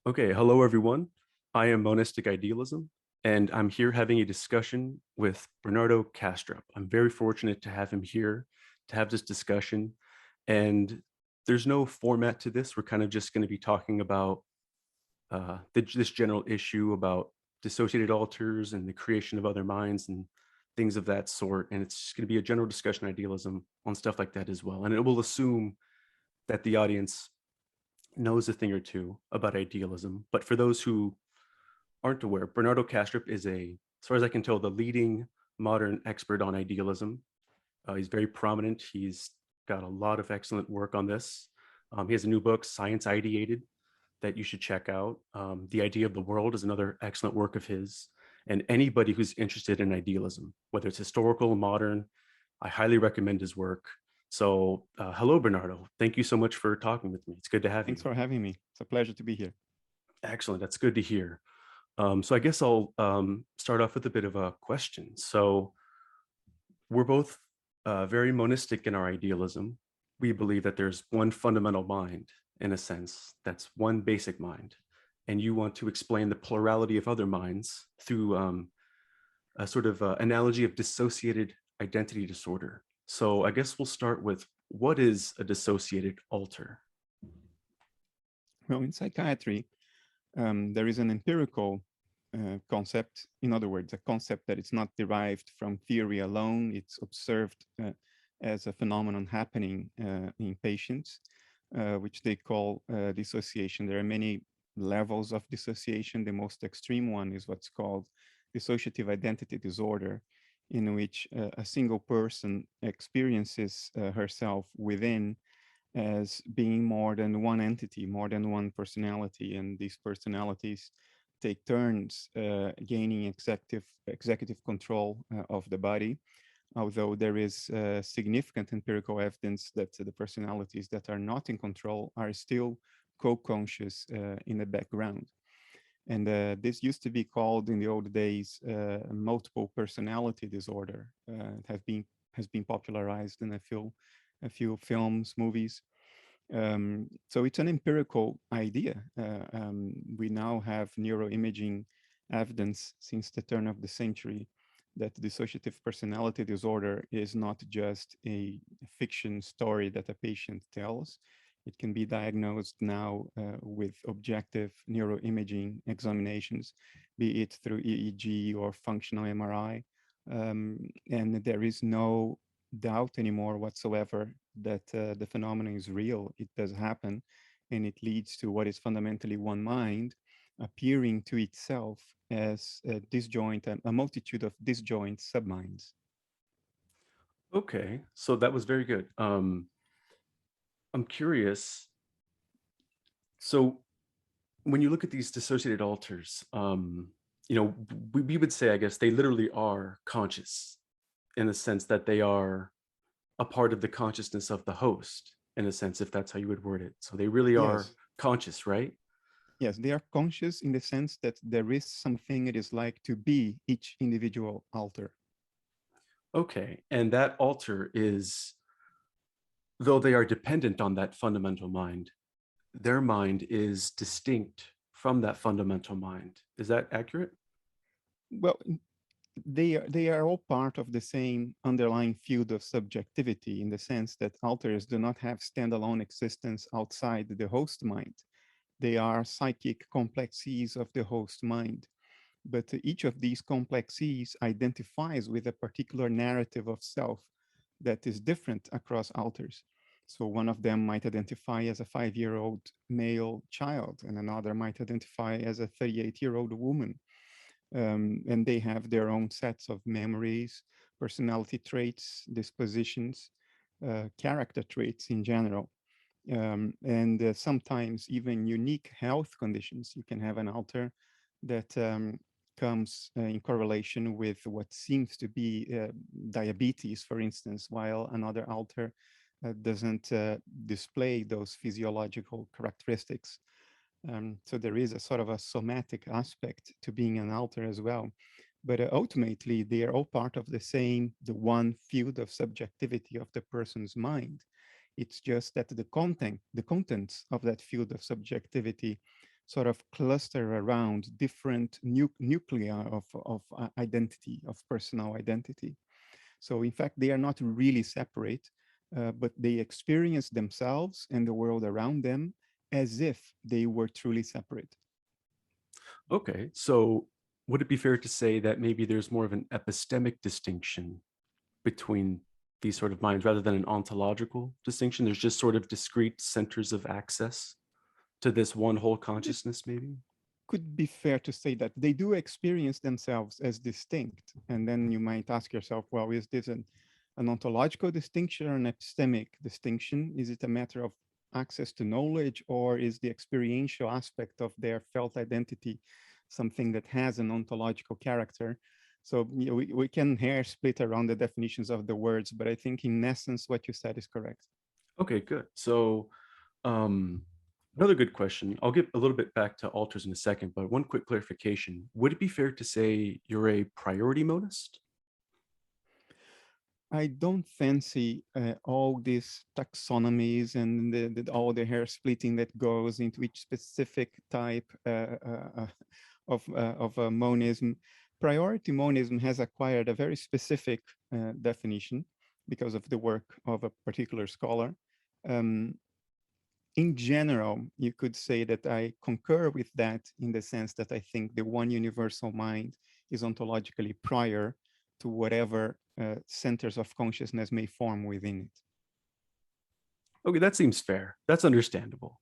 Okay, hello everyone. I am Monistic Idealism, and I'm here having a discussion with Bernardo Kastrup. I'm very fortunate to have him here to have this discussion. And there's no format to this. We're kind of just going to be talking about this general issue about dissociated alters and the creation of other minds and things of that sort. And it's just going to be a general discussion on idealism on stuff like that as well. And it will assume that the audience knows a thing or two about idealism. But for those who aren't aware, Bernardo Kastrup is as far as I can tell, the leading modern expert on idealism. He's very prominent. He's got a lot of excellent work on this. He has a new book, Science Ideated, that you should check out. The Idea of the World is another excellent work of his. And anybody who's interested in idealism, whether it's historical, modern, I highly recommend his work. So hello, Bernardo. Thank you so much for talking with me. It's good to have you. Thanks for having me. It's a pleasure to be here. Excellent. That's good to hear. So I guess I'll start off with a bit of a question. So we're both very monistic in our idealism. We believe that there's one fundamental mind, in a sense, that's one basic mind. And you want to explain the plurality of other minds through a sort of analogy of dissociated identity disorder. So I guess we'll start with, what is a dissociated alter? Well, in psychiatry, there is an empirical concept. In other words, a concept that is not derived from theory alone. It's observed as a phenomenon happening in patients, which they call dissociation. There are many levels of dissociation. The most extreme one is what's called dissociative identity disorder, in which a single person experiences herself within as being more than one entity, more than one personality, and these personalities take turns gaining executive control of the body, although there is significant empirical evidence that the personalities that are not in control are still co-conscious in the background. And this used to be called in the old days multiple personality disorder. It has been popularized in a few films, movies. So it's an empirical idea. We now have neuroimaging evidence since the turn of the century that dissociative personality disorder is not just a fiction story that a patient tells. It can be diagnosed now with objective neuroimaging examinations, be it through EEG or functional MRI. And there is no doubt anymore whatsoever that the phenomenon is real. It does happen, and it leads to what is fundamentally one mind appearing to itself as a disjoint, a multitude of disjoint subminds. Okay, so that was very good. I'm curious. So when you look at these dissociated alters, we would say, I guess, they literally are conscious in the sense that they are a part of the consciousness of the host, in a sense, if that's how you would word it. So they really are Yes. conscious, right? Yes, they are conscious in the sense that there is something it is like to be each individual alter. Okay, and that alter is, though they are dependent on that fundamental mind, their mind is distinct from that fundamental mind. Is that accurate? Well, they are all part of the same underlying field of subjectivity, in the sense that alters do not have standalone existence outside the host mind. They are psychic complexes of the host mind. But each of these complexes identifies with a particular narrative of self that is different across alters. So one of them might identify as a 5-year-old male child, and another might identify as a 38-year-old woman. And they have their own sets of memories, personality traits, dispositions, character traits in general. And sometimes even unique health conditions. You can have an alter that comes in correlation with what seems to be diabetes, for instance, while another alter doesn't display those physiological characteristics. So there is a sort of a somatic aspect to being an alter as well. But ultimately, they are all part of the one field of subjectivity of the person's mind. It's just that the contents of that field of subjectivity sort of cluster around different nuclei of identity, of personal identity. So in fact, they are not really separate, but they experience themselves and the world around them as if they were truly separate. Okay, so would it be fair to say that maybe there's more of an epistemic distinction between these sort of minds rather than an ontological distinction? There's just sort of discrete centers of access to this one whole consciousness, maybe? Could be fair to say that they do experience themselves as distinct. And then you might ask yourself, well, is this an ontological distinction or an epistemic distinction? Is it a matter of access to knowledge, or is the experiential aspect of their felt identity something that has an ontological character? So you know, we can hair split around the definitions of the words, but I think in essence, what you said is correct. Okay, good. So another good question. I'll get a little bit back to alters in a second, but one quick clarification. Would it be fair to say you're a priority monist? I don't fancy all these taxonomies and all the hair splitting that goes into each specific type of monism. Priority monism has acquired a very specific definition because of the work of a particular scholar. In general, you could say that I concur with that in the sense that I think the one universal mind is ontologically prior to whatever centers of consciousness may form within it. Okay, that seems fair. That's understandable.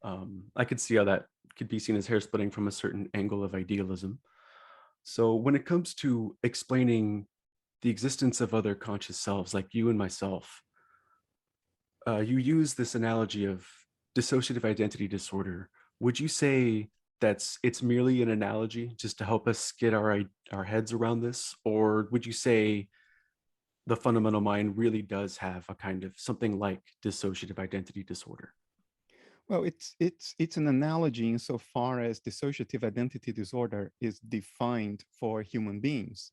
I could see how that could be seen as hair splitting from a certain angle of idealism. So when it comes to explaining the existence of other conscious selves like you and myself, you use this analogy of dissociative identity disorder. Would you say it's merely an analogy just to help us get our heads around this? Or would you say the fundamental mind really does have a kind of something like dissociative identity disorder? Well, it's an analogy insofar as dissociative identity disorder is defined for human beings.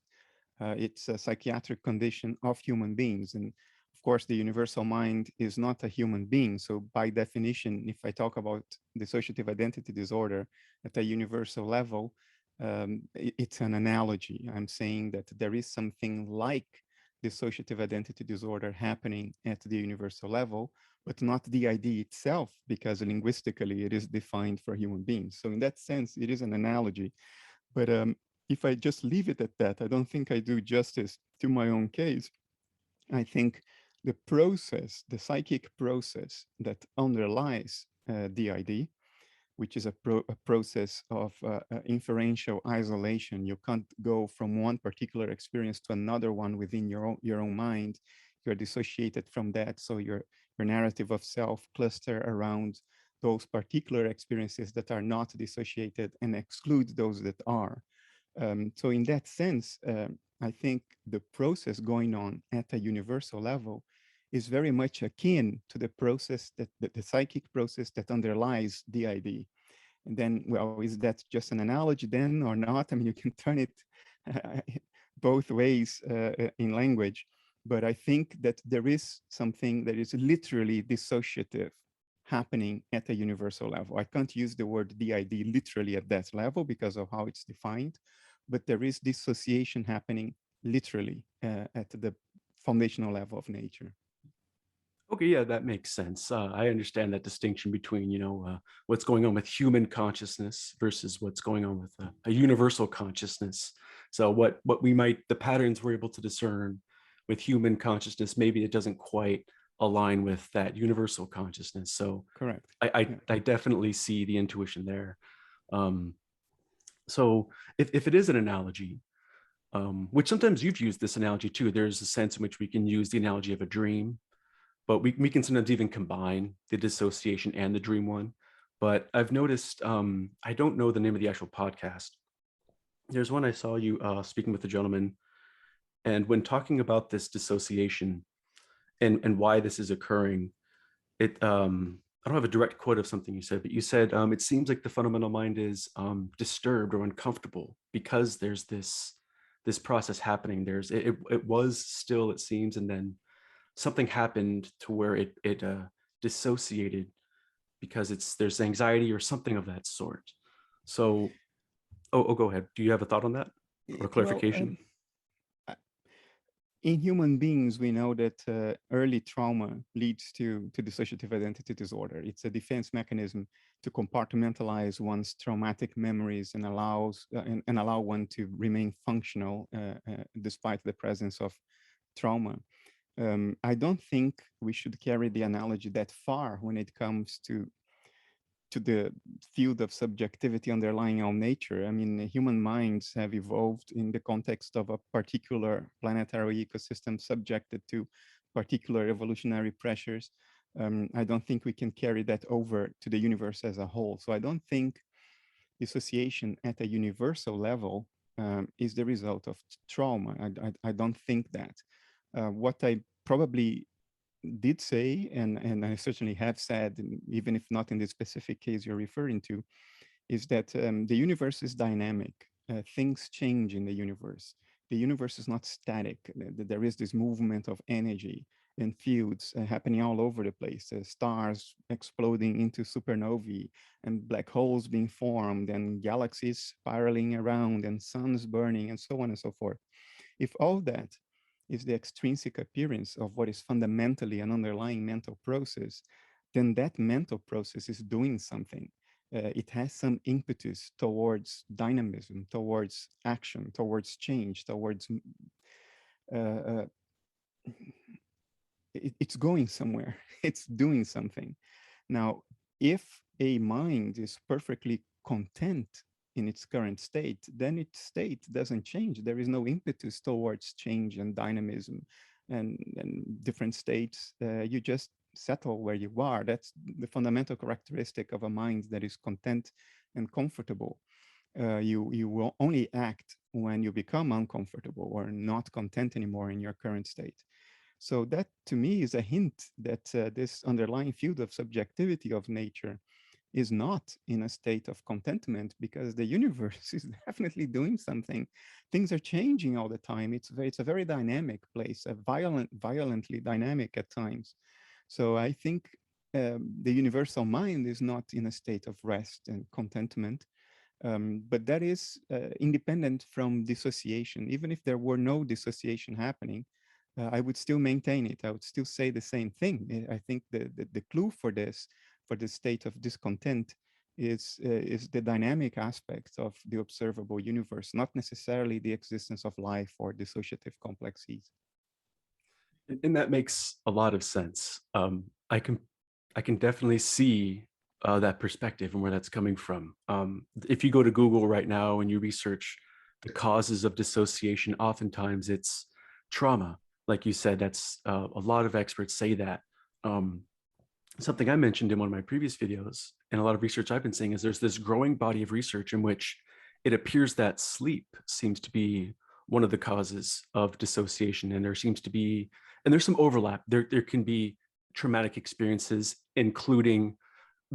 It's a psychiatric condition of human beings. And of course, the universal mind is not a human being. So by definition, if I talk about dissociative identity disorder at a universal level, it's an analogy. I'm saying that there is something like dissociative identity disorder happening at the universal level, but not the idea itself, because linguistically it is defined for human beings. So in that sense, it is an analogy. But if I just leave it at that, I don't think I do justice to my own case. I think the process, the psychic process that underlies DID, which is a process of inferential isolation. You can't go from one particular experience to another one within your own mind. You're dissociated from that. So your narrative of self cluster around those particular experiences that are not dissociated and exclude those that are. So in that sense, I think the process going on at a universal level is very much akin to the process that the psychic process that underlies DID. And then, well, is that just an analogy then or not? I mean, you can turn it both ways in language, but I think that there is something that is literally dissociative happening at a universal level. I can't use the word DID literally at that level because of how it's defined, but there is dissociation happening literally at the foundational level of nature. Okay, yeah, that makes sense. I understand that distinction between, what's going on with human consciousness versus what's going on with a universal consciousness. So the patterns we're able to discern with human consciousness, maybe it doesn't quite align with that universal consciousness. So Correct. I definitely see the intuition there. So if it is an analogy, which sometimes you've used this analogy too, there's a sense in which we can use the analogy of a dream, but we can sometimes even combine the dissociation and the dream one. But I've noticed, I don't know the name of the actual podcast. There's one I saw you speaking with a gentleman, and when talking about this dissociation and why this is occurring, I don't have a direct quote of something you said, but you said, it seems like the fundamental mind is disturbed or uncomfortable because there's this process happening. It was still, it seems, and then something happened to where it dissociated because there's anxiety or something of that sort. So, oh, go ahead. Do you have a thought on that or Well, clarification? in human beings, we know that early trauma leads to dissociative identity disorder. It's a defense mechanism to compartmentalize one's traumatic memories and allow one to remain functional despite the presence of trauma. I don't think we should carry the analogy that far when it comes to the field of subjectivity underlying our nature. I mean, human minds have evolved in the context of a particular planetary ecosystem subjected to particular evolutionary pressures. I don't think we can carry that over to the universe as a whole. So I don't think dissociation at a universal level is the result of trauma. I don't think that. What I probably did say, and I certainly have said, even if not in the specific case you're referring to, is that the universe is dynamic. Things change in the universe. The universe is not static. There is this movement of energy and fields happening all over the place. Stars exploding into supernovae, and black holes being formed, and galaxies spiraling around, and suns burning, and so on and so forth. If all that is the extrinsic appearance of what is fundamentally an underlying mental process, then that mental process is doing something. It has some impetus towards dynamism, towards action, towards change, towards it's going somewhere. It's doing something. Now, if a mind is perfectly content in its current state, then its state doesn't change. There is no impetus towards change and dynamism and different states. You just settle where you are. That's the fundamental characteristic of a mind that is content and comfortable. You will only act when you become uncomfortable or not content anymore in your current state. So that to me is a hint that this underlying field of subjectivity of nature is not in a state of contentment, because the universe is definitely doing something. Things are changing all the time. It's a very dynamic place, a violently dynamic at times. So I think the universal mind is not in a state of rest and contentment. But that is independent from dissociation. Even if there were no dissociation happening, I would still maintain it. I would still say the same thing. I think the clue for this state of discontent is the dynamic aspect of the observable universe, not necessarily the existence of life or dissociative complexes. And that makes a lot of sense. I can definitely see that perspective and where that's coming from. If you go to Google right now and you research the causes of dissociation, oftentimes it's trauma. Like you said, that's a lot of experts say that. Something I mentioned in one of my previous videos, and a lot of research I've been seeing, is there's this growing body of research in which it appears that sleep seems to be one of the causes of dissociation. And there seems to be, and there's some overlap. There can be traumatic experiences, including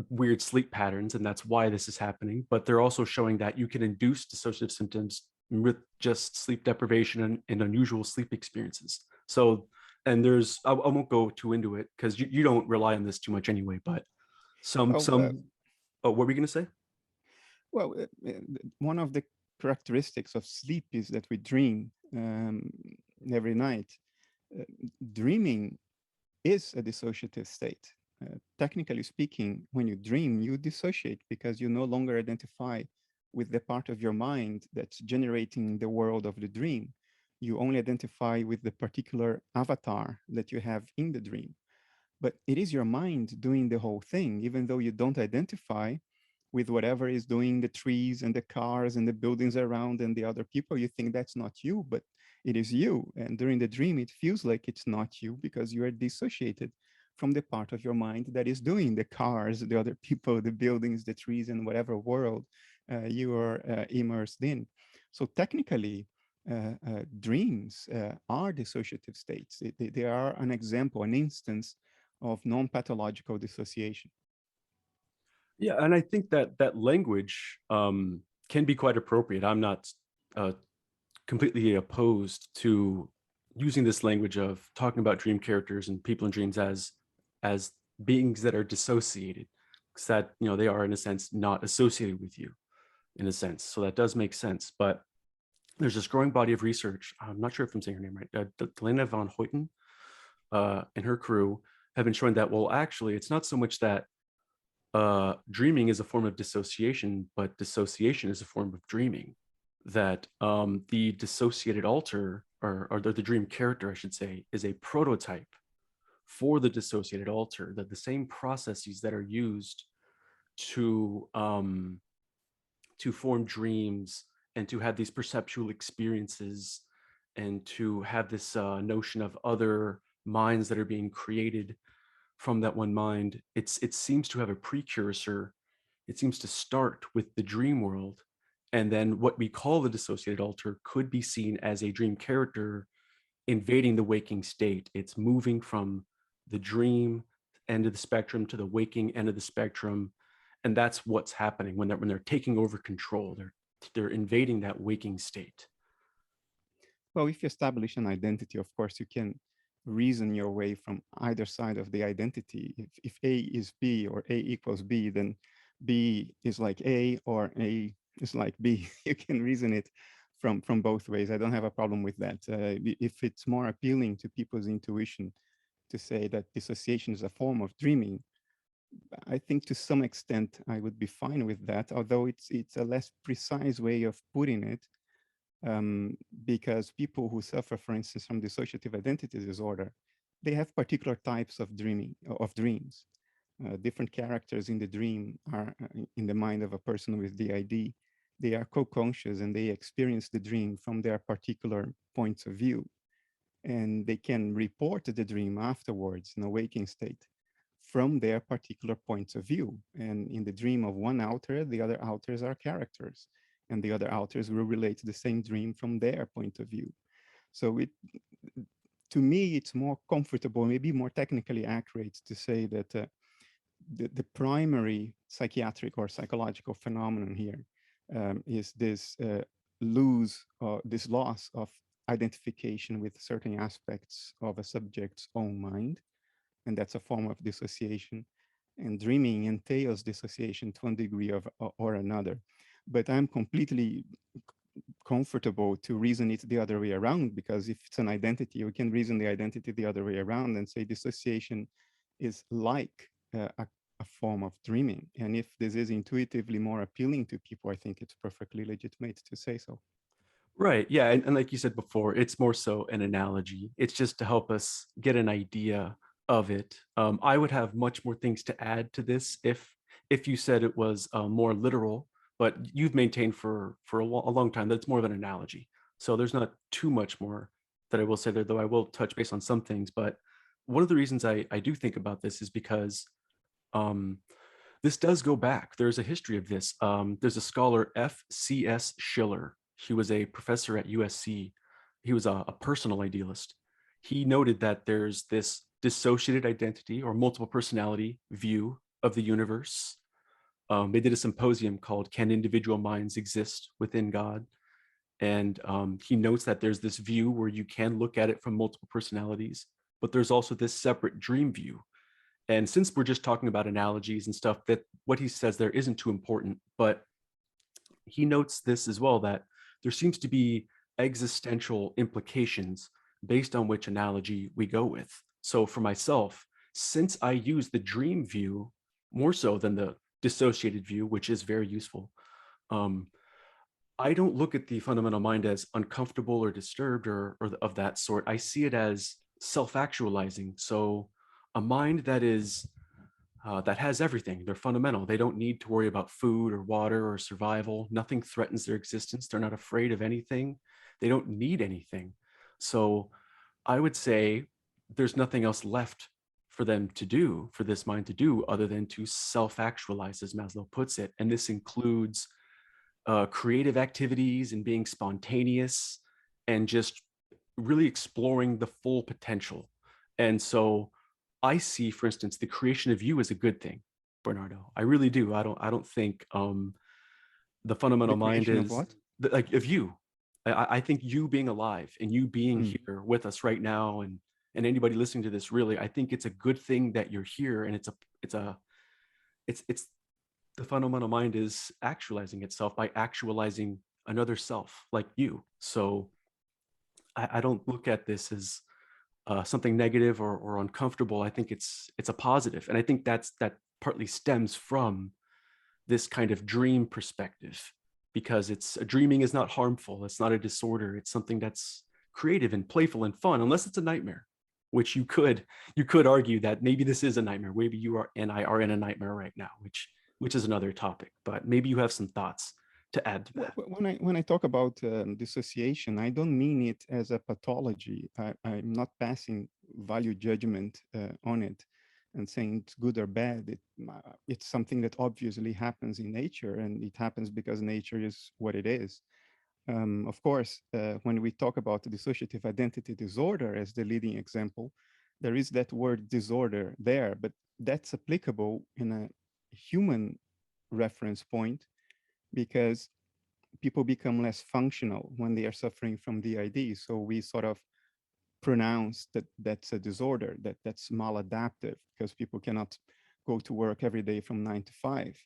weird sleep patterns, and that's why this is happening. But they're also showing that you can induce dissociative symptoms with just sleep deprivation and unusual sleep experiences. So, and I won't go too into it because you don't rely on this too much anyway, but what were we going to say? Well, one of the characteristics of sleep is that we dream every night. Dreaming is a dissociative state. Technically speaking, when you dream, you dissociate because you no longer identify with the part of your mind that's generating the world of the dream. You only identify with the particular avatar that you have in the dream. But it is your mind doing the whole thing, even though you don't identify with whatever is doing the trees and the cars and the buildings around and the other people. You think that's not you, but it is you. And during the dream, it feels like it's not you because you are dissociated from the part of your mind that is doing the cars, the other people, the buildings, the trees, and whatever world you are immersed in. So technically, dreams are dissociative states. They are an example, an instance of non-pathological dissociation. Yeah, and I think that language can be quite appropriate. I'm not completely opposed to using this language of talking about dream characters and people in dreams as beings that are dissociated, that, you know, they are in a sense not associated with you in a sense. So that does make sense. But there's this growing body of research. I'm not sure if I'm saying her name right. Delena van Hoyten and her crew have been showing that, well, actually, it's not so much that dreaming is a form of dissociation, but dissociation is a form of dreaming. That the dissociated alter, or the dream character, I should say, is a prototype for the dissociated alter. That the same processes that are used to form dreams and to have these perceptual experiences and to have this notion of other minds that are being created from that one mind, it seems to have a precursor. It seems to start with the dream world, and then what we call the dissociated alter could be seen as a dream character invading the waking state. It's moving from the dream end of the spectrum to the waking end of the spectrum, and that's what's happening when they're taking over control. They're invading that waking state. Well, if you establish an identity, of course, you can reason your way from either side of the identity. If A is B or A equals B, then B is like A or A is like B. You can reason it from both ways. I don't have a problem with that. If it's more appealing to people's intuition to say that dissociation is a form of dreaming, I think to some extent I would be fine with that, although it's a less precise way of putting it. Because people who suffer, for instance, from dissociative identity disorder, they have particular types of dreams. Different characters in the dream are in the mind of a person with DID. They are co-conscious and they experience the dream from their particular points of view. And they can report the dream afterwards in a waking state from their particular points of view. And in the dream of one outer, the other outers are characters, and the other outers will relate to the same dream from their point of view. So to me, it's more comfortable, maybe more technically accurate to say that the primary psychiatric or psychological phenomenon here is this this loss of identification with certain aspects of a subject's own mind, and that's a form of dissociation. And dreaming entails dissociation to one degree or another. But I'm completely comfortable to reason it the other way around, because if it's an identity, we can reason the identity the other way around and say dissociation is like a form of dreaming. And if this is intuitively more appealing to people, I think it's perfectly legitimate to say so. Right. Yeah. And like you said before, it's more so an analogy. It's just to help us get an idea of it. I would have much more things to add to this if you said it was more literal, but you've maintained for a long time that it's more of an analogy. So there's not too much more that I will say there, though I will touch base on some things. But one of the reasons I do think about this is because this does go back. There's a history of this. There's a scholar, F.C.S. Schiller. He was a professor at USC. He was a personal idealist. He noted that there's this dissociated identity or multiple personality view of the universe. They did a symposium called "Can Individual Minds Exist Within God?" And he notes that there's this view where you can look at it from multiple personalities, but there's also this separate dream view. And since we're just talking about analogies and stuff, that what he says there isn't too important, but he notes this as well, that there seems to be existential implications based on which analogy we go with. So for myself, since I use the dream view more so than the dissociated view, which is very useful, I don't look at the fundamental mind as uncomfortable or disturbed or of that sort. I see it as self-actualizing. So a mind that is that has everything. They're fundamental. They don't need to worry about food or water or survival. Nothing threatens their existence. They're not afraid of anything. They don't need anything. So I would say there's nothing else left for them to do, for this mind to do, other than to self-actualize, as Maslow puts it. And this includes creative activities and being spontaneous and just really exploring the full potential. And so I see, for instance, the creation of you as a good thing, Bernardo. I really do. I don't think the fundamental The mind creation of is what? like of you. I think you being alive and you being Mm. here with us right now, and anybody listening to this, really, I think it's a good thing that you're here, and it's the fundamental mind is actualizing itself by actualizing another self like you. So I don't look at this as something negative or uncomfortable. I think it's a positive, and I think that partly stems from this kind of dream perspective, because dreaming is not harmful. It's not a disorder. It's something that's creative and playful and fun, unless it's a nightmare, which you could argue that maybe this is a nightmare. Maybe you are and I are in a nightmare right now, which is another topic. But maybe you have some thoughts to add to that. When I talk about dissociation, I don't mean it as a pathology. I'm not passing value judgment on it and saying it's good or bad. It's something that obviously happens in nature, and it happens because nature is what it is. Of course, when we talk about the dissociative identity disorder as the leading example, there is that word disorder there, but that's applicable in a human reference point, because people become less functional when they are suffering from DID. So we sort of pronounce that that's a disorder, that's maladaptive, because people cannot go to work every day from 9 to 5.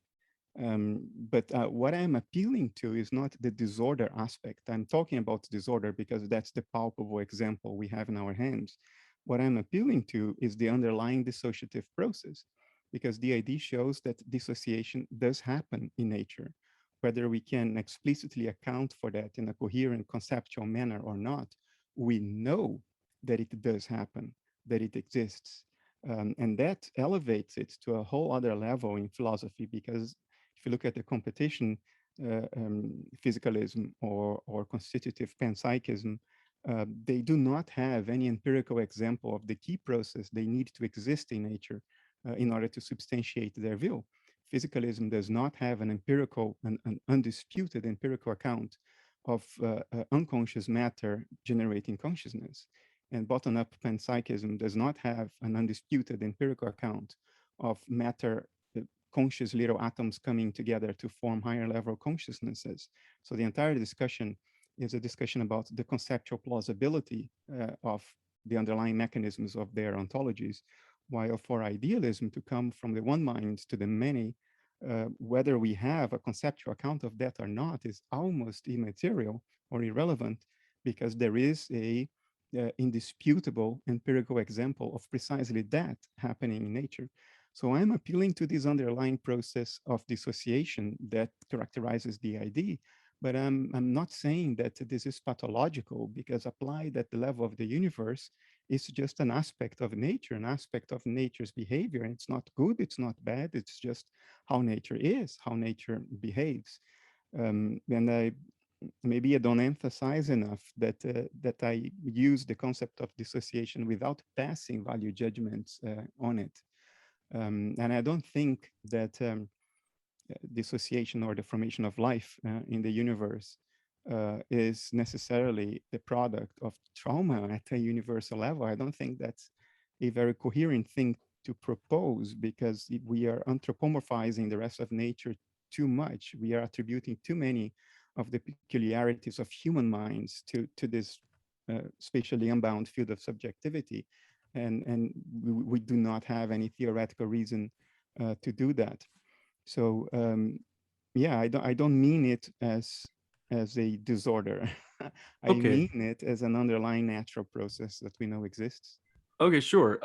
But what I'm appealing to is not the disorder aspect. I'm talking about disorder because that's the palpable example we have in our hands. What I'm appealing to is the underlying dissociative process, because DID shows that dissociation does happen in nature. Whether we can explicitly account for that in a coherent conceptual manner or not, we know that it does happen, that it exists. And that elevates it to a whole other level in philosophy, because if you look at the competition physicalism or constitutive panpsychism, they do not have any empirical example of the key process they need to exist in nature in order to substantiate their view. Physicalism does not have an empirical, an undisputed empirical account of unconscious matter generating consciousness. And bottom-up panpsychism does not have an undisputed empirical account of matter, conscious little atoms coming together to form higher level consciousnesses. So the entire discussion is a discussion about the conceptual plausibility of the underlying mechanisms of their ontologies, while for idealism to come from the one mind to the many, whether we have a conceptual account of that or not is almost immaterial or irrelevant, because there is a indisputable empirical example of precisely that happening in nature. So I'm appealing to this underlying process of dissociation that characterizes the ID, but I'm not saying that this is pathological, because applied at the level of the universe, it's just an aspect of nature, an aspect of nature's behavior. And it's not good, it's not bad, it's just how nature is, how nature behaves. And maybe I don't emphasize enough that that I use the concept of dissociation without passing value judgments on it. And I don't think that dissociation or the formation of life in the universe is necessarily the product of trauma at a universal level. I don't think that's a very coherent thing to propose, because we are anthropomorphizing the rest of nature too much. We are attributing too many of the peculiarities of human minds to this spatially unbound field of subjectivity. And we do not have any theoretical reason to do that. So yeah, I don't mean it as a disorder. I Okay. mean it as an underlying natural process that we know exists. Okay, sure.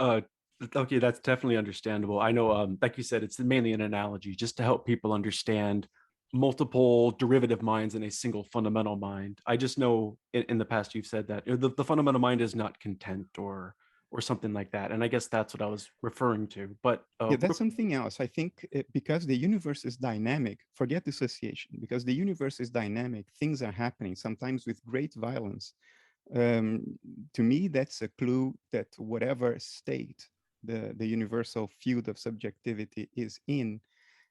Okay, that's definitely understandable. I know, like you said, it's mainly an analogy just to help people understand multiple derivative minds in a single fundamental mind. I just know in the past you've said that the fundamental mind is not content or something like that, and I guess that's what I was referring to. But Yeah, that's something else. I think because the universe is dynamic, forget dissociation, because the universe is dynamic, things are happening, sometimes with great violence. To me, that's a clue that whatever state the universal field of subjectivity is in,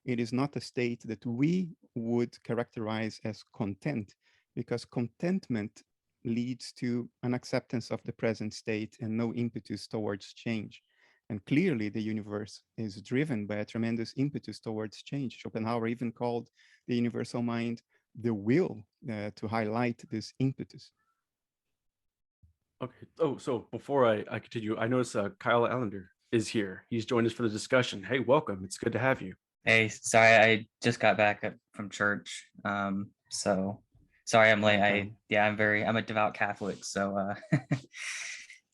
it is not a state that we would characterize as content, because contentment leads to an acceptance of the present state and no impetus towards change. And clearly the universe is driven by a tremendous impetus towards change. Schopenhauer even called the universal mind the will to highlight this impetus. Okay. Oh, so before I continue, I notice Kyle Allender is here. He's joined us for the discussion. Hey, welcome. It's good to have you. Hey, sorry, I just got back from church. So sorry I'm late. Okay, I'm a devout Catholic, so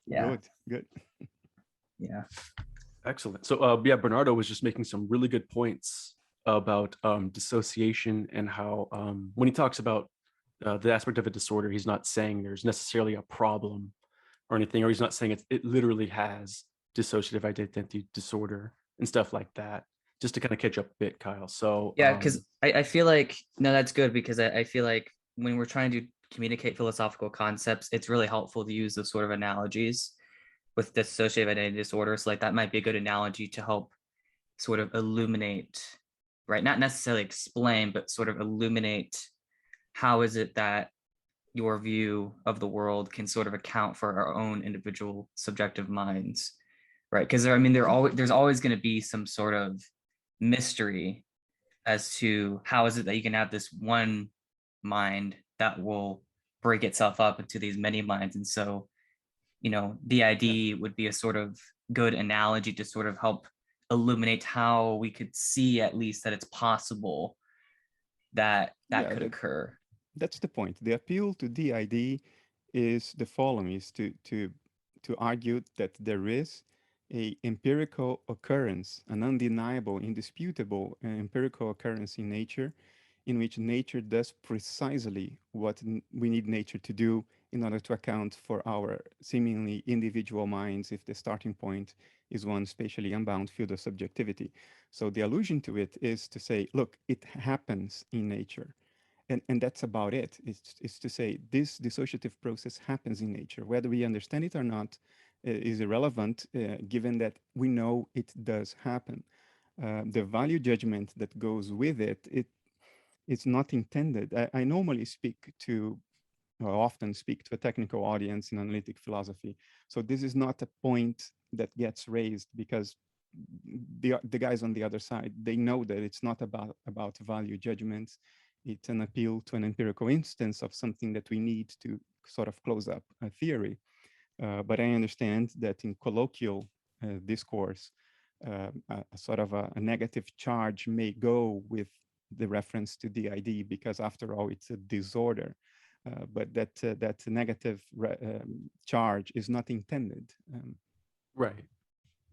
yeah, good, good. yeah. Excellent. So yeah, Bernardo was just making some really good points about dissociation and how when he talks about the aspect of a disorder, he's not saying there's necessarily a problem or anything, or he's not saying it literally has dissociative identity disorder and stuff like that. Just to kind of catch up a bit, Kyle. So Yeah, because I feel like no, that's good because I feel like when we're trying to communicate philosophical concepts, it's really helpful to use those sort of analogies with dissociative identity disorder. So like that might be a good analogy to help sort of illuminate, right? Not necessarily explain, but sort of illuminate how is it that your view of the world can sort of account for our own individual subjective minds, right? Because there's always going to be some sort of mystery as to how is it that you can have this one mind that will break itself up into these many minds. And so, Yeah, DID would be a sort of good analogy to sort of help illuminate how we could see at least that it's possible that that yeah, could occur. that's the point. The appeal to DID is the following: is to argue that there is a empirical occurrence, an undeniable, indisputable empirical occurrence in nature, in which nature does precisely what we need nature to do in order to account for our seemingly individual minds if the starting point is one spatially unbound field of subjectivity. So the allusion to it is to say, look, it happens in nature. And that's about it. It's to say this dissociative process happens in nature. Whether we understand it or not is irrelevant, given that we know it does happen. The value judgment that goes with it's not intended. I normally speak to, or often speak to a technical audience in analytic philosophy. So this is not a point that gets raised because the guys on the other side, they know that it's not about value judgments. It's an appeal to an empirical instance of something that we need to sort of close up a theory. But I understand that in colloquial discourse, a sort of a negative charge may go with the reference to DID because, after all, it's a disorder. But that negative charge is not intended. right.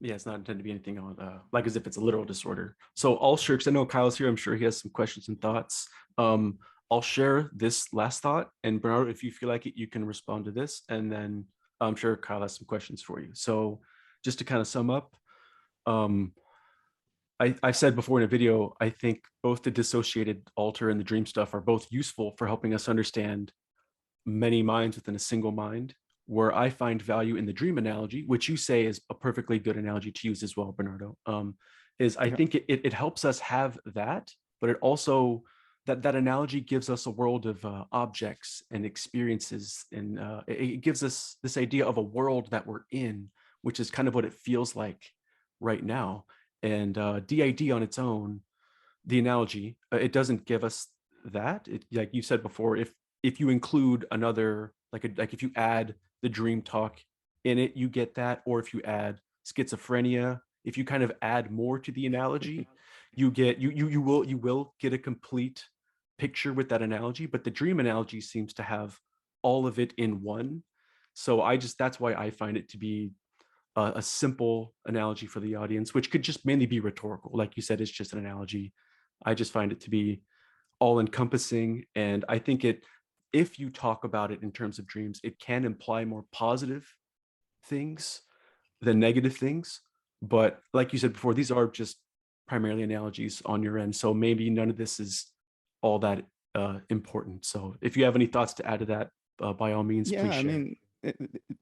Yeah, it's not intended to be anything on like as if it's a literal disorder. So I'll share, because I know Kyle's here. I'm sure he has some questions and thoughts. I'll share this last thought, and Bernardo, if you feel like it, you can respond to this, and then I'm sure Kyle has some questions for you. So just to kind of sum up, um, I've said before in a video, I think both the dissociated alter and the dream stuff are both useful for helping us understand many minds within a single mind. Where I find value in the dream analogy, which you say is a perfectly good analogy to use as well, Bernardo, is I Yeah. think it helps us have that, but it also that analogy gives us a world of objects and experiences, and it gives us this idea of a world that we're in, which is kind of what it feels like right now. And DID on its own, the analogy, it doesn't give us that. It, like you said before, if you include another, like if you add the dream talk in it, you get that. Or if you add schizophrenia, if you kind of add more to the analogy, you get you will get a complete picture with that analogy. But the dream analogy seems to have all of it in one. So that's why I find it to be a simple analogy for the audience, which could just mainly be rhetorical. Like you said, it's just an analogy. I just find it to be all encompassing. And I think if you talk about it in terms of dreams, it can imply more positive things than negative things. But like you said before, these are just primarily analogies on your end. So maybe none of this is all that important. So if you have any thoughts to add to that, by all means, Yeah, please I share. mean,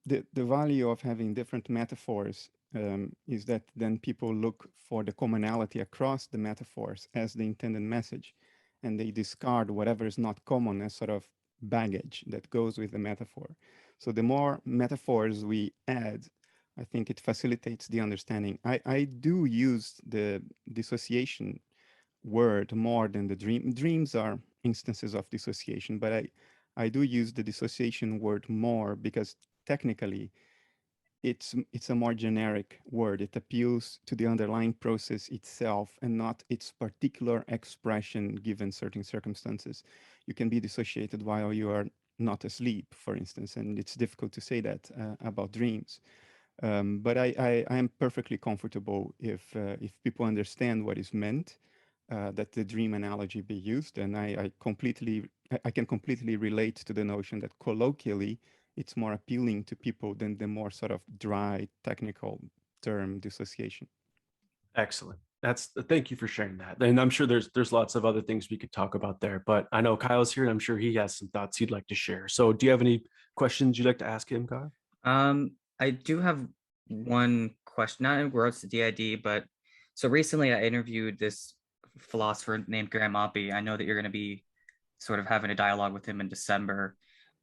the value of having different metaphors is that then people look for the commonality across the metaphors as the intended message, and they discard whatever is not common as sort of baggage that goes with the metaphor. So the more metaphors we add, I think it facilitates the understanding. I do use the dissociation word more than the dream. Dreams are instances of dissociation, but I do use the dissociation word more because technically it's a more generic word. It appeals to the underlying process itself and not its particular expression given certain circumstances. You can be dissociated while you are not asleep, for instance, and it's difficult to say that about dreams. But I am perfectly comfortable if people understand what is meant, that the dream analogy be used, and I can completely relate to the notion that colloquially it's more appealing to people than the more sort of dry technical term dissociation. Excellent. Thank you for sharing that. And I'm sure there's lots of other things we could talk about there, but I know Kyle's here and I'm sure he has some thoughts he'd like to share. So do you have any questions you'd like to ask him, Kyle? I do have one question, not in regards to DID, but so recently I interviewed this philosopher named Graham Oppy. I know that you're going to be sort of having a dialogue with him in December.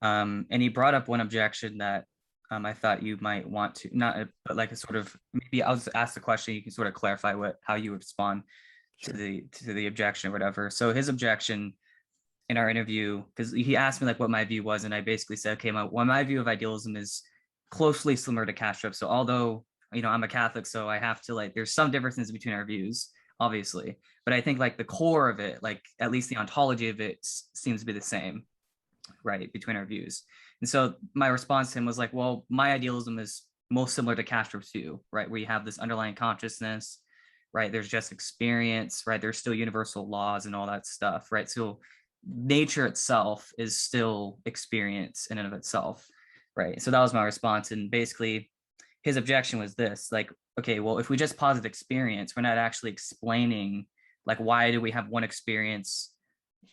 And he brought up one objection that I thought you might want to, not, but like a sort of, maybe I'll just ask the question, you can sort of clarify how you would respond to the objection or whatever. So his objection in our interview, because he asked me like what my view was, and I basically said, okay, my view of idealism is closely similar to Kastrup. So although, I'm a Catholic, so I have to there's some differences between our views, obviously, but I think like the core of it, like at least the ontology of it seems to be the same, right, between our views. And so my response to him was like, well, my idealism is most similar to Kastrup's view, right, where you have this underlying consciousness, right, there's just experience, right, there's still universal laws and all that stuff, right, so nature itself is still experience in and of itself, right? So that was my response. And basically his objection was this, like, okay, well, if we just posit experience, we're not actually explaining like why do we have one experience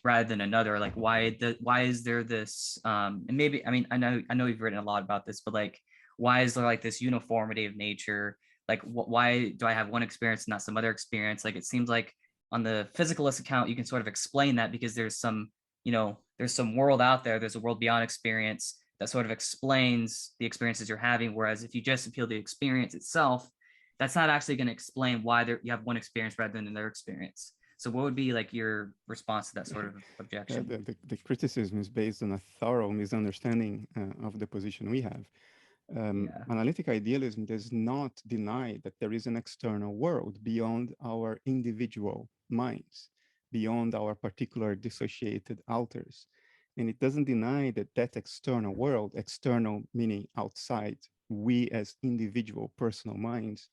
rather than another, like why is there this and maybe I know you've written a lot about this, but like why is there like this uniformity of nature, like why do I have one experience and not some other experience? Like it seems like on the physicalist account you can sort of explain that because there's some there's some world out there, there's a world beyond experience that sort of explains the experiences you're having, whereas if you just appeal to the experience itself, that's not actually going to explain why you have one experience rather than another experience. So what would be like your response to that sort of objection? The criticism is based on a thorough misunderstanding of the position we have. Analytic idealism does not deny that there is an external world beyond our individual minds, beyond our particular dissociated alters. And it doesn't deny that that external world, external meaning outside, we as individual personal minds,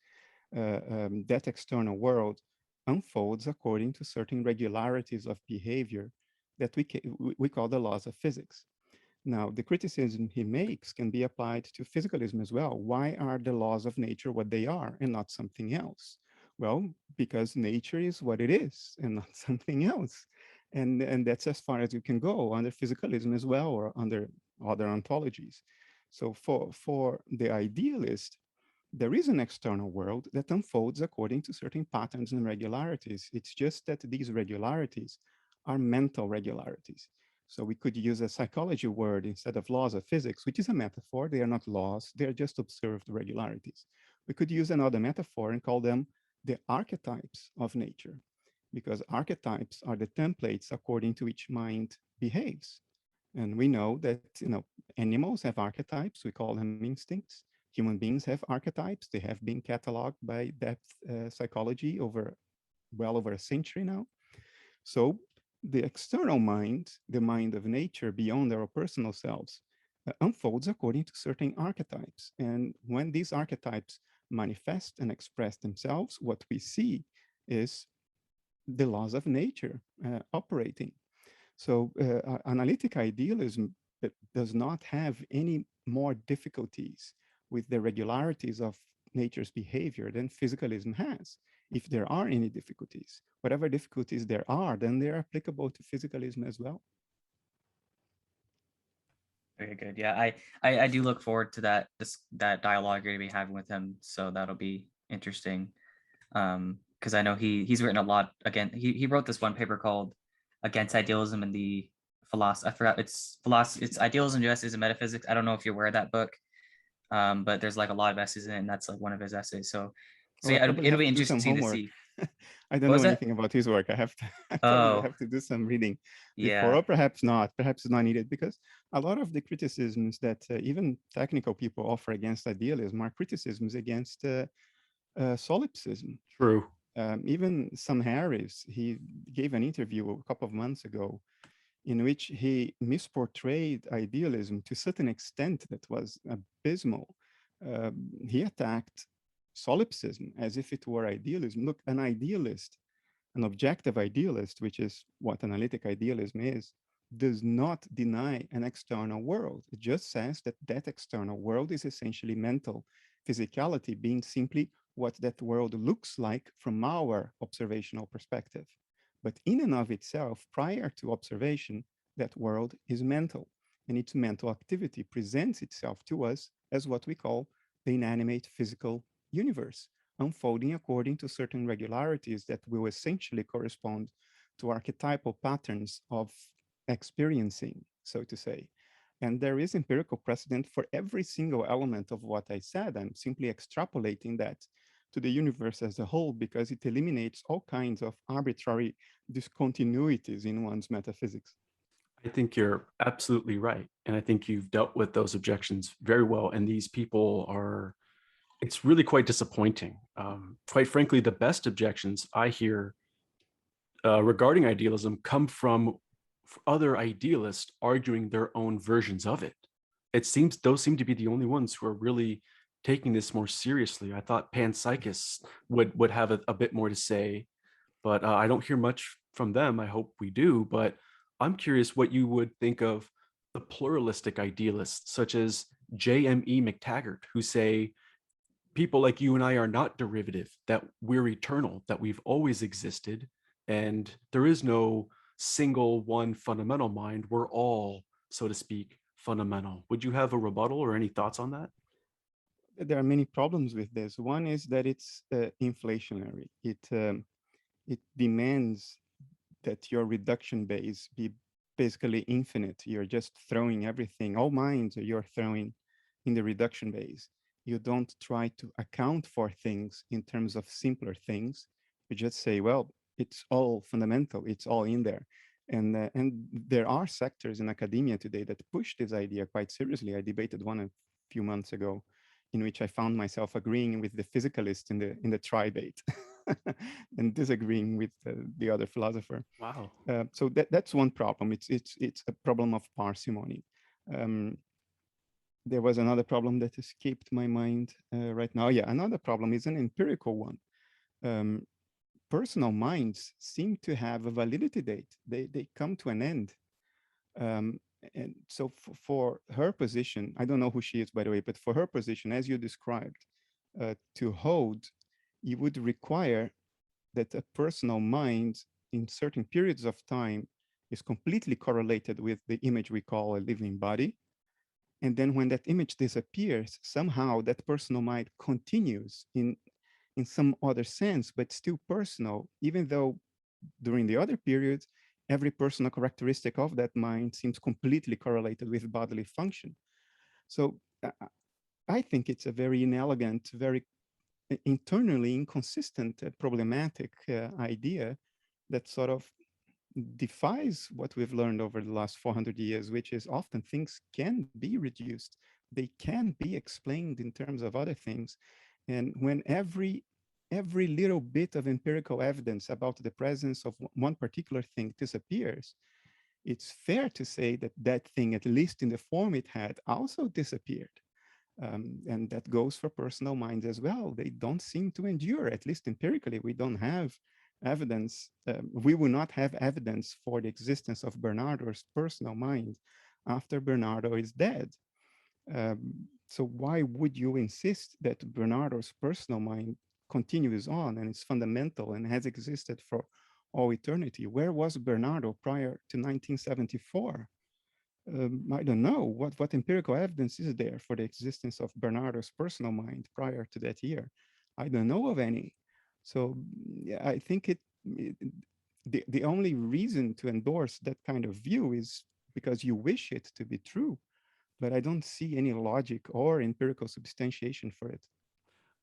that external world unfolds according to certain regularities of behavior that we call the laws of physics. Now, the criticism he makes can be applied to physicalism as well. Why are the laws of nature what they are and not something else? Well, because nature is what it is and not something else. And that's as far as you can go under physicalism as well, or under other ontologies. So for the idealist, there is an external world that unfolds according to certain patterns and regularities. It's just that these regularities are mental regularities. So we could use a psychology word instead of laws of physics, which is a metaphor. They are not laws, they are just observed regularities. We could use another metaphor and call them the archetypes of nature, because archetypes are the templates according to which mind behaves. And we know that animals have archetypes, we call them instincts. Human beings have archetypes. They have been cataloged by depth psychology well over a century now. So the external mind, the mind of nature beyond our personal selves, unfolds according to certain archetypes. And when these archetypes manifest and express themselves, what we see is the laws of nature operating. So analytic idealism does not have any more difficulties with the regularities of nature's behavior than physicalism has. If there are any difficulties, whatever difficulties there are, then they're applicable to physicalism as well. Very good. Yeah, I do look forward to that dialogue you're gonna be having with him. So that'll be interesting. Because I know he's written a lot. Again, he wrote this one paper called Against Idealism and the Philosophy. I forgot it's philosophy. It's Idealism, Justice, and Metaphysics. I don't know if you're aware of that book. But there's like a lot of essays in it, and that's like one of his essays. So yeah, it'll be interesting to see. I don't What know was that? anything about his work. I have to, I probably Oh, have to do some reading before, yeah. or perhaps not. Perhaps it's not needed, because a lot of the criticisms that even technical people offer against idealism are criticisms against solipsism. True. Even Sam Harris, he gave an interview a couple of months ago in which he misportrayed idealism to a certain extent that was abysmal. He attacked solipsism as if it were idealism. Look, an idealist, an objective idealist, which is what analytic idealism is, does not deny an external world. It just says that that external world is essentially mental, physicality being simply what that world looks like from our observational perspective. But in and of itself, prior to observation, that world is mental, and its mental activity presents itself to us as what we call the inanimate physical universe, unfolding according to certain regularities that will essentially correspond to archetypal patterns of experiencing, so to say. And there is empirical precedent for every single element of what I said. I'm simply extrapolating that to the universe as a whole because it eliminates all kinds of arbitrary discontinuities in one's metaphysics. I think you're absolutely right. And I think you've dealt with those objections very well. And these people are, it's really quite disappointing. Quite frankly, the best objections I hear regarding idealism come from other idealists arguing their own versions of it. It seems those seem to be the only ones who are really taking this more seriously. I thought Panpsychists would have a bit more to say, but I don't hear much from them. I hope we do, but I'm curious what you would think of the pluralistic idealists, such as J.M.E. McTaggart, who say people like you and I are not derivative, that we're eternal, that we've always existed, and there is no single one fundamental mind. We're all, so to speak, fundamental. Would you have a rebuttal or any thoughts on that? There are many problems with this. One is that it's inflationary. It demands that your reduction base be basically infinite. You're just throwing everything, all minds you're throwing in the reduction base. You don't try to account for things in terms of simpler things. You just say, well, it's all fundamental, it's all in there. And there are sectors in academia today that push this idea quite seriously. I debated one a few months ago in which I found myself agreeing with the physicalist in the tribate and disagreeing with the other philosopher. Wow. So that's one problem. It's a problem of parsimony. There was another problem that escaped my mind right now. Yeah, another problem is an empirical one. Personal minds seem to have a validity date. They come to an end. And so for her position, I don't know who she is, by the way, but for her position, as you described, to hold, you would require that a personal mind in certain periods of time is completely correlated with the image we call a living body. And then when that image disappears, somehow that personal mind continues in some other sense, but still personal, even though during the other periods, every personal characteristic of that mind seems completely correlated with bodily function. So I think it's a very inelegant, very internally inconsistent, problematic idea that sort of defies what we've learned over the last 400 years, which is often things can be reduced. They can be explained in terms of other things. And when every little bit of empirical evidence about the presence of one particular thing disappears, it's fair to say that that thing, at least in the form it had, also disappeared. And that goes for personal minds as well. They don't seem to endure, at least empirically. We don't have evidence. We will not have evidence for the existence of Bernardo's personal mind after Bernardo is dead. So why would you insist that Bernardo's personal mind continues on and is fundamental and has existed for all eternity? Where was Bernardo prior to 1974? I don't know what empirical evidence is there for the existence of Bernardo's personal mind prior to that year. I don't know of any. So yeah, I think the only reason to endorse that kind of view is because you wish it to be true, but I don't see any logic or empirical substantiation for it.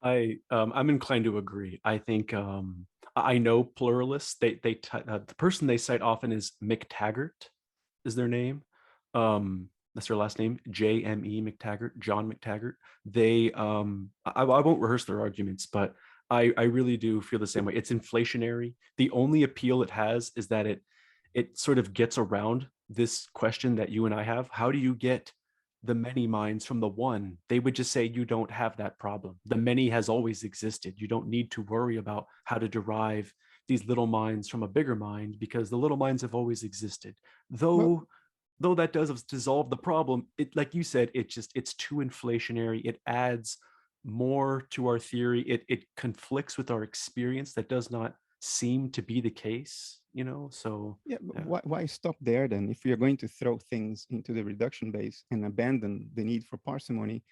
I'm inclined to agree. I think I know pluralists. The person they cite often is McTaggart, is their name. That's their last name, J.M.E. McTaggart, John McTaggart. I won't rehearse their arguments, but I really do feel the same way. It's inflationary. The only appeal it has is that it sort of gets around this question that you and I have. How do you get the many minds from the one? They would just say you don't have that problem. The many has always existed. You don't need to worry about how to derive these little minds from a bigger mind because the little minds have always existed. Well, Though that does dissolve the problem, it, like you said, it's too inflationary. It adds more to our theory. It conflicts with our experience that does not seem to be the case, so yeah, but yeah. why stop there then? If we are going to throw things into the reduction base and abandon the need for parsimony,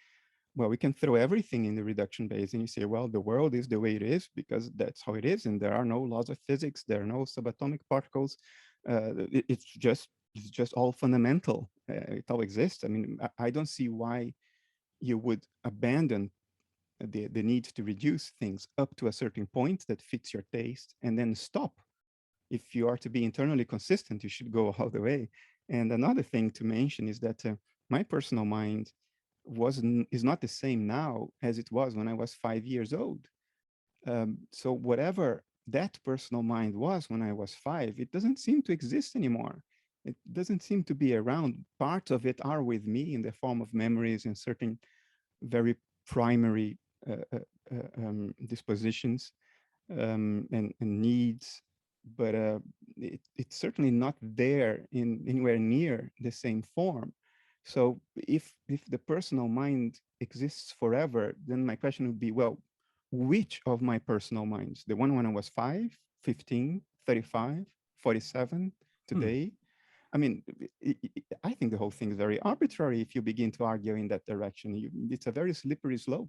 well, we can throw everything in the reduction base and you say, well, the world is the way it is because that's how it is. And there are no laws of physics. There are no subatomic particles. It's just all fundamental. It all exists. I mean, I don't see why you would abandon the need to reduce things up to a certain point that fits your taste and then stop. If you are to be internally consistent, you should go all the way. And another thing to mention is that my personal mind is not the same now as it was when I was 5 years old. So whatever that personal mind was when I was 5, it doesn't seem to exist anymore. It doesn't seem to be around. Parts of it are with me in the form of memories and certain very primary dispositions and needs, but it's certainly not there in anywhere near the same form. So if the personal mind exists forever, then my question would be, well, which of my personal minds? The one when I was 5, 15, 35, 47, today? I mean, I think the whole thing is very arbitrary if you begin to argue in that direction. It's a very slippery slope.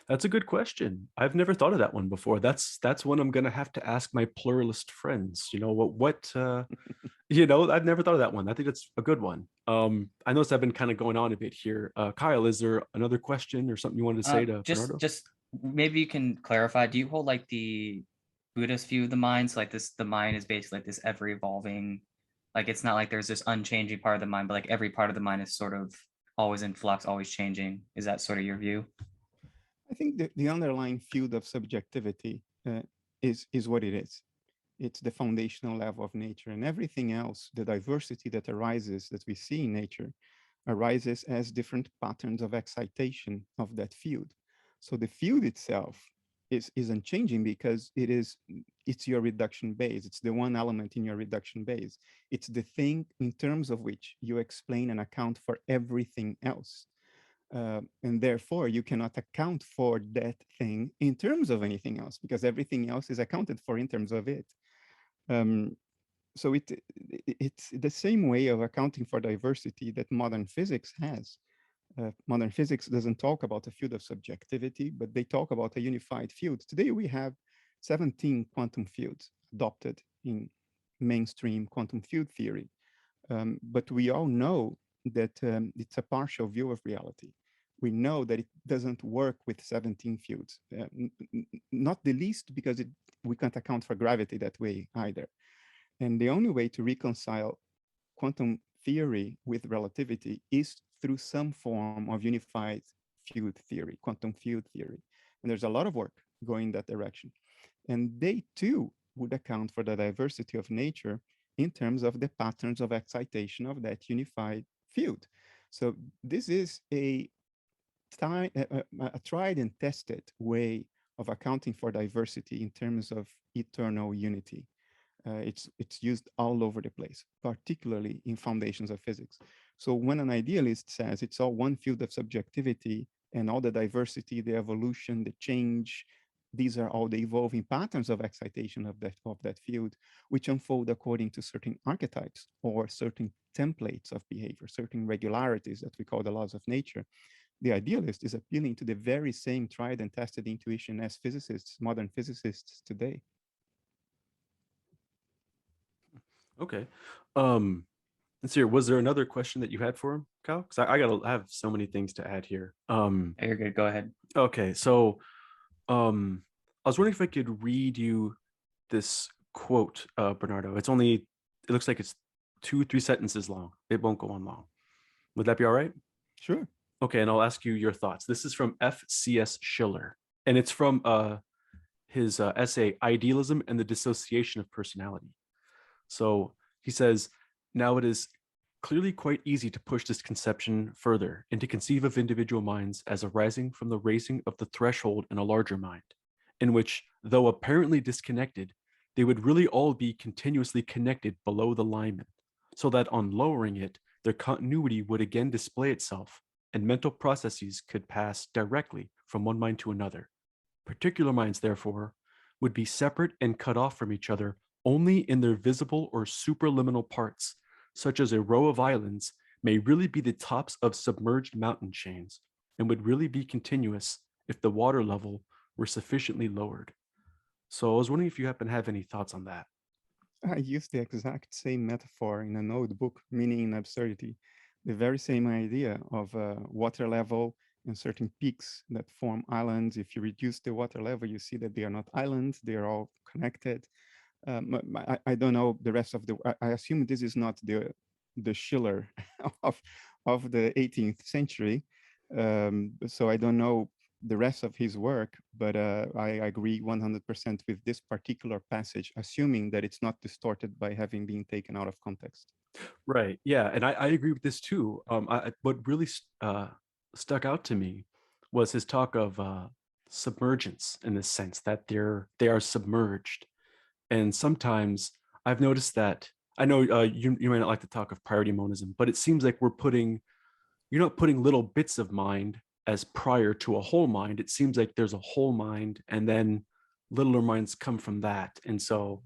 That's a good question. I've never thought of that one before. That's one I'm gonna have to ask my pluralist friends. I've never thought of that one. I think that's a good one. I notice I've been kind of going on a bit here. Kyle, is there another question or something you wanted to say to just Bernardo? just maybe you can clarify. Do you hold like the Buddhist view of the mind? So like this, the mind is basically like this ever evolving, like it's not like there's this unchanging part of the mind, but like every part of the mind is sort of always in flux, always changing. Is that sort of your view? I think the underlying field of subjectivity is what it is. It's the foundational level of nature, and everything else, the diversity that arises, that we see in nature, arises as different patterns of excitation of that field. So the field itself is unchanging because it's your reduction base. It's the one element in your reduction base. It's the thing in terms of which you explain and account for everything else. And therefore, you cannot account for that thing in terms of anything else because everything else is accounted for in terms of it. So it's the same way of accounting for diversity that modern physics has. Modern physics doesn't talk about a field of subjectivity, but they talk about a unified field. Today, we have 17 quantum fields adopted in mainstream quantum field theory. But we all know that it's a partial view of reality. We know that it doesn't work with 17 fields, not the least because we can't account for gravity that way either. And the only way to reconcile quantum theory with relativity is through some form of unified field theory, quantum field theory. And there's a lot of work going in that direction. And they too would account for the diversity of nature in terms of the patterns of excitation of that unified field. So this is a tried and tested way of accounting for diversity in terms of eternal unity. It's used all over the place, particularly in foundations of physics. So when an idealist says it's all one field of subjectivity and all the diversity, the evolution, the change, these are all the evolving patterns of excitation of that field, which unfold according to certain archetypes or certain templates of behavior, certain regularities that we call the laws of nature. The idealist is appealing to the very same tried and tested intuition as physicists, modern physicists today. Okay. Let's see. Was there another question that you had for him, Kyle? Because I have so many things to add here. You're good. Go ahead. Okay, so I was wondering if I could read you this quote, Bernardo. It looks like it's 2-3 sentences long. It won't go on long. Would that be all right? Sure. Okay, and I'll ask you your thoughts. This is from F.C.S. Schiller, and it's from his essay, Idealism and the Dissociation of Personality. So he says, now it is clearly quite easy to push this conception further and to conceive of individual minds as arising from the raising of the threshold in a larger mind, in which, though apparently disconnected, they would really all be continuously connected below the lineman, so that on lowering it, their continuity would again display itself, and mental processes could pass directly from one mind to another. Particular minds, therefore, would be separate and cut off from each other only in their visible or superliminal parts, such as a row of islands may really be the tops of submerged mountain chains and would really be continuous if the water level were sufficiently lowered. So I was wondering if you happen to have any thoughts on that. I used the exact same metaphor in an old book, Meaning in Absurdity. The very same idea of water level and certain peaks that form islands. If you reduce the water level, you see that they are not islands, they are all connected. I don't know the rest of the, I assume this is not the Schiller of the 18th century. So I don't know the rest of his work, but I agree 100% with this particular passage, assuming that it's not distorted by having been taken out of context. Right. Yeah. And I agree with this too. What really stuck out to me was his talk of submergence, in the sense that they are submerged. And sometimes I've noticed that, I know you might not like to talk of priority monism, but it seems like you're not putting little bits of mind as prior to a whole mind. It seems like there's a whole mind and then littler minds come from that. And so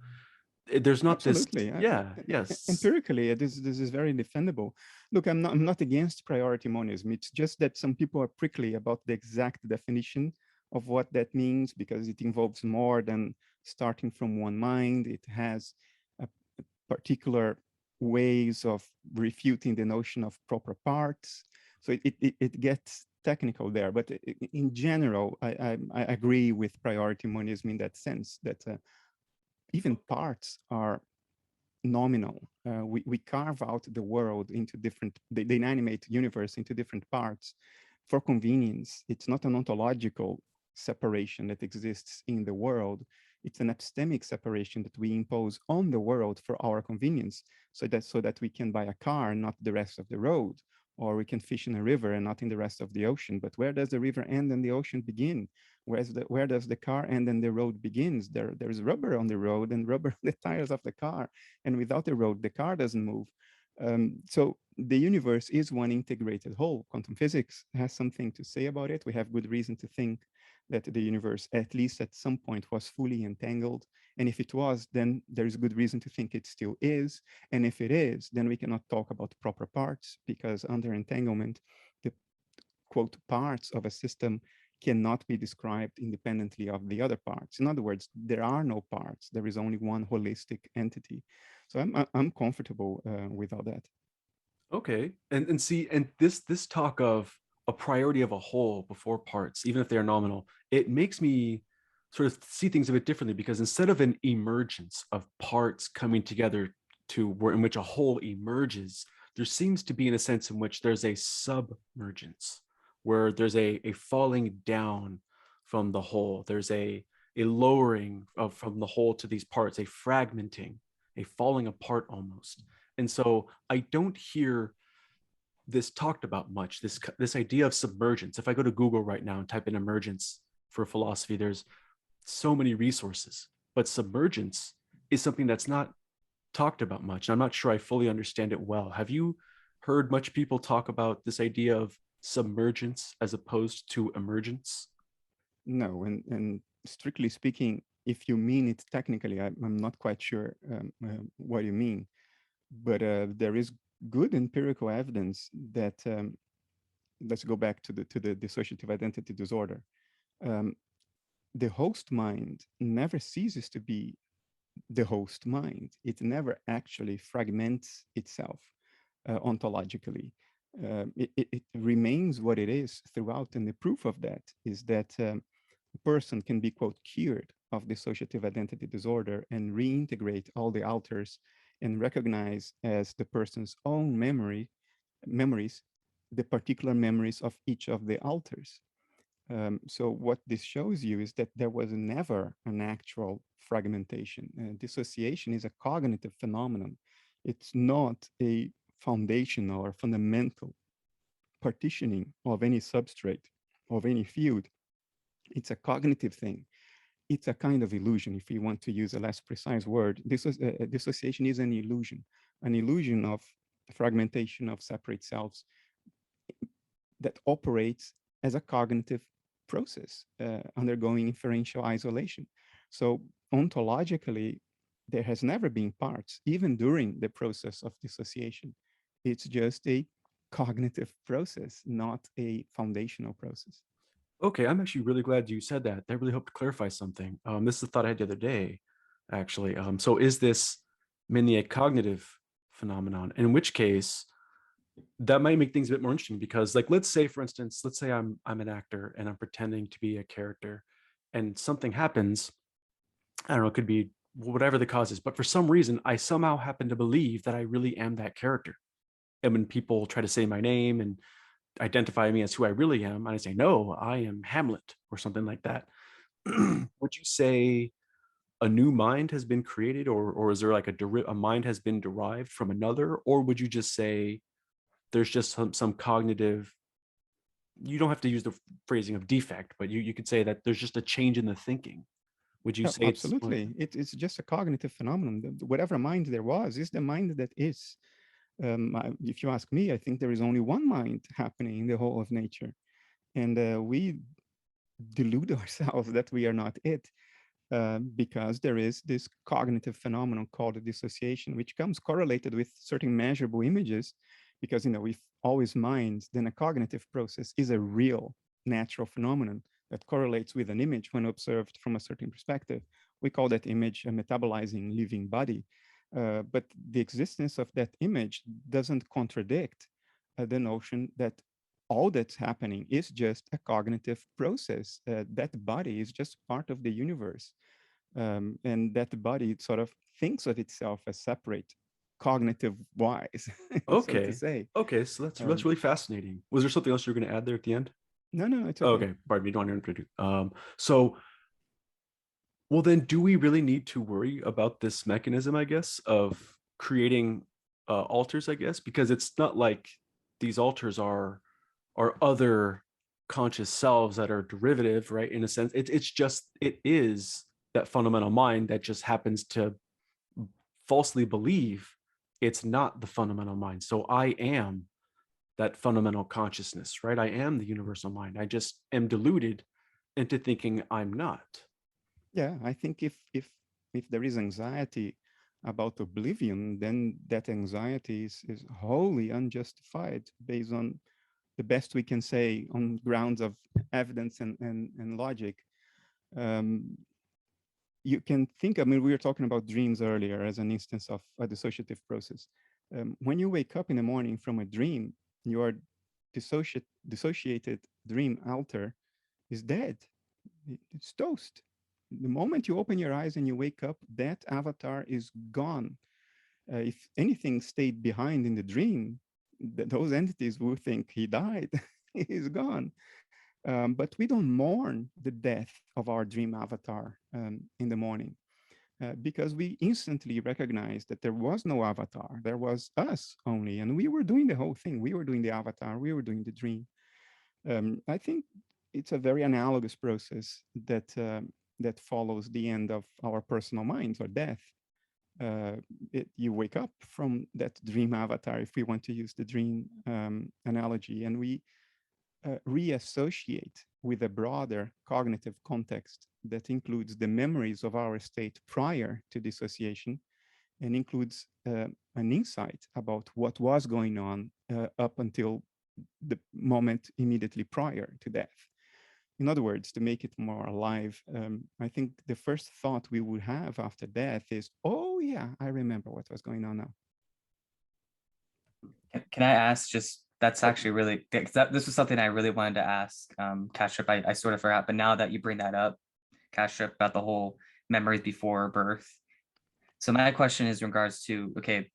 there's not Absolutely. this, yeah, yes. Empirically, this is very defendable. Look, I'm not against priority monism. It's just that some people are prickly about the exact definition of what that means, because it involves more than starting from one mind. It has a particular ways of refuting the notion of proper parts. So it gets technical there. But in general, I agree with priority monism in that sense, that even parts are nominal. We carve out the world into different, the inanimate universe into different parts for convenience. It's not an ontological separation that exists in the world. It's an epistemic separation that we impose on the world for our convenience, so that we can buy a car and not the rest of the road, or we can fish in a river and not in the rest of the ocean. But where does the river end and the ocean begin? Where does the car end and the road begins? There's rubber on the road and rubber on the tires of the car. And without the road, the car doesn't move. So the universe is one integrated whole. Quantum physics has something to say about it. We have good reason to think that the universe, at least at some point, was fully entangled. And if it was, then there's good reason to think it still is. And if it is, then we cannot talk about proper parts, because under entanglement, the quote parts of a system cannot be described independently of the other parts. In other words, there are no parts. There is only one holistic entity. So I'm comfortable with all that. Okay. And see, and this talk of a priority of a whole before parts, even if they're nominal, it makes me sort of see things a bit differently, because instead of an emergence of parts coming together in which a whole emerges, there seems to be, in a sense, in which there's a submergence, where there's a falling down from the whole. There's a lowering from the whole to these parts, a fragmenting, a falling apart almost. And so I don't hear this talked about much, this idea of submergence. If I go to Google right now and type in emergence for philosophy, there's so many resources, but submergence is something that's not talked about much. I'm not sure I fully understand it well. Have you heard much people talk about this idea of submergence as opposed to emergence? No, and strictly speaking, if you mean it technically, I'm not quite sure what you mean, but there is good empirical evidence that, let's go back to the dissociative identity disorder. The host mind never ceases to be the host mind. It never actually fragments itself ontologically. It remains what it is throughout. And the proof of that is that a person can be, quote, cured of dissociative identity disorder and reintegrate all the alters and recognize as the person's own memories, the particular memories of each of the alters. So what this shows you is that there was never an actual fragmentation. Dissociation is a cognitive phenomenon. It's not a foundational or fundamental partitioning of any substrate, of any field. It's a cognitive thing. It's a kind of illusion, if you want to use a less precise word. Dissociation is an illusion of fragmentation of separate selves that operates as a cognitive process undergoing inferential isolation. So ontologically, there has never been parts, even during the process of dissociation. It's just a cognitive process, not a foundational process. Okay, I'm actually really glad you said that. That really helped clarify something. This is a thought I had the other day, actually. So is this mainly a cognitive phenomenon? In which case, that might make things a bit more interesting because, like, let's say, for instance, let's say I'm an actor and I'm pretending to be a character, and something happens. I don't know, it could be whatever the cause is, but for some reason, I somehow happen to believe that I really am that character. And when people try to say my name and identify me as who I really am, and I say, no, I am Hamlet or something like that, would you say a new mind has been created, or is there like a mind has been derived from another? Or would you just say there's just some cognitive, you don't have to use the phrasing of defect, but you could say that there's just a change in the thinking? Would you Yeah, say absolutely. It's just a cognitive phenomenon. Whatever mind there was is the mind that is. If you ask me, I think there is only one mind happening in the whole of nature. And we delude ourselves that we are not it because there is this cognitive phenomenon called dissociation, which comes correlated with certain measurable images. Because, if always mind, then a cognitive process is a real natural phenomenon that correlates with an image when observed from a certain perspective. We call that image a metabolizing living body. But the existence of that image doesn't contradict the notion that all that's happening is just a cognitive process. That body is just part of the universe. And that body sort of thinks of itself as separate, cognitive wise, so to say. Okay, so that's really fascinating. Was there something else you were going to add there at the end? No, it's okay. Okay, pardon me, don't interrupt. So, well, then, do we really need to worry about this mechanism, I guess, of creating alters, I guess? Because it's not like these alters are other conscious selves that are derivative, right? In a sense, it is that fundamental mind that just happens to falsely believe it's not the fundamental mind. So I am that fundamental consciousness, right? I am the universal mind. I just am deluded into thinking I'm not. Yeah, I think if there is anxiety about oblivion, then that anxiety is wholly unjustified based on the best we can say on grounds of evidence and logic. You can think, we were talking about dreams earlier as an instance of a dissociative process. When you wake up in the morning from a dream, your dissociated dream alter is dead. It's toast. The moment you open your eyes and you wake up, that avatar is gone. If anything stayed behind in the dream, those entities will think he died, he's gone. But we don't mourn the death of our dream avatar in the morning because we instantly recognize that there was no avatar. There was us only, and we were doing the whole thing. We were doing the avatar. We were doing the dream. I think it's a very analogous process that follows the end of our personal minds or death. You wake up from that dream avatar, if we want to use the dream analogy, and we reassociate with a broader cognitive context that includes the memories of our state prior to dissociation and includes an insight about what was going on up until the moment immediately prior to death. In other words, to make it more alive, I think the first thought we would have after death is, oh yeah, I remember what was going on now. Can I ask just that's actually really good. 'Cause this was something I really wanted to ask Kastrup. I sort of forgot, but now that you bring that up, Kastrup, about the whole memories before birth. So my question is in regards to, okay,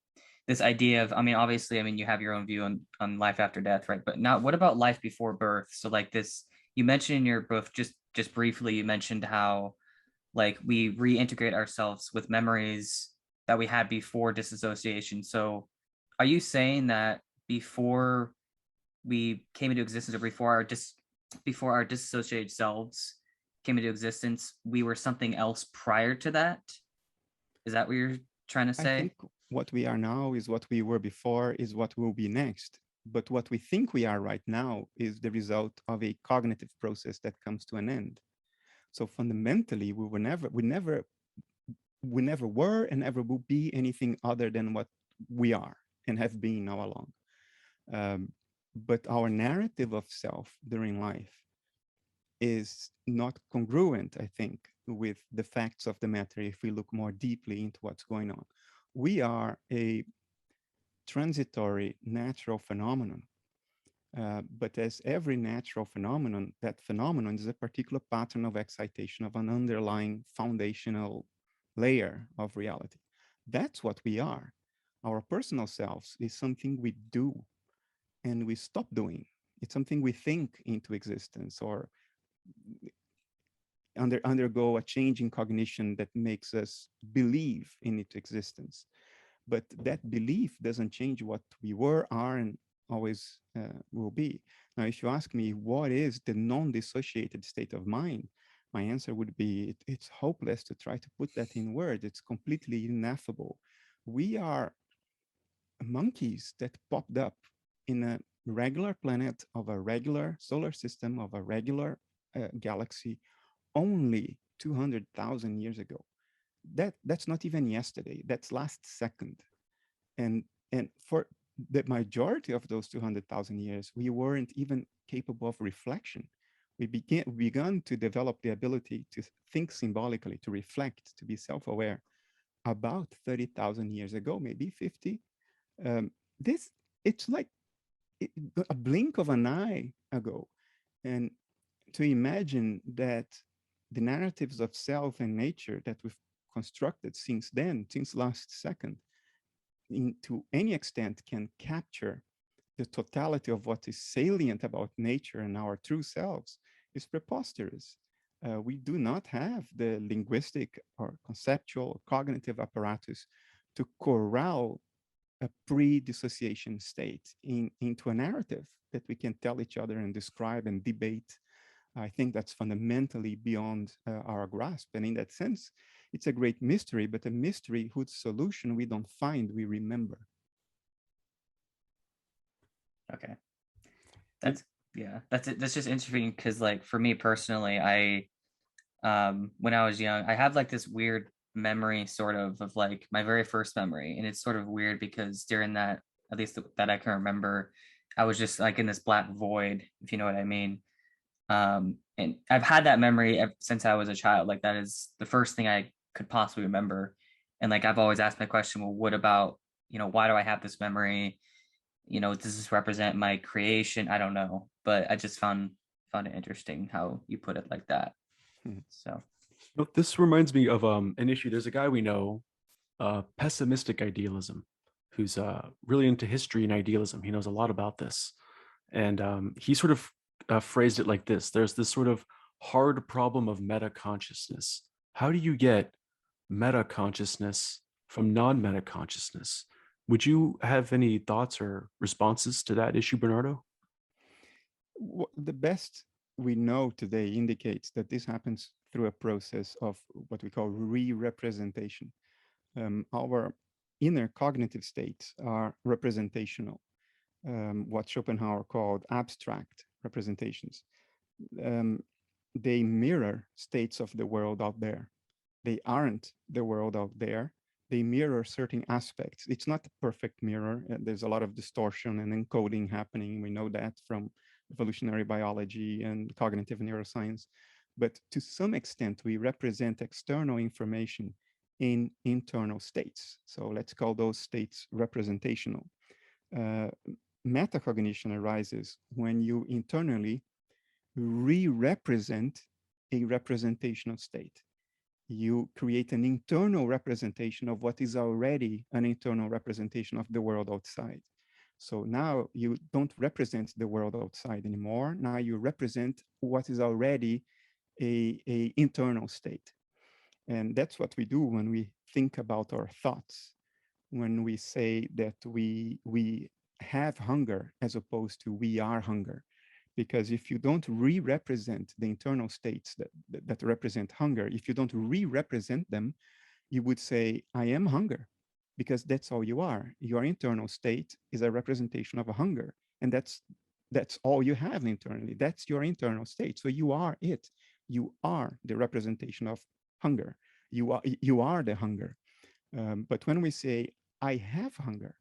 this idea of, I mean, obviously, I mean, you have your own view on life after death, right? But now what about life before birth? So like this, you mentioned in your book, just briefly, you mentioned how like we reintegrate ourselves with memories that we had before disassociation. So are you saying that before we came into existence, or before our dissociated selves came into existence, we were something else prior to that? Is that what you're trying to I say? think what we are now is what we were before, is what will be next. But what we think we are right now is the result of a cognitive process that comes to an end. So fundamentally, we never were and never will be anything other than what we are and have been all along. But our narrative of self during life is not congruent, I think, with the facts of the matter if we look more deeply into what's going on. We are a transitory natural phenomenon. But as every natural phenomenon, that phenomenon is a particular pattern of excitation of an underlying foundational layer of reality. That's what we are. Our personal selves is something we do and we stop doing. It's something we think into existence or undergo a change in cognition that makes us believe in its existence. But that belief doesn't change what we were, are, and always will be. Now, if you ask me, what is the non-dissociated state of mind? My answer would be, it's hopeless to try to put that in words. It's completely ineffable. We are monkeys that popped up in a regular planet of a regular solar system of a regular galaxy only 200,000 years ago. That's not even yesterday. That's last second. And for the majority of those 200,000 years, we weren't even capable of reflection. We began to develop the ability to think symbolically, to reflect, to be self-aware about 30,000 years ago, maybe 50. It's like a blink of an eye ago. And to imagine that the narratives of self and nature that we've constructed since then, since last second, to any extent can capture the totality of what is salient about nature and our true selves is preposterous. We do not have the linguistic or conceptual or cognitive apparatus to corral a pre-dissociation state into a narrative that we can tell each other and describe and debate. I think that's fundamentally beyond our grasp. And in that sense, it's a great mystery, but a mystery whose solution we don't find, we remember. Okay. That's just interesting because like for me personally, I when I was young, I have like this weird memory sort of like my very first memory. And it's sort of weird because during that, at least that I can remember, I was just like in this black void, if you know what I mean. And I've had that memory since I was a child. Like that is the first thing I could possibly remember. And like I've always asked my question, well, what about, why do I have this memory? Does this represent my creation? I don't know, but I just found it interesting how you put it like that. So This reminds me of an issue. There's a guy we know, pessimistic idealism, who's really into history and idealism. He knows a lot about this. And he sort of phrased it like this. There's this sort of hard problem of meta consciousness. How do you get meta consciousness from non-meta consciousness? Would you have any thoughts or responses to that issue, Bernardo? The best we know today indicates that this happens through a process of what we call re-representation. Our inner cognitive states are representational, what Schopenhauer called abstract representations. They mirror states of the world out there. They aren't the world out there. They mirror certain aspects. It's not a perfect mirror. There's a lot of distortion and encoding happening. We know that from evolutionary biology and cognitive neuroscience. But to some extent, we represent external information in internal states. So let's call those states representational. metacognition arises when you internally re-represent a representational state. You create an internal representation of what is already an internal representation of the world outside. So now you don't represent the world outside anymore. Now you represent what is already a internal state. And that's what we do when we think about our thoughts, when we say that we have hunger as opposed to we are hunger. Because if you don't re-represent the internal states that represent hunger, if you don't re-represent them, you would say, I am hunger, because that's all you are. Your internal state is a representation of a hunger. And that's all you have internally. That's your internal state. So you are it. You are the representation of hunger. You are the hunger. But when we say, I have hunger,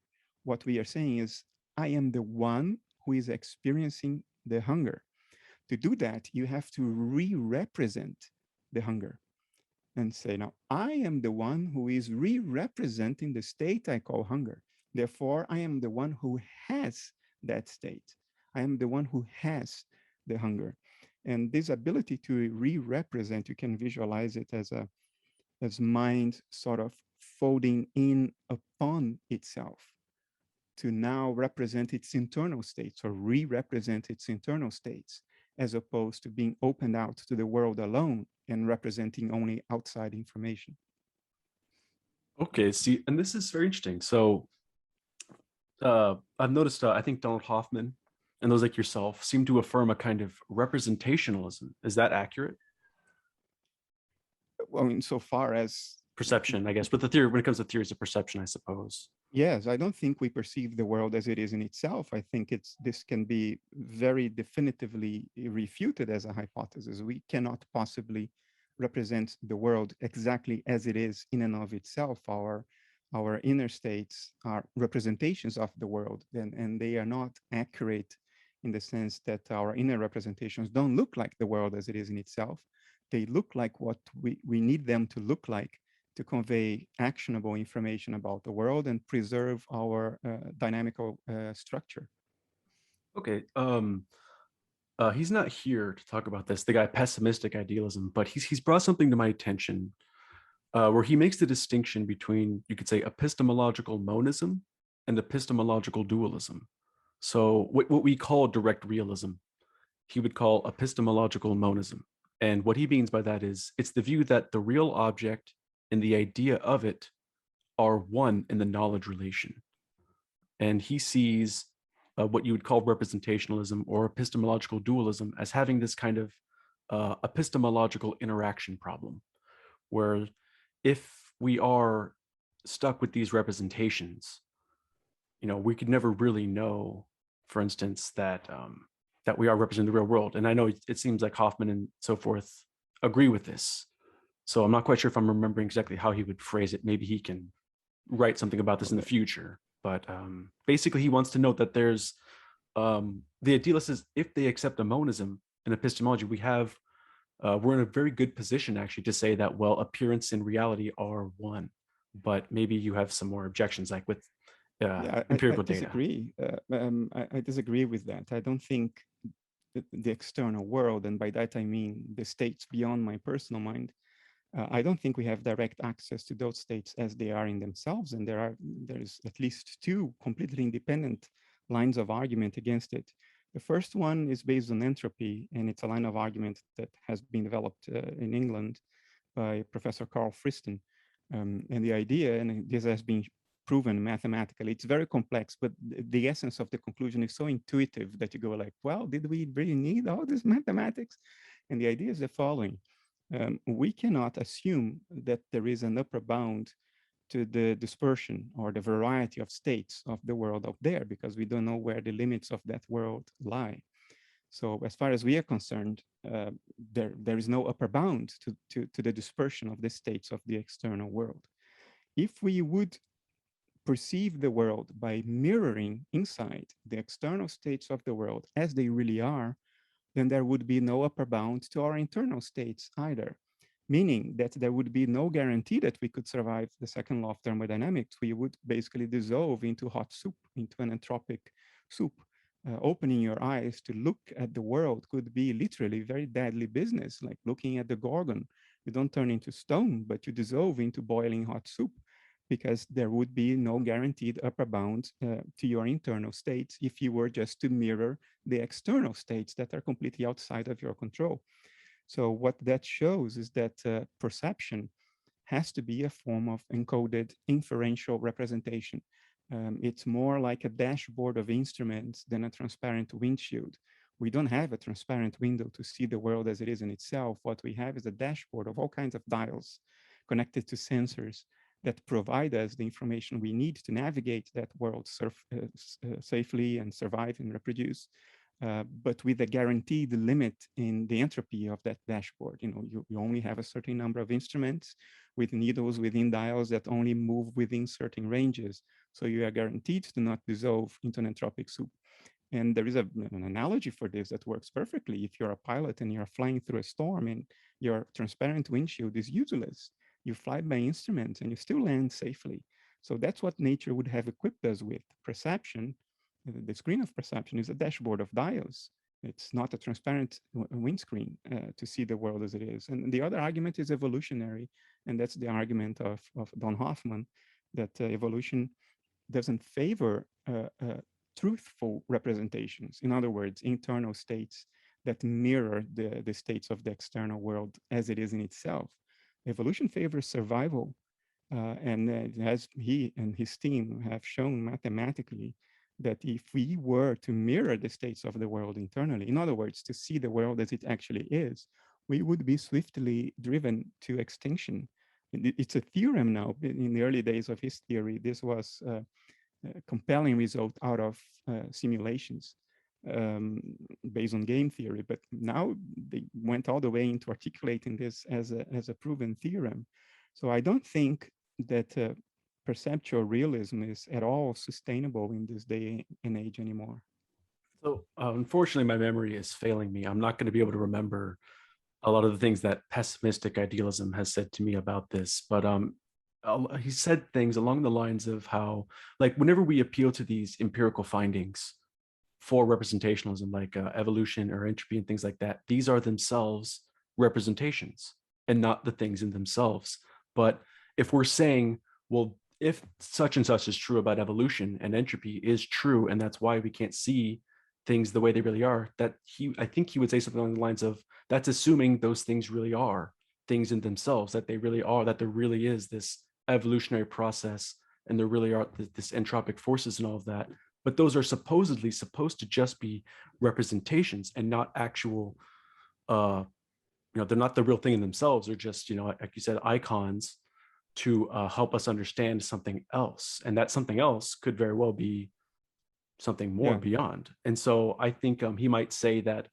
what we are saying is, I am the one who is experiencing the hunger. To do that, you have to re-represent the hunger and say, now, I am the one who is re-representing the state I call hunger. Therefore, I am the one who has that state. I am the one who has the hunger. And this ability to re-represent, you can visualize it as mind sort of folding in upon itself to now represent its internal states or re-represent its internal states, as opposed to being opened out to the world alone and representing only outside information. Okay, see, and this is very interesting. So I've noticed, I think Donald Hoffman and those like yourself seem to affirm a kind of representationalism. Is that accurate? Well, insofar as Perception, I guess, but the theory, when it comes to theories of perception, I suppose. yes, I don't think we perceive the world as it is in itself. I think this can be very definitively refuted as a hypothesis. We cannot possibly represent the world exactly as it is in and of itself. Our inner states are representations of the world, and they are not accurate in the sense that our inner representations don't look like the world as it is in itself. They look like what we need them to look like to convey actionable information about the world and preserve our dynamical structure. Okay, he's not here to talk about this, the guy Pessimistic Idealism, but he's brought something to my attention where he makes the distinction between, you could say, epistemological monism and epistemological dualism. So what we call direct realism, he would call epistemological monism. And what he means by that is it's the view that the real object and the idea of it are one in the knowledge relation. And he sees what you would call representationalism or epistemological dualism as having this kind of epistemological interaction problem, where if we are stuck with these representations, we could never really know, for instance, that that we are representing the real world. And I know it seems like Hoffman and so forth agree with this. So I'm not quite sure if I'm remembering exactly how he would phrase it. Maybe he can write something about this in the future. But basically, he wants to note that there's the idealist is, if they accept a monism in epistemology, we're in a very good position actually to say that, well, appearance and reality are one. But maybe you have some more objections, like with empirical I disagree. data. I disagree with that. I don't think the external world, and by that I mean the states beyond my personal mind, I don't think we have direct access to those states as they are in themselves. And there's at least two completely independent lines of argument against it. The first one is based on entropy, and it's a line of argument that has been developed in England by Professor Carl Friston. And the idea, and this has been proven mathematically, it's very complex, but the essence of the conclusion is so intuitive that you go like, well, did we really need all this mathematics? And the idea is the following. We cannot assume that there is an upper bound to the dispersion or the variety of states of the world out there, because we don't know where the limits of that world lie. So as far as we are concerned, there is no upper bound to the dispersion of the states of the external world. If we would perceive the world by mirroring inside the external states of the world as they really are, then there would be no upper bound to our internal states either. meaning that there would be no guarantee that we could survive the second law of thermodynamics. We would basically dissolve into hot soup, into an entropic soup. Opening your eyes to look at the world could be literally very deadly business, like looking at the Gorgon. You don't turn into stone, but you dissolve into boiling hot soup, because there would be no guaranteed upper bound to your internal states if you were just to mirror the external states that are completely outside of your control. So what that shows is that perception has to be a form of encoded inferential representation. It's more like a dashboard of instruments than a transparent windshield. We don't have a transparent window to see the world as it is in itself. What we have is a dashboard of all kinds of dials connected to sensors that provide us the information we need to navigate that world safely and survive and reproduce. But with a guaranteed limit in the entropy of that dashboard. You only have a certain number of instruments with needles within dials that only move within certain ranges. So you are guaranteed to not dissolve into an entropic soup. And there is an analogy for this that works perfectly. If you're a pilot and you're flying through a storm and your transparent windshield is useless, you fly by instruments and you still land safely. So that's what nature would have equipped us with. Perception, the screen of perception, is a dashboard of dials. It's not a transparent windscreen to see the world as it is. And the other argument is evolutionary. And that's the argument of Don Hoffman, that evolution doesn't favor truthful representations. In other words, internal states that mirror the states of the external world as it is in itself. Evolution favors survival. And as he and his team have shown mathematically, that if we were to mirror the states of the world internally, in other words, to see the world as it actually is, we would be swiftly driven to extinction. It's a theorem now. In the early days of his theory, this was a compelling result out of simulations based on game theory. But now they went all the way into articulating this as a proven theorem. So I don't think that perceptual realism is at all sustainable in this day and age anymore. So unfortunately, my memory is failing me. I'm not going to be able to remember a lot of the things that pessimistic idealism has said to me about this. But he said things along the lines of how, like, whenever we appeal to these empirical findings for representationalism, like evolution or entropy and things like that, these are themselves representations and not the things in themselves. But if we're saying, well, if such and such is true about evolution and entropy is true, and that's why we can't see things the way they really are, I think he would say something along the lines of, that's assuming those things really are things in themselves, that they really are, that there really is this evolutionary process and there really are this entropic forces and all of that. But those are supposedly supposed to just be representations and not actual, they're not the real thing in themselves. They're just, like you said, icons to help us understand something else. And that something else could very well be something more beyond. And so I think he might say that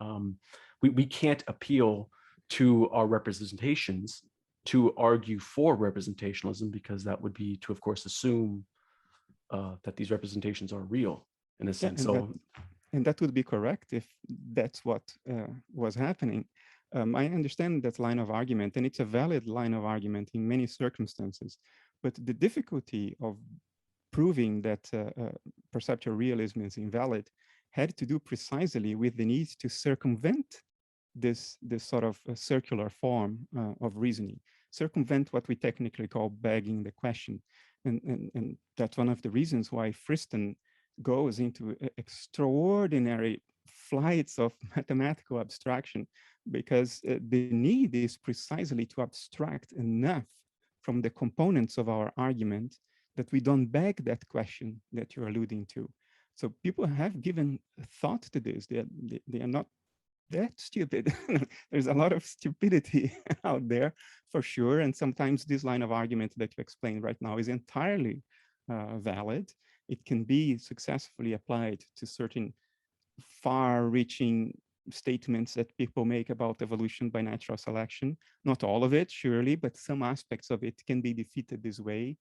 we can't appeal to our representations to argue for representationalism, because that would be to, of course, assume that these representations are real in a sense. And that would be correct if that's what was happening. I understand that line of argument, and it's a valid line of argument in many circumstances. But the difficulty of proving that perceptual realism is invalid had to do precisely with the need to circumvent this sort of circular form of reasoning, circumvent what we technically call begging the question. And that's one of the reasons why Friston goes into extraordinary flights of mathematical abstraction, because the need is precisely to abstract enough from the components of our argument that we don't beg that question that you're alluding to. So people have given thought to this. They are not that stupid. There's a lot of stupidity out there for sure. And sometimes this line of argument that you explained right now is entirely valid. It can be successfully applied to certain far-reaching statements that people make about evolution by natural selection. Not all of it, surely, but some aspects of it can be defeated this way.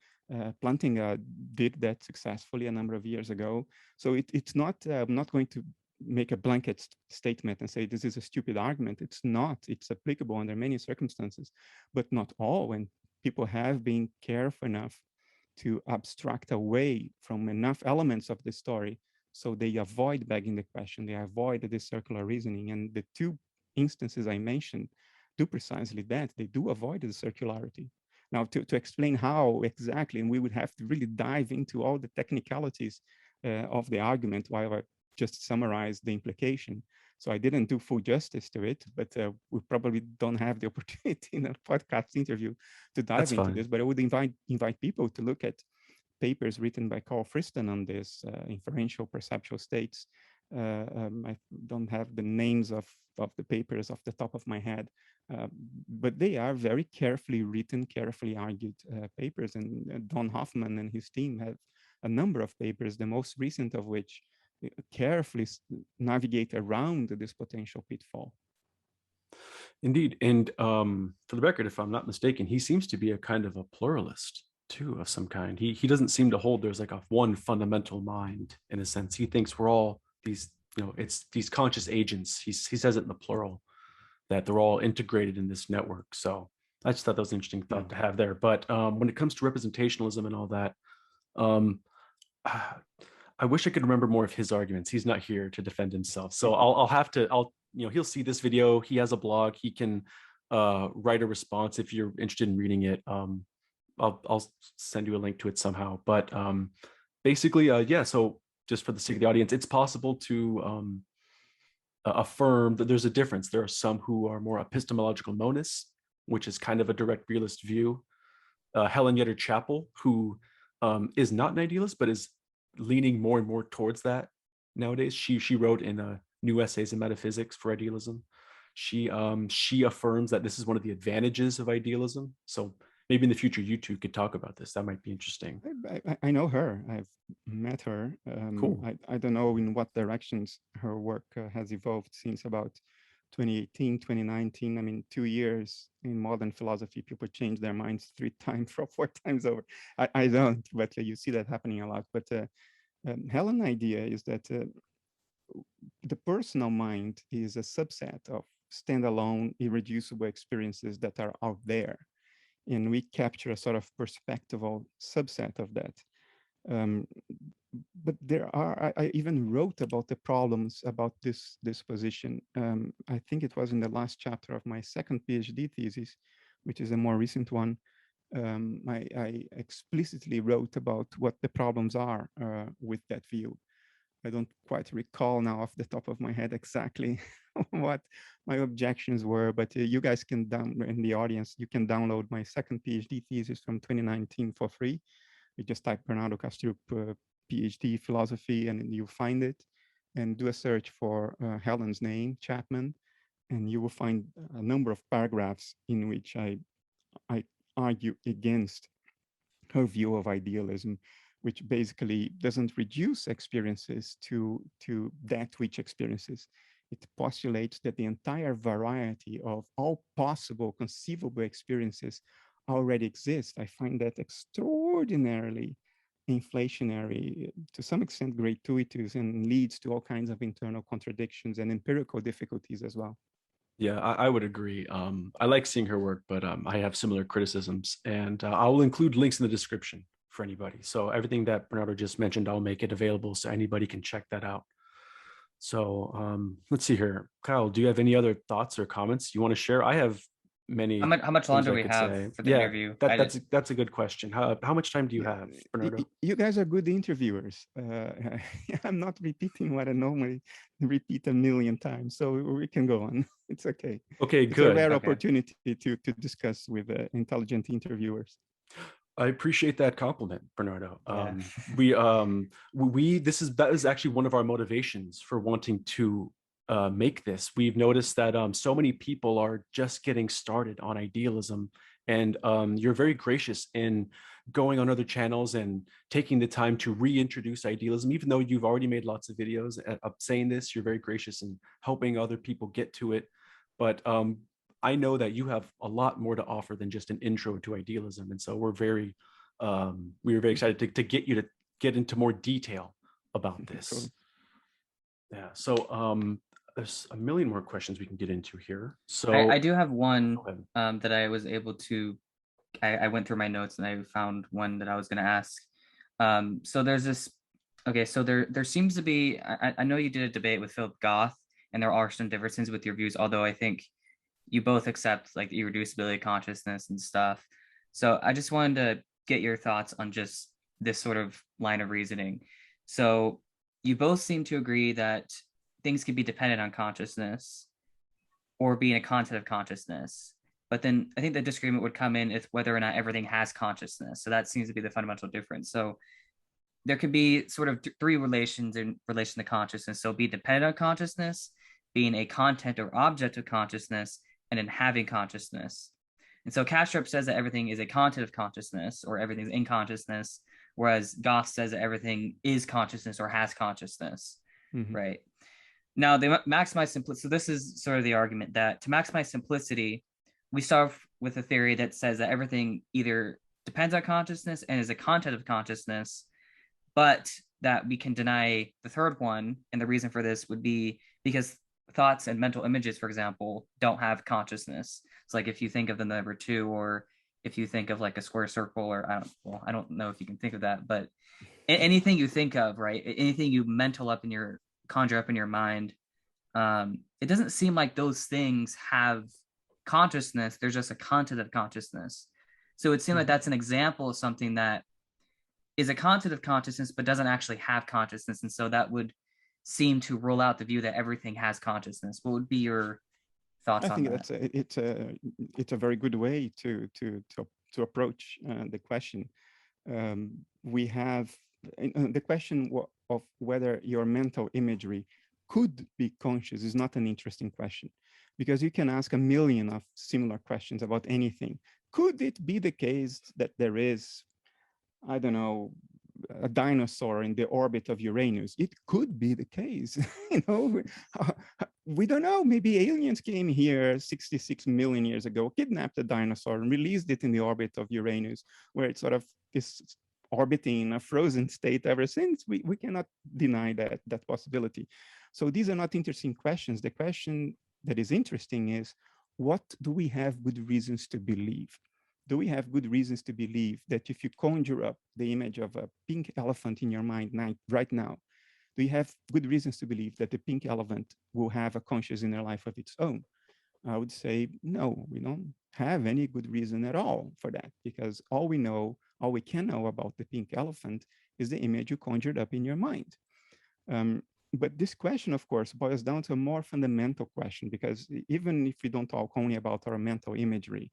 Plantinga did that successfully a number of years ago. So it's not, I'm not going to make a blanket statement and say this is a stupid argument. It's not. It's applicable under many circumstances, but not all. And people have been careful enough to abstract away from enough elements of the story so they avoid begging the question, they avoid the circular reasoning. And the two instances I mentioned do precisely that. They do avoid the circularity. Now, to explain how exactly, and we would have to really dive into all the technicalities of the argument while I just summarize the implication. So I didn't do full justice to it, but we probably don't have the opportunity in a podcast interview to dive into this. But I would invite people to look at papers written by Carl Friston on this inferential perceptual states. I don't have the names of the papers off the top of my head, but they are very carefully written, carefully argued papers. And Don Hoffman and his team have a number of papers, the most recent of which carefully navigate around this potential pitfall. Indeed. And for the record, if I'm not mistaken, he seems to be a kind of a pluralist too, of some kind. He doesn't seem to hold there's like a one fundamental mind in a sense. He thinks we're all these, it's these conscious agents. He says it in the plural, that they're all integrated in this network. So I just thought that was an interesting thought to have there. But when it comes to representationalism and all that, I wish I could remember more of his arguments. He's not here to defend himself. So he'll see this video. He has a blog. He can write a response if you're interested in reading it. I'll send you a link to it somehow. But basically, so just for the sake of the audience, it's possible to affirm that there's a difference. There are some who are more epistemological monists, which is kind of a direct realist view. Helen Yetter Chapel, who is not an idealist, but is leaning more and more towards that nowadays. She wrote in New Essays in Metaphysics for Idealism. She affirms that this is one of the advantages of idealism. So maybe in the future you two could talk about this. That might be interesting. I know her. I've met her. Cool. I don't know in what directions her work has evolved since about 2018, 2019. I mean, 2 years in modern philosophy, people change their minds 3 times or 4 times over. I don't, but you see that happening a lot. But Helen's idea is that the personal mind is a subset of standalone, irreducible experiences that are out there. And we capture a sort of perspectival subset of that. But I even wrote about the problems about this position. I think it was in the last chapter of my second PhD thesis, which is a more recent one. I explicitly wrote about what the problems are with that view. I don't quite recall now off the top of my head exactly what my objections were, but you guys can in the audience, you can download my second PhD thesis from 2019 for free. You just type Bernardo Kastrup PhD philosophy and you'll find it, and do a search for Helen's name, Chapman, and you will find a number of paragraphs in which I argue against her view of idealism, which basically doesn't reduce experiences to that which experiences. It postulates that the entire variety of all possible conceivable experiences already exist. I find that extraordinarily inflationary, to some extent gratuitous, and leads to all kinds of internal contradictions and empirical difficulties as well. Yeah, I would agree. I like seeing her work, but I have similar criticisms, and I will include links in the description for anybody. So everything that Bernardo just mentioned, I'll make it available so anybody can check that out. So let's see here. Kyle, do you have any other thoughts or comments you want to share? I have many. How much longer do we have for the interview? That's a good question. How much time do you have, Bernardo? You guys are good interviewers. I'm not repeating what I normally repeat a million times, so we can go on. It's okay. Okay, it's good. It's a rare opportunity to discuss with intelligent interviewers. I appreciate that compliment, Bernardo. That is actually one of our motivations for wanting to make this. We've noticed that so many people are just getting started on idealism, and you're very gracious in going on other channels and taking the time to reintroduce idealism. Even though you've already made lots of videos saying this, you're very gracious in helping other people get to it. But I know that you have a lot more to offer than just an intro to idealism, and so we were very excited to get you to get into more detail about this. Yeah. So there's a million more questions we can get into here. So I do have one go ahead. that I was able to. I went through my notes and I found one that I was going to ask. So there's this. Okay, so there seems to be. I know you did a debate with Philip Goff, and there are some differences with your views. Although I think you both accept like the irreducibility of consciousness and stuff. So I just wanted to get your thoughts on just this sort of line of reasoning. So you both seem to agree that things can be dependent on consciousness or being a content of consciousness. But then I think the disagreement would come in is whether or not everything has consciousness. So that seems to be the fundamental difference. So there could be sort of three relations in relation to consciousness. So be dependent on consciousness, being a content or object of consciousness, and then having consciousness. And so Kastrup says that everything is a content of consciousness or everything's in consciousness, whereas Goff says that everything is consciousness or has consciousness, right? Now they maximize simplicity. So this is sort of the argument that to maximize simplicity, we start with a theory that says that everything either depends on consciousness and is a content of consciousness, but that we can deny the third one. And the reason for this would be because thoughts and mental images, for example, don't have consciousness. It's like if you think of the number two, or if you think of like a square circle, or I don't know if you can think of that, but anything you think of, right? Anything you conjure up in your mind, it doesn't seem like those things have consciousness. There's just a content of consciousness. So it seems like that's an example of something that is a content of consciousness but doesn't actually have consciousness, and so that would seem to rule out the view that everything has consciousness. What would be your thoughts I on think that? it's a very good way to approach the question. We have the question of whether your mental imagery could be conscious is not an interesting question, because you can ask a million of similar questions about anything. Could it be the case that there is, I don't know, a dinosaur in the orbit of Uranus? It could be the case. We don't know. Maybe aliens came here 66 million years ago, kidnapped a dinosaur and released it in the orbit of Uranus, where it sort of is orbiting in a frozen state ever since. We cannot deny that possibility. So these are not interesting questions. The question that is interesting is, what do we have good reasons to believe? Do we have good reasons to believe that if you conjure up the image of a pink elephant in your mind right now, do you have good reasons to believe that the pink elephant will have a conscious inner life of its own? I would say, no, we don't have any good reason at all for that, because all we can know about the pink elephant is the image you conjured up in your mind. But this question, of course, boils down to a more fundamental question, because even if we don't talk only about our mental imagery,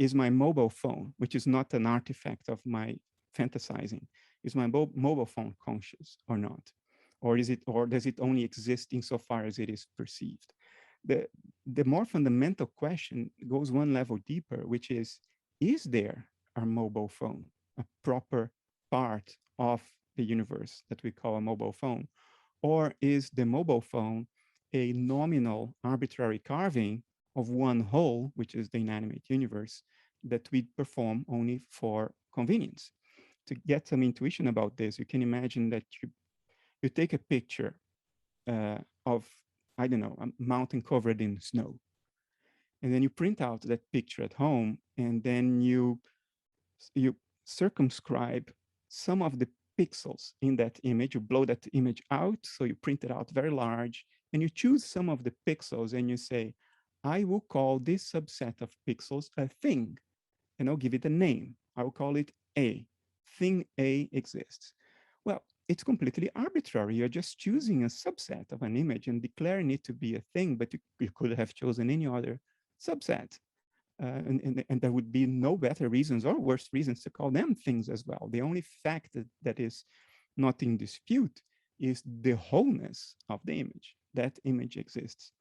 is my mobile phone, which is not an artifact of my fantasizing, is my mobile phone conscious or not? Or does it only exist insofar as it is perceived? The more fundamental question goes one level deeper, which is there a mobile phone, a proper part of the universe that we call a mobile phone? Or is the mobile phone a nominal arbitrary carving of one whole, which is the inanimate universe, that we perform only for convenience? To get some intuition about this, you can imagine that you take a picture of, I don't know, a mountain covered in snow. And then you print out that picture at home, and then you circumscribe some of the pixels in that image. You blow that image out, so you print it out very large, and you choose some of the pixels and you say, I will call this subset of pixels a thing, and I'll give it a name. I will call it A. Thing A exists. Well, it's completely arbitrary. You're just choosing a subset of an image and declaring it to be a thing, but you could have chosen any other subset. And there would be no better reasons or worse reasons to call them things as well. The only fact that is not in dispute is the wholeness of the image. That image exists.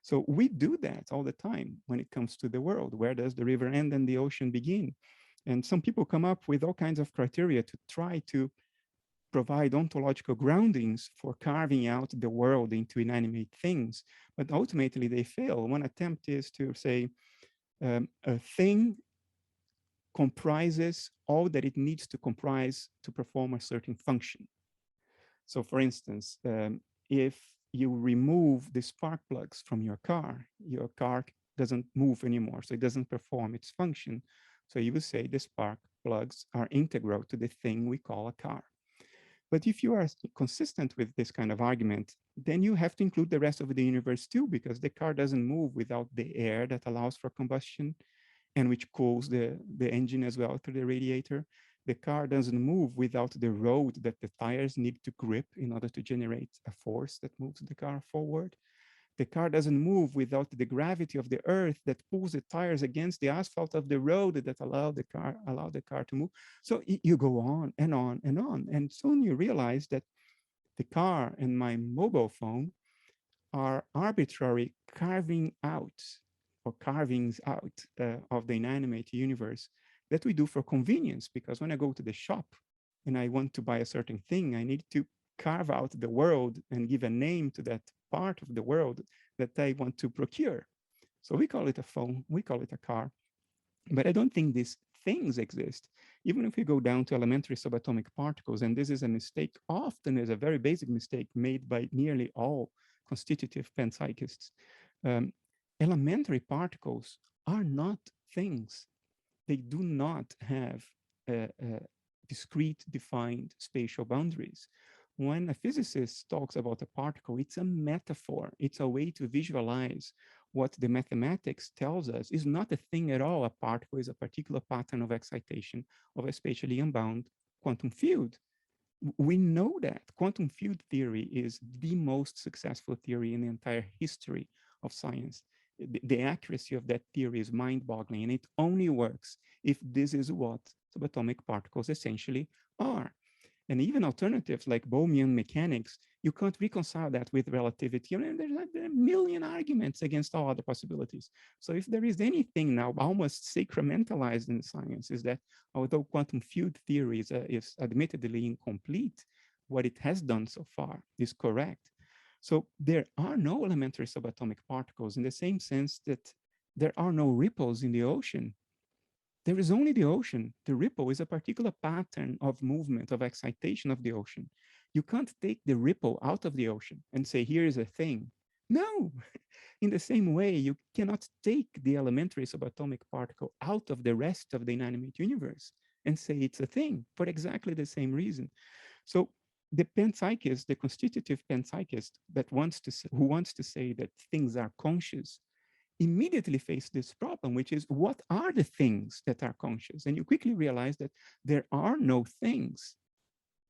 So we do that all the time when it comes to the world. Where does the river end and the ocean begin? And some people come up with all kinds of criteria to try to provide ontological groundings for carving out the world into inanimate things, but ultimately they fail. One attempt is to say a thing comprises all that it needs to comprise to perform a certain function. So for instance, if you remove the spark plugs from your car doesn't move anymore, so it doesn't perform its function. So you would say the spark plugs are integral to the thing we call a car. But if you are consistent with this kind of argument, then you have to include the rest of the universe too, because the car doesn't move without the air that allows for combustion and which cools the engine as well through the radiator. The car doesn't move without the road that the tires need to grip in order to generate a force that moves the car forward. The car doesn't move without the gravity of the earth that pulls the tires against the asphalt of the road that allow the car to move. So you go on and on and on. And soon you realize that the car and my mobile phone are arbitrary carvings out of the inanimate universe that we do for convenience. Because when I go to the shop and I want to buy a certain thing, I need to carve out the world and give a name to that part of the world that I want to procure. So we call it a phone, we call it a car, but I don't think these things exist. Even if we go down to elementary subatomic particles, and this is a mistake, often is a very basic mistake made by nearly all constitutive panpsychists. Elementary particles are not things. They do not have discrete, defined spatial boundaries. When a physicist talks about a particle, it's a metaphor. It's a way to visualize what the mathematics tells us is not a thing at all. A particle is a particular pattern of excitation of a spatially unbound quantum field. We know that quantum field theory is the most successful theory in the entire history of science. The accuracy of that theory is mind-boggling, and it only works if this is what subatomic particles essentially are. And even alternatives like Bohmian mechanics, you can't reconcile that with relativity. There are a million arguments against all other possibilities. So if there is anything now almost sacramentalized in science, is that although quantum field theory is admittedly incomplete, what it has done so far is correct. So there are no elementary subatomic particles in the same sense that there are no ripples in the ocean. There is only the ocean. The ripple is a particular pattern of movement, of excitation of the ocean. You can't take the ripple out of the ocean and say, here is a thing. No. In the same way, you cannot take the elementary subatomic particle out of the rest of the inanimate universe and say it's a thing for exactly the same reason. So the panpsychist, the constitutive panpsychist who wants to say that things are conscious, immediately face this problem, which is, what are the things that are conscious? And you quickly realize that there are no things.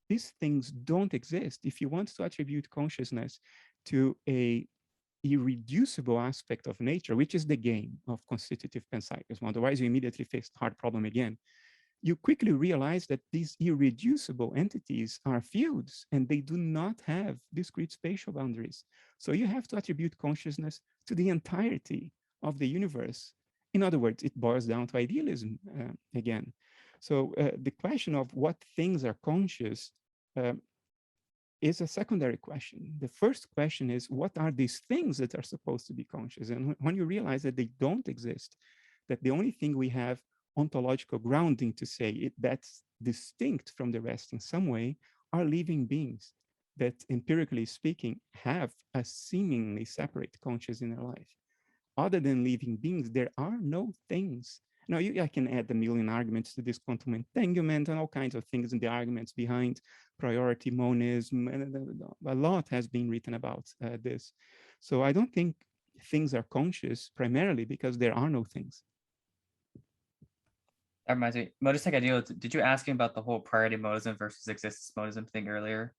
These things don't exist. If you want to attribute consciousness to a irreducible aspect of nature, which is the game of constitutive panpsychism, otherwise you immediately face the hard problem again, you quickly realize that these irreducible entities are fields and they do not have discrete spatial boundaries. So you have to attribute consciousness to the entirety of the universe. In other words, it boils down to idealism again. So the question of what things are conscious is a secondary question. The first question is, what are these things that are supposed to be conscious? And when you realize that they don't exist, that the only thing we have ontological grounding to say that's distinct from the rest in some way are living beings that, empirically speaking, have a seemingly separate consciousness in their life. Other than living beings, there are no things. Now, I can add a million arguments to this quantum entanglement and all kinds of things in the arguments behind priority monism, and a lot has been written about this. So I don't think things are conscious primarily because there are no things. That reminds me, Monistic Idealism, did you ask him about the whole priority monism versus existence monism thing earlier?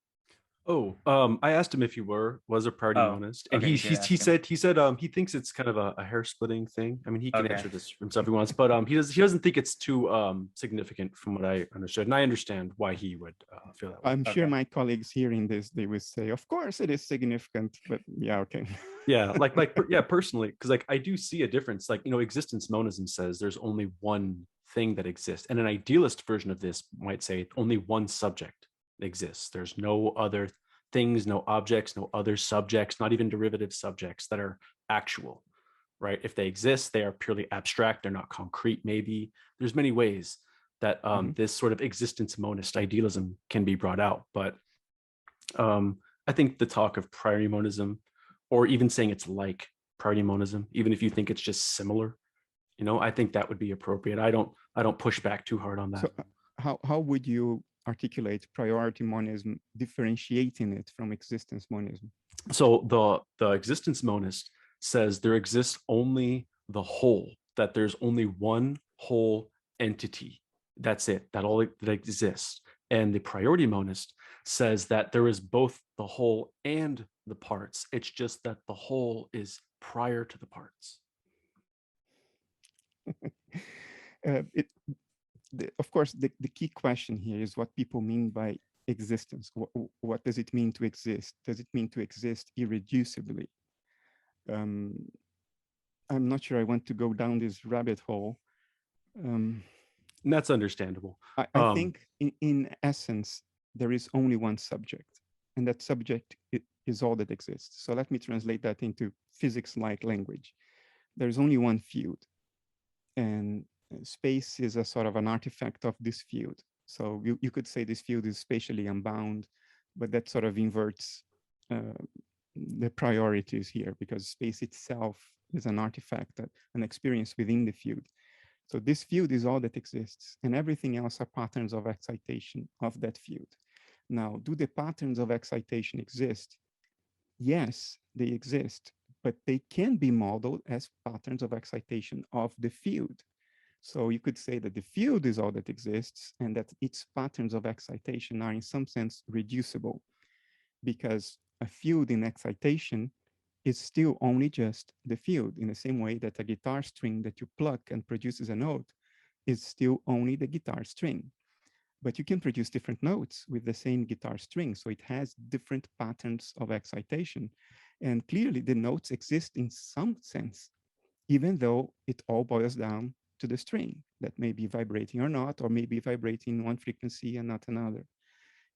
Oh, I asked him if he was a priority monist, and okay, he said he thinks it's kind of a hair splitting thing. I mean, he can answer this himself if he wants, but he doesn't think it's too significant from what I understood, and I understand why he would feel that way. I'm sure my colleagues hearing this, they will say, of course it is significant, but yeah, okay. Yeah, personally, because I do see a difference. Existence monism says there's only one thing that exists, and an idealist version of this might say only one subject exists. There's no other things, no objects, no other subjects, not even derivative subjects that are actual, right? If they exist, they are purely abstract. They're not concrete. Maybe there's many ways that this sort of existence monist idealism can be brought out, but I think the talk of priority monism, or even saying it's like priority monism, even if you think it's just similar, I think that would be appropriate. I don't push back too hard on that. So how would you articulate priority monism, differentiating it from existence monism? So the existence monist says there exists only the whole, that there's only one whole entity. That's it, that exists. And the priority monist says that there is both the whole and the parts. It's just that the whole is prior to the parts. Of course, the key question here is what people mean by existence. What does it mean to exist? Does it mean to exist irreducibly? I'm not sure I want to go down this rabbit hole. And that's understandable. I think in essence, there is only one subject, and that subject is all that exists. So let me translate that into physics-like language. There's only one field, and space is a sort of an artifact of this field. So you could say this field is spatially unbound, but that sort of inverts the priorities here, because space itself is an artifact, an experience within the field. So this field is all that exists, and everything else are patterns of excitation of that field. Now, do the patterns of excitation exist? Yes, they exist, but they can be modeled as patterns of excitation of the field. So you could say that the field is all that exists, and that its patterns of excitation are in some sense reducible, because a field in excitation is still only just the field, in the same way that a guitar string that you pluck and produces a note is still only the guitar string. But you can produce different notes with the same guitar string, so it has different patterns of excitation. And clearly the notes exist in some sense, even though it all boils down to the string that may be vibrating or not, or maybe vibrating one frequency and not another.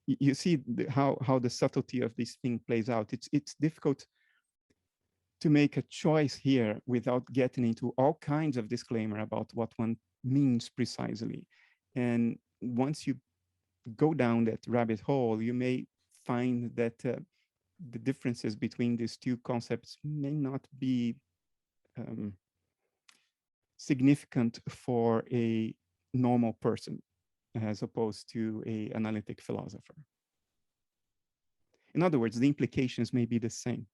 You see how the subtlety of this thing plays out. It's difficult to make a choice here without getting into all kinds of disclaimer about what one means precisely. And once you go down that rabbit hole, you may find that the differences between these two concepts may not be significant for a normal person, as opposed to an analytic philosopher. In other words, the implications may be the same.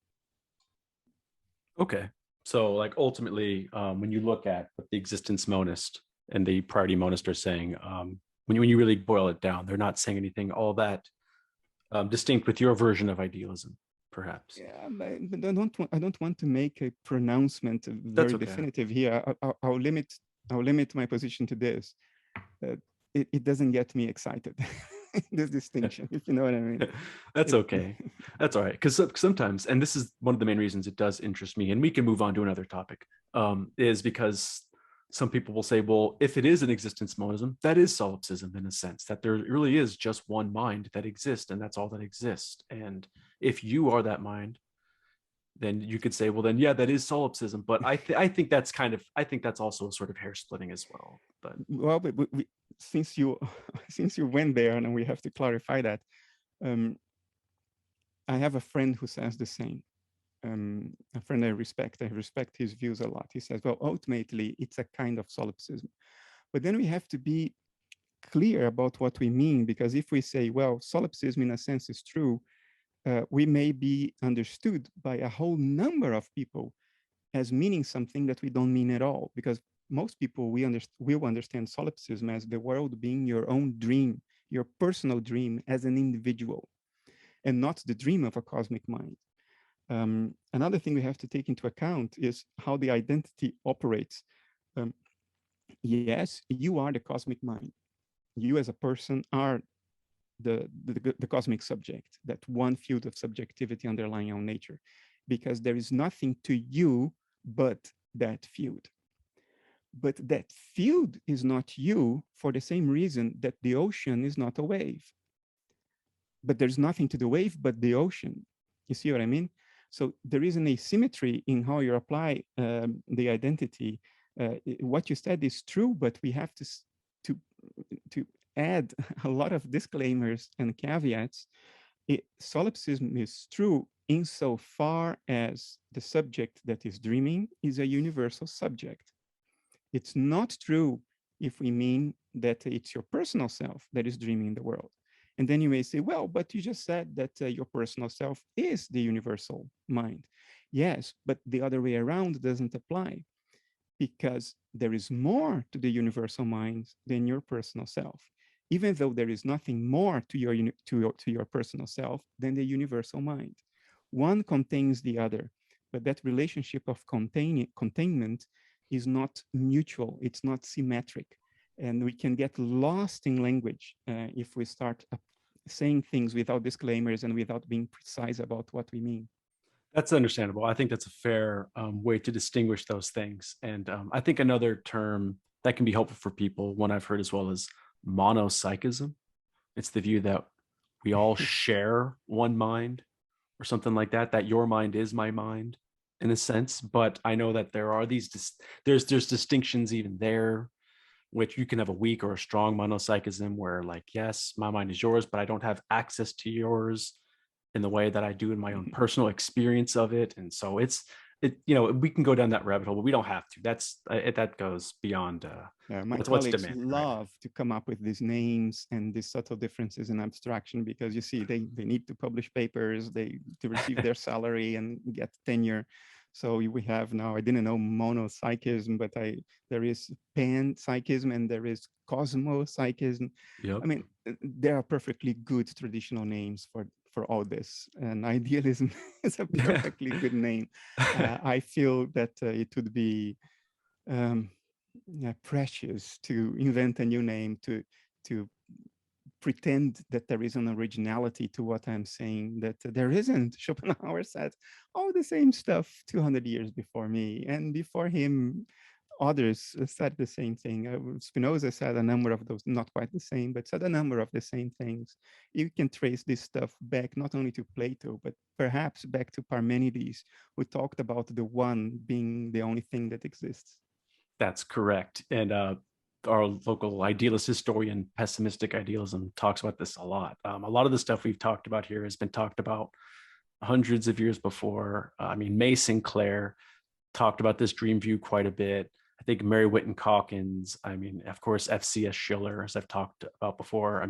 Okay, so like ultimately, when you look at what the existence monist and the priority monist are saying, when you really boil it down, they're not saying anything all that distinct with your version of idealism, perhaps. Yeah, but I don't want to make a pronouncement very definitive here. I'll limit my position to this. It doesn't get me excited. This distinction, if you know what I mean. That's okay. That's all right. Because sometimes, and this is one of the main reasons it does interest me, and we can move on to another topic, is because some people will say, well, if it is an existence monism, that is solipsism in a sense, that there really is just one mind that exists, and that's all that exists. And if you are that mind, then you could say, well, then, yeah, that is solipsism. But I think that's that's also a sort of hair splitting as well. But well, but since you went there, and we have to clarify that, I have a friend who says the same. A friend I respect his views a lot. He says, well, ultimately, it's a kind of solipsism. But then we have to be clear about what we mean, because if we say, well, solipsism in a sense is true, we may be understood by a whole number of people as meaning something that we don't mean at all, because most people will understand solipsism as the world being your own dream, your personal dream as an individual, and not the dream of a cosmic mind. Another thing we have to take into account is how the identity operates. Yes, you are the cosmic mind. You as a person are the cosmic subject, that one field of subjectivity underlying our nature, because there is nothing to you but that field. But that field is not you for the same reason that the ocean is not a wave. But there's nothing to the wave but the ocean. You see what I mean? So there is an asymmetry in how you apply the identity. What you said is true, but we have to add a lot of disclaimers and caveats solipsism is true insofar as the subject that is dreaming is a universal subject. It's not true if we mean that it's your personal self that is dreaming the world. And then you may say, well, but you just said that your personal self is the universal mind. Yes, but the other way around doesn't apply, because there is more to the universal mind than your personal self, even though there is nothing more to your personal self than the universal mind. One contains the other, but that relationship of containment is not mutual, it's not symmetric. And we can get lost in language if we start saying things without disclaimers and without being precise about what we mean. That's understandable. I think that's a fair way to distinguish those things. And I think another term that can be helpful for people, one I've heard as well, is monopsychism. It's the view that we all share one mind or something like that, that your mind is my mind in a sense. But I know that there are there's distinctions even there, which you can have a weak or a strong monopsychism where, like, yes, my mind is yours, but I don't have access to yours in the way that I do in my own personal experience of it. And so we can go down that rabbit hole, but we don't have to. That goes beyond my what's colleagues demanded, love to come up with these names and these subtle differences in abstraction, because you see, they need to publish papers, to receive their salary and get tenure. So we have now, I didn't know monopsychism, but there is panpsychism and there is cosmopsychism. Yep. I mean, there are perfectly good traditional names for all this, and idealism is a perfectly good name. I feel that it would be precious to invent a new name, to pretend that there is an originality to what I'm saying, that there isn't. Schopenhauer said all the same stuff 200 years before me, and before him others said the same thing. Spinoza said a number of those, not quite the same, but said a number of the same things. You can trace this stuff back not only to Plato, but perhaps back to Parmenides, who talked about the one being the only thing that exists. That's correct. And our local idealist historian, Pessimistic Idealism, talks about this a lot. A lot of the stuff we've talked about here has been talked about hundreds of years before. May Sinclair talked about this dream view quite a bit. I think Mary Whiton Calkins, of course, F.C.S. Schiller, as I've talked about before.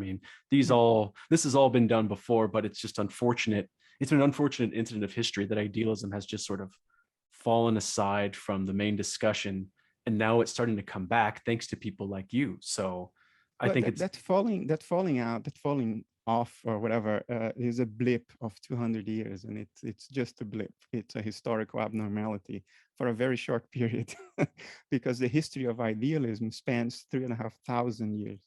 This has all been done before, but it's just unfortunate. It's an unfortunate incident of history that idealism has just sort of fallen aside from the main discussion. And now it's starting to come back thanks to people like you. So I think that falling off or whatever is a blip of 200 years, and it's just a blip. It's a historical abnormality for a very short period, because the history of idealism spans 3,500 years.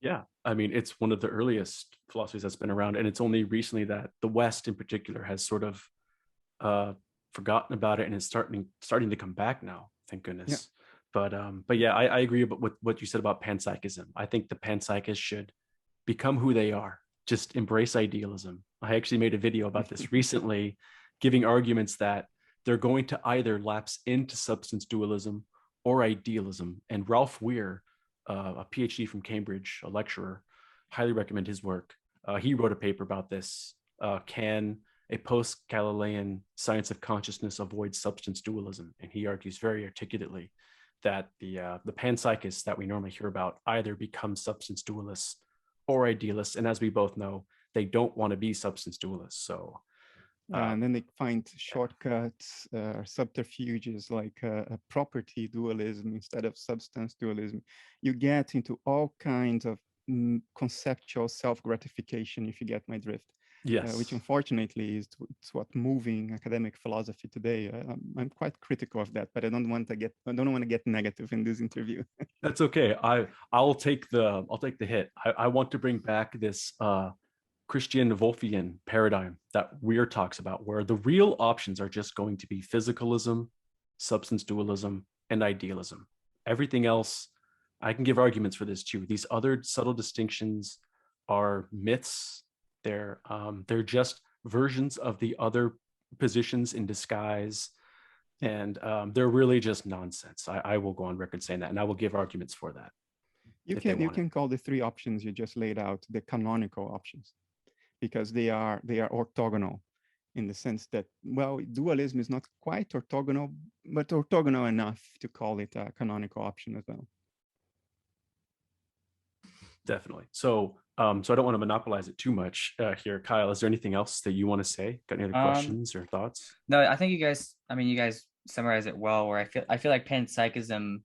Yeah, it's one of the earliest philosophies that's been around, and it's only recently that the West in particular has sort of forgotten about it, and it's starting to come back now. Thank goodness. Yeah. But yeah, I agree with what you said about panpsychism. I think the panpsychists should become who they are. Just embrace idealism. I actually made a video about this recently, giving arguments that they're going to either lapse into substance dualism or idealism. And Ralph Weir, a PhD from Cambridge, a lecturer, highly recommend his work. He wrote a paper about this. Can a post-Galilean science of consciousness avoids substance dualism? And he argues very articulately that the panpsychists that we normally hear about either become substance dualists or idealists. And as we both know, they don't want to be substance dualists. So and then they find shortcuts or subterfuges like a property dualism instead of substance dualism. You get into all kinds of conceptual self-gratification, if you get my drift. Yes. Which unfortunately is what moving academic philosophy today. I'm quite critical of that, but I don't want to get negative in this interview. That's okay. I'll take the hit. I want to bring back this Christian Wolffian paradigm that Weir talks about, where the real options are just going to be physicalism, substance dualism, and idealism. Everything else, I can give arguments for this too. These other subtle distinctions are myths. They're just versions of the other positions in disguise, and they're really just nonsense. I will go on record saying that, and I will give arguments for that. You can call the three options you just laid out the canonical options. because they are orthogonal in the sense that, well, dualism is not quite orthogonal, but orthogonal enough to call it a canonical option as well. Definitely. So, so I don't want to monopolize it too much here. Kyle, is there anything else that you want to say? Got any other questions or thoughts? No, I think you guys summarize it well, where I feel like panpsychism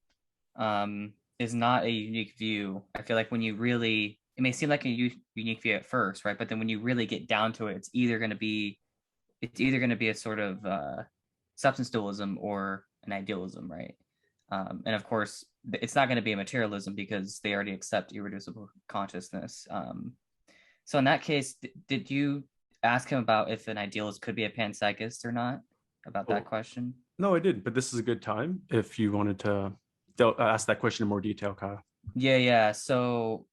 is not a unique view. I feel like when you really, it may seem like a unique view at first, right? But then when you really get down to it, it's either going to be a sort of substance dualism or an idealism, right? And of course, it's not going to be a materialism because they already accept irreducible consciousness. So in that case, did you ask him about if an idealist could be a panpsychist or not? About that question? No, I didn't, but this is a good time if you wanted to ask that question in more detail, Kyle. Yeah. So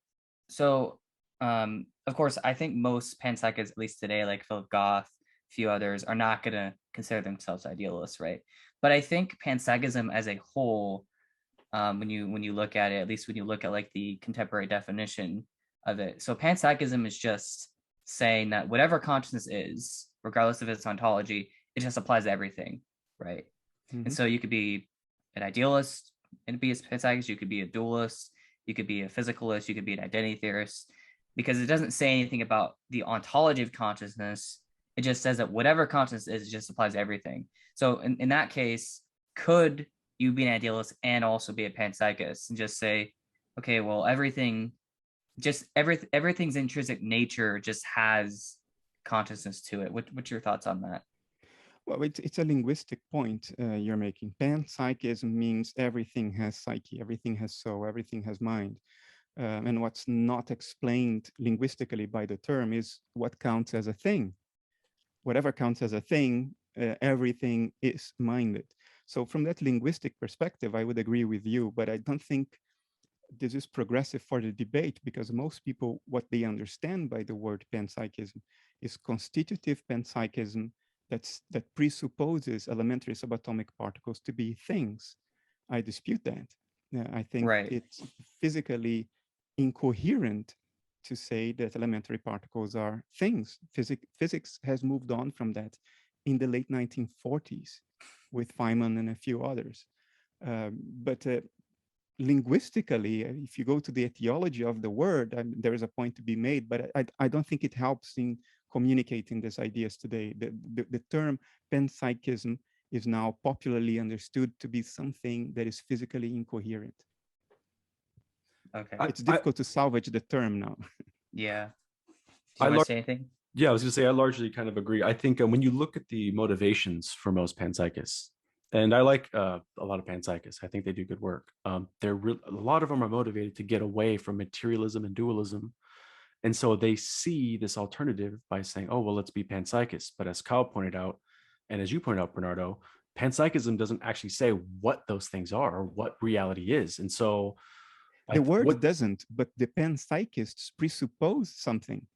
of course, I think most panpsychists, at least today, like Philip Goff, a few others, are not going to consider themselves idealists, right? But I think panpsychism as a whole, when you look at it, at least when you look at like the contemporary definition of it, so panpsychism is just saying that whatever consciousness is, regardless of its ontology, it just applies to everything, right? Mm-hmm. And so you could be an idealist and be a panpsychist, you could be a dualist, you could be a physicalist, you could be an identity theorist, because it doesn't say anything about the ontology of consciousness. It just says that whatever consciousness is, it just applies to everything. So in that case, could you be an idealist and also be a panpsychist and just say, okay, well, everything's intrinsic nature just has consciousness to it. What's your thoughts on that? Well, it's a linguistic point you're making. Panpsychism means everything has psyche, everything has soul, everything has mind. And what's not explained linguistically by the term is what counts as a thing. Whatever counts as a thing, everything is minded. So from that linguistic perspective, I would agree with you, but I don't think this is progressive for the debate, because most people, what they understand by the word panpsychism is constitutive panpsychism that presupposes elementary subatomic particles to be things. I dispute that. I think it's physically incoherent to say that elementary particles are things. Physics has moved on from that in the late 1940s with Feynman and a few others. But linguistically, if you go to the etiology of the word, there is a point to be made, but I don't think it helps in communicating these ideas today. The term panpsychism is now popularly understood to be something that is physically incoherent. Okay. It's difficult to salvage the term now. Yeah. Do you want to say anything? Yeah, I was going to say, I largely kind of agree. I think when you look at the motivations for most panpsychists, and I like a lot of panpsychists, I think they do good work. A lot of them are motivated to get away from materialism and dualism. And so they see this alternative by saying, oh, well, let's be panpsychists. But as Kyle pointed out, and as you pointed out, Bernardo, panpsychism doesn't actually say what those things are or what reality is. And so the word doesn't, but the panpsychists presuppose something.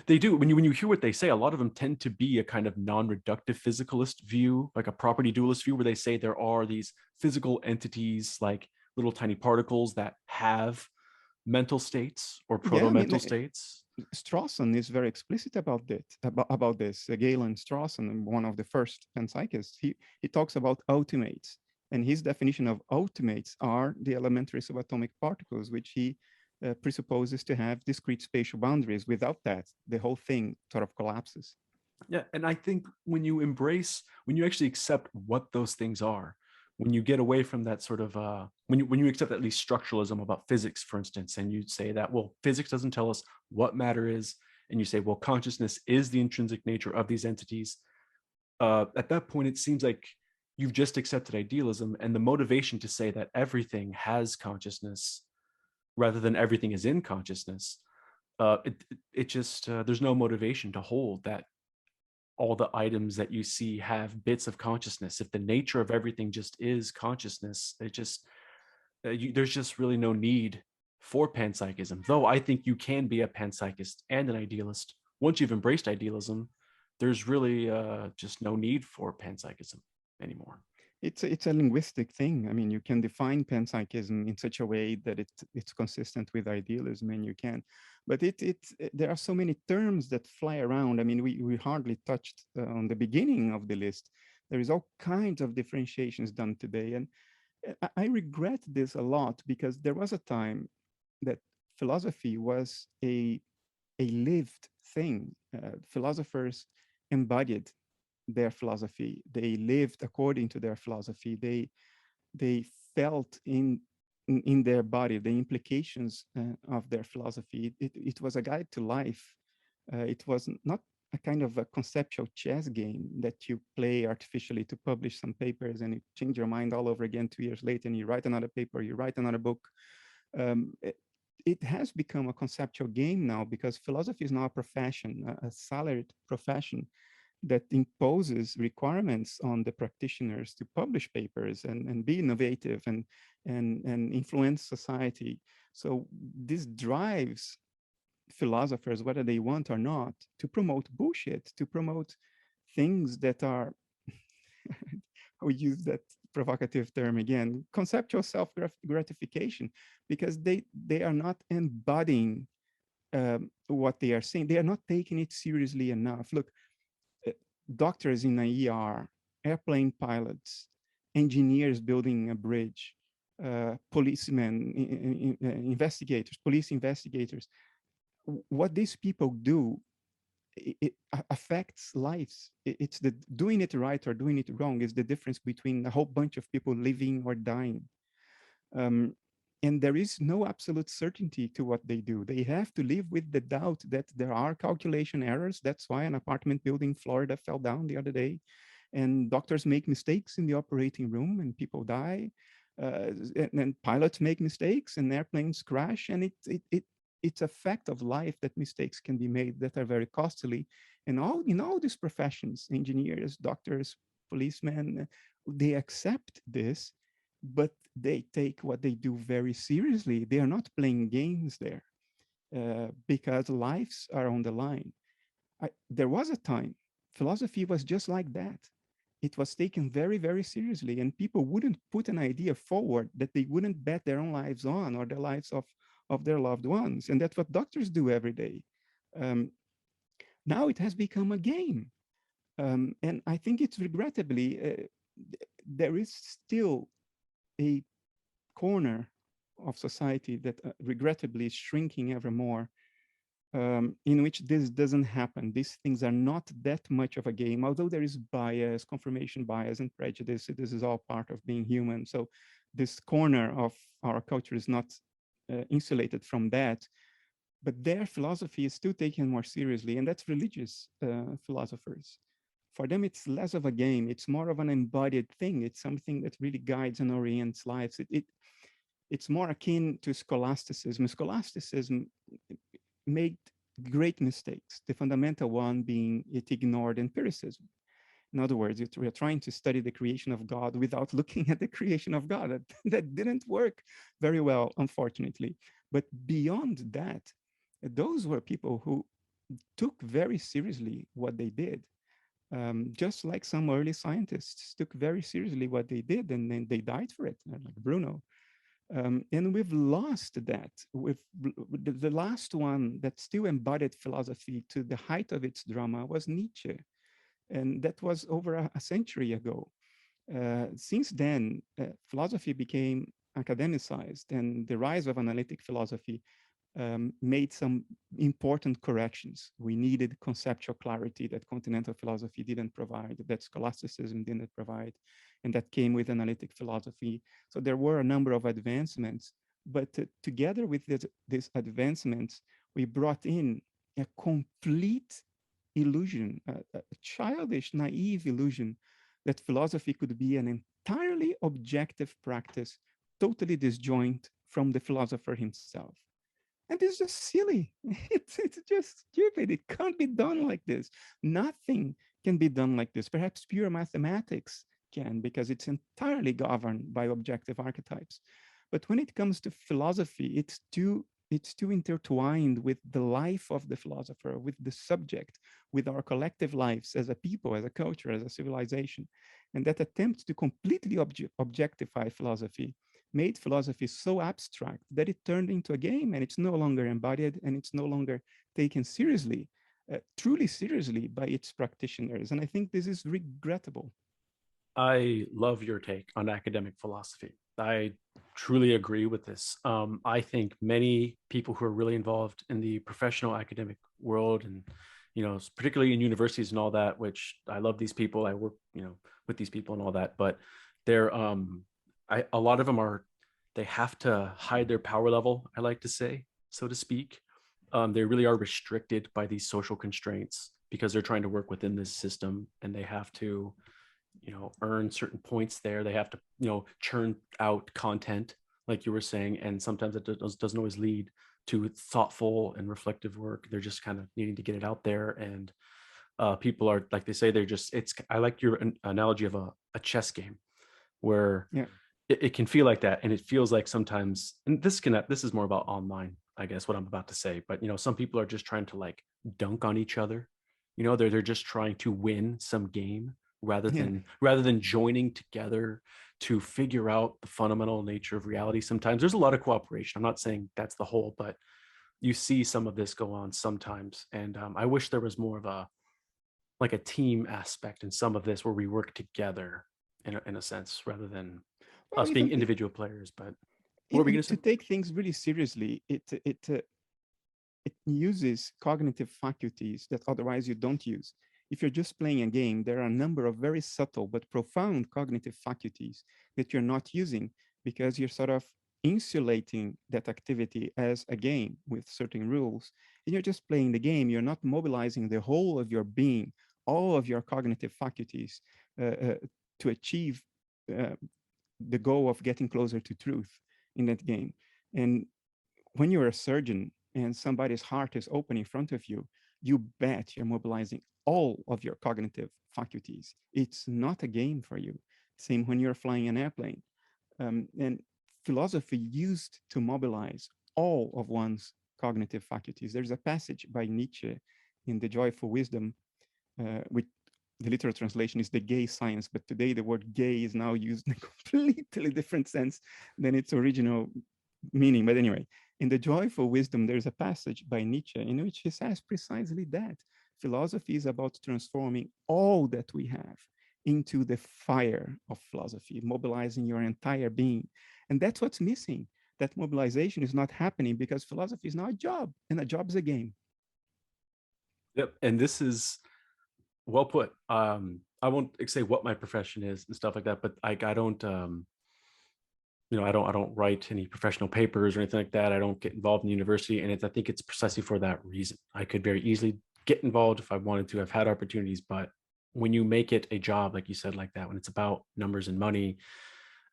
They do. When you hear what they say, a lot of them tend to be a kind of non-reductive physicalist view, like a property dualist view, where they say there are these physical entities like little tiny particles that have mental states or proto-mental states. Strawson is very explicit about this. Galen Strawson, one of the first panpsychists, he talks about ultimates, and his definition of ultimates are the elementary subatomic particles, which he presupposes to have discrete spatial boundaries. Without that, the whole thing sort of collapses. Yeah, and I think when you actually accept what those things are, when you get away from that sort of, when you accept at least structuralism about physics, for instance, and you say that, well, physics doesn't tell us what matter is, and you say, well, consciousness is the intrinsic nature of these entities, at that point, it seems like you've just accepted idealism, and the motivation to say that everything has consciousness rather than everything is in consciousness, there's no motivation to hold that all the items that you see have bits of consciousness. If the nature of everything just is consciousness, there's just really no need for panpsychism. Though I think you can be a panpsychist and an idealist. Once you've embraced idealism, there's really just no need for panpsychism anymore. It's a linguistic thing. I mean, you can define panpsychism in such a way that it's consistent with idealism, and you can. But there are so many terms that fly around. I mean, we hardly touched on the beginning of the list. There is all kinds of differentiations done today. And I regret this a lot because there was a time that philosophy was a lived thing. Philosophers embodied their philosophy. They lived according to their philosophy. They felt in their body the implications of their philosophy. It was a guide to life. It was not a kind of a conceptual chess game that you play artificially to publish some papers and you change your mind all over again 2 years later and you write another paper, you write another book. It has become a conceptual game now because philosophy is now a profession, a salaried profession that imposes requirements on the practitioners to publish papers and be innovative and influence society. So this drives philosophers, whether they want or not, to promote bullshit, to promote things that are, I would use that provocative term again, conceptual self-gratification, because they are not embodying what they are saying. They are not taking it seriously enough. Look, doctors in an ER, airplane pilots, engineers building a bridge, policemen, investigators, police investigators. What these people do, it affects lives. It's the doing it right or doing it wrong is the difference between a whole bunch of people living or dying. And there is no absolute certainty to what they do. They have to live with the doubt that there are calculation errors. That's why an apartment building in Florida fell down the other day. And doctors make mistakes in the operating room and people die. And pilots make mistakes and airplanes crash. And it's a fact of life that mistakes can be made that are very costly. And in all these professions, engineers, doctors, policemen, they accept this, but they take what they do very seriously. They are not playing games there because lives are on the line. There was a time philosophy was just like that. It was taken very, very seriously, and people wouldn't put an idea forward that they wouldn't bet their own lives on or the lives of their loved ones. And that's what doctors do every day. Now it has become a game. And I think it's regrettably, there is still a corner of society that regrettably is shrinking ever more, in which this doesn't happen. These things are not that much of a game, although there is bias, confirmation bias, and prejudice. This is all part of being human. So this corner of our culture is not insulated from that. But their philosophy is still taken more seriously, and that's religious philosophers. For them, it's less of a game. It's more of an embodied thing. It's something that really guides and orients lives. It's more akin to scholasticism. Scholasticism made great mistakes. The fundamental one being it ignored empiricism. In other words, we are trying to study the creation of God without looking at the creation of God. That didn't work very well, unfortunately. But beyond that, those were people who took very seriously what they did. Just like some early scientists took very seriously what they did, and then they died for it, like Bruno. And we've lost that. The last one that still embodied philosophy to the height of its drama was Nietzsche. And that was over a century ago. Since then, philosophy became academicized, and the rise of analytic philosophy made some important corrections. We needed conceptual clarity that continental philosophy didn't provide, that scholasticism didn't provide, and that came with analytic philosophy. So there were a number of advancements, but together with these advancements, we brought in a complete illusion, a childish, naive illusion that philosophy could be an entirely objective practice, totally disjoint from the philosopher himself. And it's just silly. It's just stupid. It can't be done like this. Nothing can be done like this. Perhaps pure mathematics can, because it's entirely governed by objective archetypes. But when it comes to philosophy, it's too intertwined with the life of the philosopher, with the subject, with our collective lives as a people, as a culture, as a civilization. And that attempt to completely objectify philosophy made philosophy so abstract that it turned into a game, and it's no longer embodied, and it's no longer taken seriously, truly seriously by its practitioners. And I think this is regrettable. I love your take on academic philosophy. I truly agree with this. I think many people who are really involved in the professional academic world, and particularly in universities and all that, which I love these people. I work, with these people and all that, but they're a lot of them they have to hide their power level, I like to say, so to speak. They really are restricted by these social constraints because they're trying to work within this system, and they have to earn certain points there. They have to churn out content, like you were saying, and sometimes it doesn't always lead to thoughtful and reflective work. They're just kind of needing to get it out there. And people are, like they say, I like your analogy of a chess game where it can feel like that. And it feels like sometimes, and this is more about online, I guess, what I'm about to say, but some people are just trying to like dunk on each other. They're just trying to win some game rather than joining together to figure out the fundamental nature of reality. Sometimes there's a lot of cooperation. I'm not saying that's the whole, but you see some of this go on sometimes. And I wish there was more of a team aspect in some of this where we work together in a sense, rather than us being individual players. But what were we going to say? To take things really seriously, it uses cognitive faculties that otherwise you don't use. If you're just playing a game, there are a number of very subtle but profound cognitive faculties that you're not using because you're sort of insulating that activity as a game with certain rules. And you're just playing the game. You're not mobilizing the whole of your being, all of your cognitive faculties to achieve the goal of getting closer to truth in that game. And when you're a surgeon and somebody's heart is open in front of you, you bet you're mobilizing all of your cognitive faculties. It's not a game for you. Same when you're flying an airplane. And philosophy used to mobilize all of one's cognitive faculties. There's a passage by Nietzsche in The Joyful Wisdom, which the literal translation is the gay science, but today the word gay is now used in a completely different sense than its original meaning. But anyway, in The Joyful Wisdom, there's a passage by Nietzsche in which he says precisely that. Philosophy is about transforming all that we have into the fire of philosophy, mobilizing your entire being. And that's what's missing. That mobilization is not happening because philosophy is now a job, and a job is a game. Yep. And this is well put. I won't say what my profession is and stuff like that, but I don't I don't write any professional papers or anything like that. I don't get involved in the university. And I think it's precisely for that reason. I could very easily get involved if I wanted to. I've had opportunities, but when you make it a job, like you said, like that, when it's about numbers and money,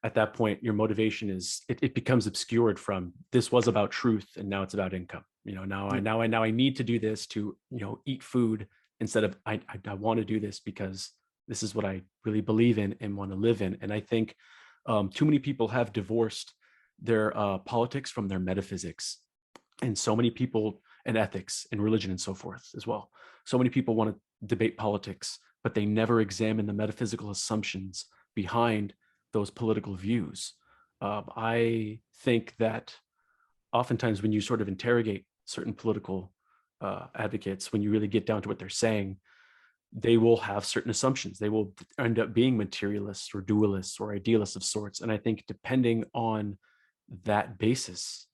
at that point, your motivation it becomes obscured from this was about truth and now it's about income. Now I need to do this to, eat food instead of I want to do this because this is what I really believe in and want to live in. And I think too many people have divorced their politics from their metaphysics, and so many people, and ethics and religion and so forth as well. So many people want to debate politics, but they never examine the metaphysical assumptions behind those political views. I think that oftentimes when you sort of interrogate certain political advocates, when you really get down to what they're saying, they will have certain assumptions. They will end up being materialists or dualists or idealists of sorts. And I think depending on that basis,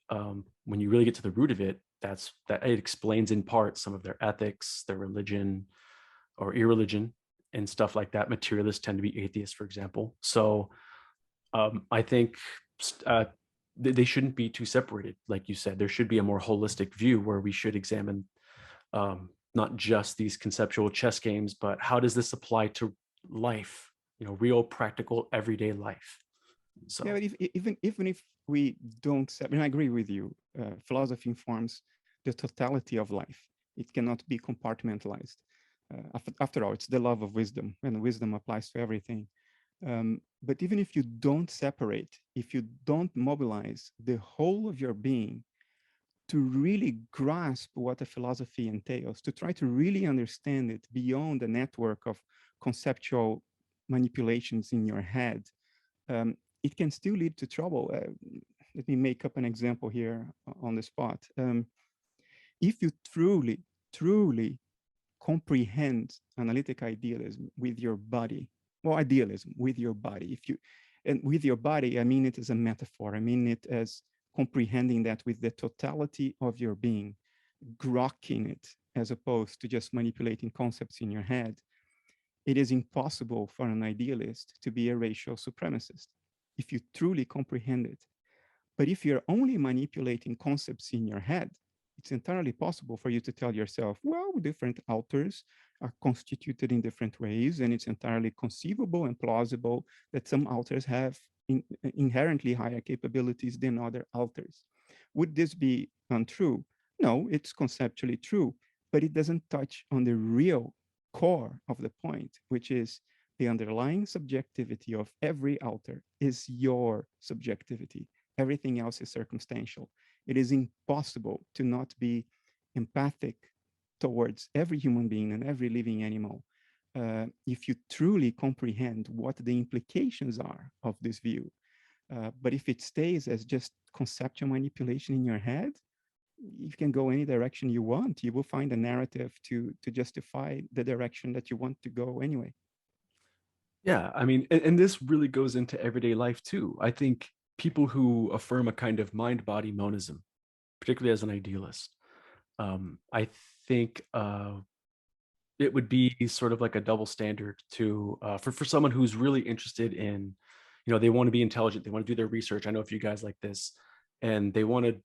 when you really get to the root of it, that it explains in part some of their ethics, their religion or irreligion and stuff like that. Materialists tend to be atheists, for example. So I think they shouldn't be too separated. Like you said, there should be a more holistic view where we should examine not just these conceptual chess games, but how does this apply to life, real, practical, everyday life. So yeah, but even if we don't, I agree with you. Philosophy informs the totality of life. It cannot be compartmentalized. After all, it's the love of wisdom, and wisdom applies to everything. But even if you don't separate, if you don't mobilize the whole of your being to really grasp what a philosophy entails, to try to really understand it beyond the network of conceptual manipulations in your head, it can still lead to trouble. Let me make up an example here on the spot. If you truly comprehend analytic idealism with your body, well, idealism with your body, and with your body, I mean it as a metaphor. I mean it as comprehending that with the totality of your being, grokking it, as opposed to just manipulating concepts in your head. It is impossible for an idealist to be a racial supremacist if you truly comprehend it. But if you're only manipulating concepts in your head, it's entirely possible for you to tell yourself, well, different authors are constituted in different ways, and it's entirely conceivable and plausible that some authors have inherently higher capabilities than other authors. Would this be untrue? No, it's conceptually true, but it doesn't touch on the real core of the point, which is the underlying subjectivity of every author is your subjectivity. Everything else is circumstantial. It is impossible to not be empathic towards every human being and every living animal if you truly comprehend what the implications are of this view. But if it stays as just conceptual manipulation in your head, you can go any direction you want. You will find a narrative to justify the direction that you want to go anyway. Yeah, I mean, and this really goes into everyday life too. I think people who affirm a kind of mind-body monism, particularly as an idealist, I think it would be sort of like a double standard to for someone who's really interested in, they want to be intelligent, they want to do their research. I know a few guys like this, and they want to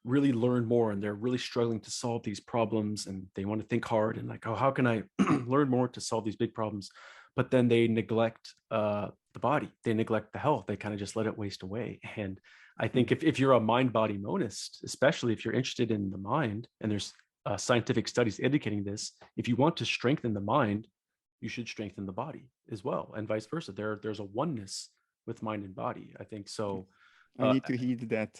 really learn more, and they're really struggling to solve these problems, and they want to think hard and like, oh, how can I learn more to solve these big problems? But then they neglect the body, they neglect the health, they kind of just let it waste away. And I think if you're a mind-body monist, especially if you're interested in the mind, and there's scientific studies indicating this, if you want to strengthen the mind, you should strengthen the body as well, and vice versa. There's a oneness with mind and body, I think. So I need to heed that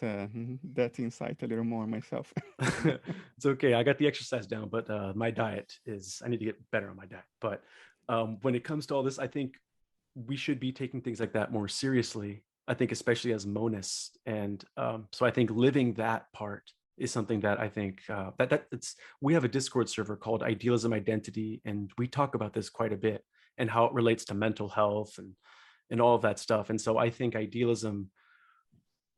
that insight a little more myself. it's okay, I got the exercise down, but my diet I need to get better on my diet. But when it comes to all this, I think we should be taking things like that more seriously, I think, especially as monists. And so I think living that part is something that I think we have a Discord server called Idealism Identity, and we talk about this quite a bit and how it relates to mental health and all of that stuff. And so I think idealism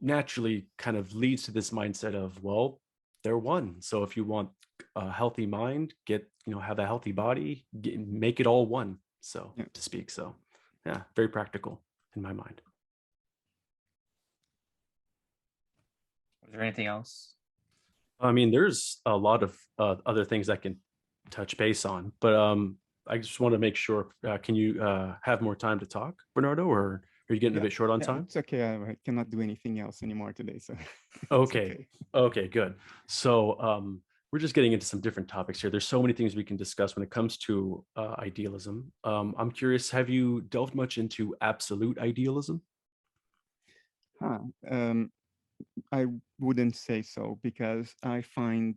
naturally kind of leads to this mindset of, well, they're one. So if you want a healthy mind, have a healthy body, make it all one, so to speak. So yeah, very practical in my mind. Is there anything else? I mean, there's a lot of other things I can touch base on, but I just want to make sure, can you have more time to talk, Bernardo, or are you getting a bit short on time? It's okay. I cannot do anything else anymore today. So okay. Okay, good. So we're just getting into some different topics here. There's so many things we can discuss when it comes to idealism. I'm curious, have you delved much into absolute idealism? I wouldn't say so, because I find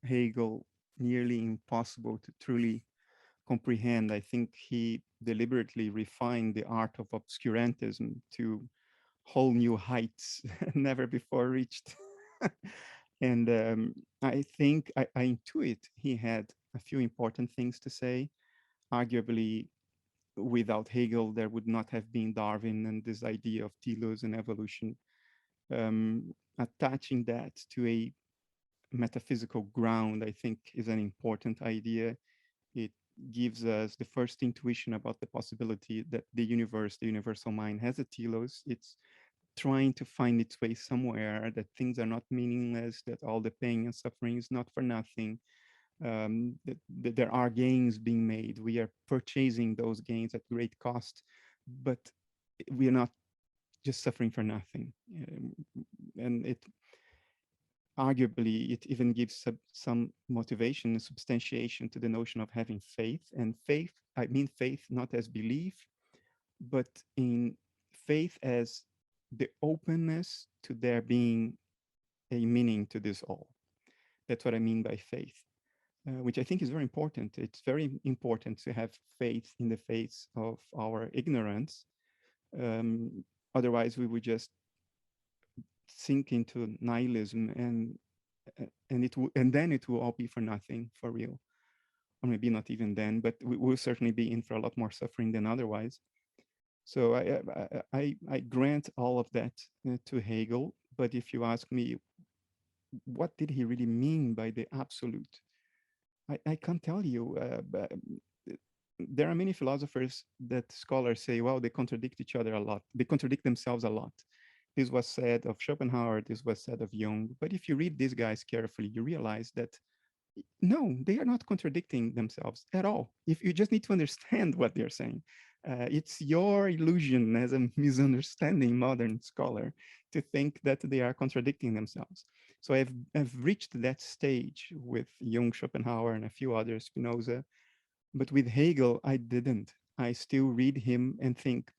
Hegel nearly impossible to truly comprehend. I think he deliberately refined the art of obscurantism to whole new heights never before reached. And I think I intuit he had a few important things to say. Arguably, without Hegel, there would not have been Darwin and this idea of telos and evolution. Attaching that to a metaphysical ground, I think, is an important idea. It gives us the first intuition about the possibility that the universe, the universal mind, has a telos. It's trying to find its way somewhere, that things are not meaningless, that all the pain and suffering is not for nothing, that there are gains being made. We are purchasing those gains at great cost, but we are not just suffering for nothing. And it arguably, it even gives some motivation and substantiation to the notion of having faith. And faith, I mean faith not as belief, but in faith as the openness to there being a meaning to this all. That's what I mean by faith, which I think is very important. It's very important to have faith in the face of our ignorance. Otherwise, we would just sink into nihilism, and then it will all be for nothing, for real. Or maybe not even then, but we will certainly be in for a lot more suffering than otherwise. So I grant all of that to Hegel. But if you ask me, what did he really mean by the absolute? I can't tell you. But there are many philosophers that scholars say, well, they contradict each other a lot. They contradict themselves a lot. This was said of Schopenhauer, this was said of Jung. But if you read these guys carefully, you realize that no, they are not contradicting themselves at all. If you just need to understand what they're saying. It's your illusion as a misunderstanding modern scholar to think that they are contradicting themselves. So I've reached that stage with Jung, Schopenhauer, and a few others, Spinoza. But with Hegel, I didn't. I still read him and think,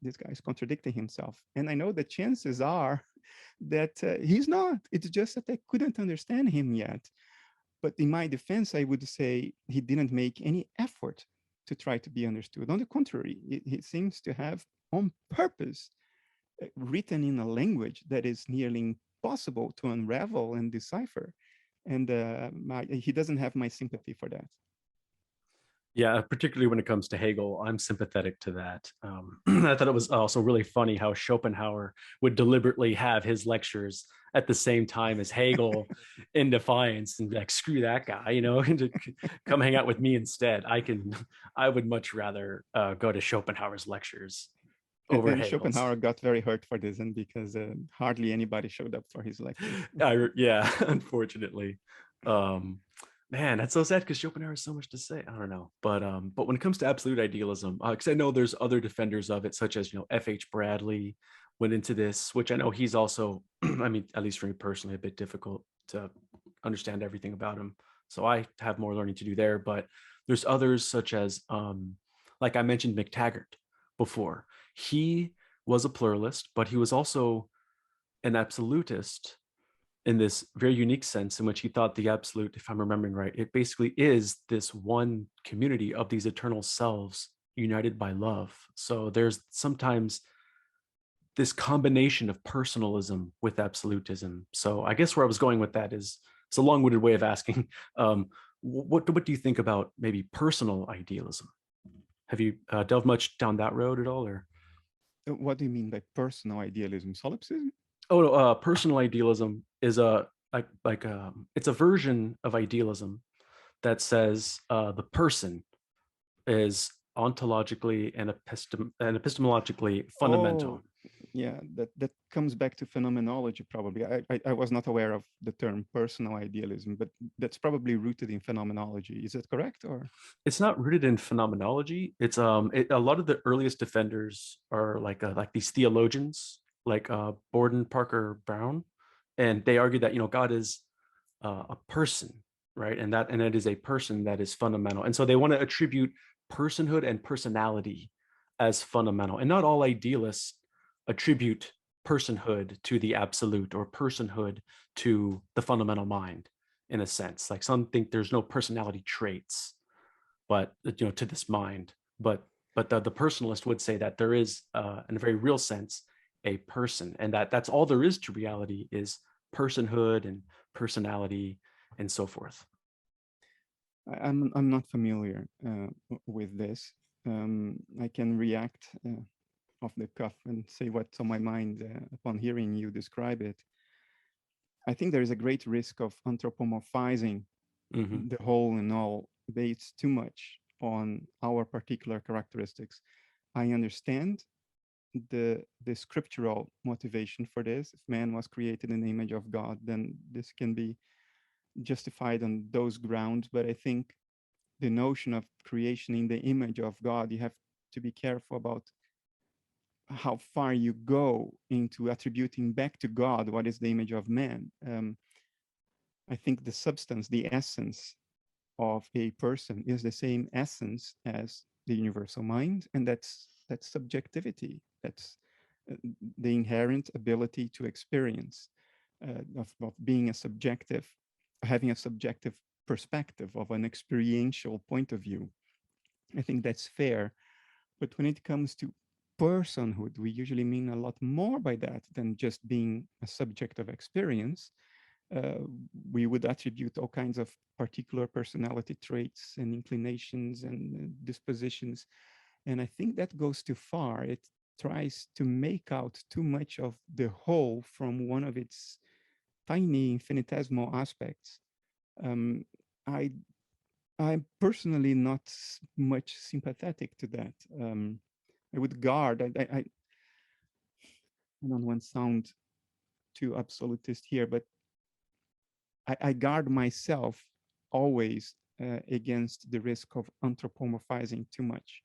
this guy's contradicting himself. And I know the chances are that he's not. It's just that I couldn't understand him yet. But in my defense, I would say he didn't make any effort to try to be understood. On the contrary, he seems to have on purpose written in a language that is nearly impossible to unravel and decipher. And he doesn't have my sympathy for that. Yeah, particularly when it comes to Hegel, I'm sympathetic to that. I thought it was also really funny how Schopenhauer would deliberately have his lectures at the same time as Hegel in defiance and be like, screw that guy, you know, and come hang out with me instead. I would much rather go to Schopenhauer's lectures over and Hegel's. Schopenhauer got very hurt for this, and because hardly anybody showed up for his lectures. Yeah, unfortunately. Man, that's so sad because Schopenhauer has so much to say. I don't know, but when it comes to absolute idealism, because I know there's other defenders of it, such as F.H. Bradley went into this, which I know he's also, I mean, at least for me personally, a bit difficult to understand everything about him. So I have more learning to do there. But there's others such as, like I mentioned, McTaggart before. He was a pluralist, but he was also an absolutist in this very unique sense in which he thought the absolute, if I'm remembering right, it basically is this one community of these eternal selves united by love. So there's sometimes this combination of personalism with absolutism. So I guess where I was going with that is, it's a long-winded way of asking, what do you think about maybe personal idealism? Have you delved much down that road at all, or? What do you mean by personal idealism? Solipsism? Oh no, personal idealism is it's a version of idealism that says the person is ontologically and epistemologically fundamental. Oh, yeah, that comes back to phenomenology probably. I was not aware of the term personal idealism, but that's probably rooted in phenomenology. Is that correct? Or It's not rooted in phenomenology. It's a lot of the earliest defenders are like these theologians, like Borden, Parker, Brown, and they argue that God is a person, right? And it is a person that is fundamental, and so they want to attribute personhood and personality as fundamental. And not all idealists attribute personhood to the absolute or personhood to the fundamental mind, in a sense. Like some think there's no personality traits, but to this mind. But the personalist would say that there is, in a very real sense, a person, and that's all there is to reality is personhood and personality and so forth. I'm not familiar with this. I can react off the cuff and say what's on my mind upon hearing you describe it. I think there is a great risk of anthropomorphizing the whole and all based too much on our particular characteristics. I understand the scriptural motivation for this. If man was created in the image of God, then this can be justified on those grounds. But I think the notion of creation in the image of God, you have to be careful about how far you go into attributing back to God what is the image of man. I think the substance, the essence of a person is the same essence as the universal mind, and that's subjectivity. That's the inherent ability to experience, of being a subjective, having a subjective perspective of an experiential point of view. I think that's fair. But when it comes to personhood, we usually mean a lot more by that than just being a subject of experience. We would attribute all kinds of particular personality traits and inclinations and dispositions. And I think that goes too far. It tries to make out too much of the whole from one of its tiny infinitesimal aspects. Um, I, I'm personally not much sympathetic to that. I would guard, I don't want to sound too absolutist here, but I guard myself always against the risk of anthropomorphizing too much.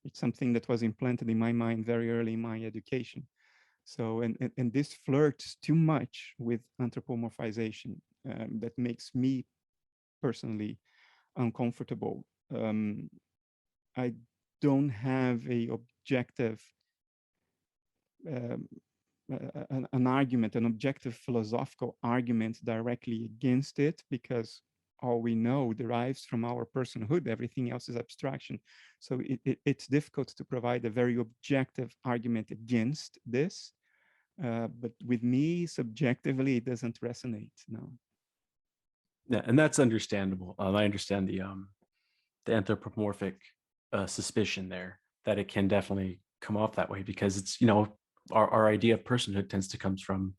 It's something that was implanted in my mind very early in my education. So, and this flirts too much with anthropomorphization that makes me personally uncomfortable. I don't have a objective, an argument, an objective philosophical argument directly against it, because all we know derives from our personhood. Everything else is abstraction. So it's difficult to provide a very objective argument against this. But with me, subjectively, it doesn't resonate. No. Yeah, and that's understandable. I understand the anthropomorphic suspicion there, that it can definitely come off that way, because it's, you know, our idea of personhood tends to come from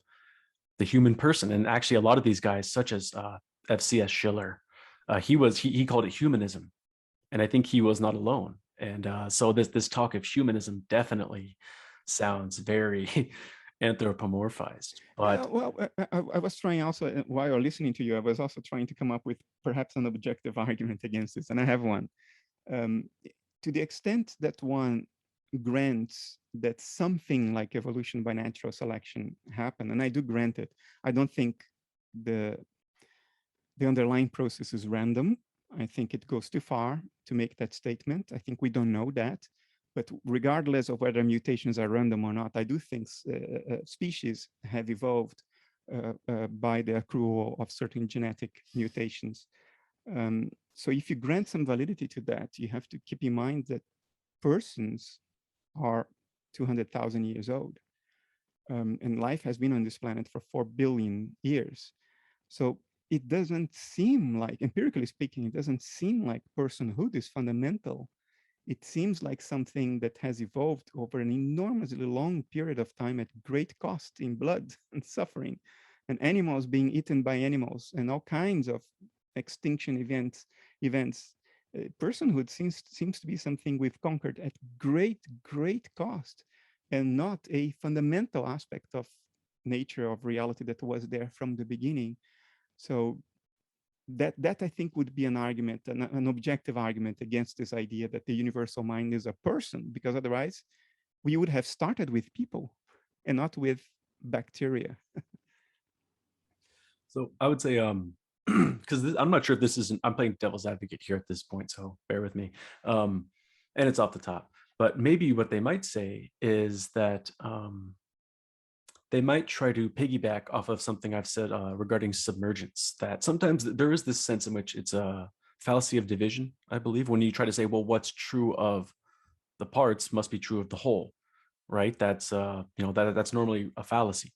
the human person. And actually a lot of these guys, such as F.C.S. Schiller, he called it humanism, and I think he was not alone. And so this talk of humanism definitely sounds very anthropomorphized. But well, I was trying also, while listening to you, I was also trying to come up with perhaps an objective argument against this, and I have one. To the extent that one grants that something like evolution by natural selection happened, and I do grant it, I don't think the underlying process is random. I think it goes too far to make that statement. I think we don't know that. But regardless of whether mutations are random or not, I do think species have evolved by the accrual of certain genetic mutations. So if you grant some validity to that, you have to keep in mind that persons are 200,000 years old. And life has been on this planet for 4 billion years. So it doesn't seem like, empirically speaking, it doesn't seem like personhood is fundamental. It seems like something that has evolved over an enormously long period of time at great cost in blood and suffering, and animals being eaten by animals, and all kinds of extinction events. Personhood seems to be something we've conquered at great cost, and not a fundamental aspect of nature, of reality, that was there from the beginning. So that I think would be an argument, an objective argument against this idea that the universal mind is a person, because otherwise we would have started with people and not with bacteria. so I would say, because I'm not sure if this isn't, I'm playing devil's advocate here at this point, so bear with me. And it's off the top, but maybe what they might say is that they might try to piggyback off of something I've said regarding submergence, that sometimes there is this sense in which it's a fallacy of division, I believe, when you try to say, well, what's true of the parts must be true of the whole, right? That's, you know, that's normally a fallacy.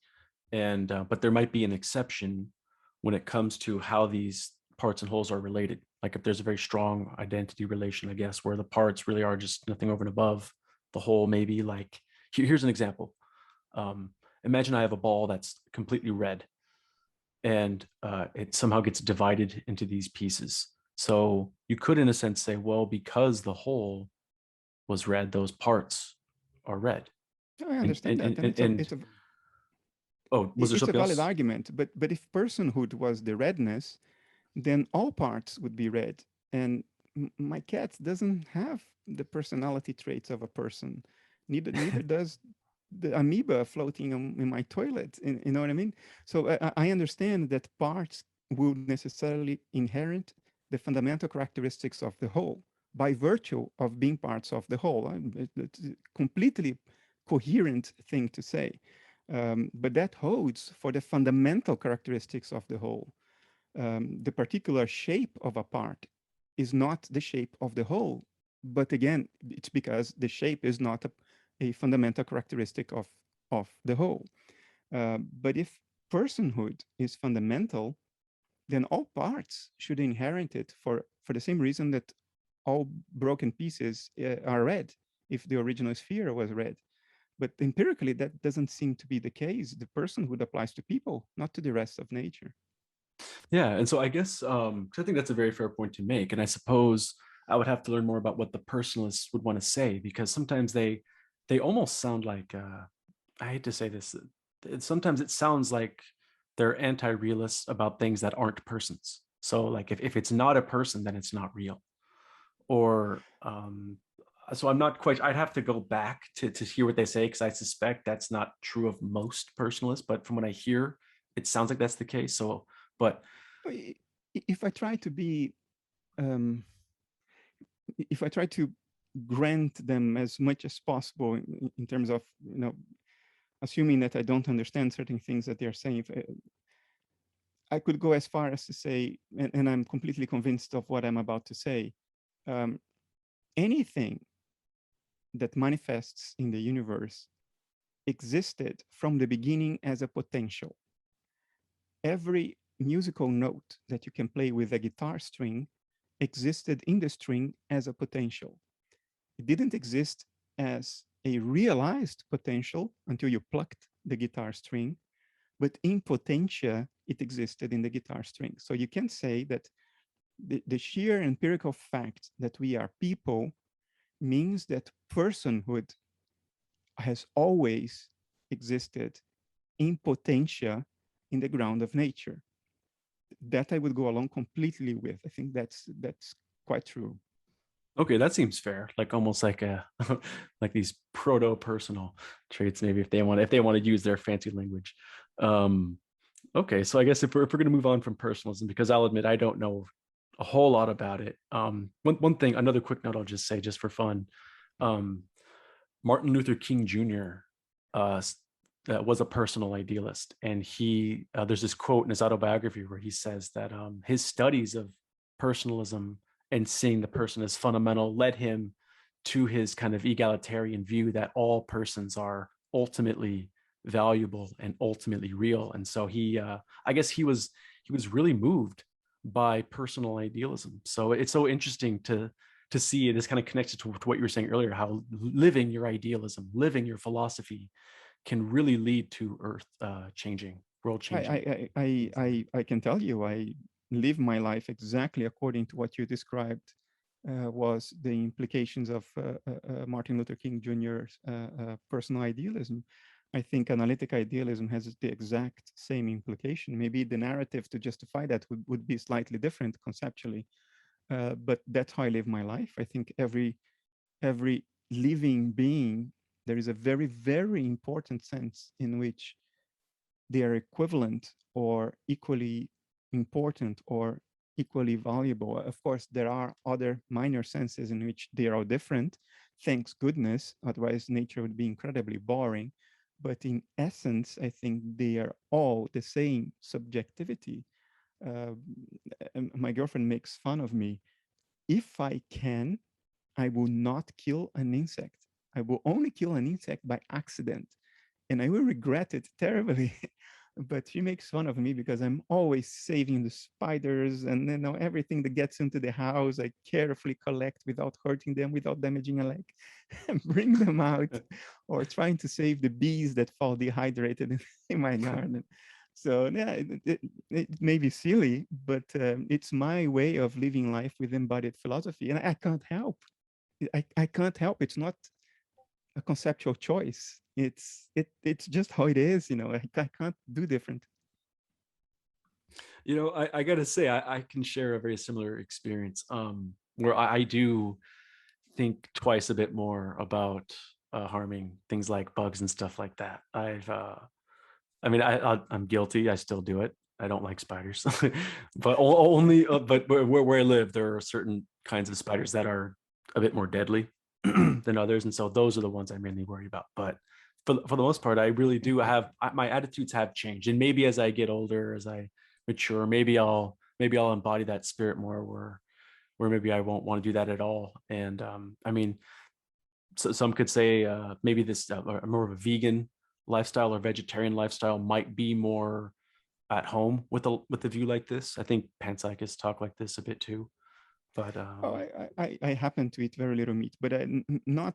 And, but there might be an exception when it comes to how these parts and wholes are related. Like if there's a very strong identity relation, I guess, where the parts really are just nothing over and above the whole, maybe. Like, here's an example. Imagine I have a ball that's completely red, and it somehow gets divided into these pieces. So you could, in a sense, say, well, because the whole was red, those parts are red. I understand that. Oh, was there it's a something valid else? argument, but if personhood was the redness, then all parts would be red. And my cat doesn't have the personality traits of a person. Neither does the amoeba floating in my toilet. You know what I mean? So I understand that parts will necessarily inherit the fundamental characteristics of the whole by virtue of being parts of the whole. It's a completely coherent thing to say. But that holds for the fundamental characteristics of the whole. The particular shape of a part is not the shape of the whole. But again, it's because the shape is not a fundamental characteristic of the whole. But if personhood is fundamental, then all parts should inherit it for the same reason that all broken pieces are red if the original sphere was red. But empirically, that doesn't seem to be the case. The personhood applies to people, not to the rest of nature. Yeah, and so I guess 'cause I think that's a very fair point to make, and I suppose I would have to learn more about what the personalists would want to say, because sometimes they almost sound like I hate to say this, sometimes it sounds like they're anti-realists about things that aren't persons. So like if it's not a person, then it's not real. Or so I'm not quite, I'd have to go back to hear what they say, because I suspect that's not true of most personalists, but from what I hear, it sounds like that's the case. So, but if I try to be, if I try to grant them as much as possible in terms of, assuming that I don't understand certain things that they're saying, I could go as far as to say, and I'm completely convinced of what I'm about to say, anything that manifests in the universe existed from the beginning as a potential. Every musical note that you can play with a guitar string existed in the string as a potential. It didn't exist as a realized potential until you plucked the guitar string, but in potentia, it existed in the guitar string. So you can say that the sheer empirical fact that we are people means that personhood has always existed in potentia in the ground of nature. That I would go along completely with. I think that's quite true. okay, that seems fair. Like almost like a like these proto-personal traits, maybe if they want to use their fancy language. Okay, so I guess if we're going to move on from personalism, because I'll admit I don't know a whole lot about it. One thing, another quick note I'll just say, just for fun. Martin Luther King Jr. Was a personal idealist, and he there's this quote in his autobiography where he says that his studies of personalism and seeing the person as fundamental led him to his kind of egalitarian view that all persons are ultimately valuable and ultimately real. And so he I guess he was really moved by personal idealism. So it's so interesting to see it is kind of connected to what you were saying earlier, how living your idealism, living your philosophy can really lead to earth changing, world changing. I can tell you, I live my life exactly according to what you described was the implications of Martin Luther King Jr.'s personal idealism. I think analytic idealism has the exact same implication. Maybe the narrative to justify that would be slightly different conceptually, but that's how I live my life. I think every living being, there is a very, very important sense in which they are equivalent or equally important or equally valuable. Of course, there are other minor senses in which they are all different. Thanks goodness, otherwise nature would be incredibly boring. But in essence, I think they are all the same subjectivity. My girlfriend makes fun of me. If I can, I will not kill an insect. I will only kill an insect by accident, and I will regret it terribly. But she makes fun of me because I'm always saving the spiders and everything that gets into the house. I carefully collect without hurting them, without damaging a leg, and bring them out, or trying to save the bees that fall dehydrated in my garden. So yeah, it may be silly, but it's my way of living life with embodied philosophy, and I can't help. I can't help. It's not a conceptual choice. It's just how it is. I can't do different. I gotta say, I can share a very similar experience where I do think twice a bit more about harming things like bugs and stuff like that. I'm guilty. I still do it. I don't like spiders, but only. But where I live, there are certain kinds of spiders that are a bit more deadly than others, and so those are the ones I mainly worry about. But for the most part, I really do have my attitudes have changed, and maybe as I get older, as I mature, maybe I'll embody that spirit more, where maybe I won't want to do that at all. And so some could say maybe this more of a vegan lifestyle or vegetarian lifestyle might be more at home with a view like this. I think panpsychists talk like this a bit too. But I happen to eat very little meat, but not.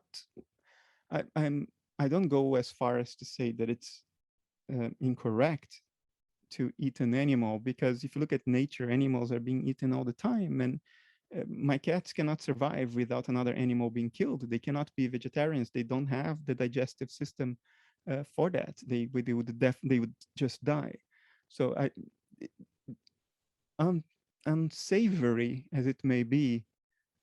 I don't go as far as to say that it's incorrect to eat an animal, because if you look at nature, animals are being eaten all the time, and my cats cannot survive without another animal being killed. They cannot be vegetarians. They don't have the digestive system for that. They would just die. So unsavory as it may be,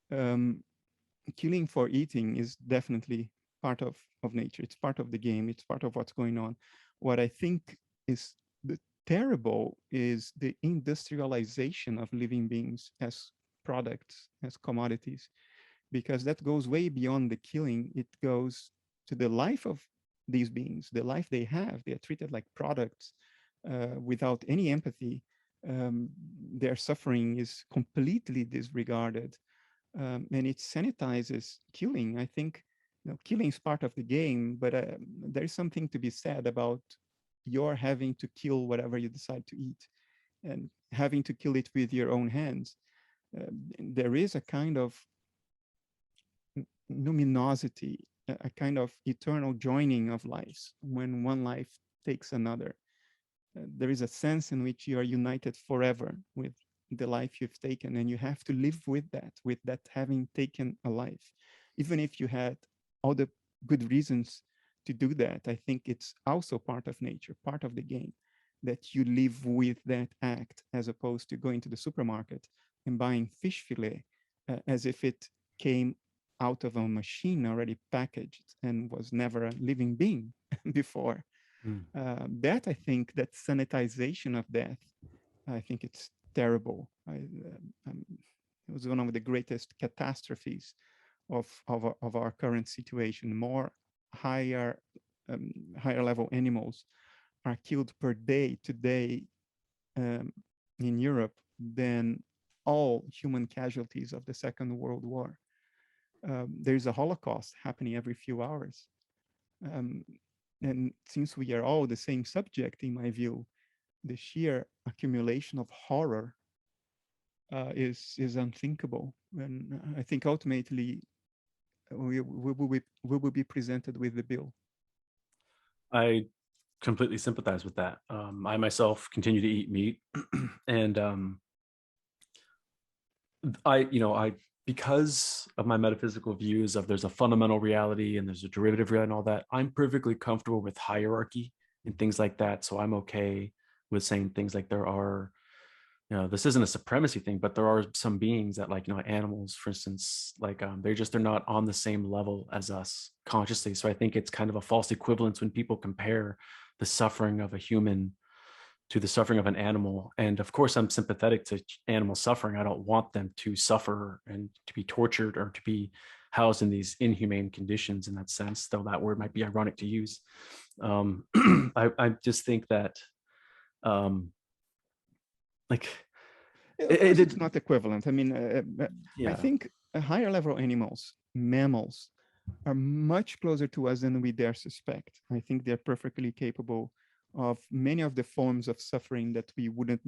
killing for eating is definitely part of nature. It's part of the game. It's part of what's going on. What I think is terrible is the industrialization of living beings as products, as commodities, because that goes way beyond the killing. It goes to the life of these beings, the life they have. They are treated like products without any empathy. Their suffering is completely disregarded, and it sanitizes killing. I think killing is part of the game, but there is something to be said about your having to kill whatever you decide to eat, and having to kill it with your own hands. There is a kind of luminosity, a kind of eternal joining of lives when one life takes another. There is a sense in which you are united forever with the life you've taken, and you have to live with that having taken a life. Even if you had all the good reasons to do that, I think it's also part of nature, part of the game, that you live with that act, as opposed to going to the supermarket and buying fish fillet as if it came out of a machine already packaged and was never a living being before. That, I think, that sanitization of death, I think it's terrible. It was one of the greatest catastrophes of our current situation. More higher level animals are killed per day today in Europe than all human casualties of the Second World War. There's a Holocaust happening every few hours. And since we are all the same subject, in my view, the sheer accumulation of horror is unthinkable. And I think ultimately we will be presented with the bill. I completely sympathize with that. I myself continue to eat meat, and I because of my metaphysical views of there's a fundamental reality and there's a derivative reality and all that, I'm perfectly comfortable with hierarchy and things like that. So I'm okay with saying things like there are, this isn't a supremacy thing, but there are some beings that, like, animals, for instance, like they're not on the same level as us consciously. So I think it's kind of a false equivalence when people compare the suffering of a human to the suffering of an animal. And of course, I'm sympathetic to animal suffering. I don't want them to suffer and to be tortured or to be housed in these inhumane conditions in that sense, though that word might be ironic to use. I just think that it's not equivalent. I mean, yeah. I think higher level animals, mammals, are much closer to us than we dare suspect. I think they're perfectly capable of many of the forms of suffering that we wouldn't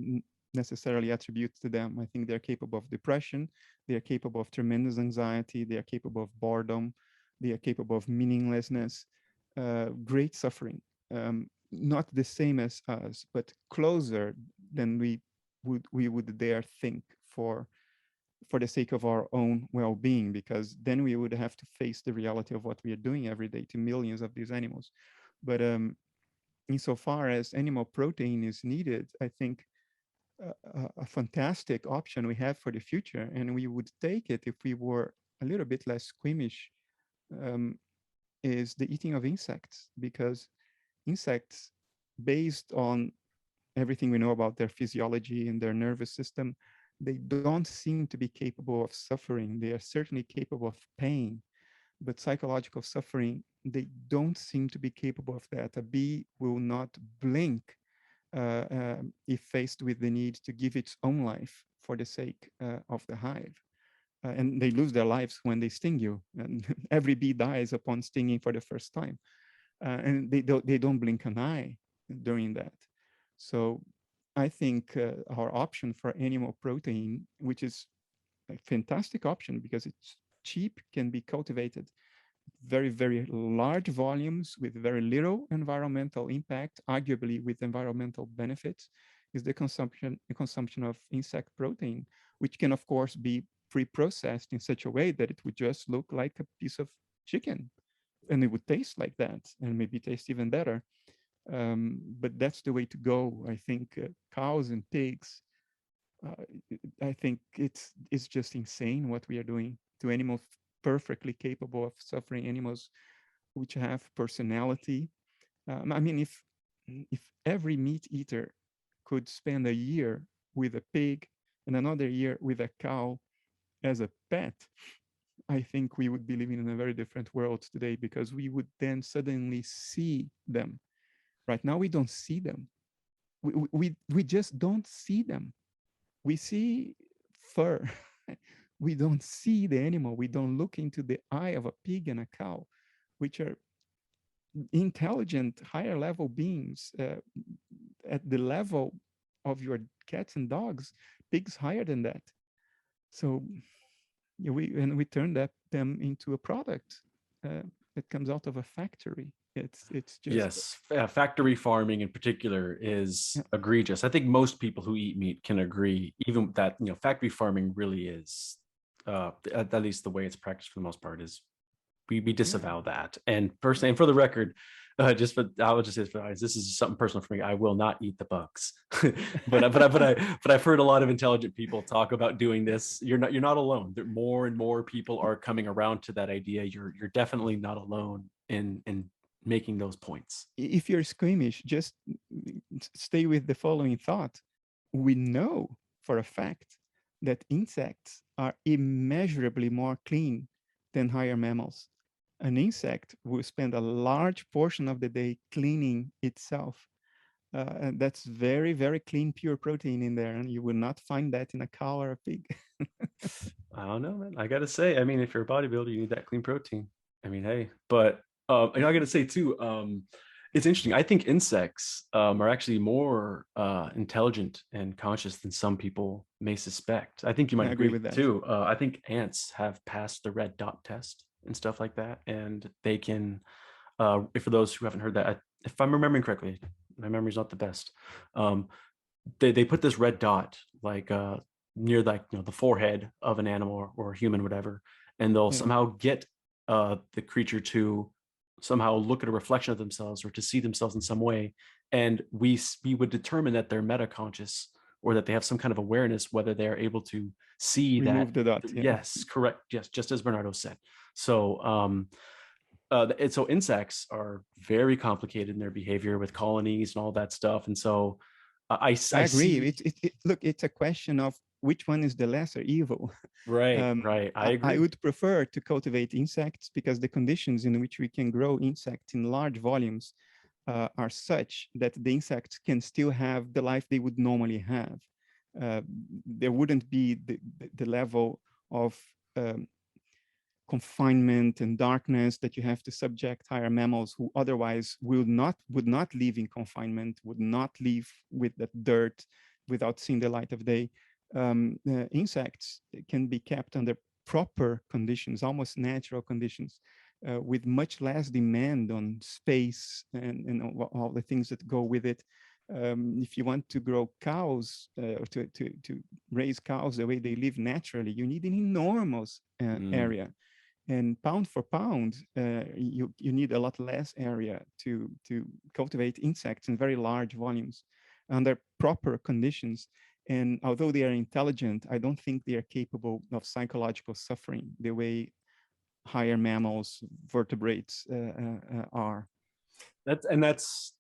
necessarily attribute to them. I think they're capable of depression. They are capable of tremendous anxiety. They are capable of boredom. They are capable of meaninglessness, great suffering. Not the same as us, but closer than we would dare think for the sake of our own well-being, because then we would have to face the reality of what we are doing every day to millions of these animals. But insofar as animal protein is needed, I think a fantastic option we have for the future, and we would take it if we were a little bit less squeamish, is the eating of insects, because insects, based on everything we know about their physiology and their nervous system, they don't seem to be capable of suffering. They are certainly capable of pain, but psychological suffering, they don't seem to be capable of that. A bee will not blink if faced with the need to give its own life for the sake of the hive. and they lose their lives when they sting you. And every bee dies upon stinging for the first time, and they don't blink an eye during that. So I think our option for animal protein, which is a fantastic option because it's cheap, can be cultivated very, very large volumes with very little environmental impact, arguably with environmental benefits, is the consumption of insect protein, which can, of course, be pre-processed in such a way that it would just look like a piece of chicken, and it would taste like that, and maybe taste even better. But that's the way to go. I think cows and pigs, I think it's just insane what we are doing to animals perfectly capable of suffering, animals which have personality. I mean, if every meat eater could spend a year with a pig and another year with a cow as a pet, I think we would be living in a very different world today, because we would then suddenly see them. Right now, we don't see them. We just don't see them. We see fur. We don't see the animal. We don't look into the eye of a pig and a cow, which are intelligent, higher level beings at the level of your cats and dogs. Pigs higher than that. So yeah, we turn them into a product that comes out of a factory. It's just, yes, factory farming in particular is egregious. I think most people who eat meat can agree, even that, you know, factory farming really is, at least the way it's practiced for the most part, is we disavow that. And personally, and for the record, I would just say, this is something personal for me. I will not eat the bugs, but I've heard a lot of intelligent people talk about doing this. You're not alone. There, more and more people are coming around to that idea. You're definitely not alone in making those points. If you're squeamish, just stay with the following thought. We know for a fact that insects are immeasurably more clean than higher mammals. An insect will spend a large portion of the day cleaning itself. And that's very, very clean, pure protein in there. And you will not find that in a cow or a pig. I don't know, man. I got to say, I mean, if you're a bodybuilder, you need that clean protein. I mean, hey, but and I got to say too, it's interesting. I think insects are actually more intelligent and conscious than some people may suspect. I think you might agree with that too. I think ants have passed the red dot test and stuff like that, and they can. For those who haven't heard that, if I'm remembering correctly, my memory's not the best. They put this red dot like near, like, you know, the forehead of an animal or a human, whatever, and they'll somehow get the creature to somehow look at a reflection of themselves or to see themselves in some way, and we would determine that they're metaconscious, or that they have some kind of awareness, whether they're able to see remove the dot. Yes, correct. Yes, just as Bernardo said. So so insects are very complicated in their behavior with colonies and all that stuff, and so I agree. Look, it's a question of which one is the lesser evil. Right, right. I agree. I would prefer to cultivate insects, because the conditions in which we can grow insects in large volumes are such that the insects can still have the life they would normally have. There wouldn't be the level of confinement and darkness that you have to subject higher mammals, who otherwise would not live in confinement, would not live with that dirt without seeing the light of day. Insects can be kept under proper conditions, almost natural conditions, with much less demand on space and all the things that go with it. If you want to grow cows, or to raise cows the way they live naturally, you need an enormous area. And pound for pound, you need a lot less area to cultivate insects in very large volumes under proper conditions. And although they are intelligent, I don't think they are capable of psychological suffering the way higher mammals, vertebrates are. That's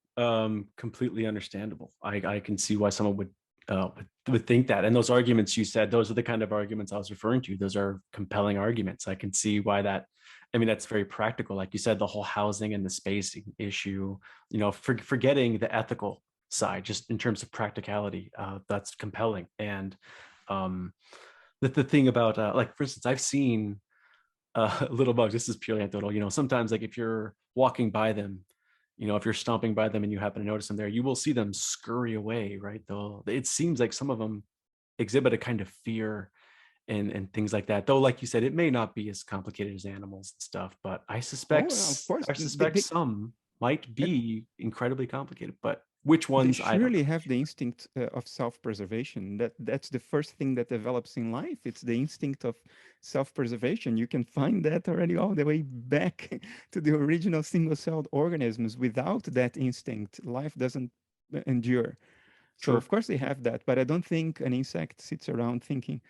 completely understandable. I can see why someone would think that. And those arguments you said, those are the kind of arguments I was referring to. Those are compelling arguments. I can see why that. I mean, that's very practical. Like you said, the whole housing and the spacing issue, you know, forgetting the ethical side, just in terms of practicality, that's compelling. And the thing about like, for instance, I've seen little bugs. This is purely anecdotal. Sometimes like if you're walking by them, if you're stomping by them and you happen to notice them there, you will see them scurry away, right? It seems like some of them exhibit a kind of fear and things like that. Though, like you said, it may not be as complicated as animals and stuff, but I suspect well, of course, some might and be incredibly complicated. But which they ones, I don't surely know. have the instinct of self-preservation. That's the first thing that develops in life. It's the instinct of self-preservation. You can find that already all the way back to the original single-celled organisms. Without that instinct, life doesn't endure. So Sure. of course they have that, but I don't think an insect sits around thinking,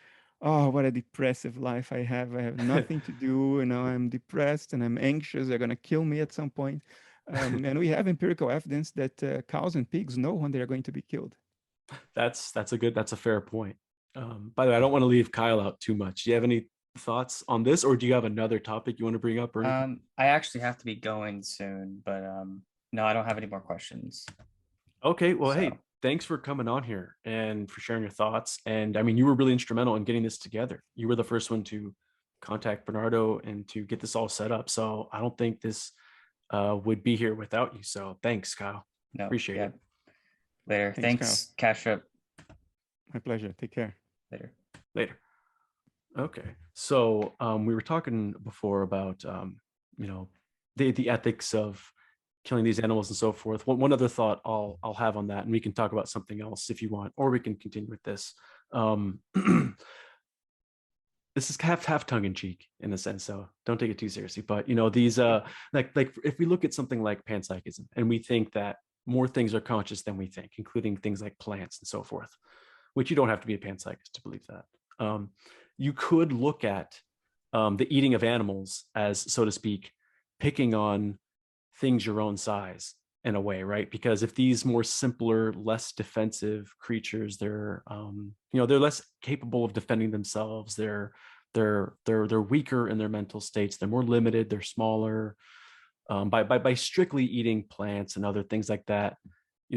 "Oh, what a depressive life I have. I have nothing to do. I'm depressed and I'm anxious. They're going to kill me at some point." And we have empirical evidence that cows and pigs know when they're going to be killed. That's a fair point. By the way, I don't want to leave Kyle out too much. Do you have any thoughts on this, or do you have another topic you want to bring up or anything? I actually have to be going soon, but no, I don't have any more questions. Okay, well, hey, So thanks for coming on here and for sharing your thoughts. And I mean, you were really instrumental in getting this together. You were the first one to contact Bernardo and to get this all set up. So I don't think this would be here without you. So thanks, Kyle. no, Appreciate yeah. it. Later. Thanks, Thanks, Kastrup. My pleasure. Take care. Later. Later. Okay, so we were talking before about the ethics of killing these animals and so forth. One other thought I'll have on that, and we can talk about something else if you want, or we can continue with this. This is half tongue in cheek in a sense, so don't take it too seriously. But these like if we look at something like panpsychism and we think that more things are conscious than we think, including things like plants and so forth, which you don't have to be a panpsychist to believe that. You could look at the eating of animals as, so to speak, picking on things your own size in a way, right? Because if these more simpler, less defensive creatures, they're they're less capable of defending themselves. They're weaker in their mental states. They're more limited. They're smaller. By strictly eating plants and other things like that,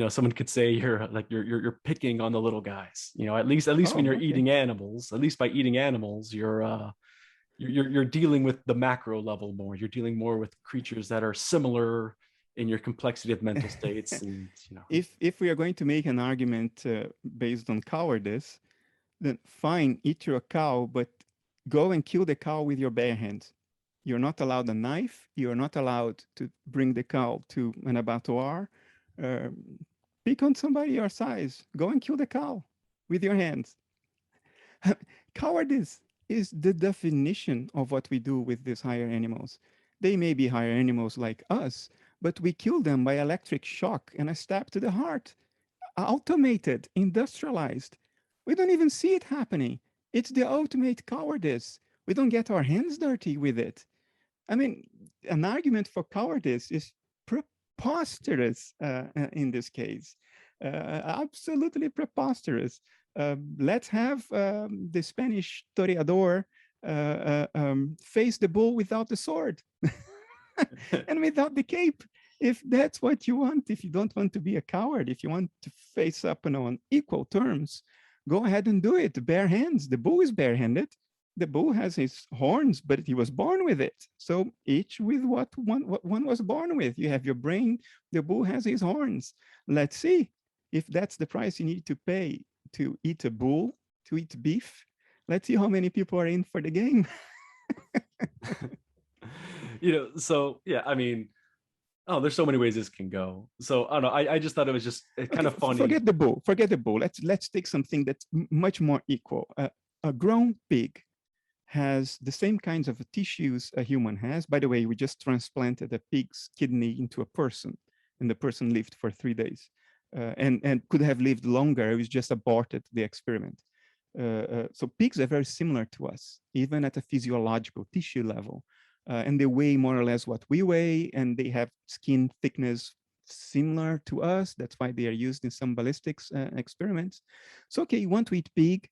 someone could say you're picking on the little guys. At least when you're Okay. eating animals, at least by eating animals, you're dealing with the macro level more. You're dealing more with creatures that are similar in your complexity of mental states. And If we are going to make an argument based on cowardice, then fine, eat your cow, but go and kill the cow with your bare hands. You're not allowed a knife. You're not allowed to bring the cow to an abattoir. Pick on somebody your size. Go and kill the cow with your hands. Cowardice is the definition of what we do with these higher animals. They may be higher animals like us, but we kill them by electric shock and a stab to the heart. Automated, industrialized. We don't even see it happening. It's the ultimate cowardice. We don't get our hands dirty with it. I mean, an argument for cowardice is preposterous in this case. Absolutely preposterous. Let's have the Spanish toreador face the bull without the sword and without the cape. If that's what you want, if you don't want to be a coward, if you want to face up on equal terms, go ahead and do it. Bare hands. The bull is barehanded. The bull has his horns, but he was born with it. So each with what one was born with. You have your brain. The bull has his horns. Let's see if that's the price you need to pay to eat a bull, to eat beef. Let's see how many people are in for the game. So yeah, I mean, there's so many ways this can go. So I don't know. I just thought it was just kind of funny. Forget the bull. Forget the bull. Let's take something that's much more equal. A grown pig has the same kinds of tissues a human has. By the way, we just transplanted a pig's kidney into a person, and the person lived for 3 days, and could have lived longer. It was just aborted the experiment. So pigs are very similar to us, even at a physiological tissue level. And they weigh more or less what we weigh, and they have skin thickness similar to us. That's why they are used in some ballistics experiments. So, okay, you want to eat pig,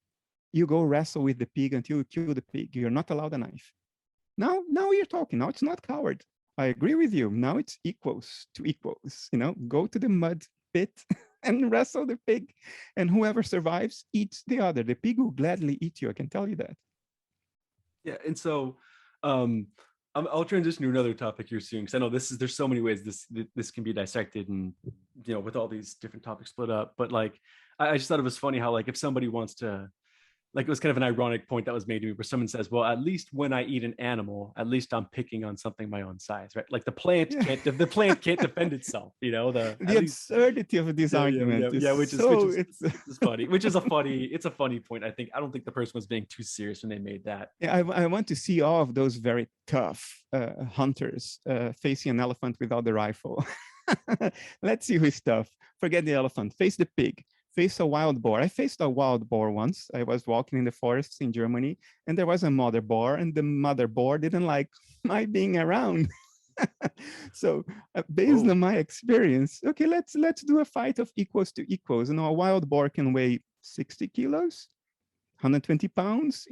you go wrestle with the pig until you kill the pig. You're not allowed a knife. Now you're talking. Now it's not coward. I agree with you. Now it's equals to equals. Go to the mud pit and wrestle the pig. And whoever survives eats the other. The pig will gladly eat you, I can tell you that. Yeah, and so I'll transition to another topic here soon, because I know there's so many ways this can be dissected, and with all these different topics split up. But like, I just thought it was funny how, like, if somebody wants to, like, it was kind of an ironic point that was made to me, where someone says, well, at least when I eat an animal, at least I'm picking on something my own size, right? Like the plant can't defend itself, the absurdity of this argument is which is funny, it's a funny point. I don't think the person was being too serious when they made that. Yeah, I want to see all of those very tough hunters facing an elephant without the rifle. Let's see who's tough. Forget the elephant, face the pig. Face a wild boar. I faced a wild boar once. I was walking in the forests in Germany, and there was a mother boar, and the mother boar didn't like my being around. So based on my experience, okay, let's do a fight of equals to equals. A wild boar can weigh 60 kilos, 120 pounds.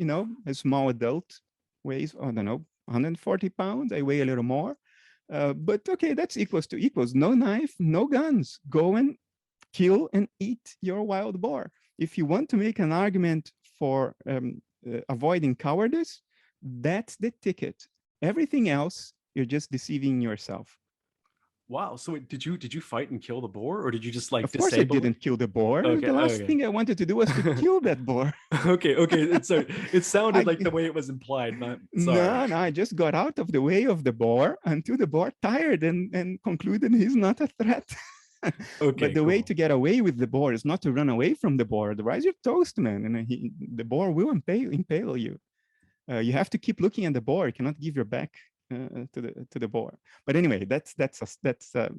A small adult weighs, I don't know, 140 pounds. I weigh a little more. But okay, that's equals to equals. No knife, no guns. Go and kill and eat your wild boar. If you want to make an argument for avoiding cowardice, that's the ticket. Everything else, you're just deceiving yourself. Wow. So did you fight and kill the boar, or did you just like Of course I didn't kill the boar. Okay, the last thing I wanted to do was to kill that boar. Okay. So it sounded like the way it was implied. No, I just got out of the way of the boar until the boar tired and concluded he's not a threat. Okay, but the way to get away with the boar is not to run away from the boar. Otherwise, you're toast, man, and the boar will impale you. You have to keep looking at the boar. You cannot give your back to the boar. But anyway, that's a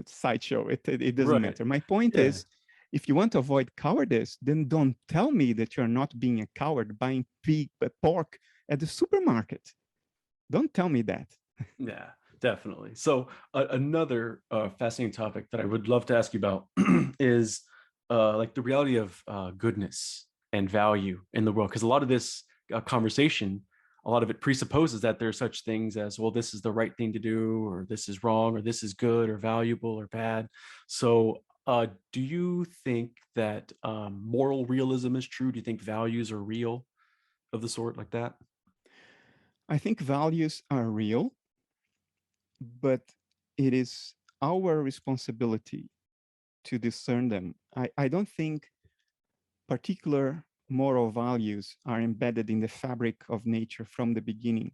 sideshow. It doesn't matter. My point is, if you want to avoid cowardice, then don't tell me that you're not being a coward buying pork at the supermarket. Don't tell me that. Yeah. Definitely. So another fascinating topic that I would love to ask you about is like the reality of goodness and value in the world. Because a lot of this conversation, a lot of it presupposes that there's such things as, well, this is the right thing to do, or this is wrong, or this is good or valuable or bad. So do you think that moral realism is true? Do you think values are real of the sort like that? I think values are real, but it is our responsibility to discern them. I don't think particular moral values are embedded in the fabric of nature from the beginning.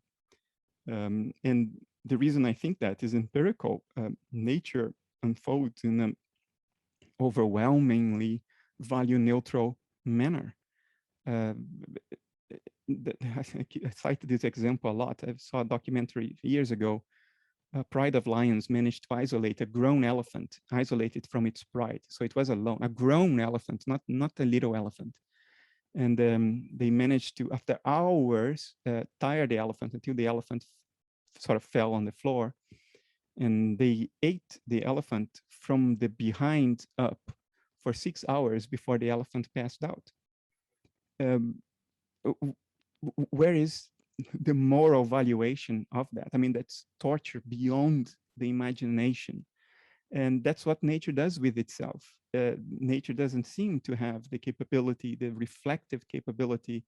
And the reason I think that is empirical. Nature unfolds in an overwhelmingly value-neutral manner. I cited this example a lot. I saw a documentary years ago. Pride of Lions managed to isolate a grown elephant, isolate it from its pride. So it was alone, a grown elephant, not a little elephant. And they managed to, after hours, tire the elephant until the elephant sort of fell on the floor. And they ate the elephant from the behind up for 6 hours before the elephant passed out. Where is the moral valuation of that? I mean, that's torture beyond the imagination. And that's what nature does with itself. Nature doesn't seem to have the capability, the reflective capability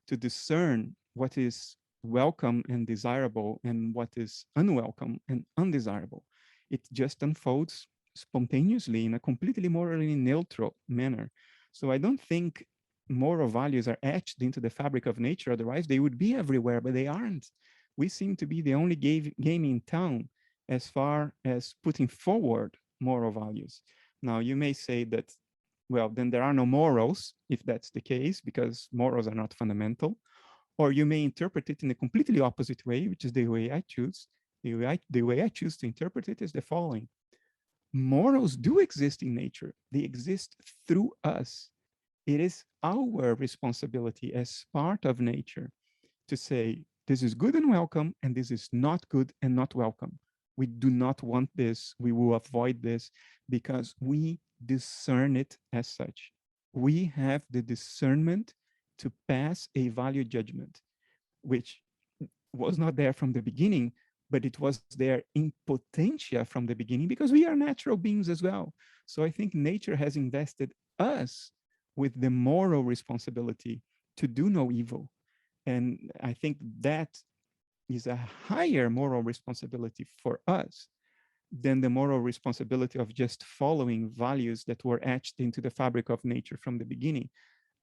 to discern what is welcome and desirable and what is unwelcome and undesirable. It just unfolds spontaneously in a completely morally neutral manner. So I don't think moral values are etched into the fabric of nature. Otherwise, they would be everywhere, but they aren't. We seem to be the only game in town as far as putting forward moral values. Now, you may say that, well, then there are no morals, if that's the case, because morals are not fundamental. Or you may interpret it in a completely opposite way, which is the way I choose. The way I choose to interpret it is the following. Morals do exist in nature. They exist through us. It is our responsibility as part of nature to say, this is good and welcome, and this is not good and not welcome. We do not want this. We will avoid this because we discern it as such. We have the discernment to pass a value judgment, which was not there from the beginning, but it was there in potentia from the beginning because we are natural beings as well. So I think nature has invested us with the moral responsibility to do no evil. And I think that is a higher moral responsibility for us than the moral responsibility of just following values that were etched into the fabric of nature from the beginning.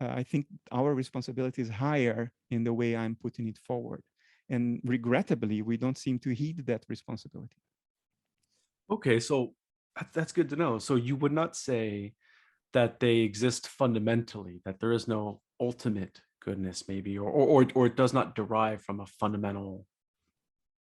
I think our responsibility is higher in the way I'm putting it forward. And regrettably, we don't seem to heed that responsibility. Okay, so that's good to know. So you would not say that they exist fundamentally, that there is no ultimate goodness, maybe, or it does not derive from a fundamental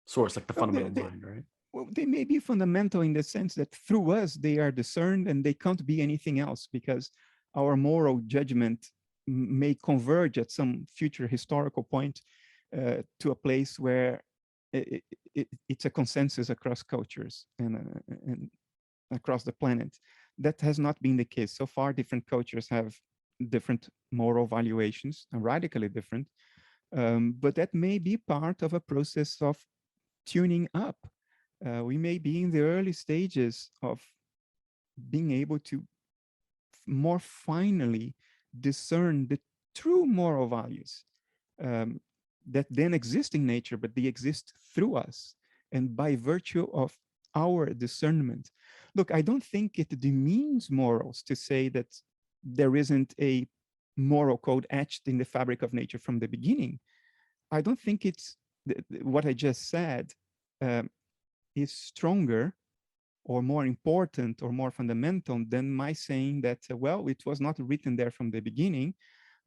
source, like the fundamental mind, right? Well, they may be fundamental in the sense that through us, they are discerned and they can't be anything else because our moral judgment may converge at some future historical point to a place where it's a consensus across cultures and across the planet. That has not been the case. So far, different cultures have different moral valuations, radically different, but that may be part of a process of tuning up. We may be in the early stages of being able to more finally discern the true moral values that then exist in nature, but they exist through us and by virtue of our discernment. Look, I don't think it demeans morals to say that there isn't a moral code etched in the fabric of nature from the beginning. I don't think it's what I just said is stronger or more important or more fundamental than my saying that, well, it was not written there from the beginning,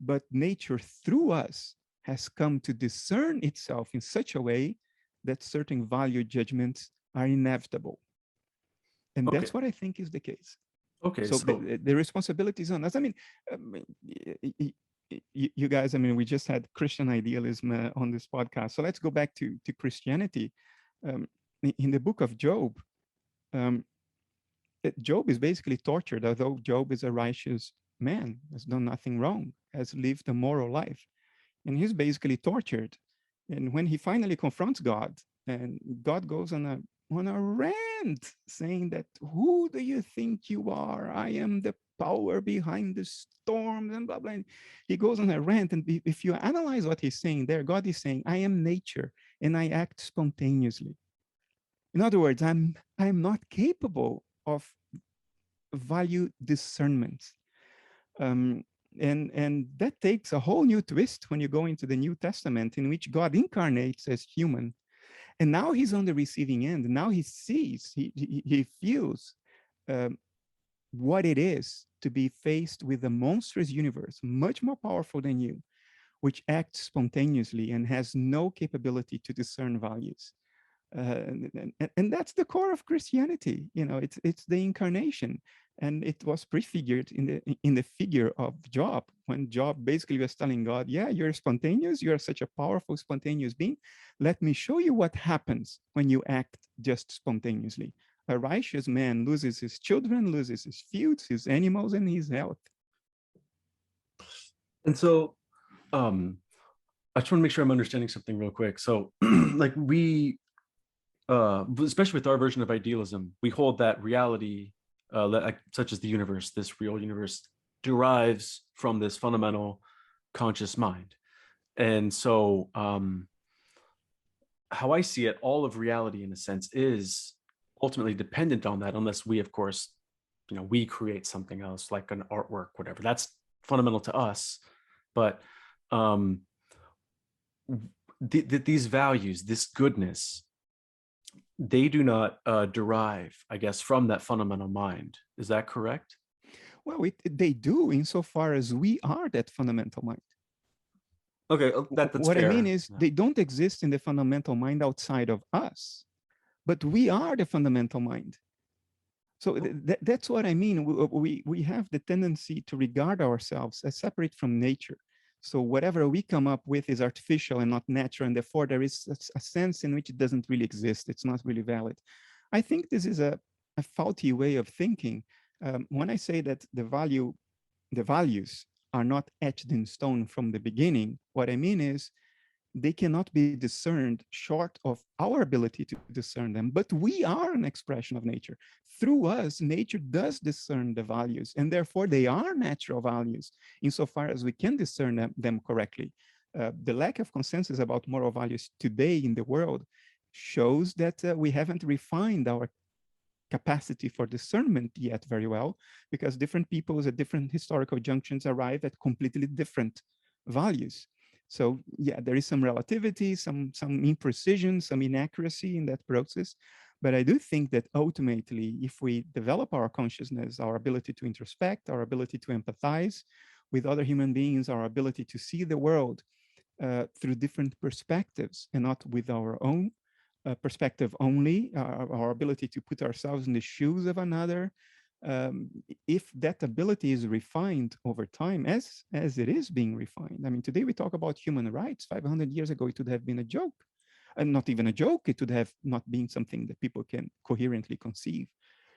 but nature through us has come to discern itself in such a way that certain value judgments are inevitable. And that's what I think is the case. Okay. So the responsibility is on us. I mean, you guys, I mean, we just had Christian idealism on this podcast. So let's go back to Christianity. In the book of Job, Job is basically tortured, although Job is a righteous man, has done nothing wrong, has lived a moral life. And he's basically tortured. And when he finally confronts God, and God goes on a rant saying that, who do you think you are? I am the power behind the storms and blah, blah. And he goes on a rant. And if you analyze what he's saying there, God is saying, I am nature and I act spontaneously. In other words, I'm not capable of value discernment. And that takes a whole new twist when you go into the New Testament, in which God incarnates as human. And now he's on the receiving end. Now he sees, he feels what it is to be faced with a monstrous universe, much more powerful than you, which acts spontaneously and has no capability to discern values. And that's the core of Christianity. You know, it's the incarnation, and it was prefigured in the figure of Job, when Job basically was telling God, yeah, you're spontaneous, you're such a powerful spontaneous being. Let me show you what happens when you act just spontaneously. A righteous man loses his children, loses his fields, his animals, and his health. And so I just want to make sure I'm understanding something real quick. So like we especially with our version of idealism, we hold that reality, such as the universe, this real universe, derives from this fundamental conscious mind. And so how I see it, all of reality in a sense is ultimately dependent on that, unless we, of course, we create something else like an artwork, whatever. That's fundamental to us. But these values, this goodness, they do not derive, I guess, from that fundamental mind. Is that correct? Well, they do insofar as we are that fundamental mind. Okay, that's what fair. I mean is they don't exist in the fundamental mind outside of us, but we are the fundamental mind. So that's what I mean. We have the tendency to regard ourselves as separate from nature. So whatever we come up with is artificial and not natural, and therefore there is a sense in which it doesn't really exist. It's not really valid. I think this is a faulty way of thinking. When I say that the values are not etched in stone from the beginning, what I mean is they cannot be discerned short of our ability to discern them. But we are an expression of nature. Through us, nature does discern the values, and therefore they are natural values insofar as we can discern them correctly. The lack of consensus about moral values today in the world shows that we haven't refined our capacity for discernment yet very well, because different peoples at different historical junctions arrive at completely different values. So yeah, there is some relativity, some imprecision, some inaccuracy in that process. But I do think that ultimately, if we develop our consciousness, our ability to introspect, our ability to empathize with other human beings, our ability to see the world through different perspectives and not with our own perspective only, our ability to put ourselves in the shoes of another, if that ability is refined over time, as it is being refined. I mean, today we talk about human rights. 500 years ago, it would have been a joke. And not even a joke, it would have not been something that people can coherently conceive.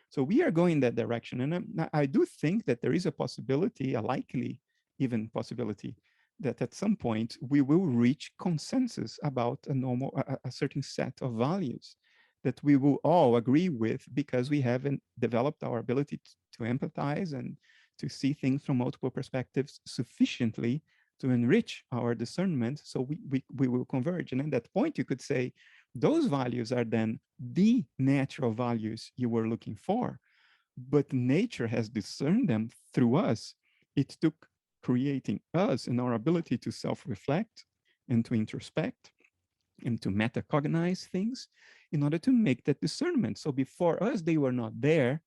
So we are going that direction. And I do think that there is a possibility, a likely even possibility, that at some point we will reach consensus about a certain set of values that we will all agree with, because we haven't developed our ability to empathize and to see things from multiple perspectives sufficiently to enrich our discernment, so we will converge. And at that point, you could say those values are then the natural values you were looking for, but nature has discerned them through us. It took creating us and our ability to self-reflect and to introspect and to metacognize things in order to make that discernment. So before us, they were not there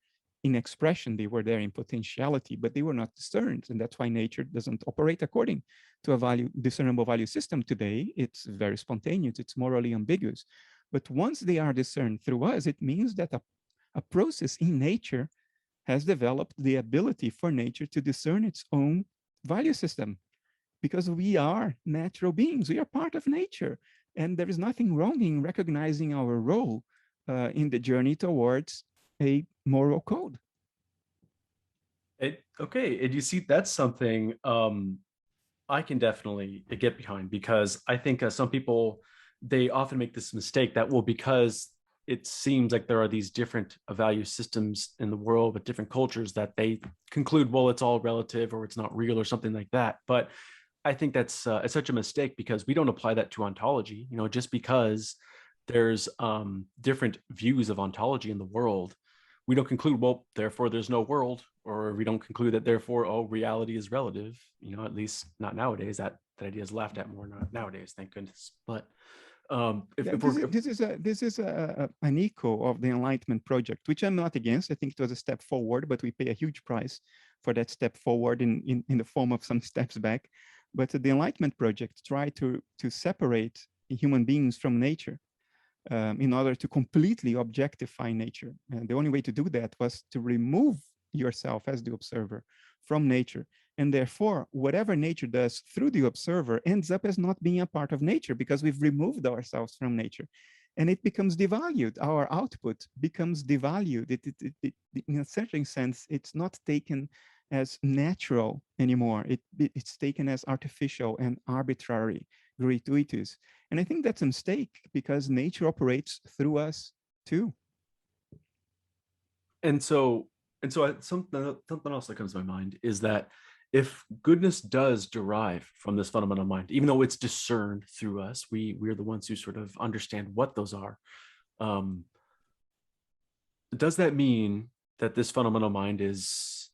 in expression, they were there in potentiality, but they were not discerned. And that's why nature doesn't operate according to a discernible value system today. It's very spontaneous, it's morally ambiguous. But once they are discerned through us, it means that a process in nature has developed the ability for nature to discern its own value system, because we are natural beings, we are part of nature. And there is nothing wrong in recognizing our role in the journey towards a moral code. Okay, and you see, that's something I can definitely get behind, because I think some people, they often make this mistake that, well, because it seems like there are these different value systems in the world with different cultures, that they conclude, well, it's all relative or it's not real or something like that. But I think that's it's such a mistake, because we don't apply that to ontology. You know, just because there's different views of ontology in the world, we don't conclude, well, therefore there's no world, or we don't conclude that therefore, oh, reality is relative. You know, at least not nowadays. That idea is laughed at more nowadays, thank goodness. But this is an echo of the Enlightenment project, which I'm not against. I think it was a step forward, but we pay a huge price for that step forward in the form of some steps back. But the Enlightenment project tried to separate human beings from nature in order to completely objectify nature. And the only way to do that was to remove yourself as the observer from nature. And therefore, whatever nature does through the observer ends up as not being a part of nature, because we've removed ourselves from nature. And it becomes devalued. Our output becomes devalued. In a certain sense, it's not taken as natural anymore. It's taken as artificial and arbitrary, gratuitous. And I think that's a mistake, because nature operates through us too. And so something else that comes to my mind is that if goodness does derive from this fundamental mind, even though it's discerned through us, we're the ones who sort of understand what those are. Does that mean that this fundamental mind is,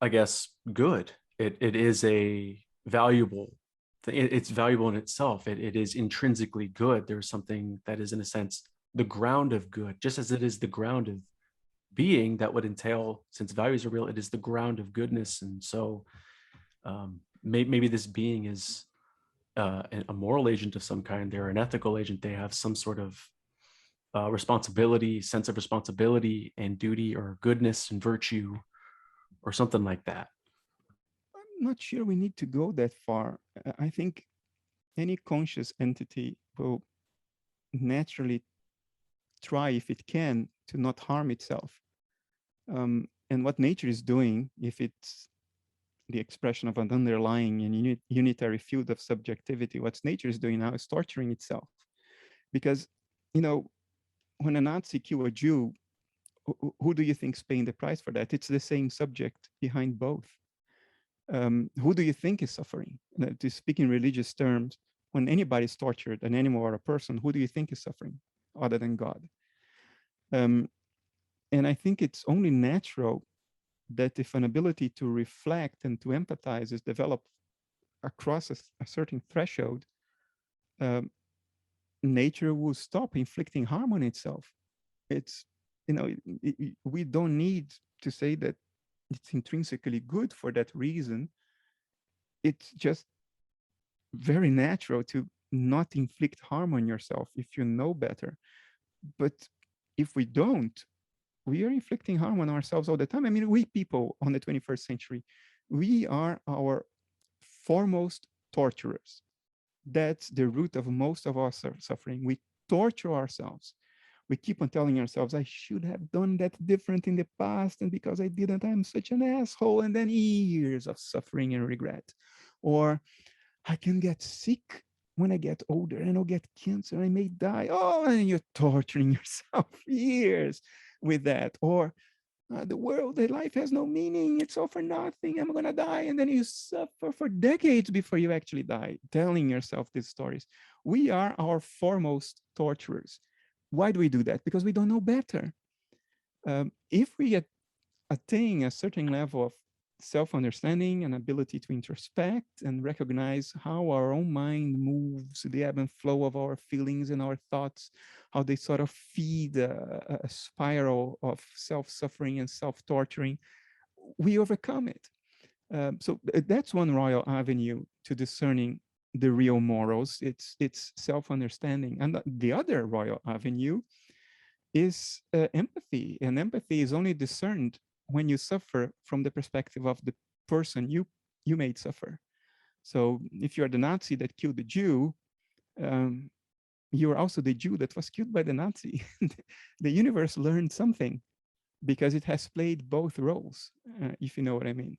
I guess, good? It is a valuable thing. It's valuable in itself. It is intrinsically good. There's something that is, in a sense, the ground of good, just as it is the ground of being. That would entail, since values are real, it is the ground of goodness. And so maybe this being is a moral agent of some kind. They're an ethical agent. They have some sort of responsibility, sense of responsibility and duty, or goodness and virtue, or something like that. I'm not sure we need to go that far. I think any conscious entity will naturally try, if it can, to not harm itself. And what nature is doing, if it's the expression of an underlying and unitary field of subjectivity. What nature is doing now is torturing itself. Because, you know, when a Nazi kills a Jew, who do you think is paying the price for that? It's the same subject behind both. Who do you think is suffering? To speak in religious terms, when anybody is tortured, an animal or a person, who do you think is suffering other than God? And I think it's only natural that if an ability to reflect and to empathize is developed across a certain threshold, nature will stop inflicting harm on itself. It's, you know, we don't need to say that it's intrinsically good for that reason. It's just very natural to not inflict harm on yourself if you know better. But if we don't, we are inflicting harm on ourselves all the time. I mean, we people on the 21st century, we are our foremost torturers. That's the root of most of our suffering. We torture ourselves. We keep on telling ourselves, I should have done that different in the past, and because I didn't, I'm such an asshole, and then years of suffering and regret. Or I can get sick when I get older, and I'll get cancer, I may die. Oh, and you're torturing yourself years with that. Or the world, the life has no meaning, it's all for nothing, I'm gonna die. And then you suffer for decades before you actually die, telling yourself these stories. We are our foremost torturers. Why do we do that? Because we don't know better. If we attain a certain level of self-understanding and ability to introspect and recognize how our own mind moves, the ebb and flow of our feelings and our thoughts, how they sort of feed a spiral of self-suffering and self-torturing, we overcome it. So that's one royal avenue to discerning the real morals. It's self-understanding. And the other royal avenue is empathy. And empathy is only discerned when you suffer from the perspective of the person you made suffer. So if you're the Nazi that killed the Jew, you're also the Jew that was killed by the Nazi. The universe learned something because it has played both roles, if you know what I mean.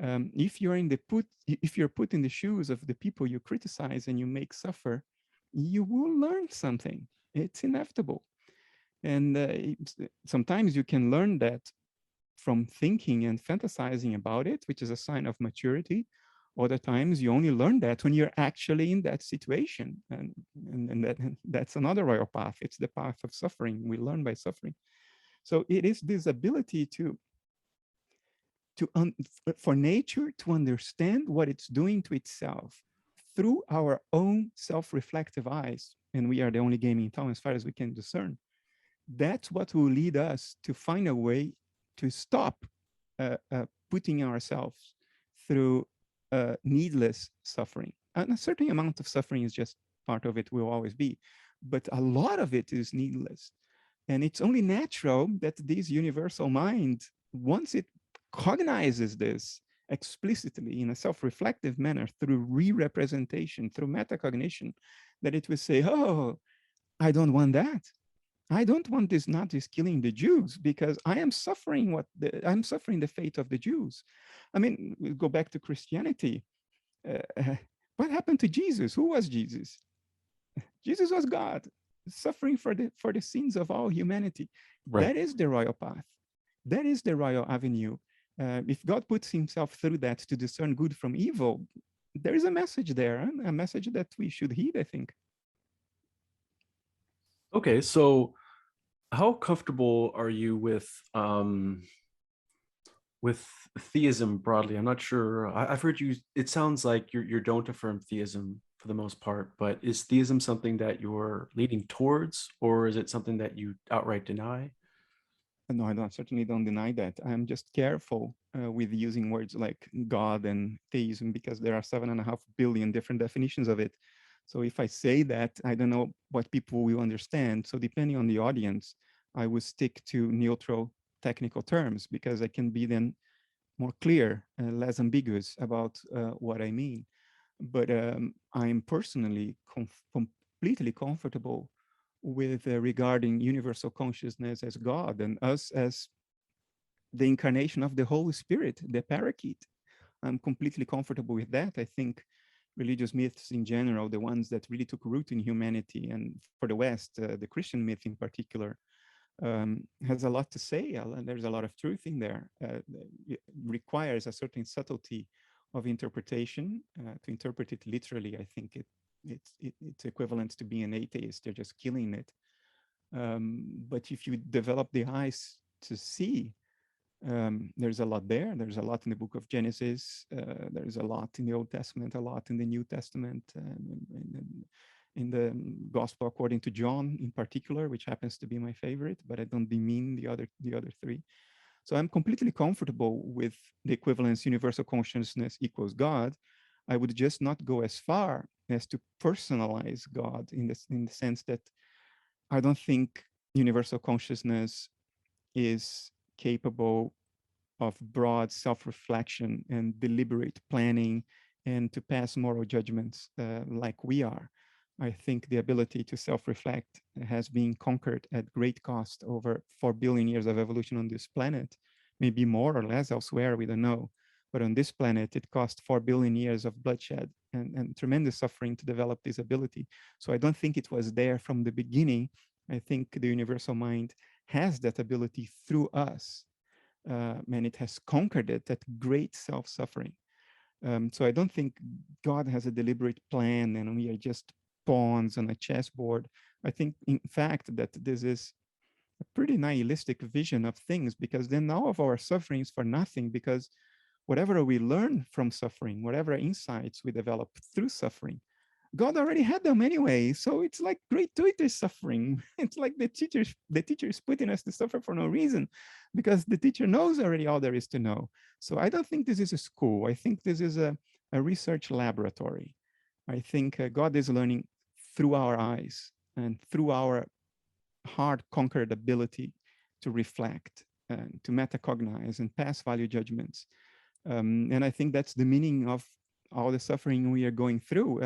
If you're put in the shoes of the people you criticize and you make suffer, you will learn something. It's inevitable. And sometimes you can learn that from thinking and fantasizing about it, which is a sign of maturity. Other times you only learn that when you're actually in that situation. And that's another royal path. It's the path of suffering. We learn by suffering. So it is this ability for nature to understand what it's doing to itself through our own self-reflective eyes. And we are the only game in town as far as we can discern. That's what will lead us to find a way to stop putting ourselves through needless suffering. And a certain amount of suffering is just part of it, will always be, but a lot of it is needless. And it's only natural that this universal mind, once it cognizes this explicitly in a self-reflective manner through re-representation, through metacognition, that it will say, oh, I don't want that. I don't want this Nazis killing the Jews because I am suffering I'm suffering the fate of the Jews. I mean, we go back to Christianity. What happened to Jesus? Who was Jesus? Jesus was God, suffering for the sins of all humanity. Right. That is the royal path. That is the royal avenue. If God puts himself through that to discern good from evil, there is a message there, a message that we should heed, I think. Okay, so how comfortable are you with theism broadly? I'm not sure. I've heard you. It sounds like you don't affirm theism for the most part, but is theism something that you're leaning towards, or is it something that you outright deny? No, I certainly don't deny that. I'm just careful with using words like God and theism because there are 7.5 billion different definitions of it. So if I say that, I don't know what people will understand. So depending on the audience, I will stick to neutral technical terms because I can be then more clear and less ambiguous about what I mean. But I'm personally completely comfortable with regarding universal consciousness as God and us as the incarnation of the Holy Spirit, the Paraclete. I'm completely comfortable with that. I think religious myths in general, the ones that really took root in humanity, and for the West, the Christian myth in particular, has a lot to say. There's a lot of truth in there. It requires a certain subtlety of interpretation. To interpret it literally, I think it's equivalent to being an atheist. They're just killing it. But if you develop the eyes to see, there's a lot there. There's a lot in the book of Genesis. There's a lot in the Old Testament, a lot in the New Testament, in the Gospel according to John in particular, which happens to be my favorite, but I don't demean the other three. So I'm completely comfortable with the equivalence universal consciousness equals God. I would just not go as far as to personalize God in the sense that I don't think universal consciousness is capable of broad self-reflection and deliberate planning and to pass moral judgments like we are. I think the ability to self-reflect has been conquered at great cost over 4 billion years of evolution on this planet, maybe more or less elsewhere, we don't know. But on this planet, it cost 4 billion years of bloodshed and tremendous suffering to develop this ability. So I don't think it was there from the beginning. I think the universal mind has that ability through us, and it has conquered it at great self-suffering. So I don't think God has a deliberate plan and we are just pawns on a chessboard. I think, in fact, that this is a pretty nihilistic vision of things, because then all of our suffering is for nothing, because whatever we learn from suffering, whatever insights we develop through suffering, God already had them anyway. So it's like gratuitous suffering. It's like the teacher is putting us to suffer for no reason, because the teacher knows already all there is to know. So I don't think this is a school. I think this is a research laboratory. I think God is learning through our eyes and through our hard-conquered ability to reflect and to metacognize and pass value judgments. And I think that's the meaning of all the suffering we are going through.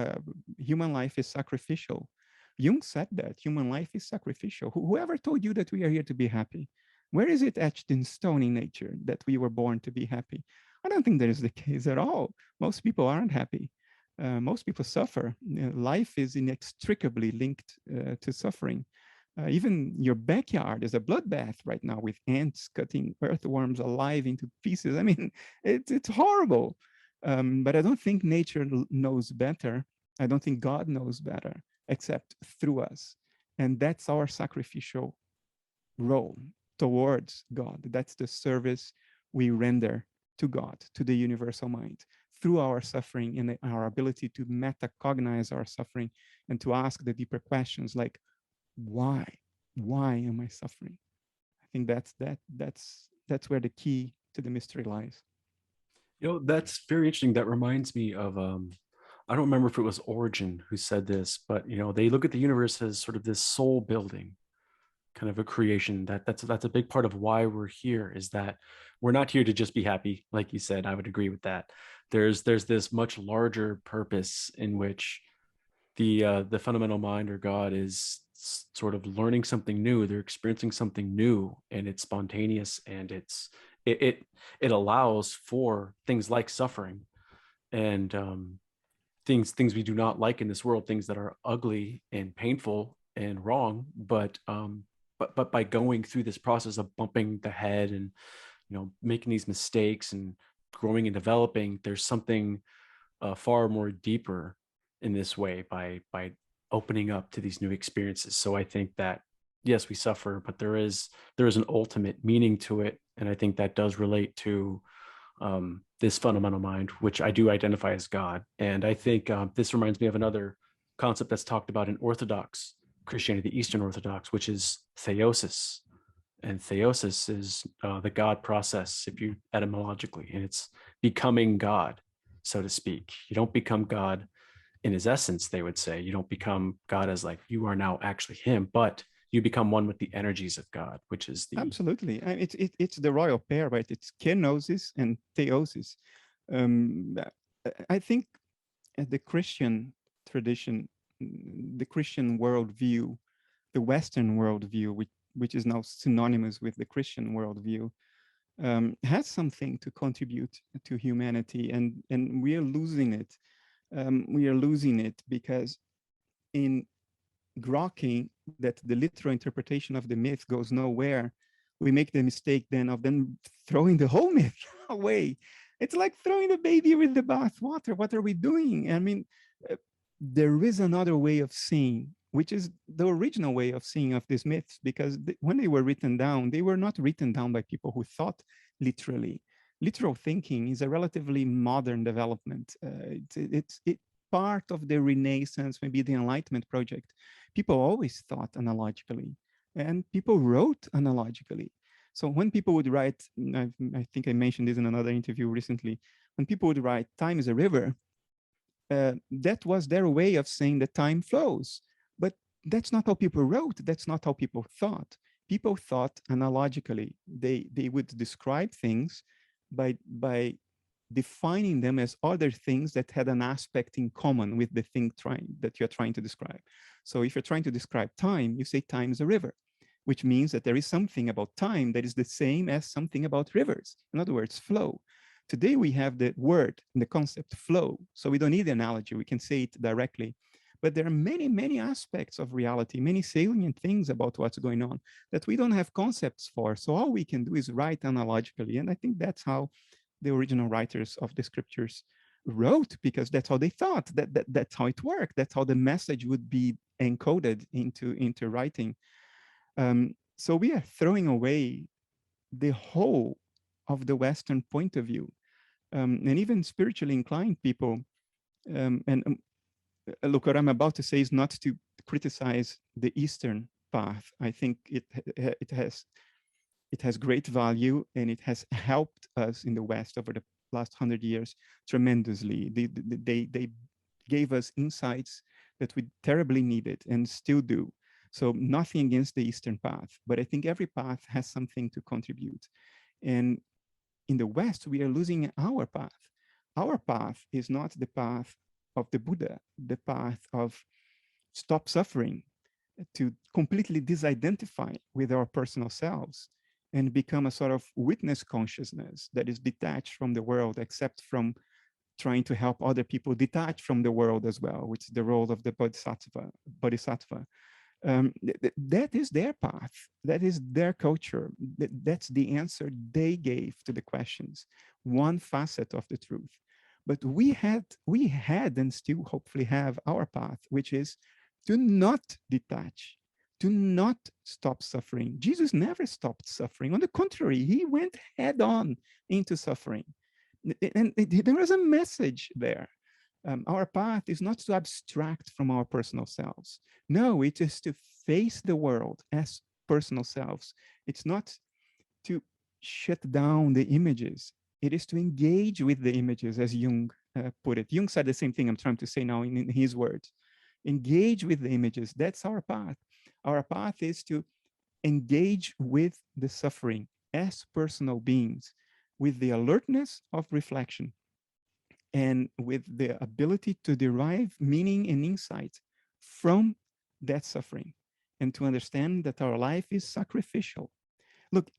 Human life is sacrificial. Jung said that human life is sacrificial. Whoever told you that we are here to be happy? Where is it etched in stone in nature that we were born to be happy? I don't think that is the case at all. Most people aren't happy. Most people suffer. Life is inextricably linked to suffering. Even your backyard is a bloodbath right now, with ants cutting earthworms alive into pieces. I mean, it's horrible. But I don't think nature knows better. I don't think God knows better, except through us. And that's our sacrificial role towards God. That's the service we render to God, to the universal mind, through our suffering and our ability to metacognize our suffering and to ask the deeper questions like, why am I suffering? I think that's where the key to the mystery lies. You know, that's very interesting. That reminds me of I don't remember if it was Origin who said this, but you know, they look at the universe as sort of this soul building kind of a creation. That's a big part of why we're here, is that we're not here to just be happy. Like you said, I would agree with that. There's this much larger purpose in which the fundamental mind or God is sort of learning something new. They're experiencing something new, and it's spontaneous, and it allows for things like suffering and things we do not like in this world, things that are ugly and painful and wrong. But by going through this process of bumping the head and, you know, making these mistakes and growing and developing, there's something far more deeper in this way by opening up to these new experiences. So I think that yes, we suffer, but there is an ultimate meaning to it, and I think that does relate to this fundamental mind, which I do identify as God. And I think this reminds me of another concept that's talked about in Orthodox Christianity, the Eastern Orthodox, which is theosis. And theosis is the God process, if you etymologically, and it's becoming God, so to speak. You don't become God in his essence, they would say. You don't become God as like you are now actually him, but you become one with the energies of God, which is the... Absolutely. It's the royal pair, right? It's kenosis and theosis. I think the Christian tradition, the Christian worldview, the Western worldview, which is now synonymous with the Christian worldview, has something to contribute to humanity, and we are losing it. We are losing it because in grokking that the literal interpretation of the myth goes nowhere, we make the mistake then of then throwing the whole myth away. It's like throwing the baby with the bathwater. What are we doing? I mean, there is another way of seeing, which is the original way of seeing of these myths, because when they were written down, they were not written down by people who thought literally. Literal thinking is a relatively modern development. It's part of the Renaissance, maybe the Enlightenment project. People always thought analogically, and people wrote analogically. So when people would write, I think I mentioned this in another interview recently, when people would write, time is a river, that was their way of saying that time flows. But that's not how people wrote. That's not how people thought. People thought analogically. They would describe things by defining them as other things that had an aspect in common with the thing that you're trying to describe. So if you're trying to describe time, you say time is a river, which means that there is something about time that is the same as something about rivers. In other words, flow. Today we have the word and the concept flow, so we don't need the analogy, we can say it directly. But there are many, many aspects of reality, many salient things about what's going on that we don't have concepts for. So all we can do is write analogically. And I think that's how the original writers of the scriptures wrote, because that's how they thought, that's how it worked. That's how the message would be encoded into writing. So we are throwing away the whole of the Western point of view. And even spiritually inclined people, look, what I'm about to say is not to criticize the Eastern path. I think it has great value, and it has helped us in the West over the last 100 years tremendously. They gave us insights that we terribly needed and still do. So nothing against the Eastern path, but I think every path has something to contribute. And in the West, we are losing our path. Our path is not the path of the Buddha, the path of stop suffering, to completely disidentify with our personal selves and become a sort of witness consciousness that is detached from the world, except from trying to help other people detach from the world as well, which is the role of the bodhisattva. That is their path. That is their culture. That's the answer they gave to the questions, one facet of the truth. But we had and still hopefully have our path, which is to not detach, to not stop suffering. Jesus never stopped suffering. On the contrary, he went head on into suffering. And there was a message there. Our path is not to abstract from our personal selves. No, it is to face the world as personal selves. It's not to shut down the images. It is to engage with the images, as Jung put it. Jung said the same thing I'm trying to say now in his words. Engage with the images. That's our path. Our path is to engage with the suffering as personal beings, with the alertness of reflection, and with the ability to derive meaning and insight from that suffering, and to understand that our life is sacrificial. Look,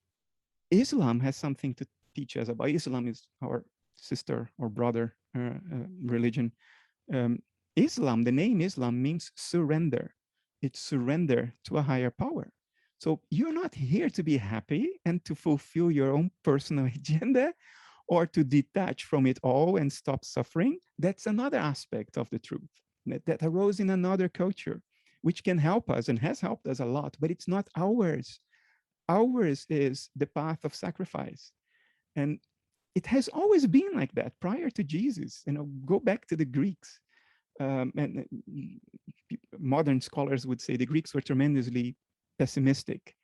Islam has something to teach us about. Islam is our sister or brother religion. Islam, the name Islam means surrender. It's surrender to a higher power. So you're not here to be happy and to fulfill your own personal agenda, or to detach from it all and stop suffering. That's another aspect of the truth that arose in another culture, which can help us and has helped us a lot, but it's not ours. Ours is the path of sacrifice. And it has always been like that prior to Jesus. Go back to the Greeks. And modern scholars would say the Greeks were tremendously pessimistic.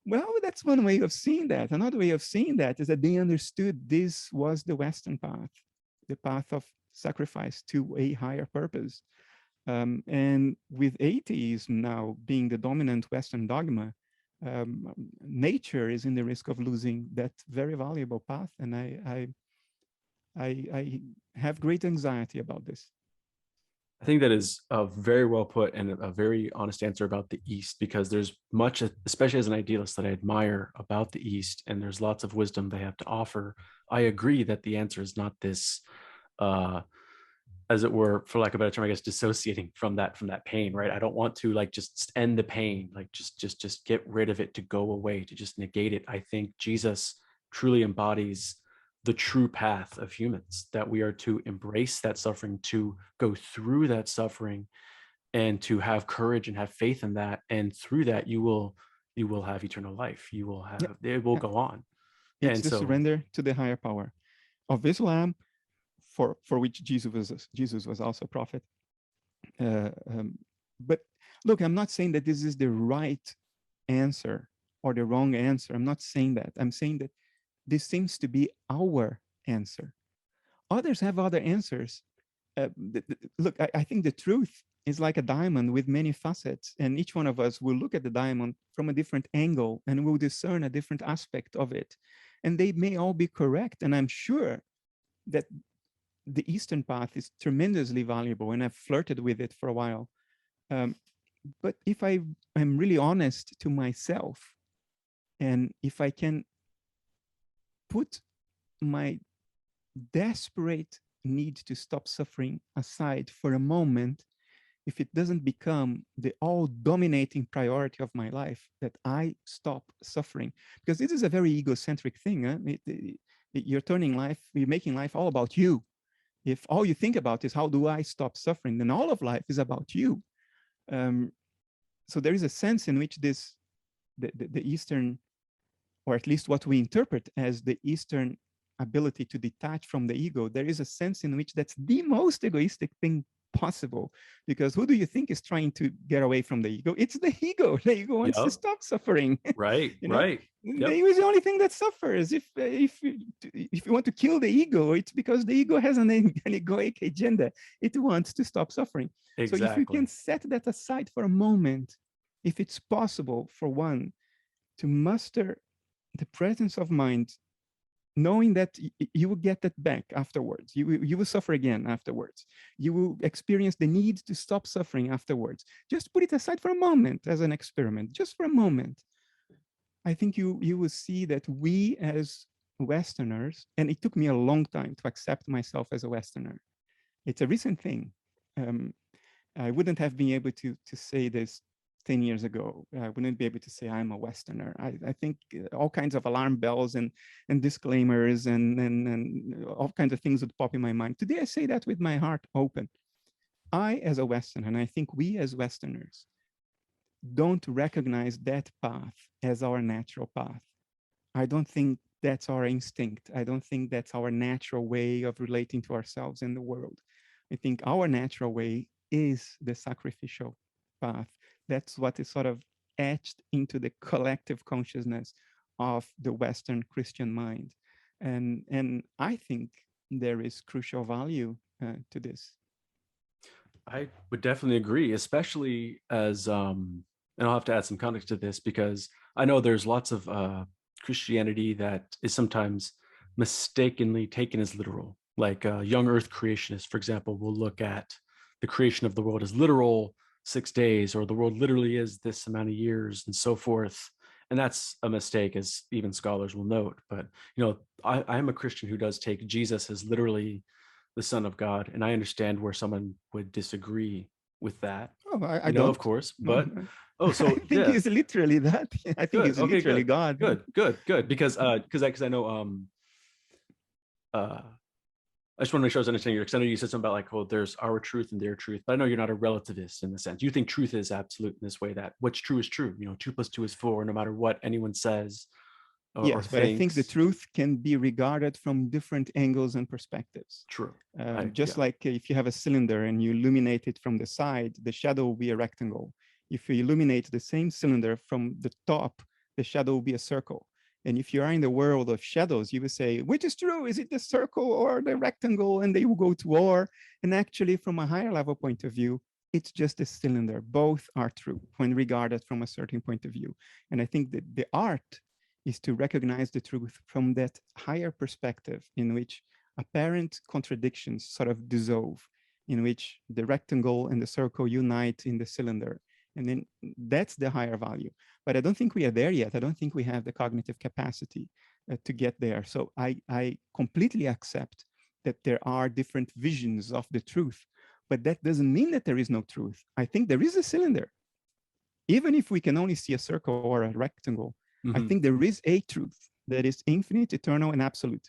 Well, that's one way of seeing that. Another way of seeing that is that they understood this was the Western path, the path of sacrifice to a higher purpose. And with atheism now being the dominant Western dogma, nature is in the risk of losing that very valuable path. And I have great anxiety about this. I think that is very well put and a very honest answer about the East, because there's much, especially as an idealist, that I admire about the East, and there's lots of wisdom they have to offer. I agree that the answer is not this, as it were, for lack of a better term, I guess, dissociating from that pain, right? I don't want to like just end the pain, like just get rid of it, to go away, to just negate it. I think Jesus truly embodies the true path of humans, that we are to embrace that suffering, to go through that suffering, and to have courage and have faith in that. And through that, you will have eternal life. You will have, it will go on. It's And the so surrender to the higher power of Islam, for which Jesus was also a prophet. But look, I'm not saying that this is the right answer or the wrong answer. I'm not saying that. I'm saying that this seems to be our answer. Others have other answers. Look, I think the truth is like a diamond with many facets, and each one of us will look at the diamond from a different angle and will discern a different aspect of it. And they may all be correct. And I'm sure that the Eastern path is tremendously valuable, and I've flirted with it for a while. But if I am really honest to myself, and if I can put my desperate need to stop suffering aside for a moment, if it doesn't become the all-dominating priority of my life, that I stop suffering. Because this is a very egocentric thing. Huh? You're making life all about you. If all you think about is how do I stop suffering, then all of life is about you. So there is a sense in which the Eastern, or at least what we interpret as the Eastern ability to detach from the ego, there is a sense in which that's the most egoistic thing possible. Because who do you think is trying to get away from the ego? It's the ego. The ego wants to stop suffering. Right, you know? right. Yep. The ego is the only thing that suffers. If you want to kill the ego, it's because the ego has an egoic agenda. It wants to stop suffering. Exactly. So if you can set that aside for a moment, if it's possible for one to muster the presence of mind, knowing that you will get that back afterwards, you will suffer again afterwards, you will experience the need to stop suffering afterwards. Just put it aside for a moment as an experiment, just for a moment. I think you will see that we as Westerners, and it took me a long time to accept myself as a Westerner. It's a recent thing. I wouldn't have been able to say this 10 years ago. I wouldn't be able to say I'm a Westerner. I think all kinds of alarm bells and disclaimers and all kinds of things would pop in my mind. Today, I say that with my heart open. I, as a Westerner, and I think we as Westerners, don't recognize that path as our natural path. I don't think that's our instinct. I don't think that's our natural way of relating to ourselves in the world. I think our natural way is the sacrificial path. That's what is sort of etched into the collective consciousness of the Western Christian mind. And I think there is crucial value to this. I would definitely agree, especially as, and I'll have to add some context to this, because I know there's lots of Christianity that is sometimes mistakenly taken as literal. Like young earth creationists, for example, will look at the creation of the world as literal 6 days, or the world literally is this amount of years, and so forth. And that's a mistake, as even scholars will note. But, you know, I am a Christian who does take Jesus as literally the Son of God. And I understand where someone would disagree with that. Oh, I know, don't. of course. But, so I think he's literally that. I think he's literally good. God. Good. Because I know, I just want to make sure I was understanding you, because I know you said something about like, oh, there's our truth and their truth, but I know you're not a relativist in the sense. You think truth is absolute in this way, that what's true is true. You know, 2 + 2 is 4, no matter what anyone says. Yes, but I think the truth can be regarded from different angles and perspectives. True. Like if you have a cylinder and you illuminate it from the side, the shadow will be a rectangle. If you illuminate the same cylinder from the top, the shadow will be a circle. And if you are in the world of shadows, you will say, which is true? Is it the circle or the rectangle? And they will go to war. And actually, from a higher level point of view, it's just a cylinder. Both are true when regarded from a certain point of view. And I think that the art is to recognize the truth from that higher perspective in which apparent contradictions sort of dissolve. in which the rectangle and the circle unite in the cylinder. And then that's the higher value. But I don't think we are there yet. I don't think we have the cognitive capacity to get there. So I completely accept that there are different visions of the truth, but that doesn't mean that there is no truth. I think there is a cylinder. Even if we can only see a circle or a rectangle, I think there is a truth that is infinite, eternal, and absolute.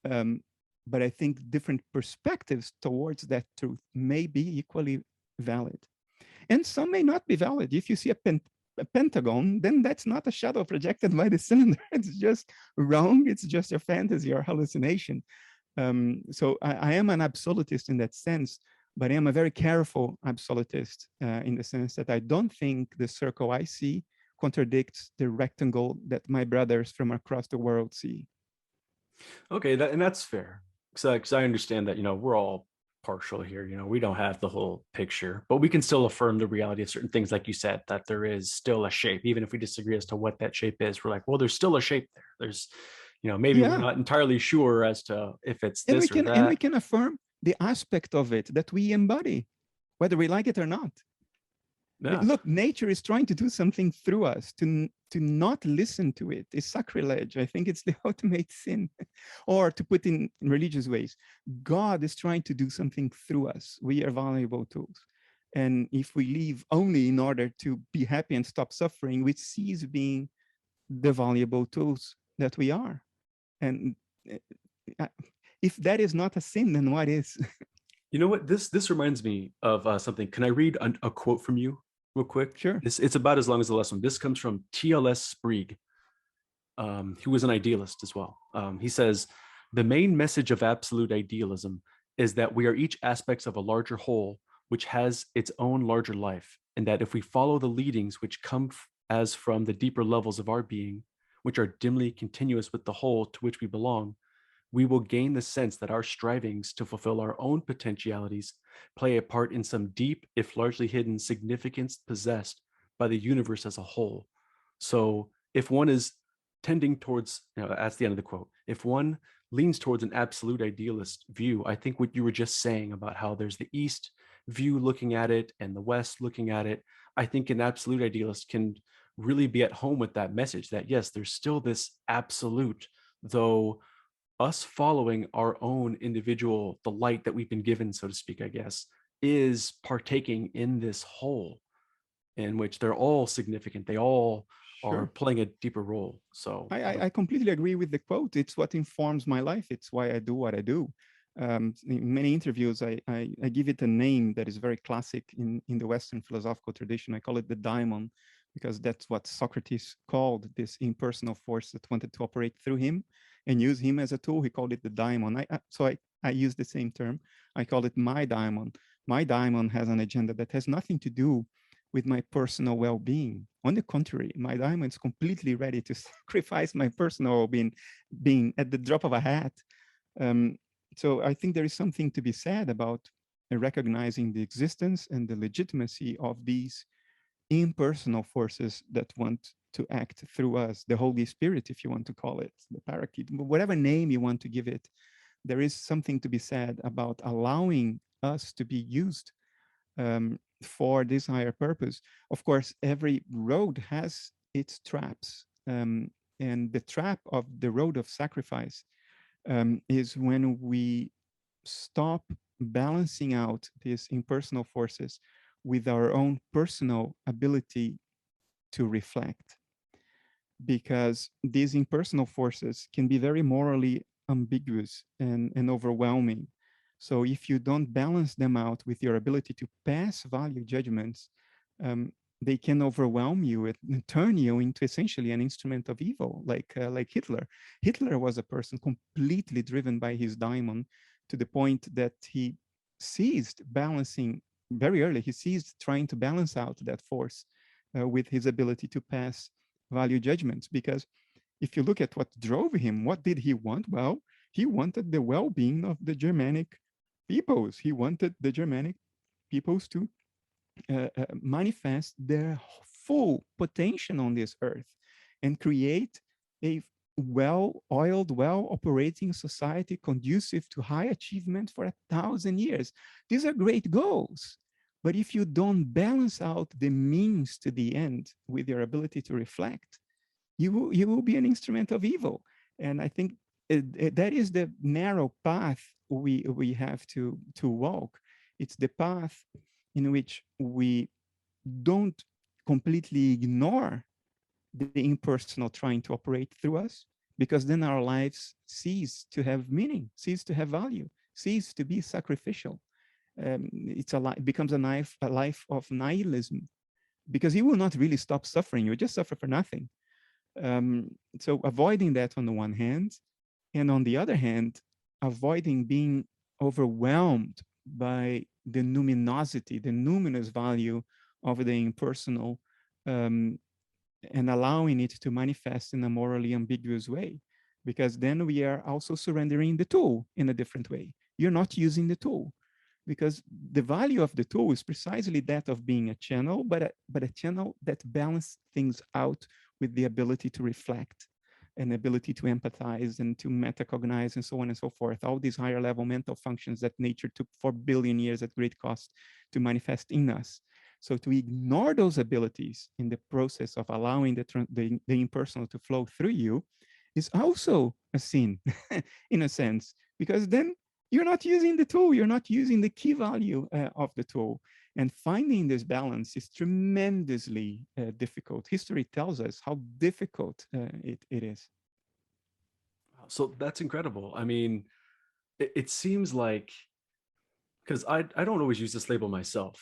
But I think different perspectives towards that truth may be equally valid. And some may not be valid. If you see a pentagon, then that's not a shadow projected by the cylinder. It's just wrong. It's just a fantasy or hallucination. So I am an absolutist in that sense, but I am a very careful absolutist in the sense that I don't think the circle I see contradicts the rectangle that my brothers from across the world see. Okay, and that's fair. Because I understand that, we're all partial here. We don't have the whole picture, but we can still affirm the reality of certain things, like you said, that there is still a shape, even if we disagree as to what that shape is. We're like, well, there's still a shape there. There's, maybe we're not entirely sure as to if it's this or that. And we can affirm the aspect of it that we embody, whether we like it or not. Yeah. Look, nature is trying to do something through us. To not listen to it is sacrilege. I think it's the ultimate sin. Or to put in religious ways, God is trying to do something through us. We are valuable tools. And if we live only in order to be happy and stop suffering, we cease being the valuable tools that we are. And if that is not a sin, then what is? You know what? This reminds me of something. Can I read a quote from you real quick? Sure. It's about as long as the last one. This comes from T.L.S. Sprigge, who was an idealist as well. He says, "The main message of absolute idealism is that we are each aspects of a larger whole, which has its own larger life, and that if we follow the leadings which come as from the deeper levels of our being, which are dimly continuous with the whole to which we belong, we will gain the sense that our strivings to fulfill our own potentialities play a part in some deep, if largely hidden, significance possessed by the universe as a whole. So if one is tending towards, that's the end of the quote, if one leans towards an absolute idealist view, I think what you were just saying about how there's the East view looking at it and the West looking at it, I think an absolute idealist can really be at home with that message that, yes, there's still this absolute, though us following our own individual, the light that we've been given, so to speak, I guess, is partaking in this whole in which they're all significant. They all are playing a deeper role. So I completely agree with the quote. It's what informs my life. It's why I do what I do. In many interviews, I give it a name that is very classic in the Western philosophical tradition. I call it the daimon, because that's what Socrates called this impersonal force that wanted to operate through him and use him as a tool. He called it the daimon. So I use the same term. I call it my daimon. My daimon has an agenda that has nothing to do with my personal well-being. On the contrary, my daimon is completely ready to sacrifice my personal well-being at the drop of a hat. So I think there is something to be said about recognizing the existence and the legitimacy of these impersonal forces that want to act through us, the Holy Spirit, if you want to call it, the Paraclete, whatever name you want to give it. There is something to be said about allowing us to be used for this higher purpose. Of course, every road has its traps, and the trap of the road of sacrifice is when we stop balancing out these impersonal forces with our own personal ability to reflect. Because these impersonal forces can be very morally ambiguous and overwhelming. So if you don't balance them out with your ability to pass value judgments, they can overwhelm you and turn you into essentially an instrument of evil, like Hitler. Hitler was a person completely driven by his daimon, to the point that he ceased balancing very early. He ceased trying to balance out that force with his ability to pass value judgments. Because if you look at what drove him, what did he want? Well, he wanted the well-being of the Germanic peoples. He wanted the Germanic peoples to manifest their full potential on this earth and create a well-oiled, well-operating society conducive to high achievement for 1,000 years. These are great goals. But if you don't balance out the means to the end with your ability to reflect, you will be an instrument of evil. And I think that is the narrow path we have to walk. It's the path in which we don't completely ignore the impersonal trying to operate through us, because then our lives cease to have meaning, cease to have value, cease to be sacrificial. It becomes a life of nihilism, because you will not really stop suffering. You just suffer for nothing. So avoiding that on the one hand, and on the other hand, avoiding being overwhelmed by the numinosity, the numinous value of the impersonal, and allowing it to manifest in a morally ambiguous way, because then we are also surrendering the tool in a different way. You're not using the tool, because the value of the tool is precisely that of being a channel, but a channel that balances things out with the ability to reflect, and ability to empathize and to metacognize and so on and so forth. All these higher level mental functions that nature took 4 billion years at great cost to manifest in us. So to ignore those abilities in the process of allowing the impersonal to flow through you is also a sin in a sense, because then you're not using the tool, you're not using the key value of the tool. And finding this balance is tremendously difficult. History tells us how difficult it is. So that's incredible. I mean, it seems like, because I don't always use this label myself,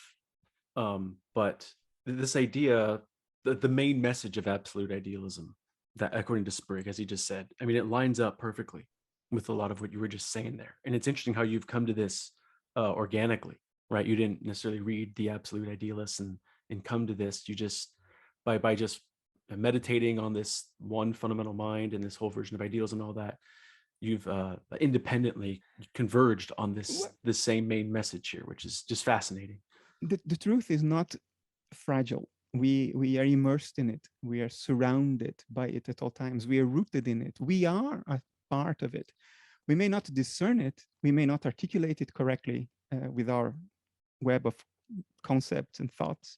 but this idea, the main message of absolute idealism, that according to Sprigge, as he just said, I mean, it lines up perfectly with a lot of what you were just saying there. And it's interesting how you've come to this organically, right? You didn't necessarily read the absolute idealists and come to this. You just, by just meditating on this one fundamental mind and this whole version of idealism and all that, you've independently converged on this same main message here, which is just fascinating. The truth is not fragile. We are immersed in it. We are surrounded by it at all times. We are rooted in it. We are a part of it. We may not discern it. We may not articulate it correctly with our web of concepts and thoughts.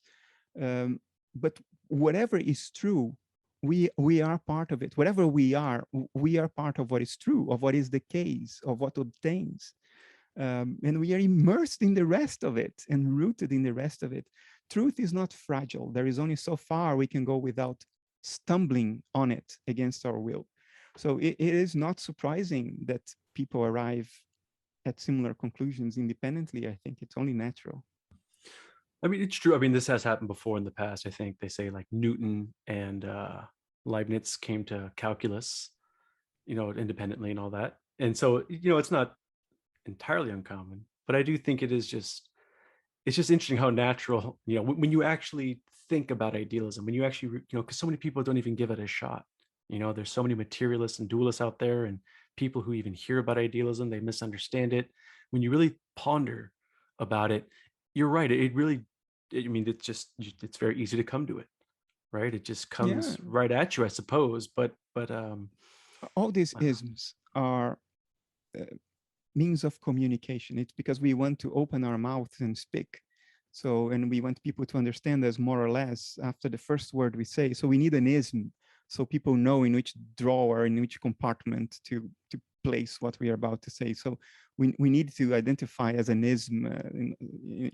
But whatever is true, we are part of it. Whatever we are part of what is true, of what is the case, of what obtains. And we are immersed in the rest of it and rooted in the rest of it. Truth is not fragile. There is only so far we can go without stumbling on it against our will. So it is not surprising that people arrive at similar conclusions independently. I think it's only natural. I mean, it's true. I mean, this has happened before in the past. I think they say like Newton and Leibniz came to calculus, independently and all that. And so, it's not entirely uncommon, but I do think it's just interesting how natural, when you actually think about idealism, when you actually, because so many people don't even give it a shot. There's so many materialists and dualists out there, and people who even hear about idealism, they misunderstand it. When you really ponder about it, you're right. It's very easy to come to it, right? It just comes right at you, I suppose. But all these isms are means of communication. It's because we want to open our mouths and speak. So, and we want people to understand us more or less after the first word we say. So we need an ism, so people know in which drawer, in which compartment to place what we are about to say. So we need to identify as an ism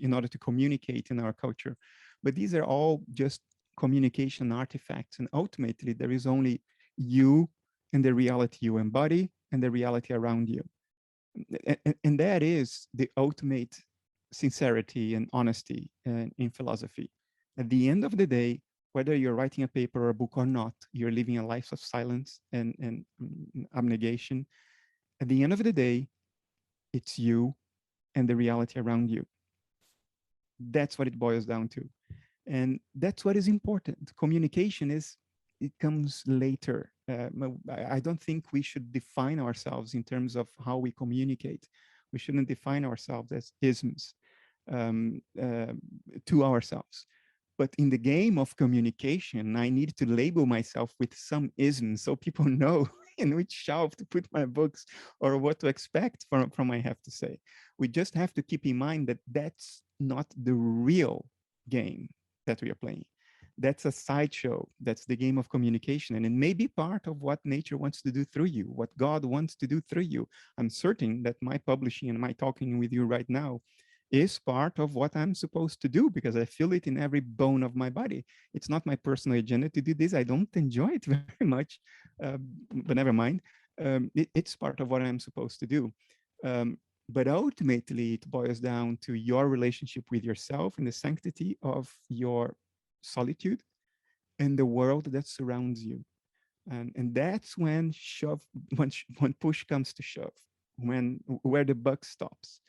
in order to communicate in our culture. But these are all just communication artifacts. And ultimately, there is only you and the reality you embody and the reality around you. And that is the ultimate sincerity and honesty in philosophy. At the end of the day, whether you're writing a paper or a book or not, you're living a life of silence and abnegation. At the end of the day, it's you and the reality around you. That's what it boils down to. And that's what is important. Communication it comes later. I don't think we should define ourselves in terms of how we communicate. We shouldn't define ourselves as isms to ourselves. But in the game of communication, I need to label myself with some isms so people know in which shelf to put my books or what to expect from I have to say. We just have to keep in mind that that's not the real game that we are playing. That's a sideshow. That's the game of communication. And it may be part of what nature wants to do through you, what God wants to do through you. I'm certain that my publishing and my talking with you right now is part of what I'm supposed to do because I feel it in every bone of my body. It's not my personal agenda to do this. I don't enjoy it very much, but never mind. It's part of what I'm supposed to do. But ultimately, it boils down to your relationship with yourself and the sanctity of your solitude and the world that surrounds you. And that's when when push comes to shove, where the buck stops.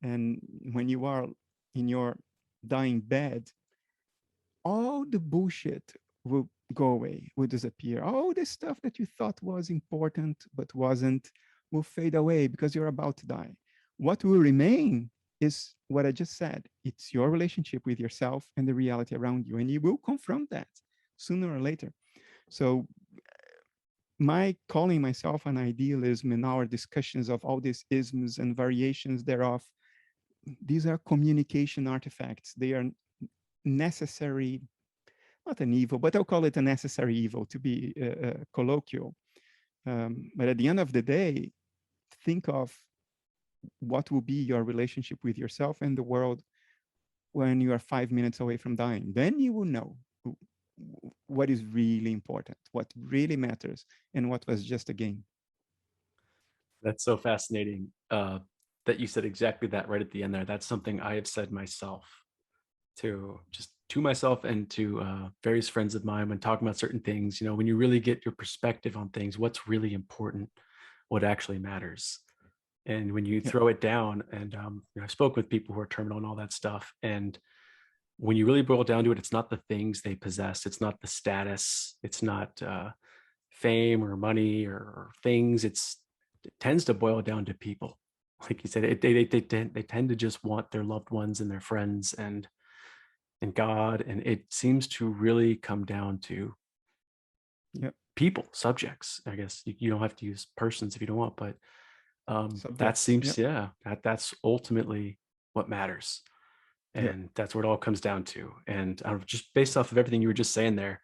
And when you are in your dying bed, all the bullshit will go away, will disappear. All the stuff that you thought was important but wasn't will fade away because you're about to die. What will remain is what I just said. It's your relationship with yourself and the reality around you, and you will confront that sooner or later. So my calling myself an idealism in our discussions of all these isms and variations thereof, these are communication artifacts. They are necessary, not an evil, but I'll call it a necessary evil to be colloquial. But at the end of the day, think of what will be your relationship with yourself and the world when you are 5 minutes away from dying. Then you will know what is really important, what really matters, and what was just a game. That's so fascinating that you said exactly that right at the end there. That's something I have said myself to myself and to various friends of mine when talking about certain things. You know, when you really get your perspective on things, what's really important, what actually matters. And when you throw it down, and I spoke with people who are terminal and all that stuff, and when you really boil down to it, it's not the things they possess, it's not the status, it's not fame or money or things. It tends to boil down to people. Like you said, they tend to just want their loved ones and their friends and God, and it seems to really come down to people, subjects. I guess you don't have to use persons if you don't want, but that seems that's ultimately what matters, and that's what it all comes down to. And just based off of everything you were just saying there,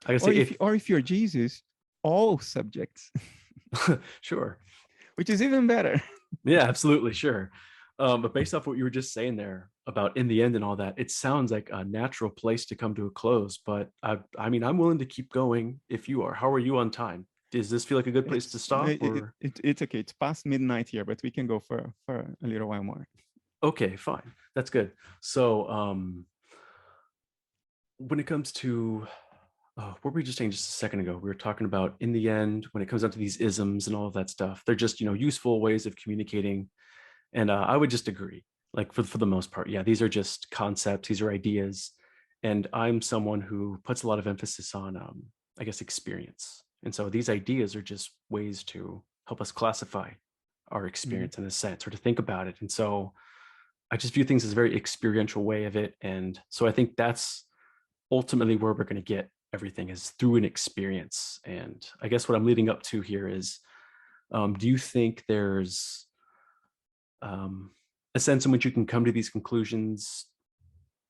I guess if you're Jesus, all subjects. Sure, which is even better. Yeah, absolutely, sure. But based off what you were just saying there about in the end and all that, it sounds like a natural place to come to a close. But I mean, I'm willing to keep going if you are. How are you on time? Does this feel like a good place to stop? It's okay. It's past midnight here, but we can go for a little while more. Okay, fine. That's good. So when it comes to what were we just saying just a second ago? We were talking about in the end, when it comes down to these isms and all of that stuff, they're just, useful ways of communicating. And I would just agree, like for the most part, yeah, these are just concepts, these are ideas. And I'm someone who puts a lot of emphasis on, I guess, experience. And so these ideas are just ways to help us classify our experience in a sense, or to think about it. And so I just view things as a very experiential way of it. And so I think that's ultimately where we're going to get everything, is through an experience. And I guess what I'm leading up to here is, do you think there's a sense in which you can come to these conclusions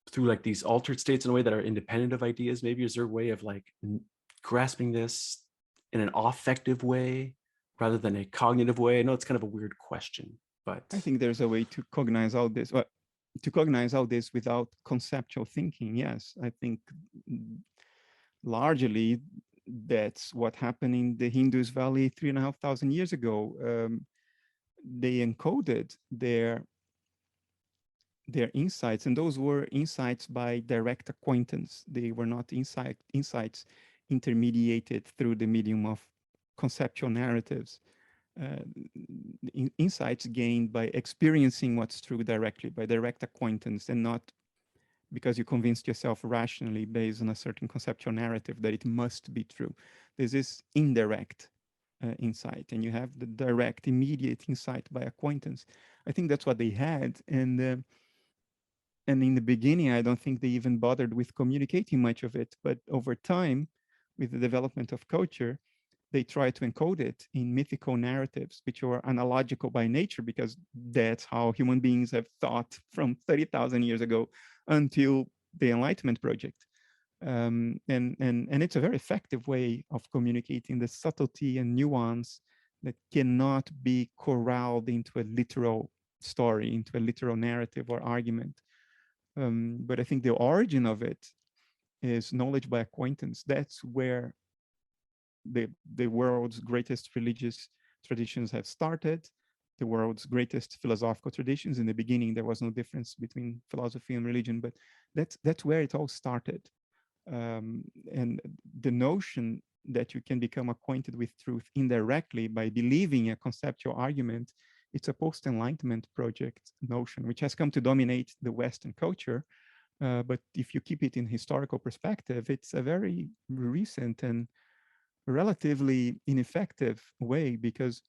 through like these altered states in a way that are independent of ideas? Maybe is there a way of like grasping this in an affective way rather than a cognitive way? I know it's kind of a weird question, but I think there's a way to cognize all this, to cognize all this without conceptual thinking. Yes, I think largely that's what happened in the Hindus Valley 3,500 years ago. They encoded their insights, and those were insights by direct acquaintance. They were not insights intermediated through the medium of conceptual narratives. Insights gained by experiencing what's true directly, by direct acquaintance, and not because you convinced yourself rationally based on a certain conceptual narrative that it must be true. This is indirect insight, and you have the direct, immediate insight by acquaintance. I think that's what they had, and in the beginning, I don't think they even bothered with communicating much of it. But over time, with the development of culture, they try to encode it in mythical narratives, which are analogical by nature, because that's how human beings have thought from 30,000 years ago until the Enlightenment project. And it's a very effective way of communicating the subtlety and nuance that cannot be corralled into a literal story, into a literal narrative or argument. But I think the origin of it is knowledge by acquaintance. That's where the world's greatest religious traditions have started, the world's greatest philosophical traditions. In the beginning, there was no difference between philosophy and religion, but that's where it all started. And the notion that you can become acquainted with truth indirectly by believing a conceptual argument, it's a post-enlightenment project notion, which has come to dominate the Western culture. But if you keep it in historical perspective, it's a very recent and relatively ineffective way, because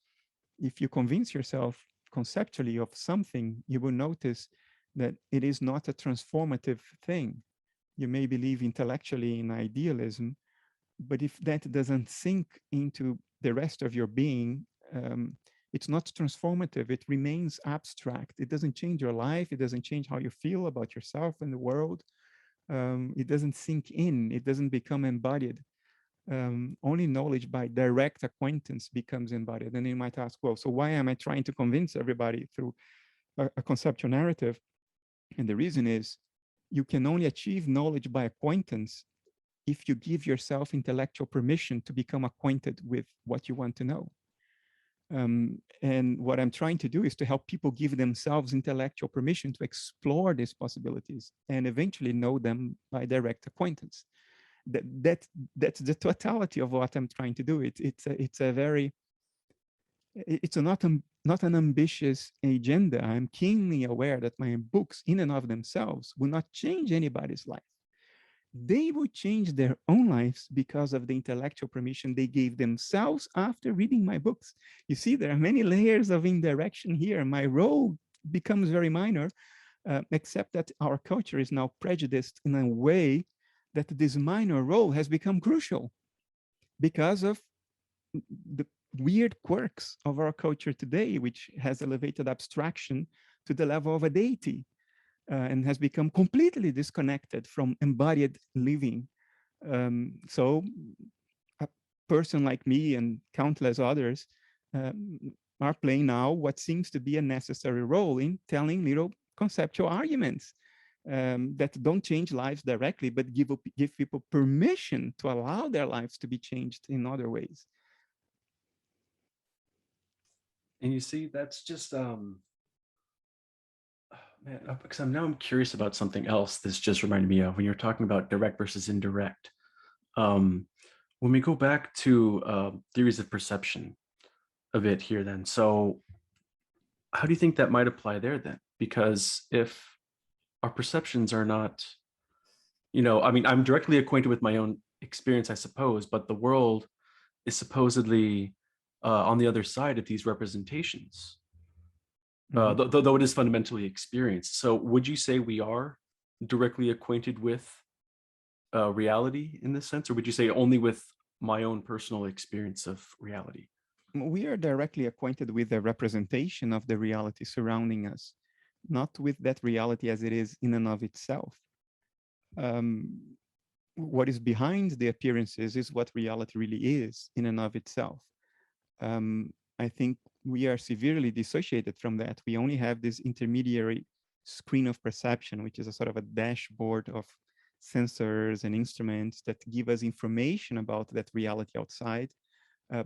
if you convince yourself conceptually of something, you will notice that it is not a transformative thing. You may believe intellectually in idealism, but if that doesn't sink into the rest of your being, it's not transformative. It remains abstract. It doesn't change your life. It doesn't change how you feel about yourself and the world. It doesn't sink in. It doesn't become embodied. Only knowledge by direct acquaintance becomes embodied. And you might ask, well, so why am I trying to convince everybody through a conceptual narrative? And the reason is, you can only achieve knowledge by acquaintance if you give yourself intellectual permission to become acquainted with what you want to know. And what I'm trying to do is to help people give themselves intellectual permission to explore these possibilities and eventually know them by direct acquaintance. That's the totality of what I'm trying to do. It's not an ambitious agenda. I'm keenly aware that my books in and of themselves will not change anybody's life. They will change their own lives because of the intellectual permission they gave themselves after reading my books. You see, there are many layers of indirection here. My role becomes very minor, except that our culture is now prejudiced in a way that this minor role has become crucial because of the weird quirks of our culture today, which has elevated abstraction to the level of a deity and has become completely disconnected from embodied living. So a person like me and countless others are playing now what seems to be a necessary role in telling little conceptual arguments that don't change lives directly, but give people permission to allow their lives to be changed in other ways. And you see, that's just man, because I'm curious about something else. This just reminded me of when you're talking about direct versus indirect. When we go back to theories of perception a bit here, then, so how do you think that might apply there then? Because if our perceptions are not, I mean, I'm directly acquainted with my own experience, I suppose, but the world is supposedly on the other side of these representations. Though it is fundamentally experienced. So would you say we are directly acquainted with reality in this sense, or would you say only with my own personal experience of reality? We are directly acquainted with the representation of the reality surrounding us, not with that reality as it is in and of itself. What is behind the appearances is what reality really is in and of itself. I think we are severely dissociated from that. We only have this intermediary screen of perception, which is a sort of a dashboard of sensors and instruments that give us information about that reality outside,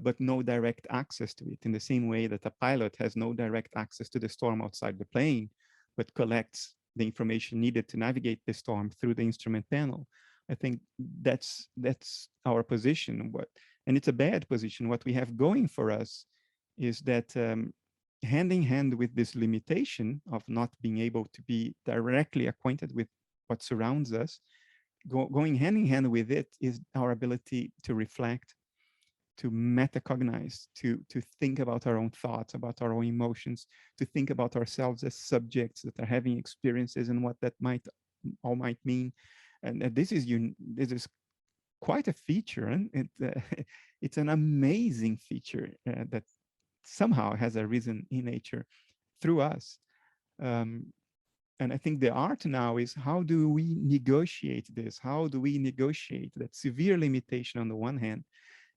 but no direct access to it, in the same way that a pilot has no direct access to the storm outside the plane, but collects the information needed to navigate the storm through the instrument panel. I think that's our position. And it's a bad position. What we have going for us is that hand in hand with this limitation of not being able to be directly acquainted with what surrounds us, going hand in hand with it is our ability to reflect, to metacognize, to think about our own thoughts, about our own emotions, to think about ourselves as subjects that are having experiences and what that might mean. And this is quite a feature, and It's an amazing feature that somehow has arisen in nature through us. And I think the art now is, how do we negotiate this? How do we negotiate that severe limitation on the one hand,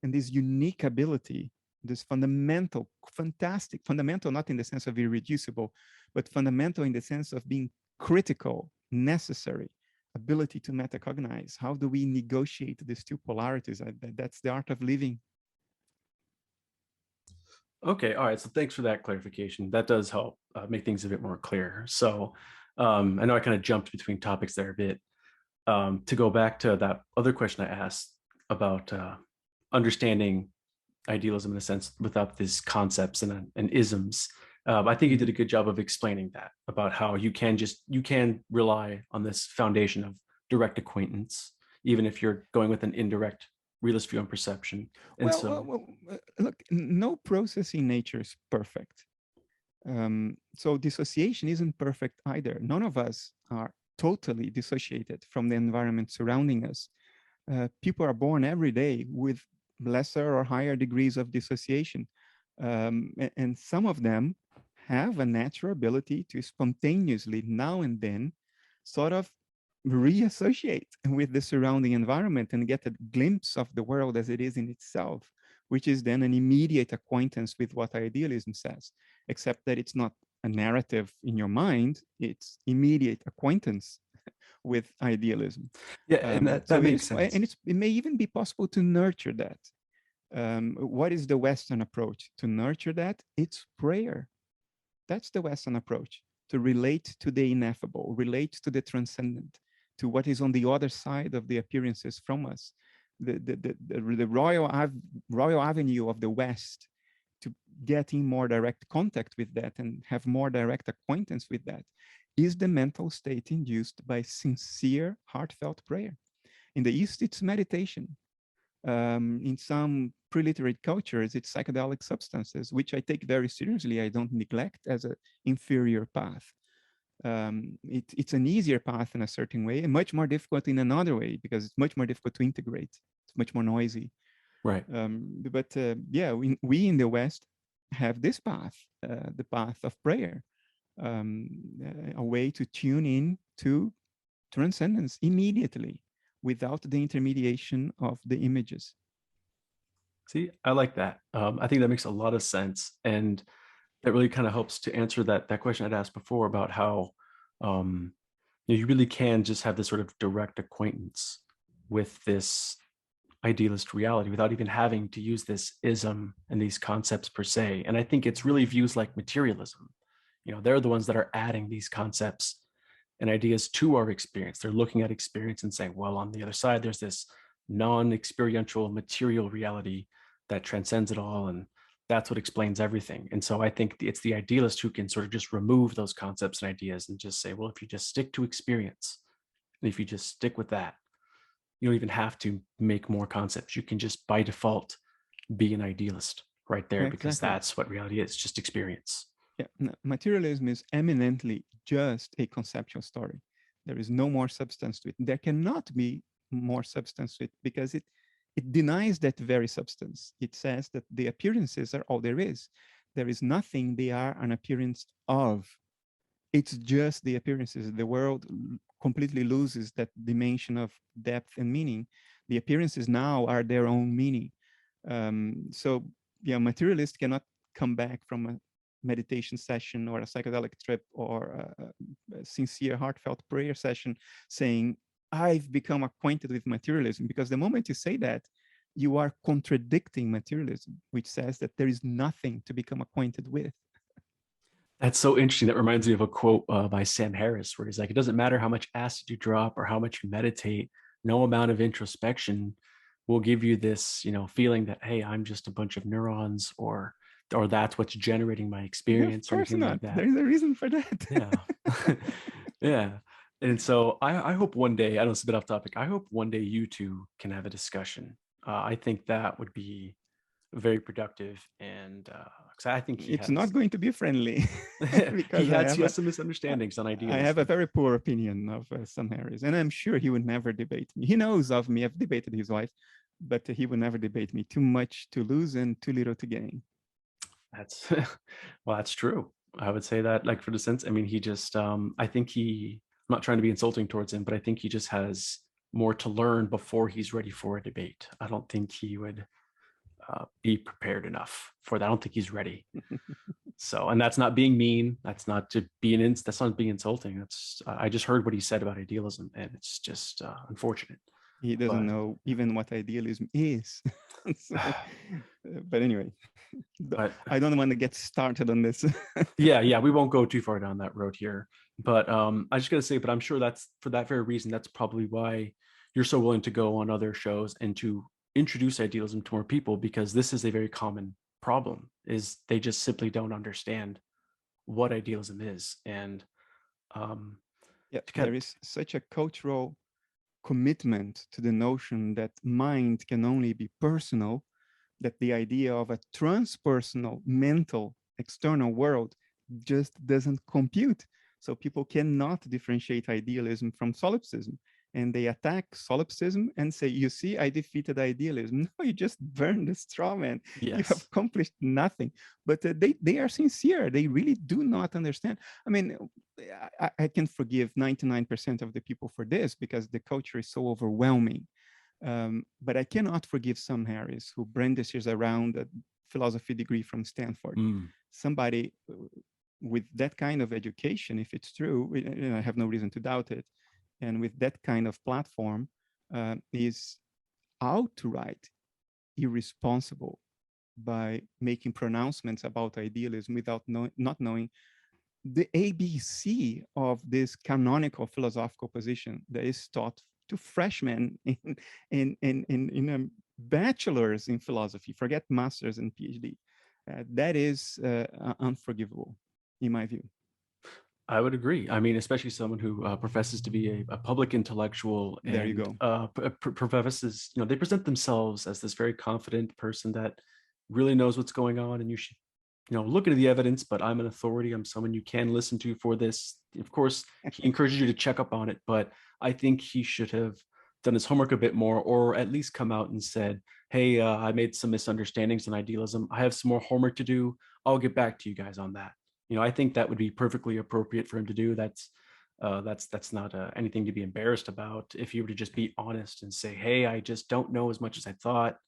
and this unique ability, this fundamental, fantastic, fundamental not in the sense of irreducible, but fundamental in the sense of being critical, necessary, ability to metacognize. How do we negotiate these two polarities? That's the art of living. Okay, all right. So thanks for that clarification. That does help make things a bit more clear. So I know I kind of jumped between topics there a bit. To go back to that other question I asked about understanding idealism in a sense without these concepts and isms. I think you did a good job of explaining that, about how you can rely on this foundation of direct acquaintance, even if you're going with an indirect realist view on perception. And look, no process in nature is perfect. So dissociation isn't perfect either. None of us are totally dissociated from the environment surrounding us. People are born every day with lesser or higher degrees of dissociation. And some of them have a natural ability to spontaneously, now and then, sort of reassociate with the surrounding environment and get a glimpse of the world as it is in itself, which is then an immediate acquaintance with what idealism says, except that it's not a narrative in your mind, it's immediate acquaintance with idealism. Yeah, and that makes sense. And it may even be possible to nurture that. What is the Western approach to nurture that? It's prayer. That's the Western approach, to relate to the ineffable, relate to the transcendent, to what is on the other side of the appearances from us. The royal avenue of the West to get in more direct contact with that and have more direct acquaintance with that is the mental state induced by sincere, heartfelt prayer. In the East, it's meditation. In some pre-literate cultures, it's psychedelic substances, which I take very seriously. I don't neglect as an inferior path. It's an easier path in a certain way, and much more difficult in another way, because it's much more difficult to integrate. It's much more noisy. Right. Yeah, we in the West have this path, the path of prayer, a way to tune in to transcendence immediately, without the intermediation of the images. See, I like that. I think that makes a lot of sense. And that really kind of helps to answer that question I'd asked before about how you really can just have this sort of direct acquaintance with this idealist reality without even having to use this ism and these concepts per se. And I think it's really views like materialism. They're the ones that are adding these concepts and ideas to our experience. They're looking at experience and saying, well, on the other side, there's this non-experiential material reality that transcends it all. And that's what explains everything. And so I think it's the idealist who can sort of just remove those concepts and ideas and just say, well, if you just stick to experience, and if you just stick with that, you don't even have to make more concepts. You can just by default be an idealist right there, because exactly. that's what reality is, just experience. Yeah, no, materialism is eminently just a conceptual story. There is no more substance to it. There cannot be more substance to it, because it denies that very substance. It says that the appearances are all there is. There is nothing they are an appearance of. It's just the appearances. The world completely loses that dimension of depth and meaning. The appearances now are their own meaning. So yeah, materialists cannot come back from a meditation session or a psychedelic trip or a sincere heartfelt prayer session saying, I've become acquainted with materialism, because the moment you say that, you are contradicting materialism, which says that there is nothing to become acquainted with. That's so interesting. That reminds me of a quote by Sam Harris, where he's like, it doesn't matter how much acid you drop or how much you meditate, no amount of introspection will give you this, feeling that, hey, I'm just a bunch of neurons, or that's what's generating my experience, or anything like that. There is a reason for that. Yeah. Yeah. And so I hope one day, I know it's a bit off topic, I hope one day you two can have a discussion. I think that would be very productive, and because I think it's not going to be friendly. Because he has some misunderstandings on ideas. I have a very poor opinion of Sam Harris, and I'm sure he would never debate me. He knows of me. I've debated his wife, but he would never debate me. Too much to lose and too little to gain. That's well, that's true. I would say that, like, for the sense, I mean, he just I think I'm not trying to be insulting towards him, but I think he just has more to learn before he's ready for a debate. I don't think he would be prepared enough for that. I don't think he's ready. So, and that's not being mean. That's not to be that's not being insulting. That's I just heard what he said about idealism, and it's just unfortunate. He doesn't know even what idealism is. So, but anyway, but I don't want to get started on this. yeah, we won't go too far down that road here. But I just gotta say, but I'm sure that's for that very reason. That's probably why you're so willing to go on other shows and to introduce idealism to more people, because this is a very common problem. Is they just simply don't understand what idealism is, and yeah, there is such a cultural commitment to the notion that mind can only be personal, that the idea of a transpersonal, mental, external world just doesn't compute. So people cannot differentiate idealism from solipsism. And they attack solipsism and say, you see, I defeated idealism. No, you just burned the straw man. yes. You have accomplished nothing. But they are sincere. They really do not understand. I mean, I can forgive 99% of the people for this because the culture is so overwhelming. But I cannot forgive Sam Harris, who brandishes around a philosophy degree from Stanford. Somebody with that kind of education, if it's true, I have no reason to doubt it, and with that kind of platform, is outright irresponsible by making pronouncements about idealism without not knowing the ABC of this canonical philosophical position that is taught to freshmen in a bachelor's in philosophy, forget masters and PhD. That is unforgivable, in my view. I would agree. I mean, especially someone who professes to be a public intellectual. And, there you go. Professes, they present themselves as this very confident person that really knows what's going on, and you should, look into the evidence, but I'm an authority. I'm someone you can listen to for this. Of course, he encourages you to check up on it, but I think he should have done his homework a bit more, or at least come out and said, hey, I made some misunderstandings on idealism. I have some more homework to do. I'll get back to you guys on that. I think that would be perfectly appropriate for him to do. That's not anything to be embarrassed about. If he were to just be honest and say, hey, I just don't know as much as I thought,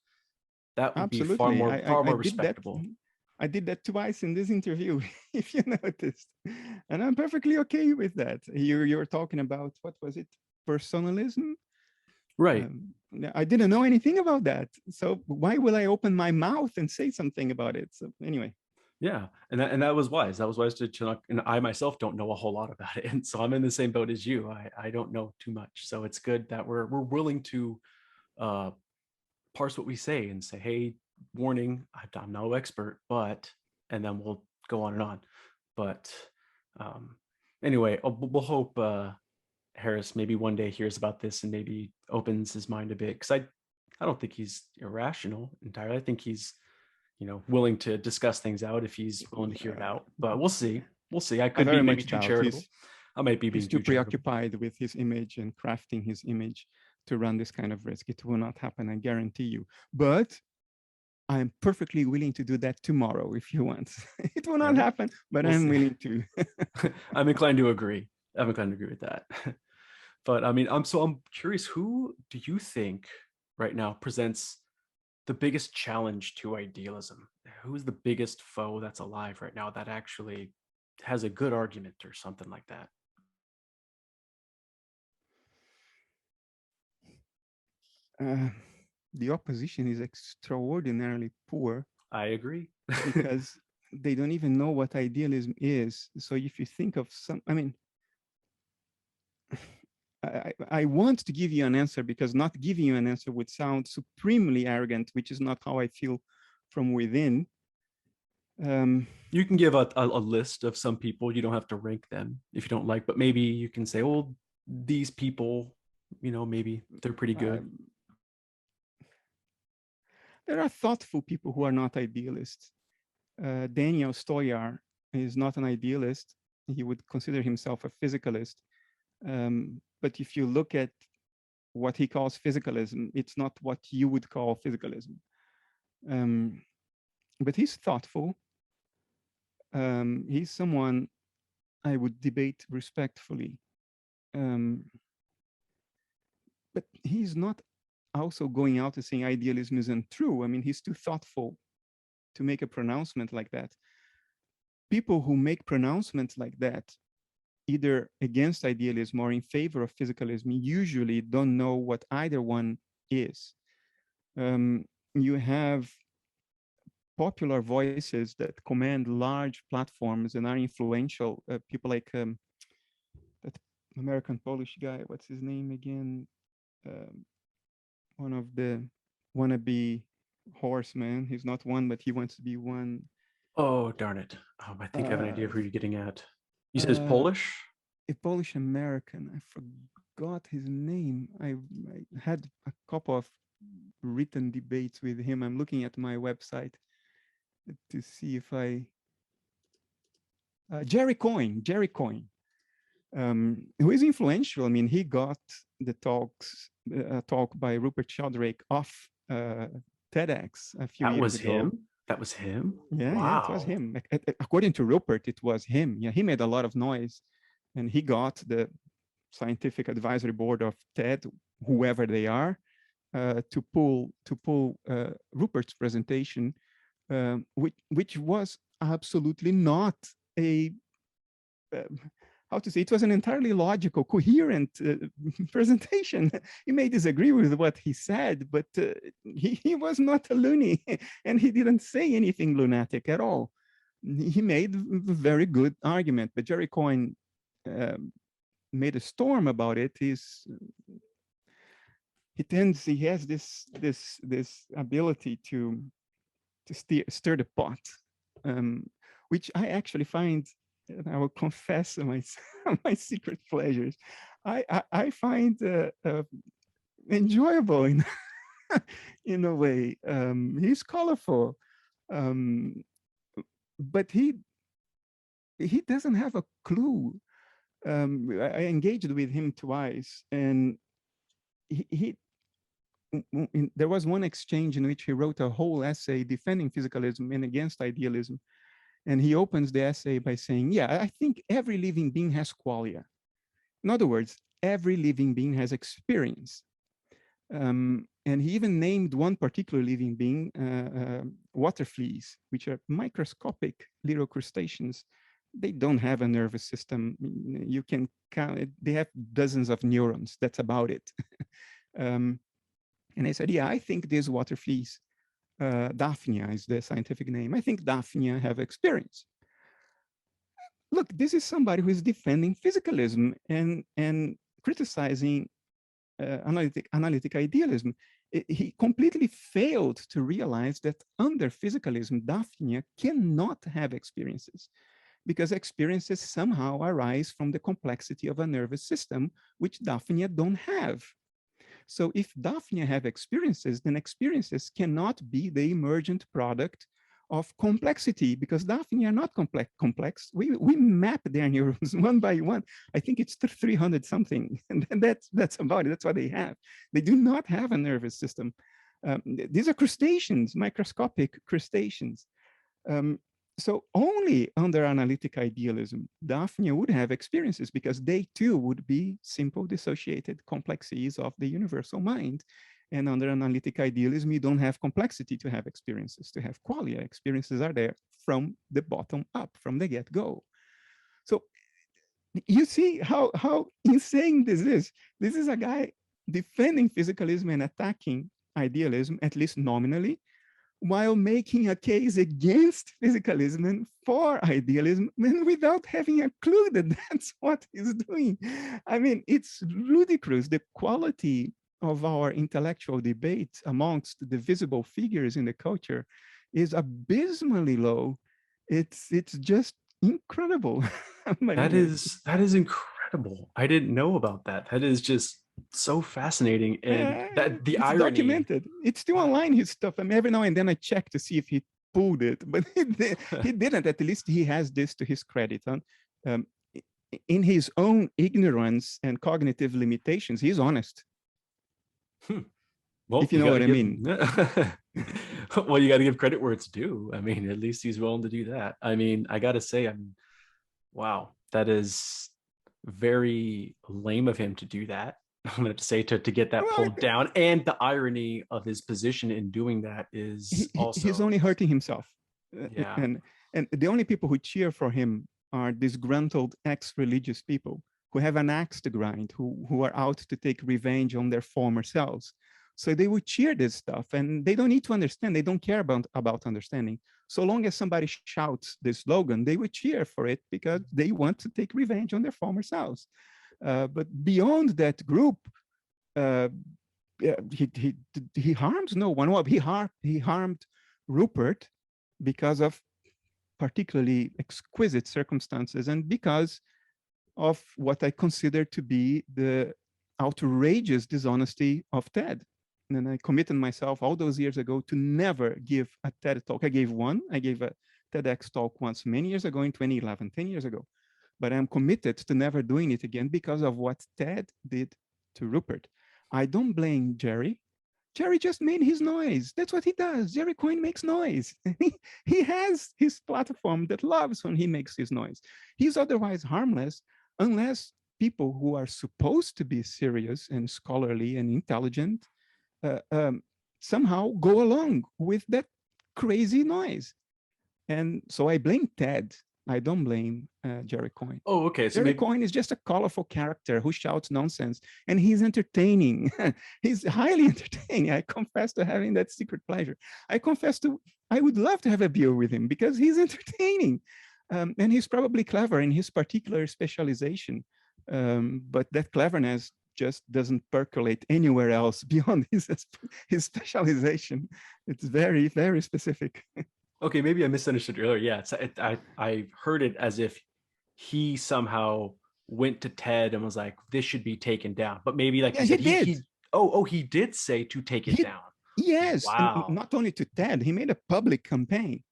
that would be far more respectable. I did that twice in this interview, if you noticed, and I'm perfectly okay with that. You're talking about, what was it? Personalism? Right. I didn't know anything about that. So why will I open my mouth and say something about it? So anyway. Yeah, and that was wise. That was wise to and I myself don't know a whole lot about it, and so I'm in the same boat as you. I don't know too much, so it's good that we're willing to parse what we say and say, hey, warning, I'm no expert, but, and then we'll go on and on. But anyway, we'll hope Harris maybe one day hears about this and maybe opens his mind a bit, because I don't think he's irrational entirely. I think he's willing to discuss things out if he's willing to hear it out. But we'll see. I could be maybe too charitable. I might be being too preoccupied with his image and crafting his image to run this kind of risk. It will not happen, I guarantee you. But I'm perfectly willing to do that tomorrow if you want. It will not happen, but I'm willing to. I'm inclined to agree. I'm inclined to agree with that. But I mean, I'm curious, who do you think right now presents the biggest challenge to idealism? Who's the biggest foe that's alive right now that actually has a good argument or something like that? The opposition is extraordinarily poor. I agree. Because they don't even know what idealism is. So if you think of I want to give you an answer, because not giving you an answer would sound supremely arrogant, which is not how I feel from within. You can give a list of some people. You don't have to rank them if you don't like, but maybe you can say, oh, these people, maybe they're pretty good. There are thoughtful people who are not idealists. Daniel Stoyar is not an idealist. He would consider himself a physicalist. But if you look at what he calls physicalism. It's not what you would call physicalism. But he's thoughtful. He's someone I would debate respectfully. But he's not also going out and saying idealism isn't true. I mean, he's too thoughtful to make a pronouncement like that. People who make pronouncements like that, either against idealism or in favor of physicalism, usually don't know what either one is. You have popular voices that command large platforms and are influential. People like that American Polish guy, what's his name again? One of the wannabe horsemen. He's not one, but he wants to be one. Oh, darn it. I think I have an idea of who you're getting at. You said it's Polish? A Polish American. I forgot his name. I had a couple of written debates with him. I'm looking at my website to see if I... Jerry Coyne, who is influential. I mean, he got the talk by Rupert Sheldrake off TEDx a few years ago. That was him? Yeah, wow. Yeah, it was him. According to Rupert, it was him. Yeah, he made a lot of noise, and he got the scientific advisory board of TED, whoever they are, to pull Rupert's presentation, which was absolutely not a how to say, it was an entirely logical, coherent presentation. You may disagree with what he said, but he was not a loony, and he didn't say anything lunatic at all. He made a very good argument, but Jerry Coyne made a storm about it. He has this ability to stir the pot, which I actually find, and I will confess my secret pleasures, I find enjoyable in a way. He's colorful, but he doesn't have a clue. I engaged with him twice, and there was one exchange in which he wrote a whole essay defending physicalism and against idealism. And he opens the essay by saying, yeah, I think every living being has qualia. In other words, every living being has experience. And he even named one particular living being, water fleas, which are microscopic little crustaceans. They don't have a nervous system. You can count it. They have dozens of neurons. That's about it. And I said, yeah, I think these water fleas, Daphnia is the scientific name. I think Daphnia have experience. Look, this is somebody who is defending physicalism and criticizing analytic idealism. He completely failed to realize that under physicalism, Daphnia cannot have experiences, because experiences somehow arise from the complexity of a nervous system, which Daphnia don't have. So if Daphnia have experiences, then experiences cannot be the emergent product of complexity, because Daphnia are not complex. We map their neurons one by one. I think it's 300 something, and that's about it. That's what they have. They do not have a nervous system. These are crustaceans, microscopic crustaceans. So only under analytic idealism, Daphnia would have experiences, because they too would be simple dissociated complexities of the universal mind. And under analytic idealism, you don't have complexity to have experiences. To have qualia, experiences are there from the bottom up, from the get-go. So you see how insane this is. This is a guy defending physicalism and attacking idealism, at least nominally, while making a case against physicalism and for idealism, and without having a clue that that's what he's doing. I mean, it's ludicrous. The quality of our intellectual debate amongst the visible figures in the culture is abysmally low. It's just incredible. That is incredible. I didn't know about that. That is just so fascinating, and that the irony, documented. It's still online, his stuff. I mean, every now and then I check to see if he pulled it, but he didn't. At least he has this to his credit. In his own ignorance and cognitive limitations, he's honest. Well, if you know what I mean. Well, If you know what I mean. Well, you got to give credit where it's due. I mean, at least he's willing to do that. I mean, I got to say, wow, that is very lame of him to do that. I'm going to have to say to get that Well, pulled down. And the irony of his position in doing that is also he's only hurting himself. Yeah. And the only people who cheer for him are disgruntled ex-religious people who have an axe to grind, who are out to take revenge on their former selves. So they would cheer this stuff, and they don't need to understand. They don't care about understanding. So long as somebody shouts this slogan, they would cheer for it because they want to take revenge on their former selves. But beyond that group, he harms no one. Well, he harmed Rupert because of particularly exquisite circumstances and because of what I consider to be the outrageous dishonesty of TED. And I committed myself all those years ago to never give a TED talk. I gave a TEDx talk once many years ago in 2011, 10 years ago. But I'm committed to never doing it again because of what TED did to Rupert. I don't blame Jerry. Jerry just made his noise. That's what he does. Jerry Coyne makes noise. He has his platform that loves when he makes his noise. He's otherwise harmless unless people who are supposed to be serious and scholarly and intelligent somehow go along with that crazy noise. And so I blame TED. I don't blame Jerry Coyne. Oh, okay. So Jerry Coyne is just a colorful character who shouts nonsense, and he's entertaining. He's highly entertaining. I confess to having that secret pleasure. I would love to have a beer with him because he's entertaining. And he's probably clever in his particular specialization. But that cleverness just doesn't percolate anywhere else beyond his specialization. It's very, very specific. Okay, maybe I misunderstood earlier. Yeah, I heard it as if he somehow went to TED and was like, "This should be taken down." But maybe, like you said, he did say to take it down. Yes, wow. And not only to TED, he made a public campaign.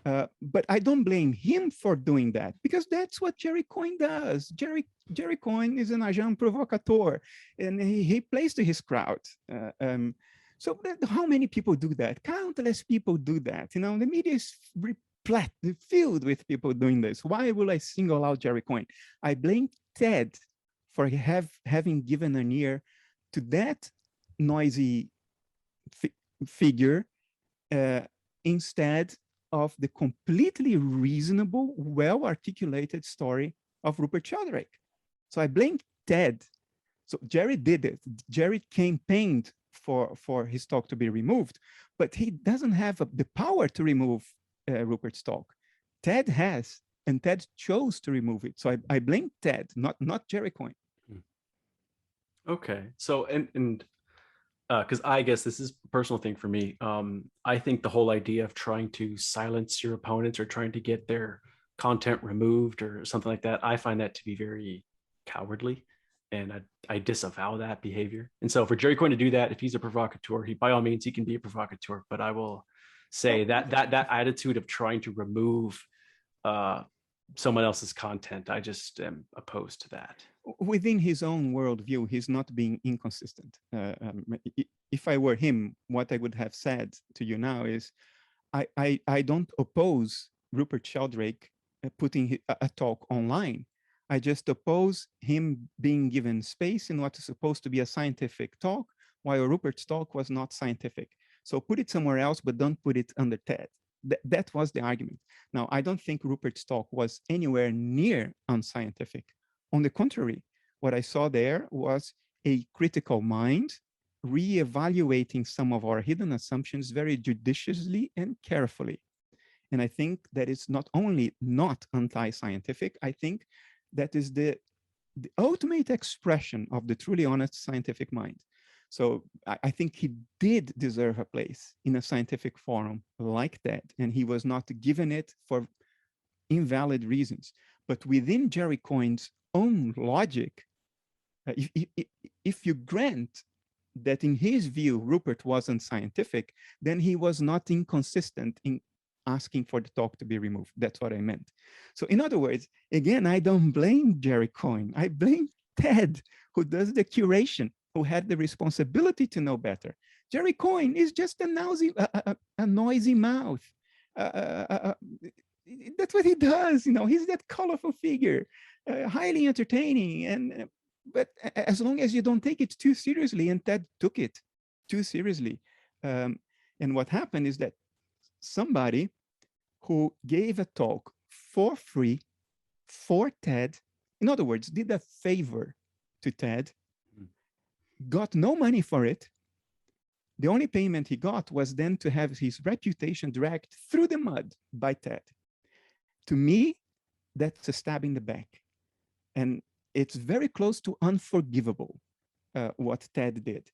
But I don't blame him for doing that because that's what Jerry Coyne does. Jerry Coyne is an agent provocateur, and he plays to his crowd. So how many people do that? Countless people do that. You know, the media is filled with people doing this. Why will I single out Jerry Coyne? I blame TED for having given an ear to that noisy figure instead of the completely reasonable, well-articulated story of Rupert Sheldrake. So I blame TED. So Jerry did it. Jerry campaigned for his talk to be removed, but he doesn't have the power to remove Rupert's talk. TED has, and TED chose to remove it. So I blame TED, not Jerry Coyne. Okay, so and because I guess this is a personal thing for me. I think the whole idea of trying to silence your opponents or trying to get their content removed or something like that, I find that to be very cowardly. And I disavow that behavior. And so for Jerry Coyne to do that, if he's a provocateur, by all means, he can be a provocateur. But I will say that attitude of trying to remove someone else's content, I just am opposed to that. Within his own worldview, he's not being inconsistent. If I were him, what I would have said to you now is, I don't oppose Rupert Sheldrake putting a talk online. I just oppose him being given space in what is supposed to be a scientific talk, while Rupert's talk was not scientific. So put it somewhere else, but don't put it under TED. That was the argument. Now, I don't think Rupert's talk was anywhere near unscientific. On the contrary, what I saw there was a critical mind reevaluating some of our hidden assumptions very judiciously and carefully. And I think that it's not only not anti-scientific, I think that is the ultimate expression of the truly honest scientific mind. So I think he did deserve a place in a scientific forum like that, and he was not given it for invalid reasons. But within Jerry Coyne's own logic, if you grant that in his view, Rupert wasn't scientific, then he was not inconsistent in asking for the talk to be removed. That's what I meant. So in other words, again, I don't blame Jerry Coyne. I blame TED, who does the curation. who had the responsibility to know better. Jerry Coyne is just a noisy mouth. That's what he does. He's that colorful figure, highly entertaining. But as long as you don't take it too seriously, and Ted took it too seriously. And what happened is that somebody who gave a talk for free for Ted, in other words, did a favor to Ted, got no money for it. The only payment he got was then to have his reputation dragged through the mud by Ted. To me, that's a stab in the back. And it's very close to unforgivable, what Ted did.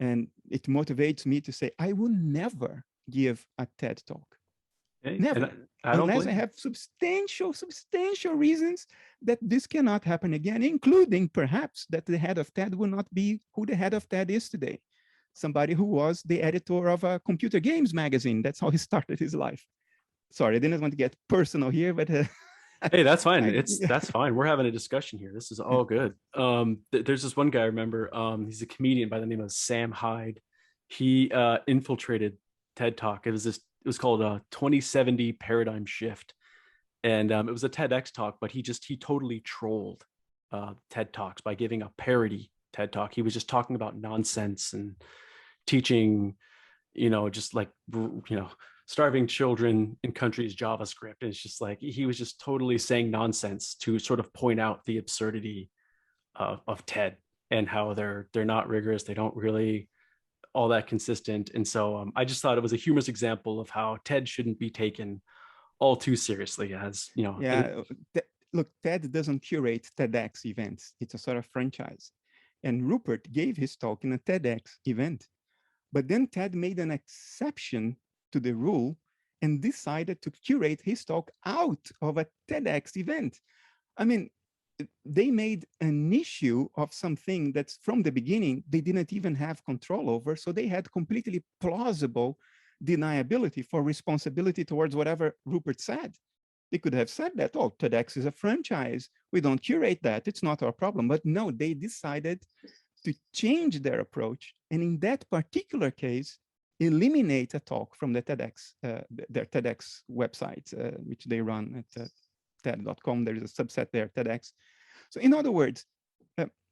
And it motivates me to say, I will never give a TED talk. Never. Unless I have substantial reasons that this cannot happen again, including perhaps that the head of TED will not be who the head of TED is today. Somebody who was the editor of a computer games magazine. That's how he started his life. Sorry, I didn't want to get personal here, but hey, that's fine. That's fine. We're having a discussion here. This is all good. There's this one guy I remember. He's a comedian by the name of Sam Hyde. He infiltrated TED Talk. It was called a 2070 Paradigm Shift, and it was a TEDx talk. But he totally trolled TED Talks by giving a parody TED Talk. He was just talking about nonsense and teaching, just like starving children in countries JavaScript. And it's just like he was just totally saying nonsense to sort of point out the absurdity of TED and how they're not rigorous. They don't really all that consistent. And so I just thought it was a humorous example of how TED shouldn't be taken all too seriously, as Yeah, look, TED doesn't curate TEDx events. It's a sort of franchise. And Rupert gave his talk in a TEDx event. But then TED made an exception to the rule and decided to curate his talk out of a TEDx event. I mean, they made an issue of something that's from the beginning, they didn't even have control over. So they had completely plausible deniability for responsibility towards whatever Rupert said. They could have said that, oh, TEDx is a franchise. We don't curate that. It's not our problem. But no, they decided to change their approach. And in that particular case, eliminate a talk from the TEDx, their TEDx website, which they run at TED.com. There is a subset there, TEDx. So in other words,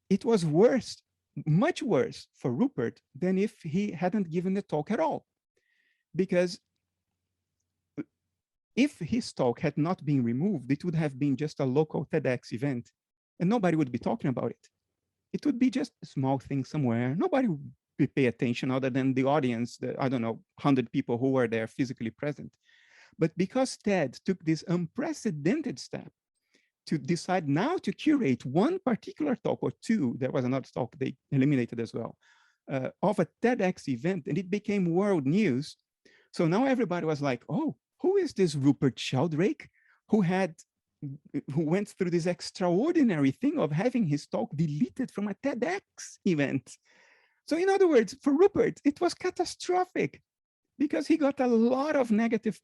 it was worse, much worse for Rupert than if he hadn't given the talk at all. Because if his talk had not been removed, it would have been just a local TEDx event and nobody would be talking about it. It would be just a small thing somewhere. Nobody would pay attention other than the audience, I don't know, 100 people who were there physically present. But because TED took this unprecedented step to decide now to curate one particular talk or two, there was another talk they eliminated as well, of a TEDx event, and it became world news. So now everybody was like, oh, who is this Rupert Sheldrake who went through this extraordinary thing of having his talk deleted from a TEDx event? So in other words, for Rupert, it was catastrophic because he got a lot of negative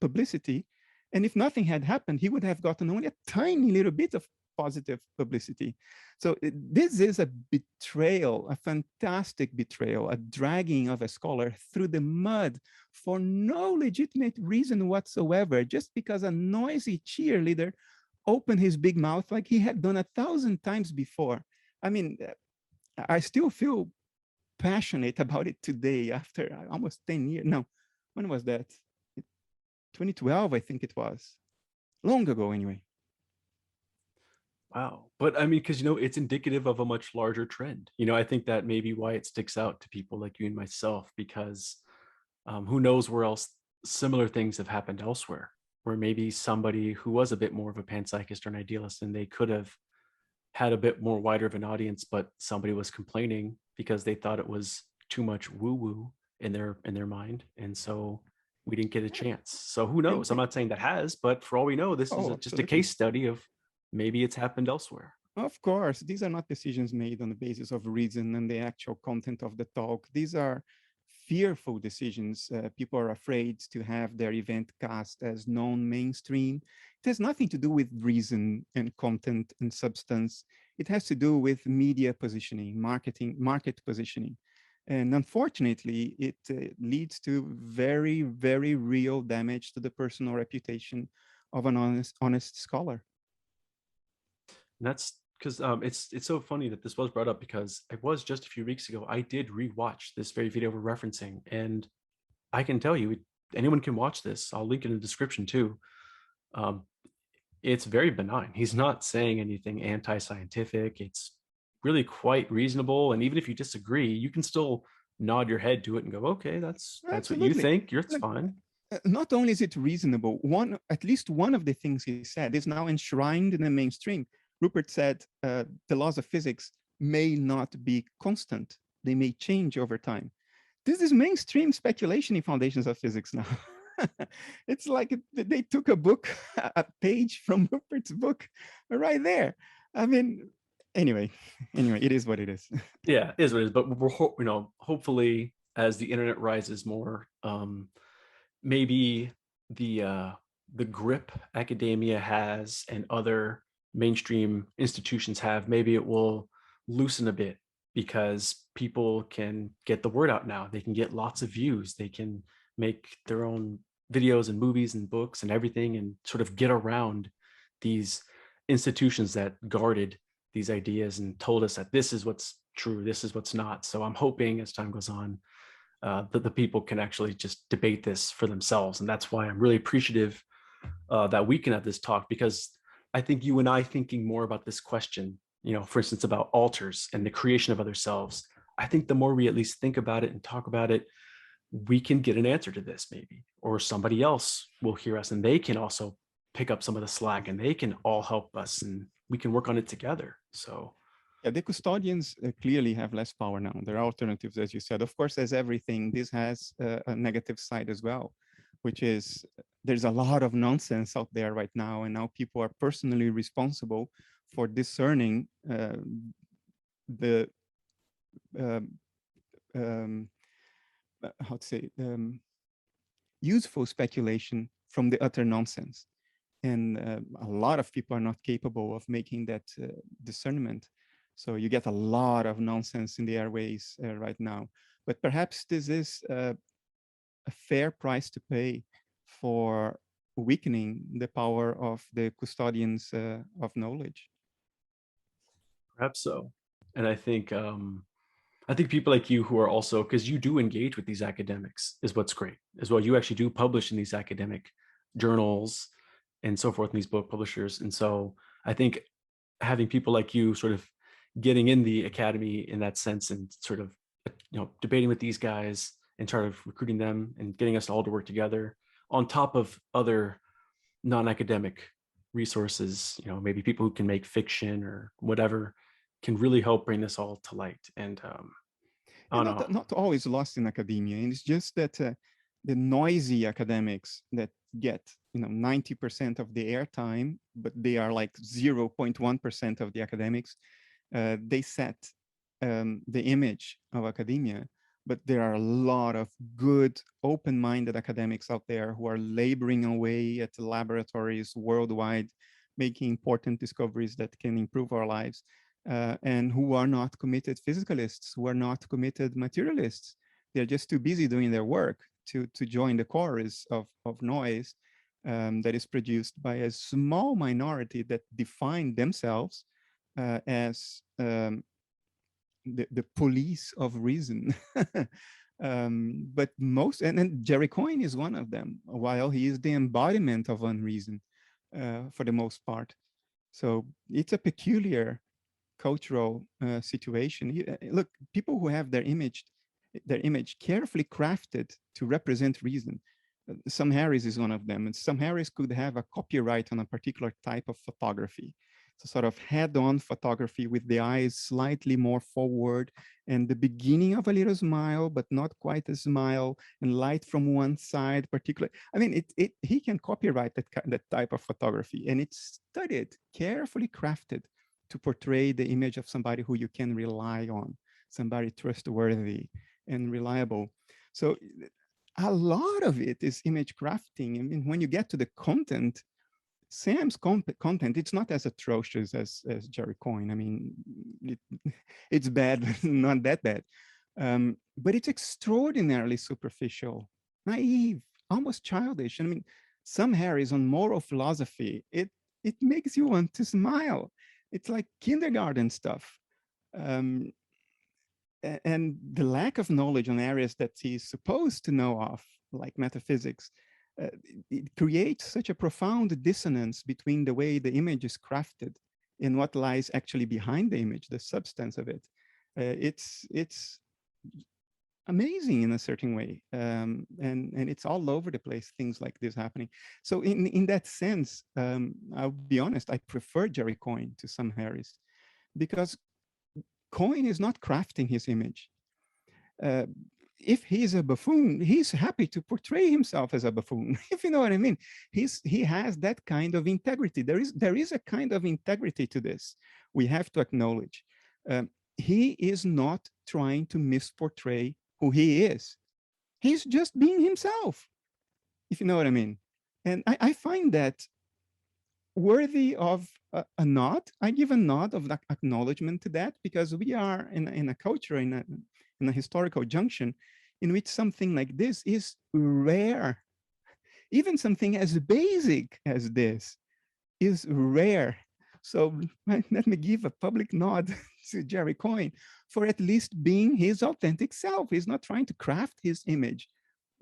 publicity. And if nothing had happened, he would have gotten only a tiny little bit of positive publicity. So this is a betrayal, a fantastic betrayal, a dragging of a scholar through the mud for no legitimate reason whatsoever, just because a noisy cheerleader opened his big mouth like he had done 1,000 times before. I mean, I still feel passionate about it today after almost 10 years. No, when was that? 2012, I think it was. Long ago, anyway. Wow. But I mean, because, it's indicative of a much larger trend. I think that may be why it sticks out to people like you and myself, because who knows where else similar things have happened elsewhere, where maybe somebody who was a bit more of a panpsychist or an idealist, and they could have had a bit more wider of an audience, but somebody was complaining because they thought it was too much woo-woo in their mind. And so we didn't get a chance. So who knows? I'm not saying that has, but for all we know, this is just a case study of maybe it's happened elsewhere. Of course, these are not decisions made on the basis of reason and the actual content of the talk. These are fearful decisions. People are afraid to have their event cast as non-mainstream. It has nothing to do with reason and content and substance. It has to do with media positioning, market positioning. And unfortunately, it leads to very, very real damage to the personal reputation of an honest scholar. And that's because it's so funny that this was brought up, because it was just a few weeks ago, I did rewatch this very video we're referencing, and I can tell you, anyone can watch this. I'll link it in the description too. It's very benign. He's not saying anything anti-scientific. It's really quite reasonable. And even if you disagree, you can still nod your head to it and go, okay, that's what you think. It's fine. Not only is it reasonable, at least one of the things he said is now enshrined in the mainstream. Rupert said the laws of physics may not be constant. They may change over time. This is mainstream speculation in foundations of physics now. It's like they took a book, a page from Rupert's book right there. I mean, anyway, it is what it is. Yeah, it is what it is. But we're, hopefully as the internet rises more, maybe the grip academia has and other mainstream institutions have, maybe it will loosen a bit, because people can get the word out now. They can get lots of views. They can make their own videos and movies and books and everything, and sort of get around these institutions that guarded these ideas and told us that this is what's true, this is what's not. So I'm hoping as time goes on, that the people can actually just debate this for themselves. And that's why I'm really appreciative that we can have this talk, because I think you and I thinking more about this question, for instance, about alters and the creation of other selves, I think the more we at least think about it and talk about it, we can get an answer to this maybe, or somebody else will hear us and they can also pick up some of the slack and they can all help us and we can work on it together. So yeah, the custodians clearly have less power now. There are alternatives, as you said. Of course, as everything, this has a negative side as well, which is there's a lot of nonsense out there right now, and now people are personally responsible for discerning the useful speculation from the utter nonsense. And a lot of people are not capable of making that discernment. So you get a lot of nonsense in the airways right now. But perhaps this is a fair price to pay for weakening the power of the custodians of knowledge. Perhaps so. And I think people like you who are also, because you do engage with these academics, is what's great as well. You actually do publish in these academic journals and so forth in these book publishers. And so I think having people like you sort of getting in the academy in that sense and sort of, debating with these guys and sort of recruiting them and getting us all to work together on top of other non-academic resources, maybe people who can make fiction or whatever, can really help bring this all to light. And not always lost in academia. And it's just that the noisy academics that get 90% of the airtime, but they are like 0.1% of the academics, they set the image of academia. But there are a lot of good, open-minded academics out there who are laboring away at laboratories worldwide, making important discoveries that can improve our lives, and who are not committed physicalists, who are not committed materialists. They're just too busy doing their work to join the chorus of noise that is produced by a small minority that define themselves as the police of reason. But most, and Jerry Coyne is one of them, while he is the embodiment of unreason for the most part. So it's a peculiar cultural situation. Look, people who have their image carefully crafted to represent reason. Sam Harris is one of them, and Sam Harris could have a copyright on a particular type of photography. So sort of head-on photography with the eyes slightly more forward and the beginning of a little smile, but not quite a smile, and light from one side particularly. I mean, he can copyright that type of photography, and it's studied, carefully crafted to portray the image of somebody who you can rely on, somebody trustworthy and reliable. So a lot of it is image crafting. I mean, when you get to the content, Sam's content, it's not as atrocious as Jerry Coyne. I mean, it's bad, but not that bad. But it's extraordinarily superficial, naive, almost childish. I mean, some Harry's on moral philosophy, it makes you want to smile. It's like kindergarten stuff. And the lack of knowledge on areas that he's supposed to know of, like metaphysics, it creates such a profound dissonance between the way the image is crafted and what lies actually behind the image, the substance of it. It's amazing in a certain way, and it's all over the place, things like this happening. So in that sense, I'll be honest, I prefer Jerry Coyne to Sam Harris, because Coyne is not crafting his image. If he's a buffoon, he's happy to portray himself as a buffoon, if you know what I mean. He has that kind of integrity. There is a kind of integrity to this we have to acknowledge. He is not trying to misportray who he is. He's just being himself, if you know what I mean. And I find that worthy of a nod. I give a nod of acknowledgement to that, because we are in a culture, in a historical junction in which something like this is rare. Even something as basic as this is rare. So let me give a public nod to Jerry Coyne for at least being his authentic self. He's not trying to craft his image.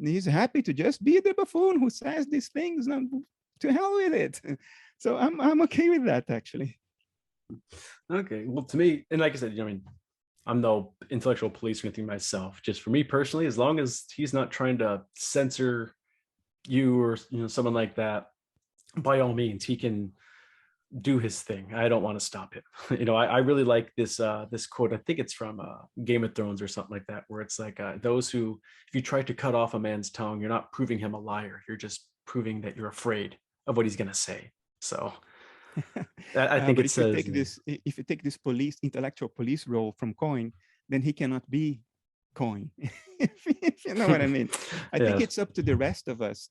He's happy to just be the buffoon who says these things. To hell with it. So I'm okay with that, actually. Okay, well, to me, and like I said, I mean, I'm no intellectual police or anything myself. Just for me personally, as long as he's not trying to censor you or someone like that, by all means, he can do his thing. I don't want to stop him. I really like this this quote. I think it's from Game of Thrones or something like that, where it's like those who, if you try to cut off a man's tongue, you're not proving him a liar. You're just proving that you're afraid of what he's going to say. So I think it says, if you take this intellectual police role from Coyne, then he cannot be Coyne. If you know what I mean. I think it's up to the rest of us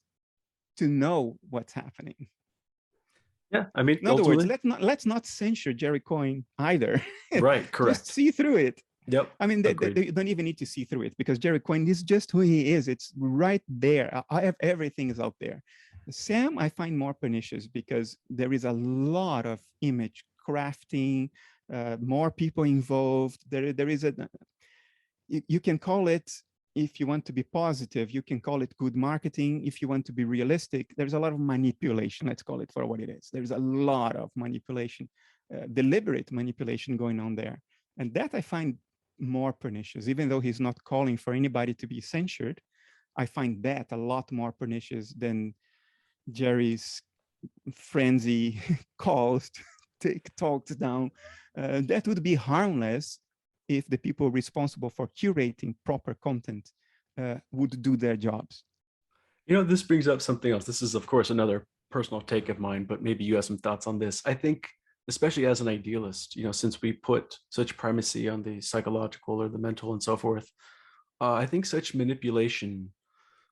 to know what's happening. Yeah, I mean, in other words, let's not censure Jerry Coyne either. Right, correct. Just see through it. Yep. I mean, they don't even need to see through it, because Jerry Coyne is just who he is. It's right there. I have everything is out there. Sam, I find more pernicious, because there is a lot of image crafting, more people involved. There is you can call it, if you want to be positive, you can call it good marketing. If you want to be realistic, there's a lot of manipulation. Let's call it for what it is. There's a lot of manipulation, deliberate manipulation going on there. And that I find more pernicious, even though he's not calling for anybody to be censured. I find that a lot more pernicious than Jerry's frenzy calls to take talks down. That would be harmless if the people responsible for curating proper content would do their jobs. This brings up something else. This is, of course, another personal take of mine, but maybe you have some thoughts on this. I think, especially as an idealist, since we put such primacy on the psychological or the mental and so forth, I think such manipulation,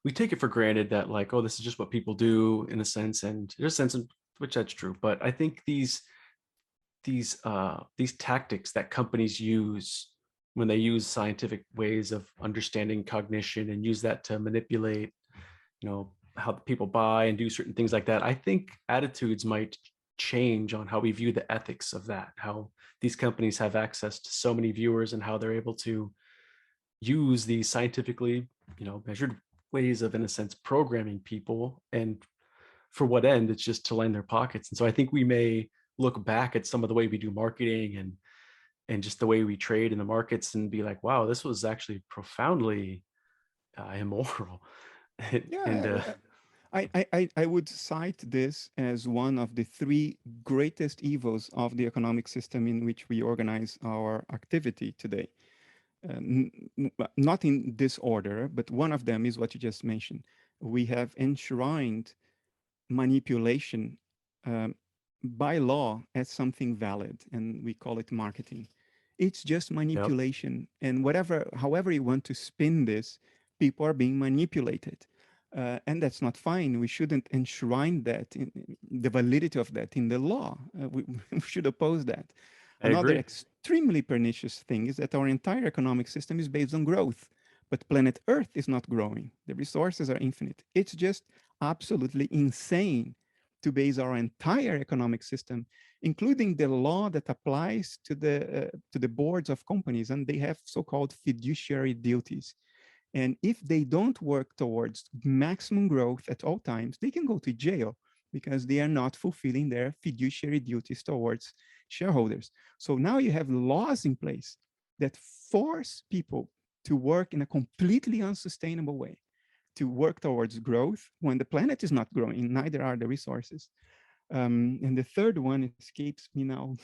we take it for granted that, like, oh, this is just what people do in a sense, and there's a sense in which that's true. But I think these tactics that companies use when they use scientific ways of understanding cognition and use that to manipulate, how people buy and do certain things like that, I think attitudes might change on how we view the ethics of that, how these companies have access to so many viewers and how they're able to use these scientifically, measured ways of, in a sense, programming people. And for what end? It's just to line their pockets. And so I think we may look back at some of the way we do marketing and just the way we trade in the markets and be like, wow, this was actually profoundly immoral. I would cite this as one of the three greatest evils of the economic system in which we organize our activity today. Not in this order, but one of them is what you just mentioned. We have enshrined manipulation by law as something valid, and we call it marketing. It's just manipulation. Yep. And however you want to spin this, people are being manipulated. And that's not fine. We shouldn't enshrine that, in the validity of that in the law. We should oppose that. I Another agree. extremely pernicious thing is that our entire economic system is based on growth, but planet Earth is not growing. The resources are infinite. It's just absolutely insane to base our entire economic system, including the law that applies to the boards of companies, and they have so-called fiduciary duties. And if they don't work towards maximum growth at all times, they can go to jail because they are not fulfilling their fiduciary duties towards shareholders. So now you have laws in place that force people to work in a completely unsustainable way, to work towards growth when the planet is not growing, neither are the resources. And the third one escapes me now.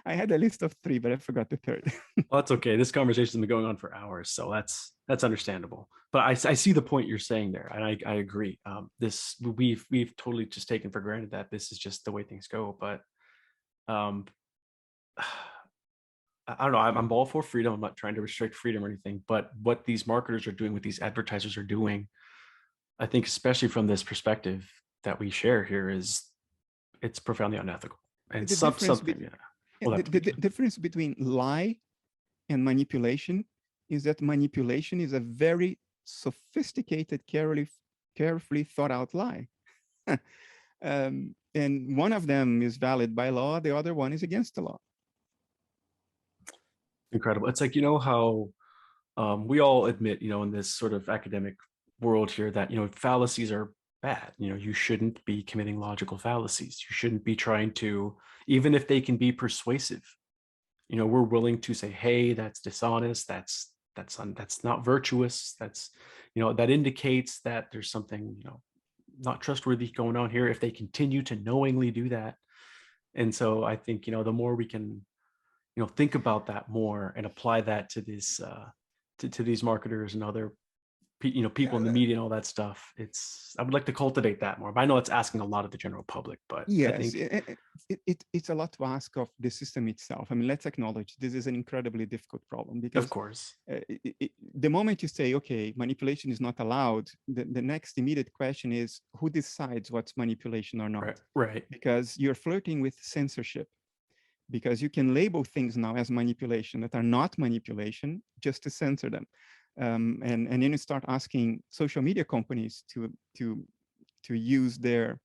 I had a list of 3, but I forgot the third. Well, that's okay. This conversation has been going on for hours, so that's understandable. But I see the point you're saying there, and I agree. We've totally just taken for granted that this is just the way things go. But I don't know. I'm all for freedom. I'm not trying to restrict freedom or anything. But what these marketers are doing, what these advertisers are doing, I think, especially from this perspective that we share here, it's profoundly unethical. And The difference between lie and manipulation is that manipulation is a very sophisticated, carefully thought out lie. And one of them is valid by law, the other one is against the law. Incredible. It's like, how we all admit, in this sort of academic world here that, fallacies are bad. You shouldn't be committing logical fallacies. You shouldn't be trying to, even if they can be persuasive, we're willing to say, hey, that's dishonest. That's not virtuous. That's, that indicates that there's something, not trustworthy going on here if they continue to knowingly do that. And so I think, the more we can, think about that more and apply that to this, to these marketers and other people in the media and all that stuff. I would like to cultivate that more, but I know it's asking a lot of the general public, but yes, I think it's a lot to ask of the system itself. I mean, let's acknowledge this is an incredibly difficult problem because of course, the moment you say, okay, manipulation is not allowed, the next immediate question is who decides what's manipulation or not? Right. Because you're flirting with censorship, because you can label things now as manipulation that are not manipulation just to censor them. And then you start asking social media companies to use their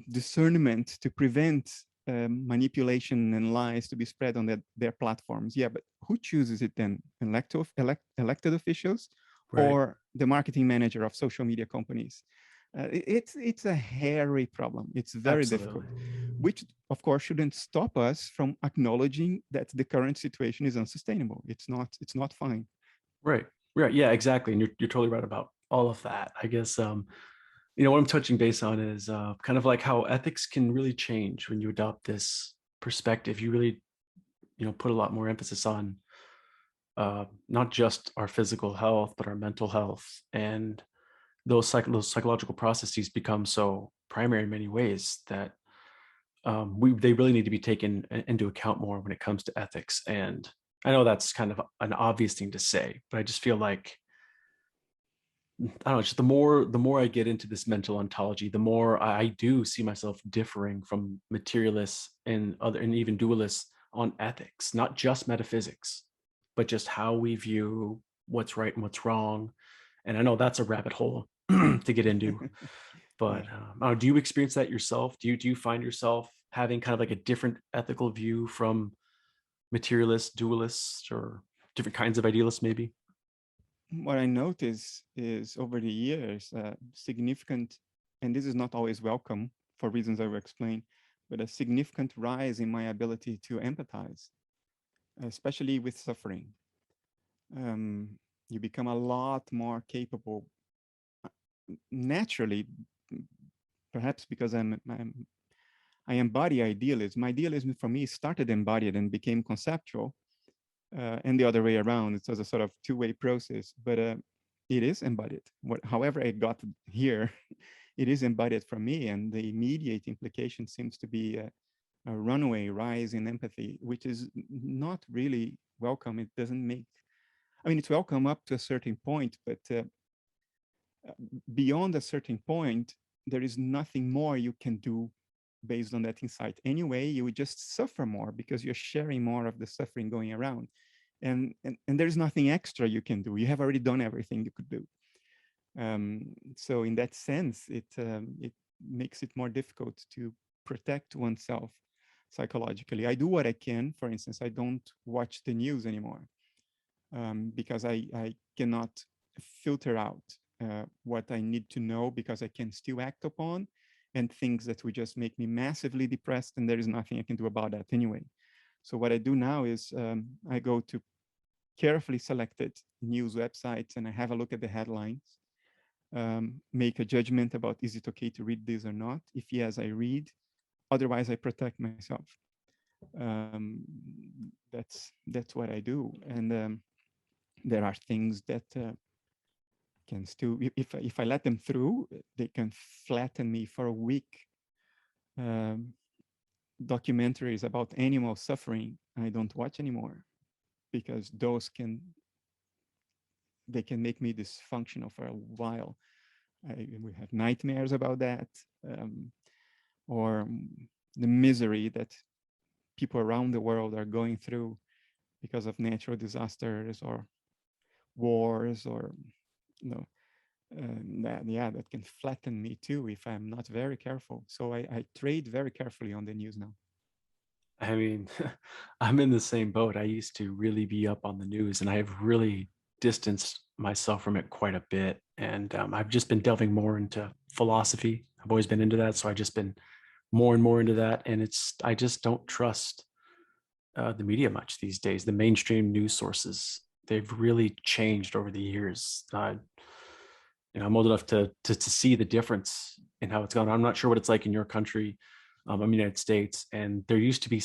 discernment to prevent manipulation and lies to be spread on their platforms. Yeah, but who chooses it then? Elected officials, right, or the marketing manager of social media companies? It's a hairy problem. It's very difficult, which of course shouldn't stop us from acknowledging that the current situation is unsustainable. It's not fine. Right. Yeah, exactly. And you're totally right about all of that. I guess, what I'm touching base on is kind of like how ethics can really change when you adopt this perspective. You really, put a lot more emphasis on not just our physical health, but our mental health. And those psychological processes become so primary in many ways that they really need to be taken into account more when it comes to ethics. And I know that's kind of an obvious thing to say, but I just feel like, I don't know, just the more I get into this mental ontology, the more I do see myself differing from materialists and even dualists on ethics, not just metaphysics, but just how we view what's right and what's wrong. And I know that's a rabbit hole to get into, but do you experience that yourself? Do you find yourself having kind of like a different ethical view from materialists, dualists, or different kinds of idealists maybe? What I notice is over the years, significant, and this is not always welcome for reasons I will explain, but a significant rise in my ability to empathize, especially with suffering. You become a lot more capable naturally, perhaps because I embody idealism. Idealism for me started embodied and became conceptual, and the other way around. It was a sort of two-way process, but it is embodied. However I got here, it is embodied for me, and the immediate implication seems to be a runaway rise in empathy, which is not really welcome. It doesn't make, I mean, it will come up to a certain point, but beyond a certain point, there is nothing more you can do based on that insight. Anyway, you would just suffer more because you're sharing more of the suffering going around. And there's nothing extra you can do. You have already done everything you could do. So in that sense, it makes it more difficult to protect oneself psychologically. I do what I can. For instance, I don't watch the news anymore because I cannot filter out what I need to know because I can still act upon, and things that would just make me massively depressed, and there is nothing I can do about that anyway. So what I do now is I go to carefully selected news websites and I have a look at the headlines, make a judgment about, is it okay to read this or not? If yes, I read. Otherwise, I protect myself. That's what I do. And there are things that can still, if I let them through, they can flatten me for a week. Documentaries about animal suffering, I don't watch anymore because those they can make me dysfunctional for a while. We have nightmares about that, or the misery that people around the world are going through because of natural disasters or wars, or that can flatten me too if I'm not very careful. So I trade very carefully on the news now. I mean, I'm in the same boat. I used to really be up on the news, and I have really distanced myself from it quite a bit. And I've just been delving more into philosophy. I've always been into that, so I've just been more and more into that. And I just don't trust the media much these days. The mainstream news sources, they've really changed over the years. I'm old enough to see the difference in how it's gone. I'm not sure what it's like in your country. I'm in the United States, and there used to be,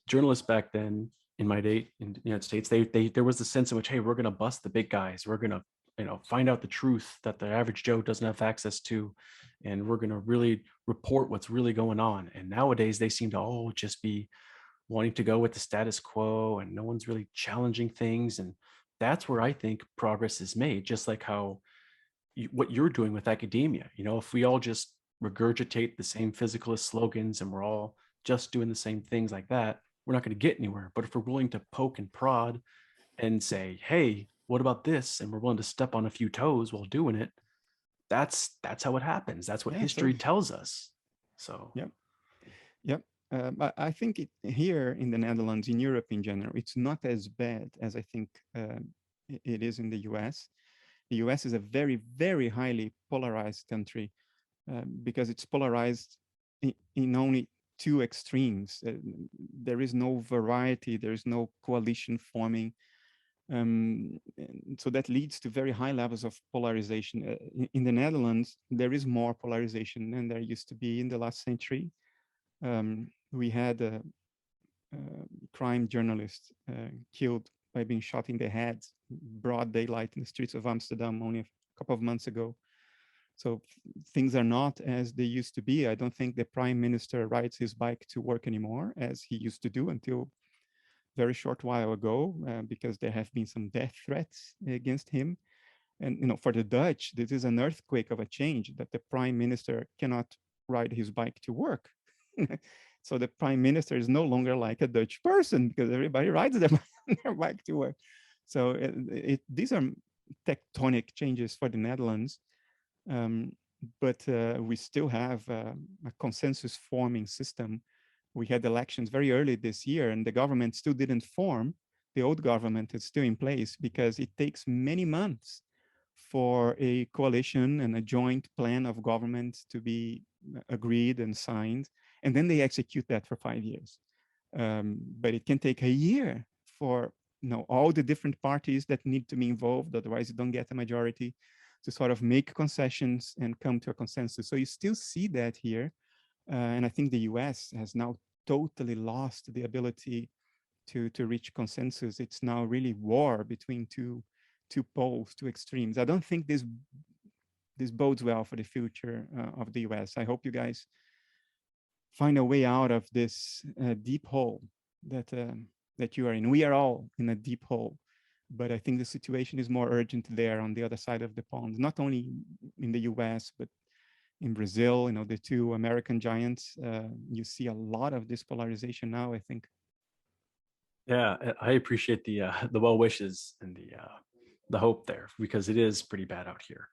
journalists back then in my day in the United States, there was the sense in which, hey, we're going to bust the big guys. We're going to, find out the truth that the average Joe doesn't have access to, and we're going to really report what's really going on. And nowadays, they seem to all just be wanting to go with the status quo, and no one's really challenging things. And that's where I think progress is made, just like how what you're doing with academia. If we all just regurgitate the same physicalist slogans and we're all just doing the same things like that, we're not going to get anywhere. But if we're willing to poke and prod and say, hey, what about this? And we're willing to step on a few toes while doing it, that's how it happens. That's what history tells us. So Yep. I think here in the Netherlands, in Europe in general, it's not as bad as I think it is in the US. The US is a very, very highly polarized country because it's polarized in only two extremes. There is no variety, there is no coalition forming. So that leads to very high levels of polarization. In the Netherlands, there is more polarization than there used to be in the last century. We had a crime journalist killed by being shot in the head, broad daylight in the streets of Amsterdam only a couple of months ago. So things are not as they used to be. I don't think the prime minister rides his bike to work anymore as he used to do until very short while ago, because there have been some death threats against him. And for the Dutch, this is an earthquake of a change, that the prime minister cannot ride his bike to work. So the prime minister is no longer like a Dutch person because everybody rides their bike to work. So these are tectonic changes for the Netherlands. But we still have a consensus forming system. We had elections very early this year and the government still didn't form. The old government is still in place because it takes many months for a coalition and a joint plan of government to be agreed and signed. And then they execute that for 5 years. But it can take a year for all the different parties that need to be involved, otherwise you don't get a majority, to sort of make concessions and come to a consensus. So you still see that here. And I think the US has now totally lost the ability to reach consensus. It's now really war between two poles, two extremes. I don't think this bodes well for the future of the US. I hope you guys find a way out of this deep hole that that you are in. We are all in a deep hole, but I think the situation is more urgent there on the other side of the pond, not only in the US, but in Brazil, the two American giants. You see a lot of this polarization now, I think. Yeah, I appreciate the well wishes and the hope there, because it is pretty bad out here.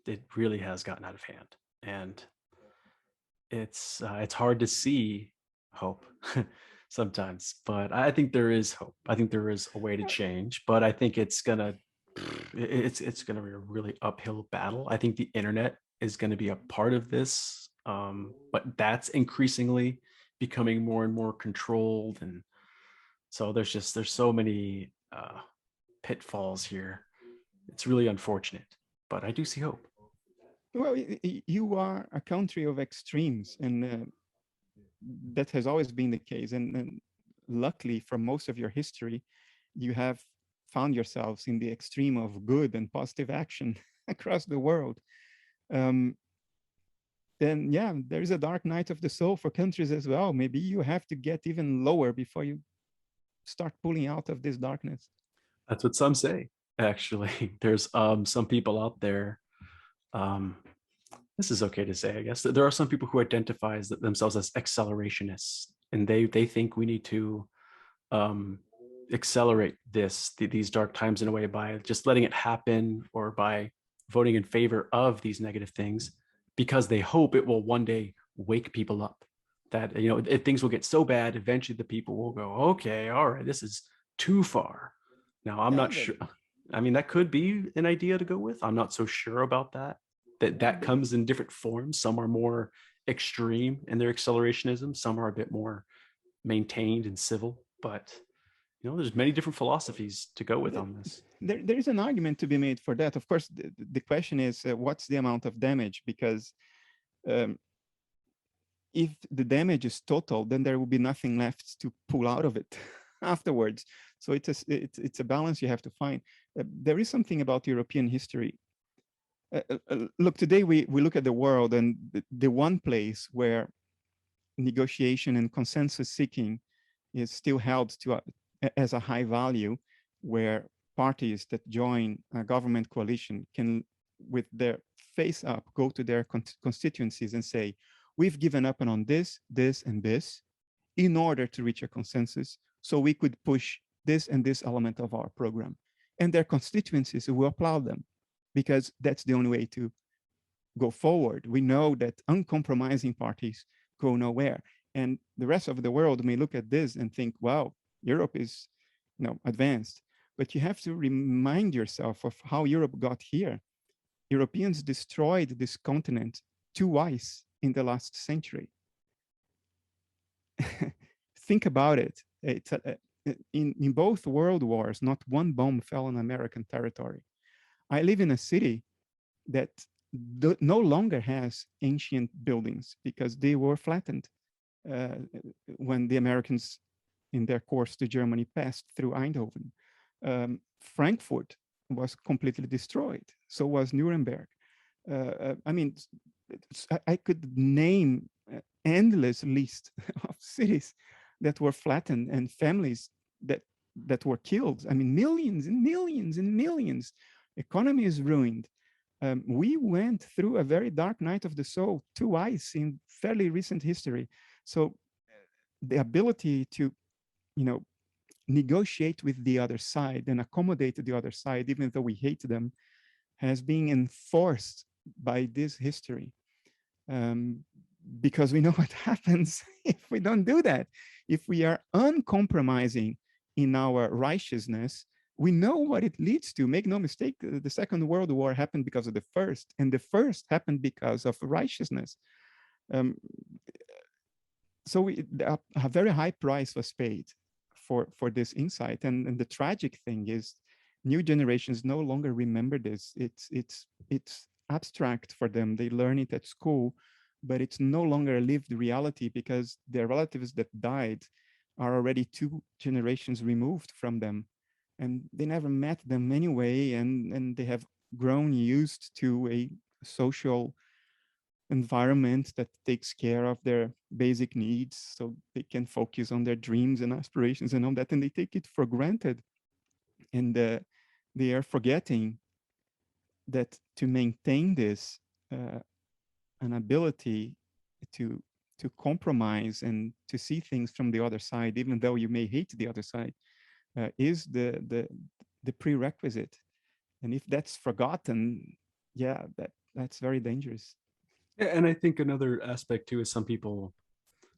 It really has gotten out of hand, and it's hard to see hope sometimes. But I think there is hope. I think there is a way to change, but I think it's gonna be a really uphill battle. I think the internet is going to be a part of this, but that's increasingly becoming more and more controlled, and so there's so many pitfalls here. It's really unfortunate, but I do see hope. Well, you are a country of extremes, and that has always been the case. And luckily, for most of your history, you have found yourselves in the extreme of good and positive action across the world. Then, yeah, there is a dark night of the soul for countries as well. Maybe you have to get even lower before you start pulling out of this darkness. That's what some say. Actually, there's some people out there. This is okay to say, I guess. There are some people who identify themselves as accelerationists, and they think we need to accelerate these dark times in a way by just letting it happen, or by voting in favor of these negative things, because they hope it will one day wake people up. That if things will get so bad, eventually the people will go, okay, all right, this is too far. Now, I'm not sure. I mean, that could be an idea to go with. I'm not so sure about that. That comes in different forms. Some are more extreme in their accelerationism. Some are a bit more maintained and civil. But there's many different philosophies to go with on this. There is an argument to be made for that. Of course, the question is, what's the amount of damage? Because if the damage is total, then there will be nothing left to pull out of it afterwards. So it's a balance you have to find. There is something about European history. Look, today we look at the world, and the one place where negotiation and consensus seeking is still held to as a high value, where parties that join a government coalition can, with their face up, go to their constituencies and say, we've given up on this, this, and this in order to reach a consensus, so we could push this and this element of our program. And their constituencies will applaud them, because that's the only way to go forward. We know that uncompromising parties go nowhere. And the rest of the world may look at this and think, wow, Europe is advanced. But you have to remind yourself of how Europe got here. Europeans destroyed this continent twice in the last century. Think about it. It's in both world wars, not one bomb fell on American territory. I live in a city that no longer has ancient buildings because they were flattened when the Americans, in their course to Germany, passed through Eindhoven. Frankfurt was completely destroyed. So was Nuremberg. I mean, I could name endless list of cities that were flattened and families that were killed. I mean, millions and millions and millions. Economy is ruined. We went through a very dark night of the soul twice in fairly recent history. So the ability to, negotiate with the other side and accommodate the other side, even though we hate them, has been enforced by this history. Because we know what happens if we don't do that. If we are uncompromising in our righteousness, we know what it leads to. Make no mistake, the Second World War happened because of the first, and the first happened because of righteousness. So a very high price was paid for this insight. And the tragic thing is, new generations no longer remember this. It's abstract for them. They learn it at school, but it's no longer a lived reality because their relatives that died are already 2 generations removed from them. And they never met them anyway, and they have grown used to a social environment that takes care of their basic needs so they can focus on their dreams and aspirations and all that, and they take it for granted. And they are forgetting that to maintain this, an ability to compromise and to see things from the other side, even though you may hate the other side, is the prerequisite. And if that's forgotten, yeah, that's very dangerous. Yeah, and I think another aspect too is some people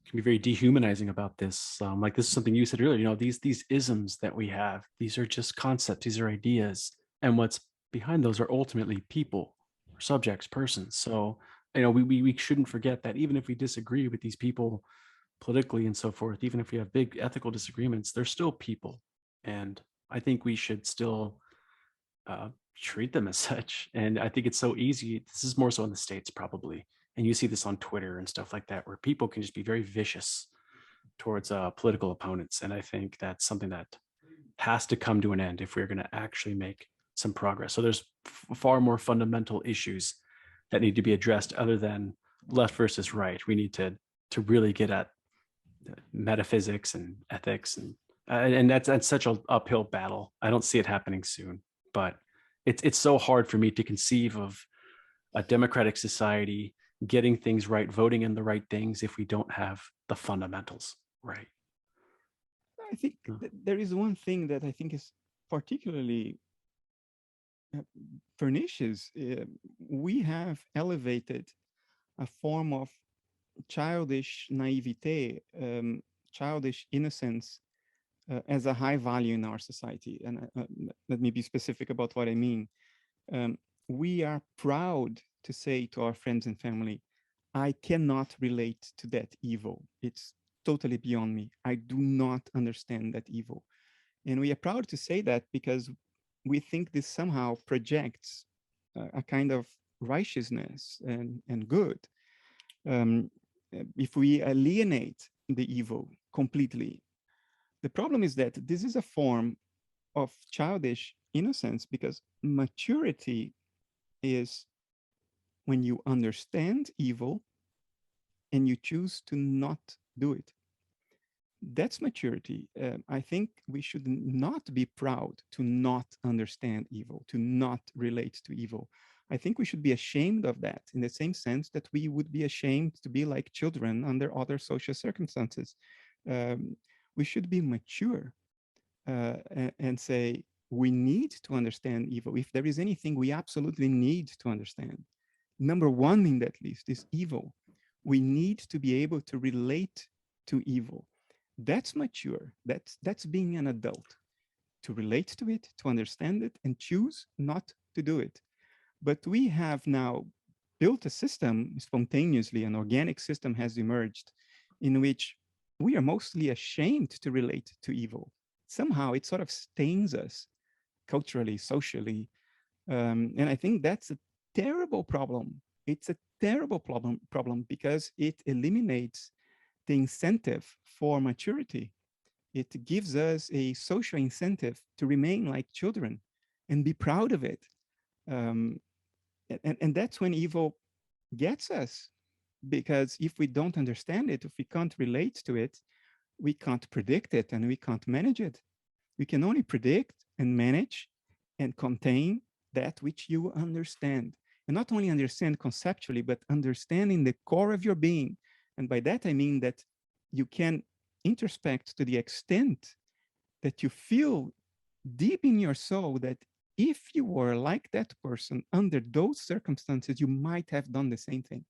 can be very dehumanizing about this. Like this is something you said earlier. You know, these isms that we have, these are just concepts, these are ideas, and what's behind those are ultimately people, or subjects, persons. So you know, we shouldn't forget that even if we disagree with these people politically and so forth, even if we have big ethical disagreements, they're still people, and I think we should still treat them as such. And I think it's so easy. This is more so in the States probably. And you see this on Twitter and stuff like that, where people can just be very vicious towards political opponents. And I think that's something that has to come to an end if we're going to actually make some progress. So there's far more fundamental issues that need to be addressed other than left versus right. We need to really get at metaphysics and ethics, and that's such an uphill battle. I don't see it happening soon, but it's so hard for me to conceive of a democratic society getting things right, voting in the right things, if we don't have the fundamentals right. I think there is one thing that I think is particularly pernicious. We have elevated a form of childish naivete, childish innocence, as a high value in our society. And let me be specific about what I mean. We are proud to say to our friends and family, I cannot relate to that evil. It's totally beyond me. I do not understand that evil. And we are proud to say that because we think this somehow projects a kind of righteousness and good. If we alienate the evil completely, the problem is that this is a form of childish innocence, because maturity is when you understand evil and you choose to not do it. That's maturity. I think we should not be proud to not understand evil, to not relate to evil. I think we should be ashamed of that, in the same sense that we would be ashamed to be like children under other social circumstances. We should be mature and say, we need to understand evil. If there is anything we absolutely need to understand, number one in that list is evil. We need to be able to relate to evil. That's mature. That's being an adult, to relate to it, to understand it, and choose not to do it. But we have now built a system spontaneously, an organic system has emerged in which we are mostly ashamed to relate to evil. Somehow it sort of stains us culturally, socially. And I think that's a terrible problem. It's a terrible problem because it eliminates the incentive for maturity. It gives us a social incentive to remain like children and be proud of it. And that's when evil gets us, because if we don't understand it, if we can't relate to it, we can't predict it and we can't manage it. We can only predict and manage and contain that which you understand. And not only understand conceptually, but understand in the core of your being. And by that, I mean that you can introspect to the extent that you feel deep in your soul that if you were like that person under those circumstances, you might have done the same thing.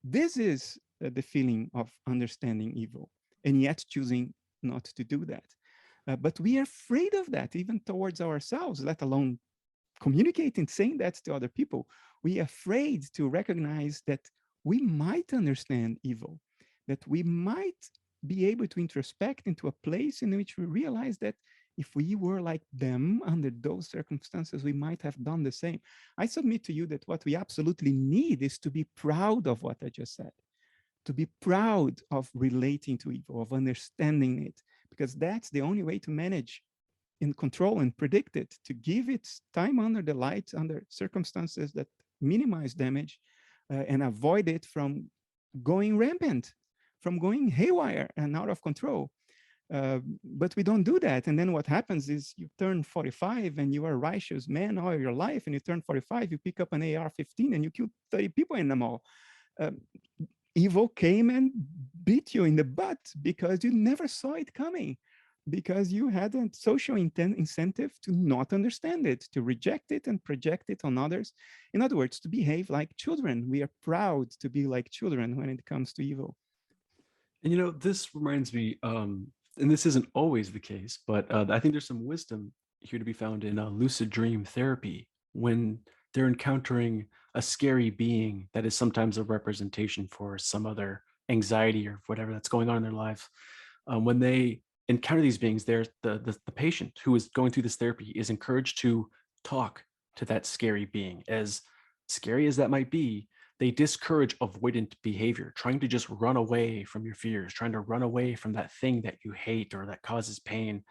This is the feeling of understanding evil, and yet choosing not to do that. But we are afraid of that, even towards ourselves, let alone communicating, saying that to other people. We are afraid to recognize that we might understand evil, that we might be able to introspect into a place in which we realize that if we were like them under those circumstances, we might have done the same. I submit to you that what we absolutely need is to be proud of what I just said, to be proud of relating to evil, of understanding it, because that's the only way to manage and control and predict it, to give it time under the light, under circumstances that minimize damage, and avoid it from going rampant, from going haywire and out of control. But we don't do that. And then what happens is you turn 45 and you are a righteous man all your life, and you turn 45, you pick up an AR-15 and you kill 30 people in the mall. Evil came and beat you in the butt because you never saw it coming, because you had a social incentive to not understand it, to reject it and project it on others. In other words, to behave like children. We are proud to be like children when it comes to evil. And you know, this reminds me, and this isn't always the case, but I think there's some wisdom here to be found in lucid dream therapy when they're encountering a scary being that is sometimes a representation for some other anxiety or whatever that's going on in their lives. When they encounter these beings, there's the patient who is going through this therapy is encouraged to talk to that scary being. As scary as that might be, they discourage avoidant behavior, trying to just run away from your fears, trying to run away from that thing that you hate or that causes pain.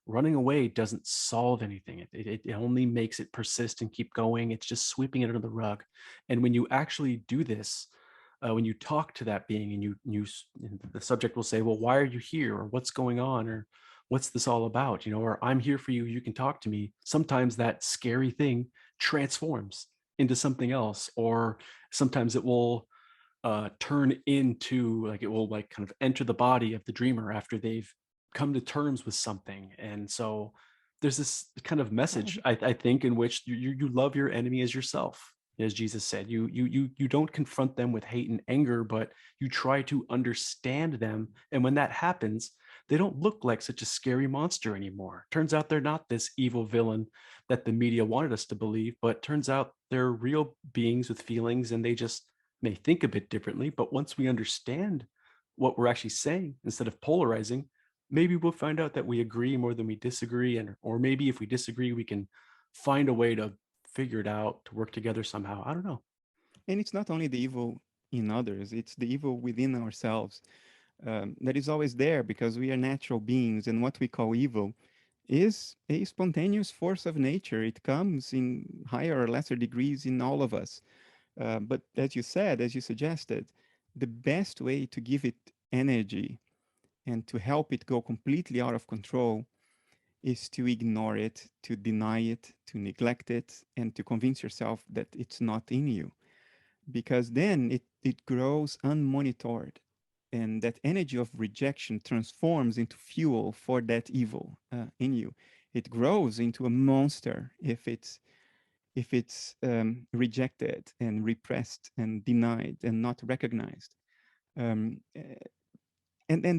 Running away doesn't solve anything. It only makes it persist and keep going. It's just sweeping it under the rug. And when you actually do this, when you talk to that being and the subject will say, well, why are you here? Or what's going on? Or what's this all about? You know, or I'm here for you. You can talk to me. Sometimes that scary thing transforms into something else, or sometimes it will turn into, like, it will like kind of enter the body of the dreamer after they've come to terms with something. And so there's this kind of message, I think, in which you love your enemy as yourself, as Jesus said. You don't confront them with hate and anger, but you try to understand them. And when that happens, they don't look like such a scary monster anymore. Turns out they're not this evil villain that the media wanted us to believe, but turns out they're real beings with feelings, and they just may think a bit differently. But once we understand what we're actually saying, instead of polarizing, maybe we'll find out that we agree more than we disagree. And or maybe if we disagree, we can find a way to figure it out, to work together somehow. I don't know. And it's not only the evil in others, it's the evil within ourselves. That is always there because we are natural beings, and what we call evil is a spontaneous force of nature. It comes in higher or lesser degrees in all of us. But as you said, as you suggested, the best way to give it energy and to help it go completely out of control is to ignore it, to deny it, to neglect it, and to convince yourself that it's not in you. Because then it grows unmonitored. And that energy of rejection transforms into fuel for that evil in you. It grows into a monster if it's rejected and repressed and denied and not recognized. And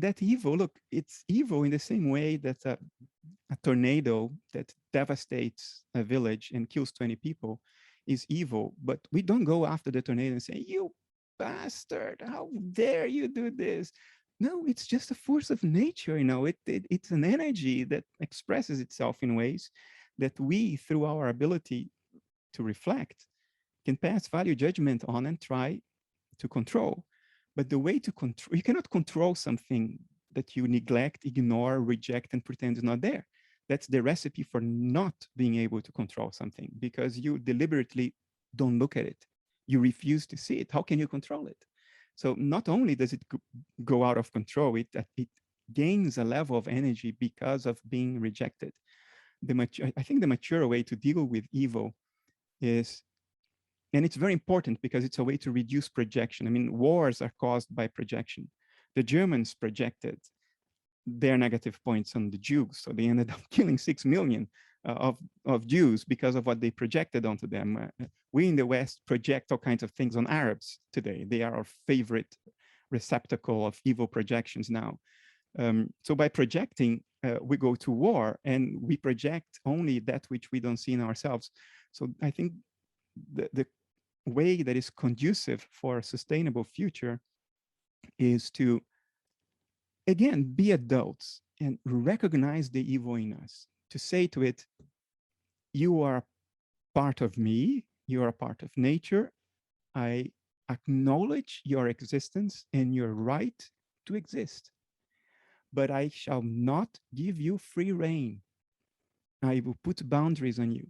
that evil, look, it's evil in the same way that a tornado that devastates a village and kills 20 people is evil. But we don't go after the tornado and say, you bastard, how dare you do this? No, it's just a force of nature. You know, it's an energy that expresses itself in ways that we, through our ability to reflect, can pass value judgment on and try to control. But the way to control, you cannot control something that you neglect, ignore, reject, and pretend is not there. That's the recipe for not being able to control something, because you deliberately don't look at it. You refuse to see it. How can you control it? So not only does it go out of control, it gains a level of energy because of being rejected. I think the mature way to deal with evil is, and it's very important because it's a way to reduce projection. I mean, wars are caused by projection. The Germans projected their negative points on the Jews, so they ended up killing 6 million of Jews because of what they projected onto them. We in the West project all kinds of things on Arabs today. They are our favorite receptacle of evil projections now. So by projecting, we go to war, and we project only that which we don't see in ourselves. So I think the way that is conducive for a sustainable future is to, again, be adults and recognize the evil in us, to say to it, you are part of me, you are a part of nature. I acknowledge your existence and your right to exist, but I shall not give you free rein. I will put boundaries on you,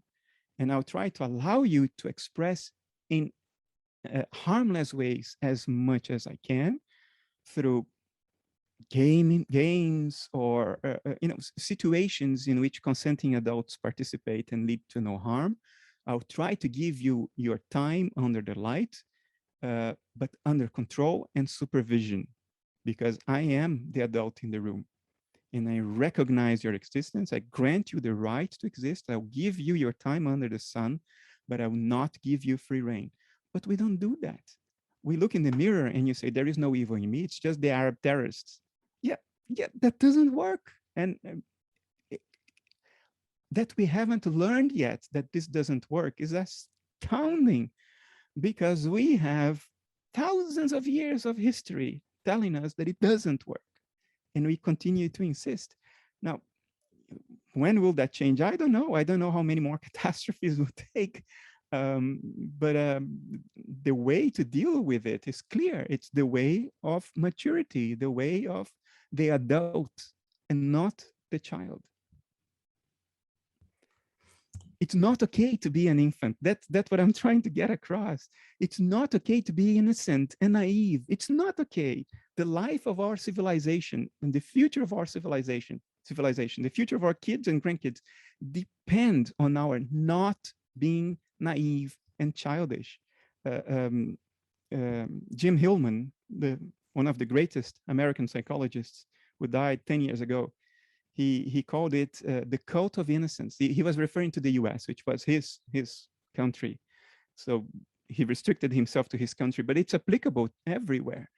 and I'll try to allow you to express in harmless ways as much as I can through games or situations in which consenting adults participate and lead to no harm. I'll try to give you your time under the light, but under control and supervision, because I am the adult in the room and I recognize your existence. I grant you the right to exist. I'll give you your time under the sun, but I will not give you free reign. But we don't do that. We look in the mirror and you say, there is no evil in me. It's just the Arab terrorists. Yeah, that doesn't work. And that we haven't learned yet that this doesn't work is astounding, because we have thousands of years of history telling us that it doesn't work. And we continue to insist. Now, when will that change? I don't know. I don't know how many more catastrophes will take. But the way to deal with it is clear. It's the way of maturity, the way of the adult and not the child. It's not okay to be an infant. That's what I'm trying to get across. It's not okay to be innocent and naive. It's not okay. The life of our civilization and the future of our civilization, the future of our kids and grandkids depend on our not being naive and childish. Jim Hillman, one of the greatest American psychologists who died 10 years ago, he called it the cult of innocence. He was referring to the US, which was his country. So he restricted himself to his country, but it's applicable everywhere.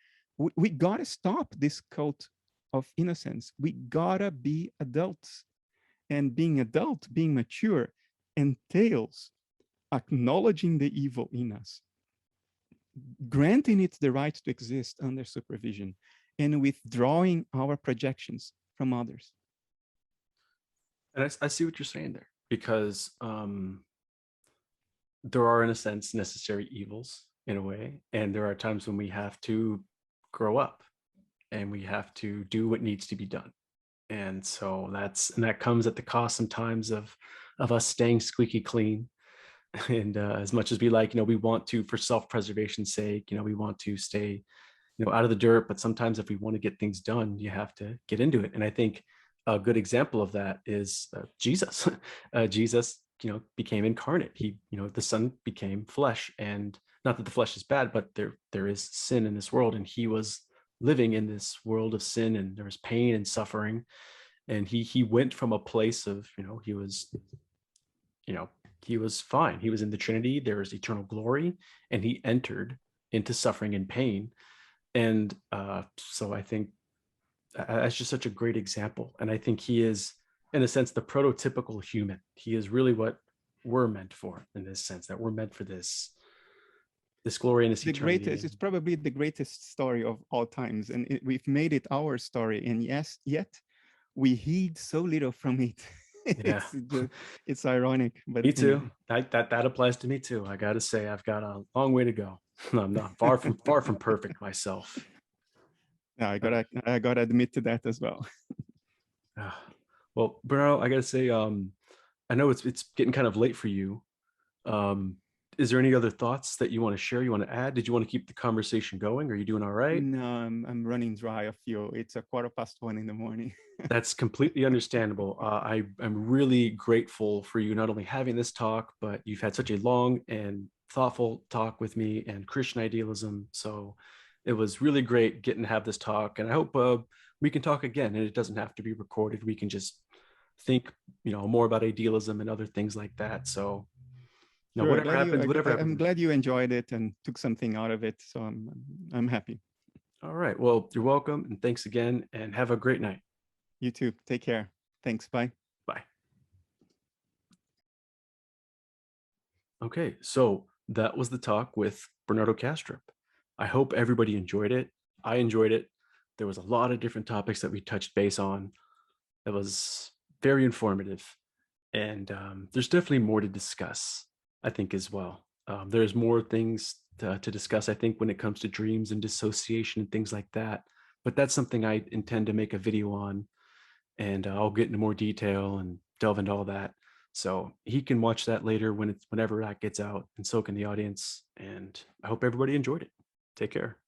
We gotta stop this cult of innocence. We gotta be adults. And being adult, being mature, entails acknowledging the evil in us, granting it the right to exist under supervision, and withdrawing our projections from others. And I see what you're saying there, because there are, in a sense, necessary evils in a way. And there are times when we have to grow up and we have to do what needs to be done. And so that comes at the cost sometimes of us staying squeaky clean. And as much as we like, we want to, for self-preservation's sake, we want to stay, out of the dirt. But sometimes if we want to get things done, you have to get into it. And I think a good example of that is Jesus. Jesus, became incarnate. He, the Son became flesh, and not that the flesh is bad, but there is sin in this world, and he was living in this world of sin, and there was pain and suffering, and he went from a place of, he was fine. He was in the Trinity. There was eternal glory, and he entered into suffering and pain, and so I think that's just such a great example. And I think he is, in a sense, the prototypical human. He is really what we're meant for, in this sense, that we're meant for this glory and this eternity. It's probably the greatest story of all times. And we've made it our story. And yes, yet we heed so little from it. Yeah. It's ironic. But me too. That applies to me too. I got to say, I've got a long way to go. I'm not far from perfect myself. Yeah, I gotta admit to that as well. Well, Bernardo, I gotta say, I know it's getting kind of late for you. Is there any other thoughts that you want to share? You want to add? Did you want to keep the conversation going? Are you doing all right? No, I'm running dry of fuel. It's 1:15 in the morning. That's completely understandable. I'm really grateful for you not only having this talk, but you've had such a long and thoughtful talk with me and Christian idealism. So it was really great getting to have this talk, and I hope we can talk again, and it doesn't have to be recorded. We can just think, more about idealism and other things like that. So, sure, whatever happens. I'm glad you enjoyed it and took something out of it. So I'm happy. All right. Well, you're welcome, and thanks again, and have a great night. You too. Take care. Thanks. Bye. Bye. Okay, so that was the talk with Bernardo Kastrup. I hope everybody enjoyed it. I enjoyed it. There was a lot of different topics that we touched base on. It was very informative. And there's definitely more to discuss, I think, as well. There's more things to discuss, I think, when it comes to dreams and dissociation and things like that. But that's something I intend to make a video on. And I'll get into more detail and delve into all that. So he can watch that later whenever that gets out, and so can the audience. And I hope everybody enjoyed it. Take care.